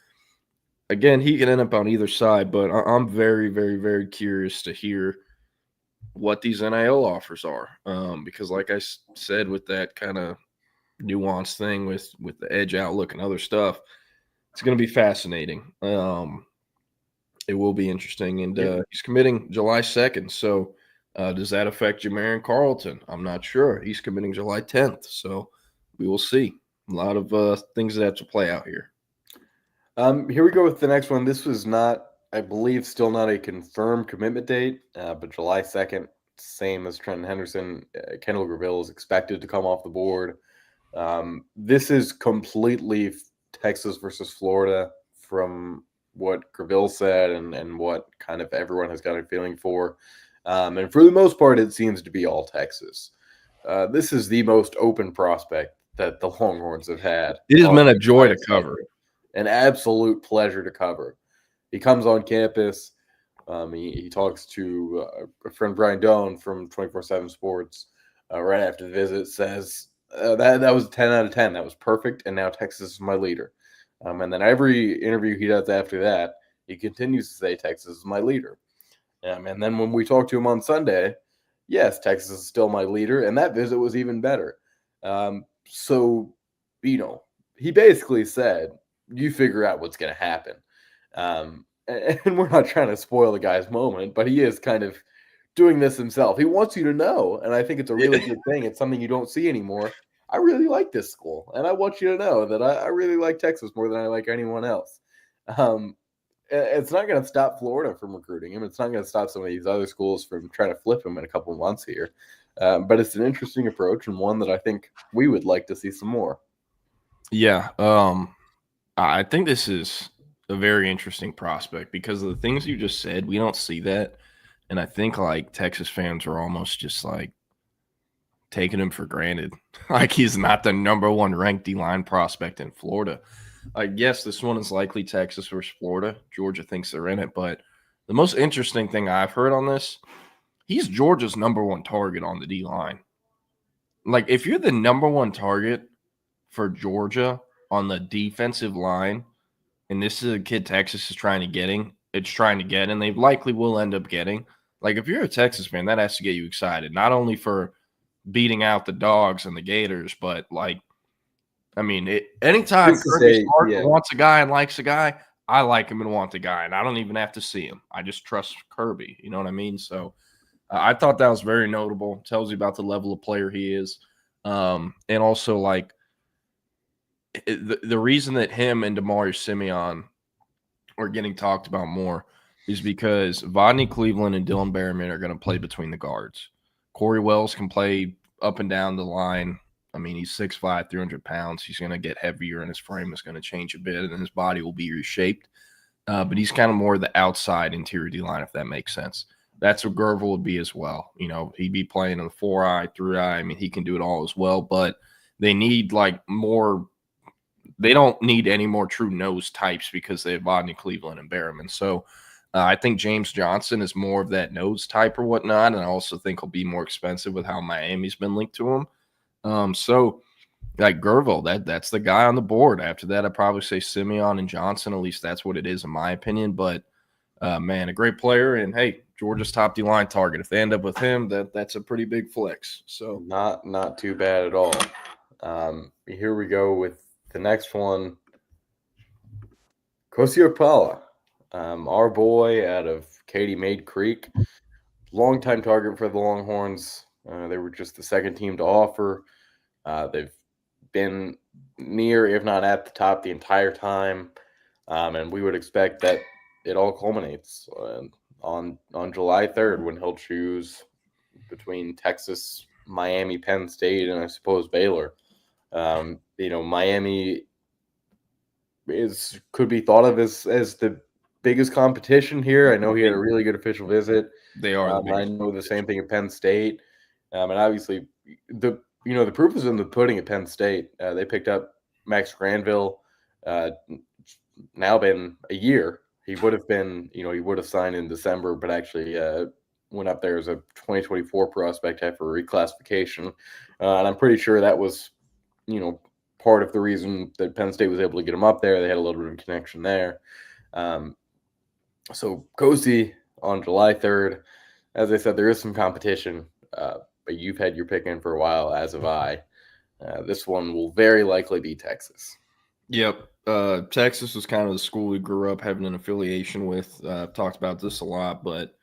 again, he can end up on either side, but I'm very, very, very curious to hear what these NIL offers are, because like I said, with that kind of nuanced thing with the edge outlook and other stuff, it's going to be fascinating. It will be interesting, and he's committing July 2nd. So does that affect Jamarian Carlton? I'm not sure. He's committing July 10th, so we will see. A lot of things that have to play out here. Here we go with the next one. This was not, I believe, still not a confirmed commitment date, but July 2nd, same as Trenton Henderson. Kendall Graville is expected to come off the board. This is completely Texas versus Florida from what Graville said and what kind of everyone has got a feeling for. And for the most part, it seems to be all Texas. This is the most open prospect that the Longhorns have had. It has been a joy to cover. An absolute pleasure to cover. He comes on campus. He talks to a friend, Brian Doan from 24/7 Sports, right after the visit, says, that was a 10 out of 10. That was perfect, and now Texas is my leader. And then every interview he does after that, he continues to say Texas is my leader. And then when we talked to him on Sunday, yes, Texas is still my leader, and that visit was even better. So, he basically said, you figure out what's going to happen. And we're not trying to spoil the guy's moment, but he is kind of doing this himself. He wants you to know, and I think it's a really good thing. It's something you don't see anymore. I really like this school, and I want you to know that I really like Texas more than I like anyone else. It's not going to stop Florida from recruiting him. It's not going to stop some of these other schools from trying to flip him in a couple of months here. But it's an interesting approach and one that I think we would like to see some more. Yeah, I think this is a very interesting prospect because of the things you just said. We don't see that. And I think like Texas fans are almost just like taking him for granted. Like he's not the number one ranked D-line prospect in Florida. Yes, this one is likely Texas versus Florida. Georgia thinks they're in it. But the most interesting thing I've heard on this, he's Georgia's number one target on the D-line. Like if you're the number one target for Georgia on the defensive line, and this is a kid Texas is trying to get, and they likely will end up getting. Like, if you're a Texas fan, that has to get you excited, not only for beating out the Dogs and the Gators, but, like, I mean, anytime Kirby Smart wants a guy and likes a guy, I like him and want the guy, and I don't even have to see him. I just trust Kirby. You know what I mean? So I thought that was very notable. Tells you about the level of player he is. And also, like, the reason that him and Damari Simeon are getting talked about more is because Rodney Cleveland and Dylan Berriman are going to play between the guards. Corey Wells can play up and down the line. I mean, he's 6'5", 300 pounds. He's going to get heavier, and his frame is going to change a bit, and his body will be reshaped. But he's kind of more the outside interior D-line, if that makes sense. That's what Gervil would be as well. You know, he'd be playing in the 4-eye, 3-eye. I mean, he can do it all as well, but they need, like, more – they don't need any more true nose types because they have Rodney Cleveland and Berriman. So I think James Johnson is more of that nose type or whatnot, and I also think he'll be more expensive with how Miami's been linked to him. So, like Gervil, that's the guy on the board. After that, I'd probably say Simeon and Johnson. At least that's what it is in my opinion. But, man, a great player. And, hey, Georgia's top D-line target. If they end up with him, that's a pretty big flex. So not too bad at all. Here we go with the next one. Kosio Pala, our boy out of Katy Maid Creek. Longtime target for the Longhorns. They were just the second team to offer. They've been near, if not at the top, the entire time. And we would expect that it all culminates on July 3rd when he'll choose between Texas, Miami, Penn State, and I suppose Baylor. Miami could be thought of as the biggest competition here. I know he had a really good official visit. They are. I know the same thing at Penn State. And obviously, the proof is in the pudding at Penn State. They picked up Max Granville. Now been a year. He would have been, he would have signed in December, but actually went up there as a 2024 prospect after reclassification. And I'm pretty sure that was, part of the reason that Penn State was able to get him up there. They had a little bit of a connection there. So Cozy on July 3rd, as I said, there is some competition, but you've had your pick in for a while, as have I. This one will very likely be Texas. Yep. Texas was kind of the school we grew up having an affiliation with. I've talked about this a lot, but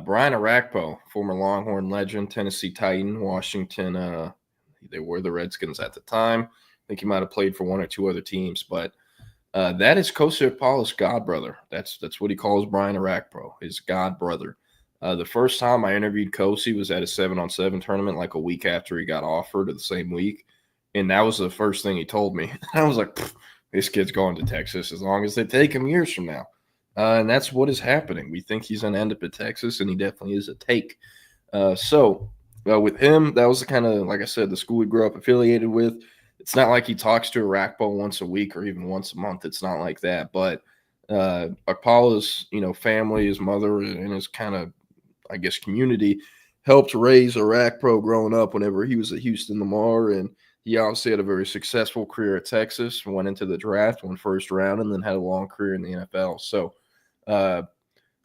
Brian Arakpo, former Longhorn legend, Tennessee Titan, Washington, they were the Redskins at the time. I think he might have played for one or two other teams, but that is Cozy Okpala's godbrother. That's what he calls Brian Arakpo, his godbrother. The first time I interviewed Cozy was at a 7-on-7 tournament like a week after he got offered, or the same week. And that was the first thing he told me. I was like, this kid's going to Texas as long as they take him years from now. And that's what is happening. We think he's going to end up at Texas, and he definitely is a take. So with him, that was the kind of, like I said, the school we grew up affiliated with. It's not like he talks to Arakpo once a week or even once a month. It's not like that. But Okpala's, family, his mother, and his kind of, I guess, community helped raise Arakpo growing up whenever he was at Houston Lamar. And he obviously had a very successful career at Texas, went into the draft, won first round, and then had a long career in the NFL. So,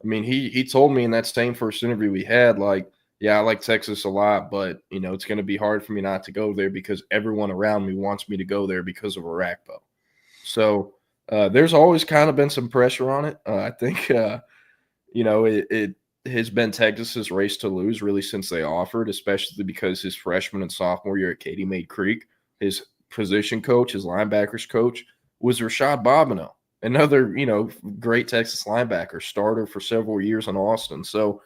he told me in that same first interview we had, like, yeah, I like Texas a lot, but, it's going to be hard for me not to go there because everyone around me wants me to go there because of Arakpo. So there's always kind of been some pressure on it. I think, it has been Texas's race to lose really since they offered, especially because his freshman and sophomore year at Katy Maid Creek, his position coach, his linebackers coach, was Rashad Bobineau, another, great Texas linebacker, starter for several years in Austin. So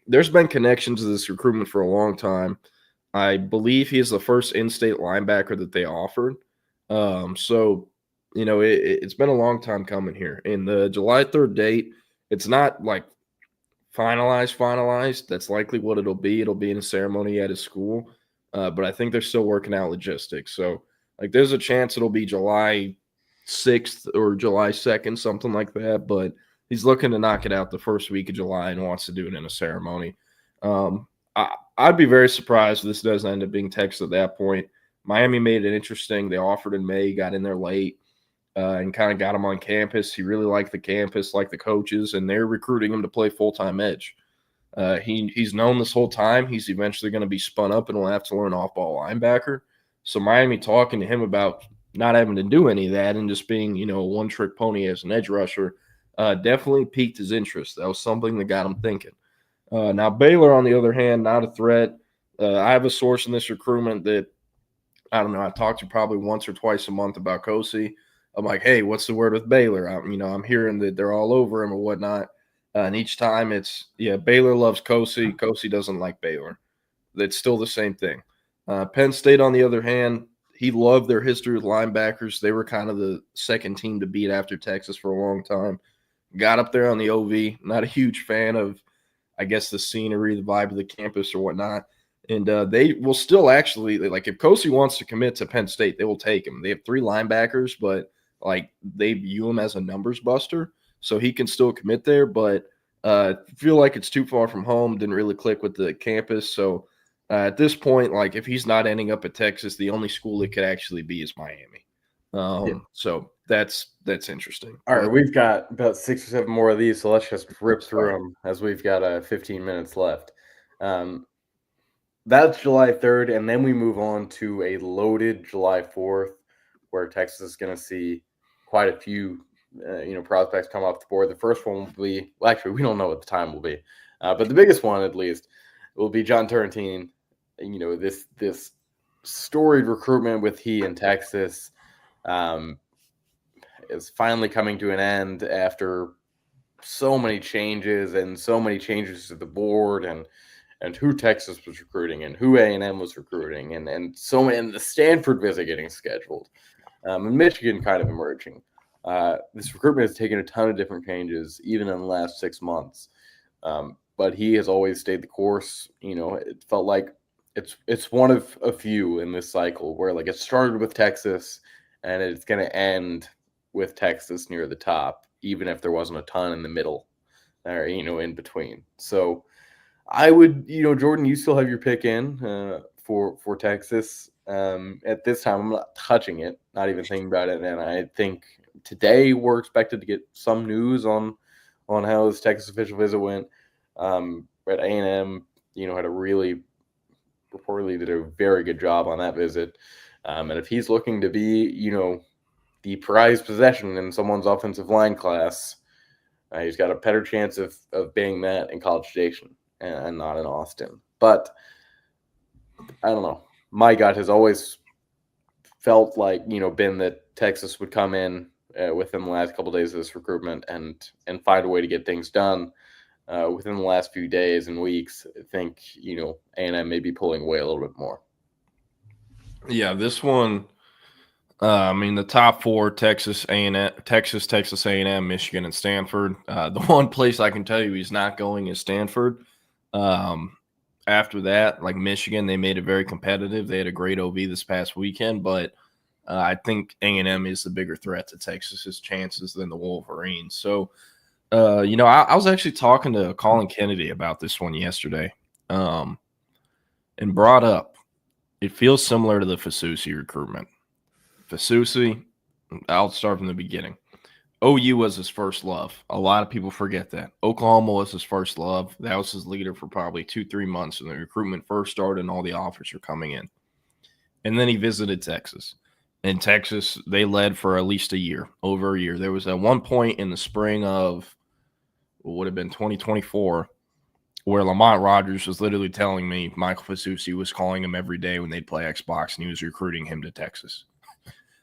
there's been connections to this recruitment for a long time. I believe he is the first in-state linebacker that they offered. It's been a long time coming here. And the July 3rd date, it's not like finalized. That's likely what it'll be. It'll be in a ceremony at his school. But I think they're still working out logistics. So, there's a chance it'll be July 6th or July 2nd, something like that. But he's looking to knock it out the first week of July and wants to do it in a ceremony. I'd be very surprised if this doesn't end up being Texas at that point. Miami made it interesting. They offered in May, got in there late, and kind of got him on campus. He really liked the campus, liked the coaches, and they're recruiting him to play full-time edge. He's known this whole time he's eventually going to be spun up and will have to learn off-ball linebacker. So Miami talking to him about not having to do any of that and just being, a one-trick pony as an edge rusher definitely piqued his interest. That was something that got him thinking. Now, Baylor, on the other hand, not a threat. I have a source in this recruitment that, I don't know, I talk to probably once or twice a month about Cozy. I'm like, hey, what's the word with Baylor? I'm hearing that they're all over him or whatnot. And each time it's, Baylor loves Cozy. Cozy doesn't like Baylor. It's still the same thing. Penn State, on the other hand, he loved their history with linebackers. They were kind of the second team to beat after Texas for a long time. Got up there on the OV. Not a huge fan of, I guess, the scenery, the vibe of the campus or whatnot. And they will still actually, if Cozy wants to commit to Penn State, they will take him. They have 3 linebackers, but, they view him as a numbers buster. So he can still commit there, but feel like it's too far from home. Didn't really click with the campus. So at this point, if he's not ending up at Texas, the only school it could actually be is Miami. So that's interesting. All right, we've got about 6 or 7 more of these, so let's just rip through them as we've got 15 minutes left. That's July 3rd, and then we move on to a loaded July 4th, where Texas is going to see quite a few, prospects come off the board. The first one will be, well, actually, we don't know what the time will be, but the biggest one, at least, will be John Turrentine. This storied recruitment with he in Texas is finally coming to an end after so many changes to the board and who Texas was recruiting and who A&M was recruiting and so many, and the Stanford visit getting scheduled, and Michigan kind of emerging. This recruitment has taken a ton of different changes, even in the last 6 months. but he has always stayed the course. It felt like it's one of a few in this cycle where like it started with Texas and it's going to end with Texas near the top, even if there wasn't a ton in the middle or, in between. So I would, Jordan, you still have your pick in for Texas. At this time, I'm not touching it, not even thinking about it. And I think today we're expected to get some news on how this Texas official visit went. At A&M, had reportedly did a very good job on that visit. And if he's looking to be, the prized possession in someone's offensive line class, he's got a better chance of being that in College Station and not in Austin. But I don't know. My gut has always felt like, been that Texas would come in within the last couple of days of this recruitment and find a way to get things done within the last few days and weeks. I think, A&M may be pulling away a little bit more. Yeah, this one, the top four, Texas, Texas A&M, Michigan, and Stanford. The one place I can tell you he's not going is Stanford. After that, like Michigan, they made it very competitive. They had a great OV this past weekend, but I think A&M is the bigger threat to Texas's chances than the Wolverines. So, I was actually talking to Colin Kennedy about this one yesterday and brought up it feels similar to the Fasusi recruitment. Fasusi, I'll start from the beginning. OU was his first love. A lot of people forget that. Oklahoma was his first love. That was his leader for probably 2-3 months when the recruitment first started and all the offers were coming in. And then he visited Texas. In Texas, they led for at least a year, over a year. There was at one point in the spring of what would have been 2024 where Lamont Rogers was literally telling me Michael Fasusi was calling him every day when they'd play Xbox and he was recruiting him to Texas.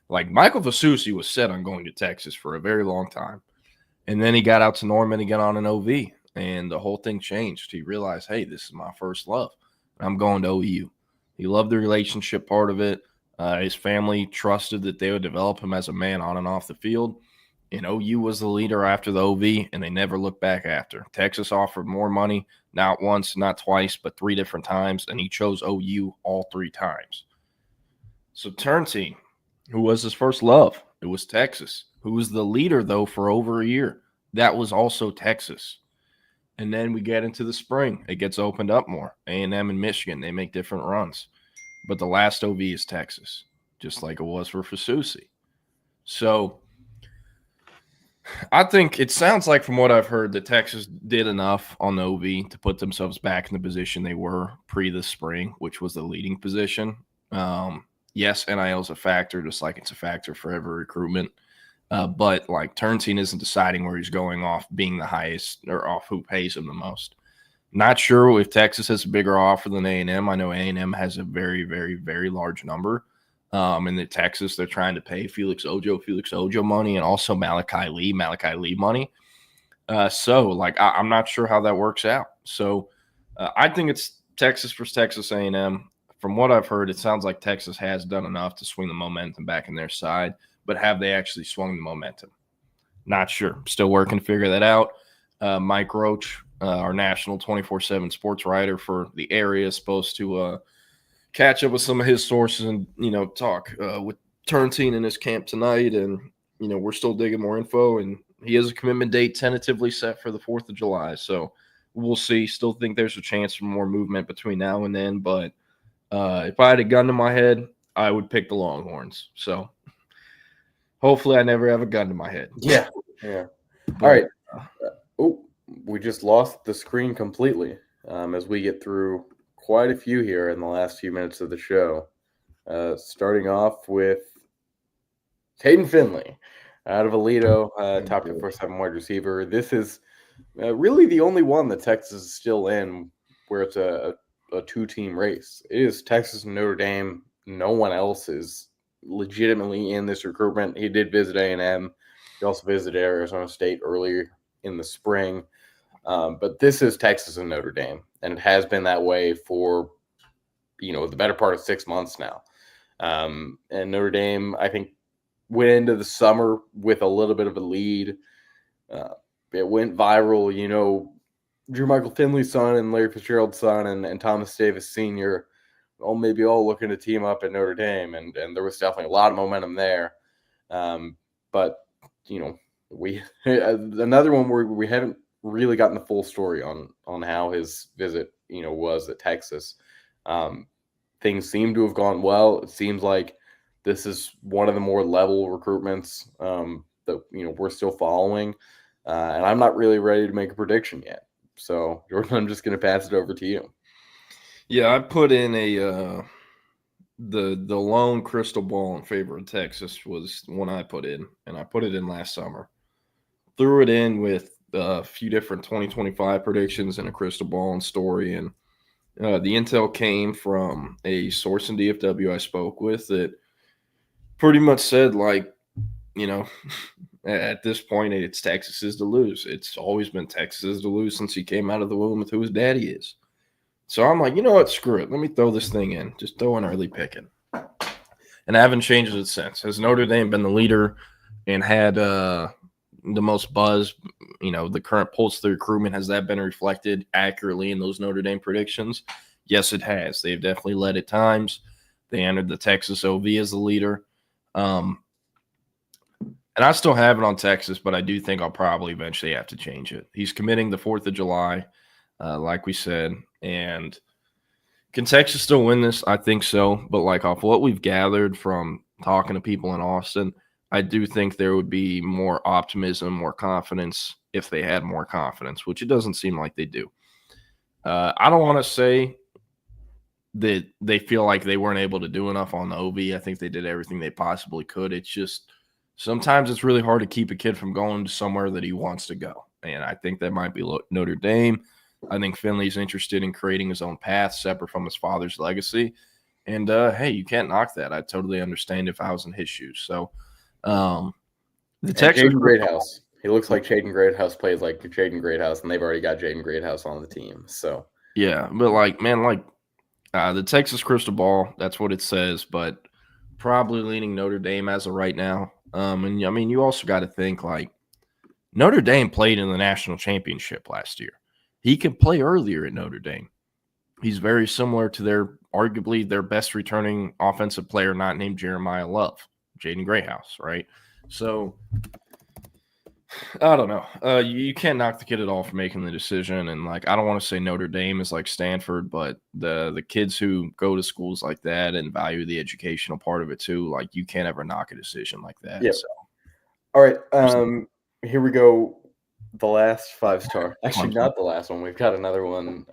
Like Michael Fasusi was set on going to Texas for a very long time. And then he got out to Norman and got on an OV and the whole thing changed. He realized, hey, this is my first love. I'm going to OU. He loved the relationship part of it. His family trusted that they would develop him as a man on and off the field. And OU was the leader after the OV, and they never looked back after. Texas offered more money, not once, not twice, but 3 different times, and he chose OU all 3 times. So Turnteam, who was his first love? It was Texas. Who was the leader, though, for over a year? That was also Texas. And then we get into the spring. It gets opened up more. A&M and Michigan, they make different runs. But the last OV is Texas, just like it was for Fasusi. So I think it sounds like from what I've heard that Texas did enough on the OV to put themselves back in the position they were pre the spring, which was the leading position. Yes, NIL is a factor, just like it's a factor for every recruitment. But like Turnteam isn't deciding where he's going off being the highest or off who pays him the most. Not sure if Texas has a bigger offer than A&M. I know A&M has a very, very, very large number. In the Texas, they're trying to pay Felix Ojo money and also Malachi Lee money. So I'm not sure how that works out. So I think it's Texas versus Texas A&M. From what I've heard, it sounds like Texas has done enough to swing the momentum back in their side, but have they actually swung the momentum? Not sure. Still working to figure that out. Mike Roach, our national 24/7 sports writer for the area, is supposed to catch up with some of his sources and, talk with Turnteam in his camp tonight. And, we're still digging more info. And he has a commitment date tentatively set for the 4th of July. So we'll see. Still think there's a chance for more movement between now and then. But if I had a gun to my head, I would pick the Longhorns. So hopefully I never have a gun to my head. Yeah. Yeah. All right. We just lost the screen completely as we get through quite a few here in the last few minutes of the show. Starting off with Caden Finley out of Aledo, top 247 wide receiver. This is really the only one that Texas is still in where it's a 2-team race. It is Texas and Notre Dame. No one else is legitimately in this recruitment. He did visit A&M. He also visited Arizona State earlier in the spring. But this is Texas and Notre Dame, and it has been that way for, the better part of 6 months now. And Notre Dame, I think, went into the summer with a little bit of a lead. It went viral, Drew Michael Finley's son and Larry Fitzgerald's son and Thomas Davis Sr. Maybe all looking to team up at Notre Dame, and there was definitely a lot of momentum there. But we another one where we haven't really gotten the full story on how his visit was at Texas. Things seem to have gone well. It seems like this is one of the more level recruitments that we're still following, and I'm not really ready to make a prediction yet. So, Jordan, I'm just going to pass it over to you. Yeah, I put in the lone crystal ball in favor of Texas was one I put in, and I put it in last summer. Threw it in with a few different 2025 predictions and a crystal ball and story, and the intel came from a source in DFW I spoke with that pretty much said, at this point, it's Texas's to lose. It's always been Texas's to lose since he came out of the womb with who his daddy is. So I'm like, you know what? Screw it. Let me throw this thing in. Just throw an early picking. And I haven't changed it since. Has Notre Dame been the leader and had the most buzz, the current pulse of the recruitment, has that been reflected accurately in those Notre Dame predictions? Yes, it has. They've definitely led at times. They entered the Texas OV as the leader. And I still have it on Texas, but I do think I'll probably eventually have to change it. He's committing the 4th of July, like we said. And can Texas still win this? I think so. But off what we've gathered from talking to people in Austin, I do think there would be more optimism, more confidence if they had more confidence, which it doesn't seem like they do. I don't want to say that they feel like they weren't able to do enough on the OV. I think they did everything they possibly could. It's just sometimes it's really hard to keep a kid from going to somewhere that he wants to go. And I think that might be Notre Dame. I think Finley's interested in creating his own path separate from his father's legacy. And, hey, you can't knock that. I totally understand if I was in his shoes. So, the Texas Jaden Greathouse. He looks like Jaden Greathouse, plays like Jaden Greathouse, and they've already got Jaden Greathouse on the team. So, yeah, but the Texas crystal ball, that's what it says, but probably leaning Notre Dame as of right now. And I mean, you also got to think Notre Dame played in the national championship last year. He can play earlier at Notre Dame. He's very similar to arguably their best returning offensive player, not named Jeremiah Love, Jaden Greathouse, right? So I don't know. You can't knock the kid at all for making the decision. And I don't want to say Notre Dame is like Stanford, but the kids who go to schools like that and value the educational part of it too, you can't ever knock a decision like that. Yeah. So. All right. Here we go. The last 5-star. Actually, not the last one. We've got another one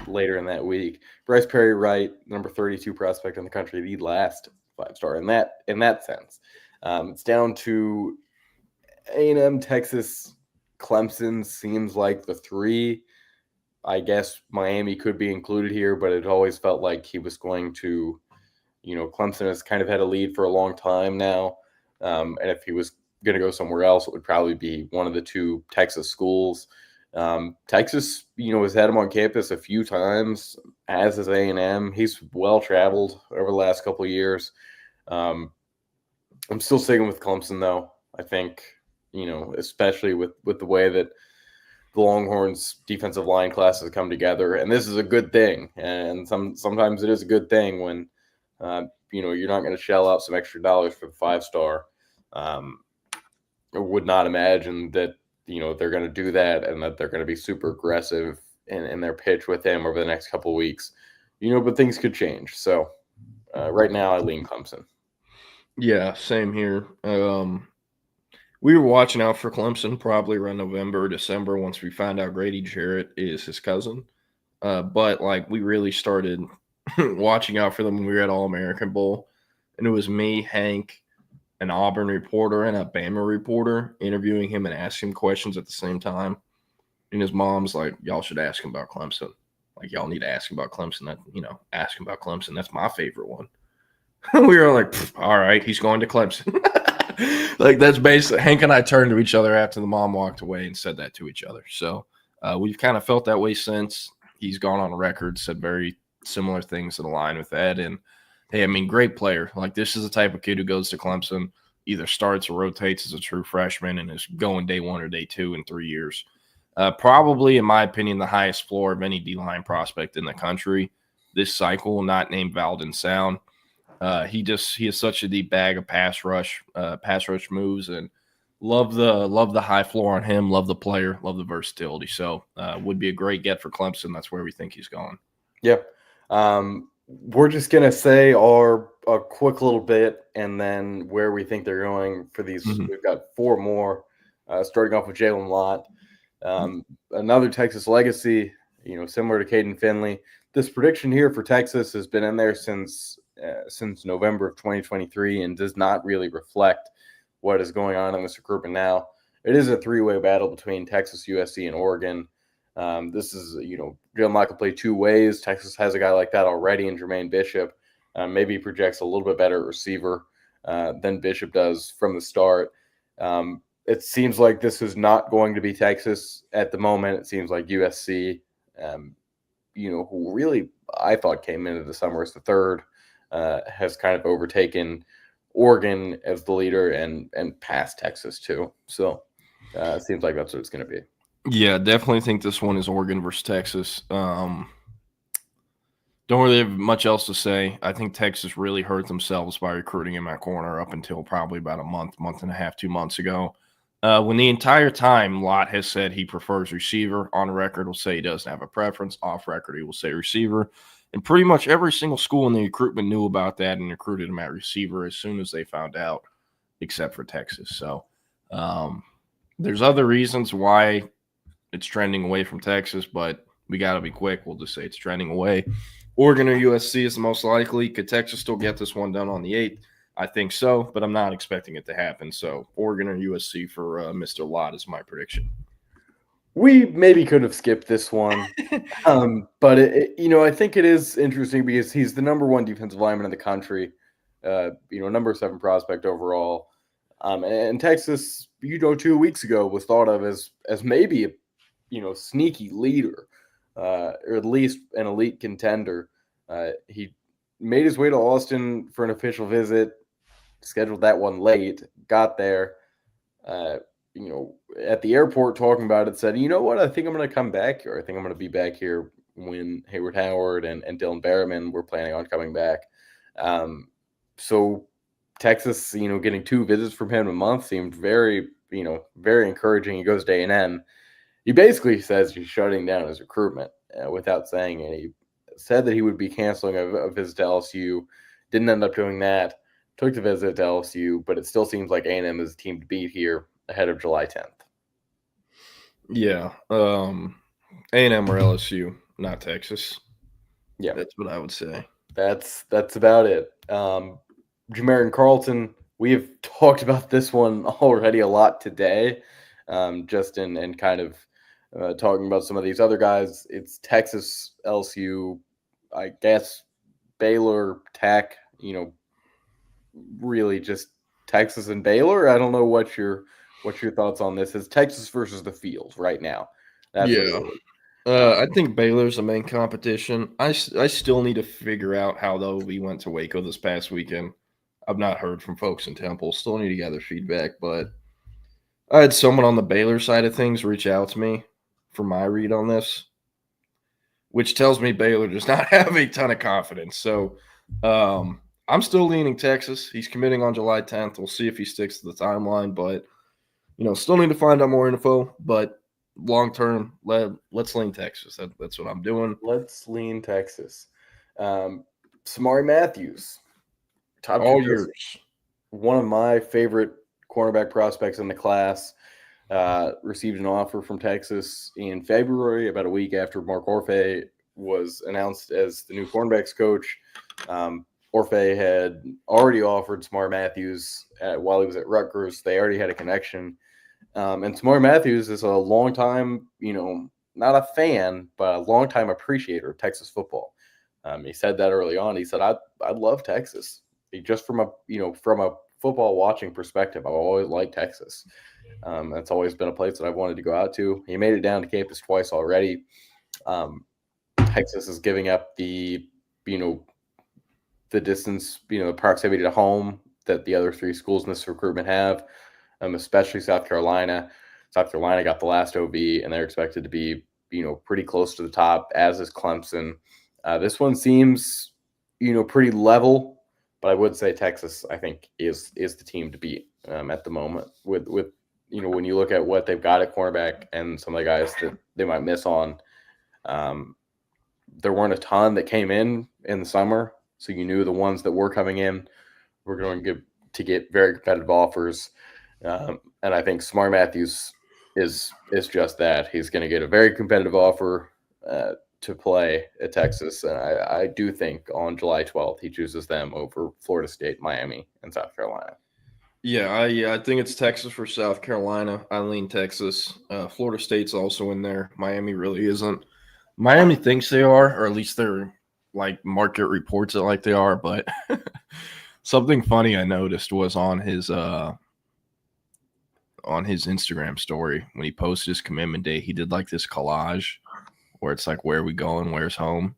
later in that week. Bryce Perry Wright, number 32 prospect in the country, the last 5-star in that sense. It's down to A&M, Texas, Clemson seems like the 3. I guess Miami could be included here, but it always felt like he was going to, Clemson has kind of had a lead for a long time now. And if he was going to go somewhere else, it would probably be one of the 2 Texas schools. Texas, has had him on campus a few times, as is A&M. He's well traveled over the last couple of years. I'm still sticking with Clemson, though. I think, especially with the way that the Longhorns defensive line class has come together, and this is a good thing. And sometimes it is a good thing when, you're not going to shell out some extra dollars for the 5-star. I would not imagine that, they're going to do that and that they're going to be super aggressive in their pitch with him over the next couple of weeks, but things could change. So right now I lean Clemson. Yeah, same here. We were watching out for Clemson probably around November or December once we found out Grady Jarrett is his cousin. But we really started watching out for them when we were at All-American Bowl. And it was me, Hank, an Auburn reporter, and a Bama reporter interviewing him and asking him questions at the same time. And his mom's like, y'all should ask him about Clemson. Y'all need to ask him about Clemson. Ask him about Clemson. That's my favorite one. We were like, all right, he's going to Clemson. That's basically, Hank and I turned to each other after the mom walked away and said that to each other. So we've kind of felt that way since. He's gone on record, said very similar things that align with that. And hey, I mean, great player. This is the type of kid who goes to Clemson, either starts or rotates as a true freshman and is going day 1 or day 2 in 3 years. Probably, in my opinion, the highest floor of any D-line prospect in the country this cycle, not named Valdon Sound. He has such a deep bag of pass rush moves, and love the high floor on him. Love the player, love the versatility. So would be a great get for Clemson. That's where we think he's going. Yeah. We're just gonna say a quick little bit, and then where we think they're going for these. Mm-hmm. We've got 4 more. Starting off with Jalen Lott, another Texas legacy. Similar to Caden Finley. This prediction here for Texas has been in there since November of 2023 and does not really reflect what is going on in this recruitment now. It is a 3-way battle between Texas, USC, and Oregon. This is, Jalen Lott can play 2 ways. Texas has a guy like that already in Jermaine Bishop. Maybe he projects a little bit better at receiver than Bishop does from the start. It seems like this is not going to be Texas at the moment. It seems like USC, who really I thought came into the summer as the 3rd, has kind of overtaken Oregon as the leader and past Texas too. So it seems like that's what it's going to be. Yeah, definitely think this one is Oregon versus Texas. Don't really have much else to say. I think Texas really hurt themselves by recruiting him at corner up until probably about a month and a half, 2 months ago. When the entire time Lott has said he prefers receiver. On record, will say he doesn't have a preference. Off record, he will say receiver. And pretty much every single school in the recruitment knew about that and recruited him at receiver as soon as they found out, except for Texas. So there's other reasons why it's trending away from Texas, but we got to be quick. We'll just say it's trending away. Oregon or USC is the most likely. Could Texas still get this one done on the 8th? I think so, but I'm not expecting it to happen. So Oregon or USC for Mr. Lott is my prediction. We maybe could have skipped this one, but I think it is interesting because he's the number 1 defensive lineman in the country, number 7 prospect overall, and Texas, 2 weeks ago was thought of as maybe a sneaky leader, or at least an elite contender. He made his way to Austin for an official visit, scheduled that one late, got there. At the airport talking about it, said, you know what, I think I'm going to come back here. I think I'm going to be back here when Hayward Howard and Dylan Berriman were planning on coming back. So Texas, getting 2 visits from him a month seemed very, very encouraging. He goes to A&M. He basically says he's shutting down his recruitment without saying it. He said that he would be canceling a visit to LSU. Didn't end up doing that. Took the visit to LSU, but it still seems like A&M is a team to beat here ahead of July 10th. Yeah. A&M or LSU, not Texas. Yeah. That's what I would say. That's about it. Jamarian Carlton, we have talked about this one already a lot today, just in kind of talking about some of these other guys. It's Texas, LSU, I guess Baylor, Tech, really just Texas and Baylor. I don't know what your thoughts on this is. Texas versus the field right now. I think Baylor's the main competition. I still need to figure out how the OV went to Waco this past weekend. I've not heard from folks in Temple. Still need to gather feedback, but I had someone on the Baylor side of things reach out to me for my read on this, which tells me Baylor does not have a ton of confidence. So I'm still leaning Texas. He's committing on July 10th. We'll see if he sticks to the timeline, but still need to find out more info. But long term, let's lean Texas. That's what I'm doing. Let's lean Texas. Samari Matthews, top all yours. One of my favorite cornerback prospects in the class. Received an offer from Texas in February, about a week after Mark Orfe was announced as the new cornerbacks coach. Orfe had already offered Samari Matthews while he was at Rutgers. They already had a connection. And Samari Matthews is a long-time, not a fan, but a long-time appreciator of Texas football. He said that early on. He said, I love Texas. Just from a football watching perspective, I've always liked Texas. That's always been a place that I've wanted to go out to. He made it down to campus twice already. Texas is giving up the distance, the proximity to home that the other 3 schools in this recruitment have, especially South Carolina. South Carolina got the last OV, and they're expected to be, pretty close to the top, as is Clemson. This one seems, pretty level, but I would say Texas, I think, is the team to beat at the moment. With when you look at what they've got at cornerback and some of the guys that they might miss on, there weren't a ton that came in the summer, so you knew the ones that were coming in were going to get very competitive offers. And I think Smart Matthews is just that. He's going to get a very competitive offer to play at Texas. And I do think on July 12th, he chooses them over Florida State, Miami, and South Carolina. Yeah, I think it's Texas for South Carolina. I lean Texas. Florida State's also in there. Miami really isn't. Miami thinks they are, or at least they're like market reports it like they are. But something funny I noticed was on his Instagram story when he posted his commitment day, he did like this collage where it's like, where are we going? Where's home?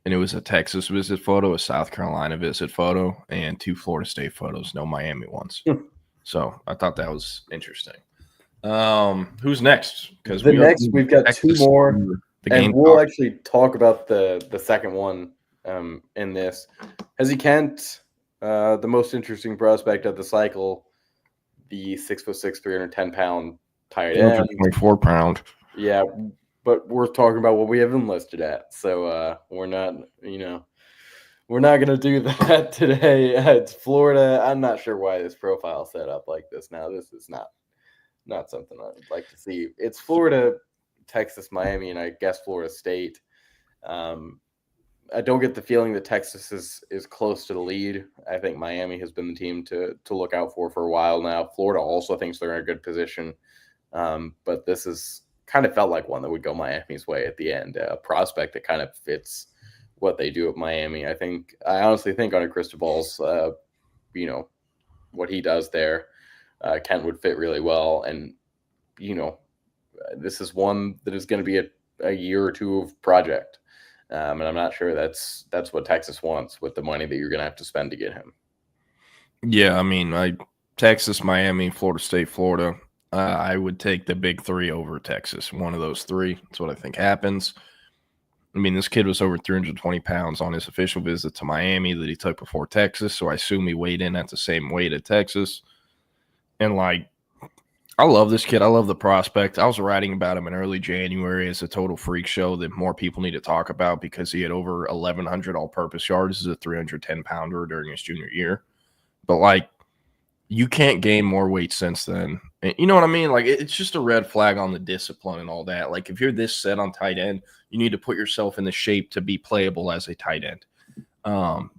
And it was a Texas visit photo, a South Carolina visit photo, and 2 Florida State photos, no Miami ones. So I thought that was interesting. Who's next? Because we've got Texas 2 more, and we'll actually talk about the second one in this. Hezzy Kent, the most interesting prospect of the cycle, the 6'6", 310-pound tight end, 24-pound. Yeah, but we're talking about what we have him listed at, so we're not going to do that today. It's Florida. I'm not sure why this profile set up like this. Now, this is not something I would like to see. It's Florida, Texas, Miami, and I guess Florida State. I don't get the feeling that Texas is close to the lead. I think Miami has been the team to look out for a while now. Florida also thinks they're in a good position, but this is kind of felt like one that would go Miami's way at the end. A prospect that kind of fits what they do at Miami. I honestly think under Cristobal's, what he does there, Kent would fit really well. And, this is one that is going to be a year or two of project. And I'm not sure that's what Texas wants with the money that you're going to have to spend to get him. Yeah, I mean, Texas, Miami, Florida State, Florida. I would take the big 3 over Texas. One of those 3. That's what I think happens. I mean, this kid was over 320 pounds on his official visit to Miami that he took before Texas, so I assume he weighed in at the same weight at Texas. And, I love this kid. I love the prospect. I was writing about him in early January as a total freak show that more people need to talk about because he had over 1,100 all-purpose yards as a 310-pounder during his junior year. But, you can't gain more weight since then. You know what I mean? It's just a red flag on the discipline and all that. If you're this set on tight end, you need to put yourself in the shape to be playable as a tight end.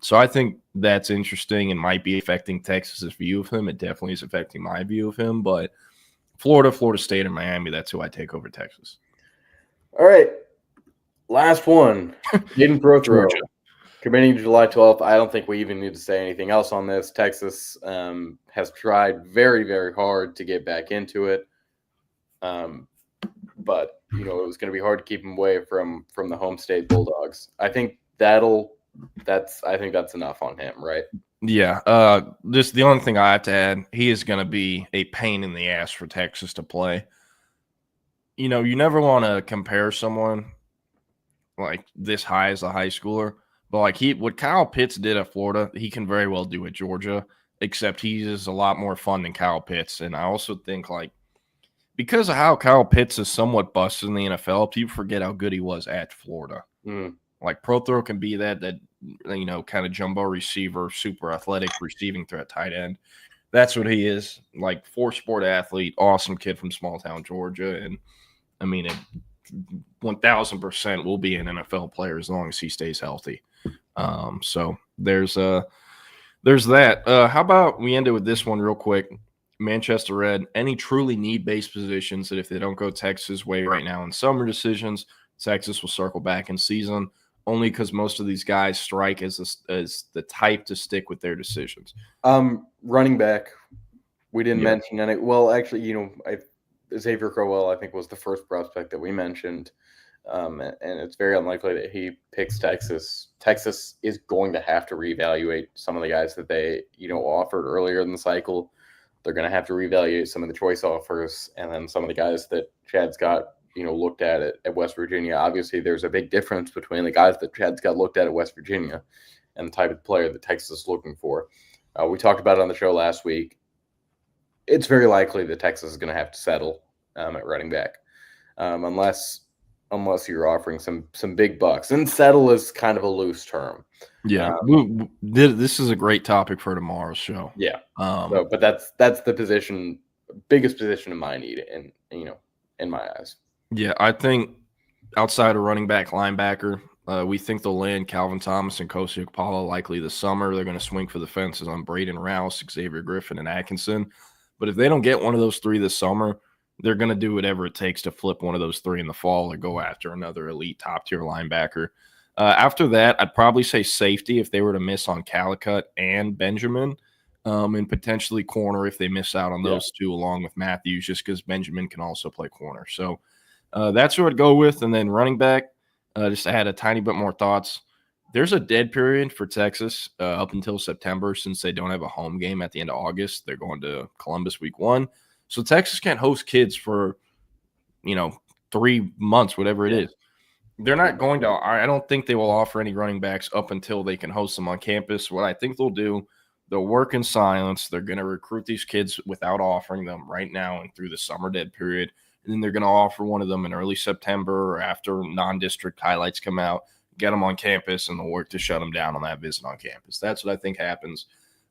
So I think that's interesting and might be affecting Texas's view of him. It definitely is affecting my view of him. But Florida State, and Miami, that's who I take over Texas. All right. Last one. Didn't throw. Committing to July 12th, I don't think we even need to say anything else on this. Texas has tried very, very hard to get back into it. But, it was going to be hard to keep him away from the home state Bulldogs. I think that's enough on him, right? Yeah. Just the only thing I have to add, he is going to be a pain in the ass for Texas to play. You never want to compare someone this high as a high schooler. But what Kyle Pitts did at Florida, he can very well do at Georgia, except he is a lot more fun than Kyle Pitts. And I also think because of how Kyle Pitts is somewhat busted in the NFL, people forget how good he was at Florida. Pro throw can be that kind of jumbo receiver, super athletic receiving threat tight end. That's what he is. 4-sport athlete, awesome kid from small town Georgia. And I mean, 1,000% will be an NFL player as long as he stays healthy. So there's that. How about we end it with this one real quick? Manchester Red, any truly need-based positions that if they don't go Texas' way right now in summer decisions, Texas will circle back in season, only because most of these guys strike as the type to stick with their decisions. Running back, we didn't mention any. Well, actually, Xavier Crowell, I think, was the first prospect that we mentioned. And it's very unlikely that he picks Texas. Texas is going to have to reevaluate some of the guys that they, offered earlier in the cycle. They're going to have to reevaluate some of the choice offers, and then some of the guys that Chad's got, looked at West Virginia. Obviously, there's a big difference between the guys that Chad's got looked at West Virginia and the type of player that Texas is looking for. We talked about it on the show last week. It's very likely that Texas is going to have to settle at running back, unless you're offering some big bucks. And settle is kind of a loose term. Yeah, this is a great topic for tomorrow's show. Yeah, but that's the biggest position in my need, and in my eyes. Yeah, I think outside of running back, linebacker, we think they'll land Calvin Thomas and Kosi Okpala likely this summer. They're going to swing for the fences on Braden Rouse, Xavier Griffin, and Atkinson. But if they don't get one of those three this summer, they're going to do whatever it takes to flip one of those three in the fall or go after another elite top-tier linebacker. After that, I'd probably say safety if they were to miss on Calicut and Benjamin, and potentially corner if they miss out on those two along with Matthews, just because Benjamin can also play corner. So that's who I'd go with. And then running back, just to add a tiny bit more thoughts. There's a dead period for Texas up until September since they don't have a home game at the end of August. They're going to Columbus week 1. So Texas can't host kids for, 3 months, whatever it is. They're not going to – I don't think they will offer any running backs up until they can host them on campus. What I think they'll do, they'll work in silence. They're going to recruit these kids without offering them right now and through the summer dead period. And then they're going to offer one of them in early September or after non-district highlights come out, get them on campus, and they'll work to shut them down on that visit on campus. That's what I think happens.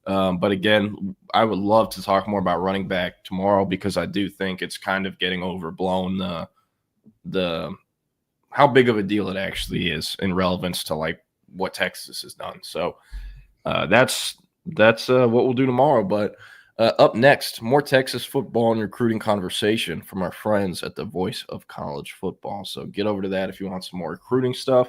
But again, I would love to talk more about running back tomorrow because I do think it's kind of getting overblown the how big of a deal it actually is in relevance to like what Texas has done. So that's what we'll do tomorrow. But up next, more Texas football and recruiting conversation from our friends at the Voice of College Football. So get over to that if you want some more recruiting stuff.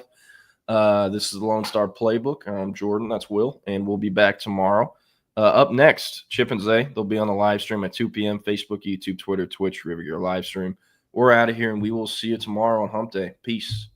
This is the Lone Star Playbook. I'm Jordan. That's Will. And we'll be back tomorrow. Up next, Chip and Zay. They'll be on the live stream at 2 p.m. Facebook, YouTube, Twitter, Twitch, wherever your live stream. We're out of here, and we will see you tomorrow on Hump Day. Peace.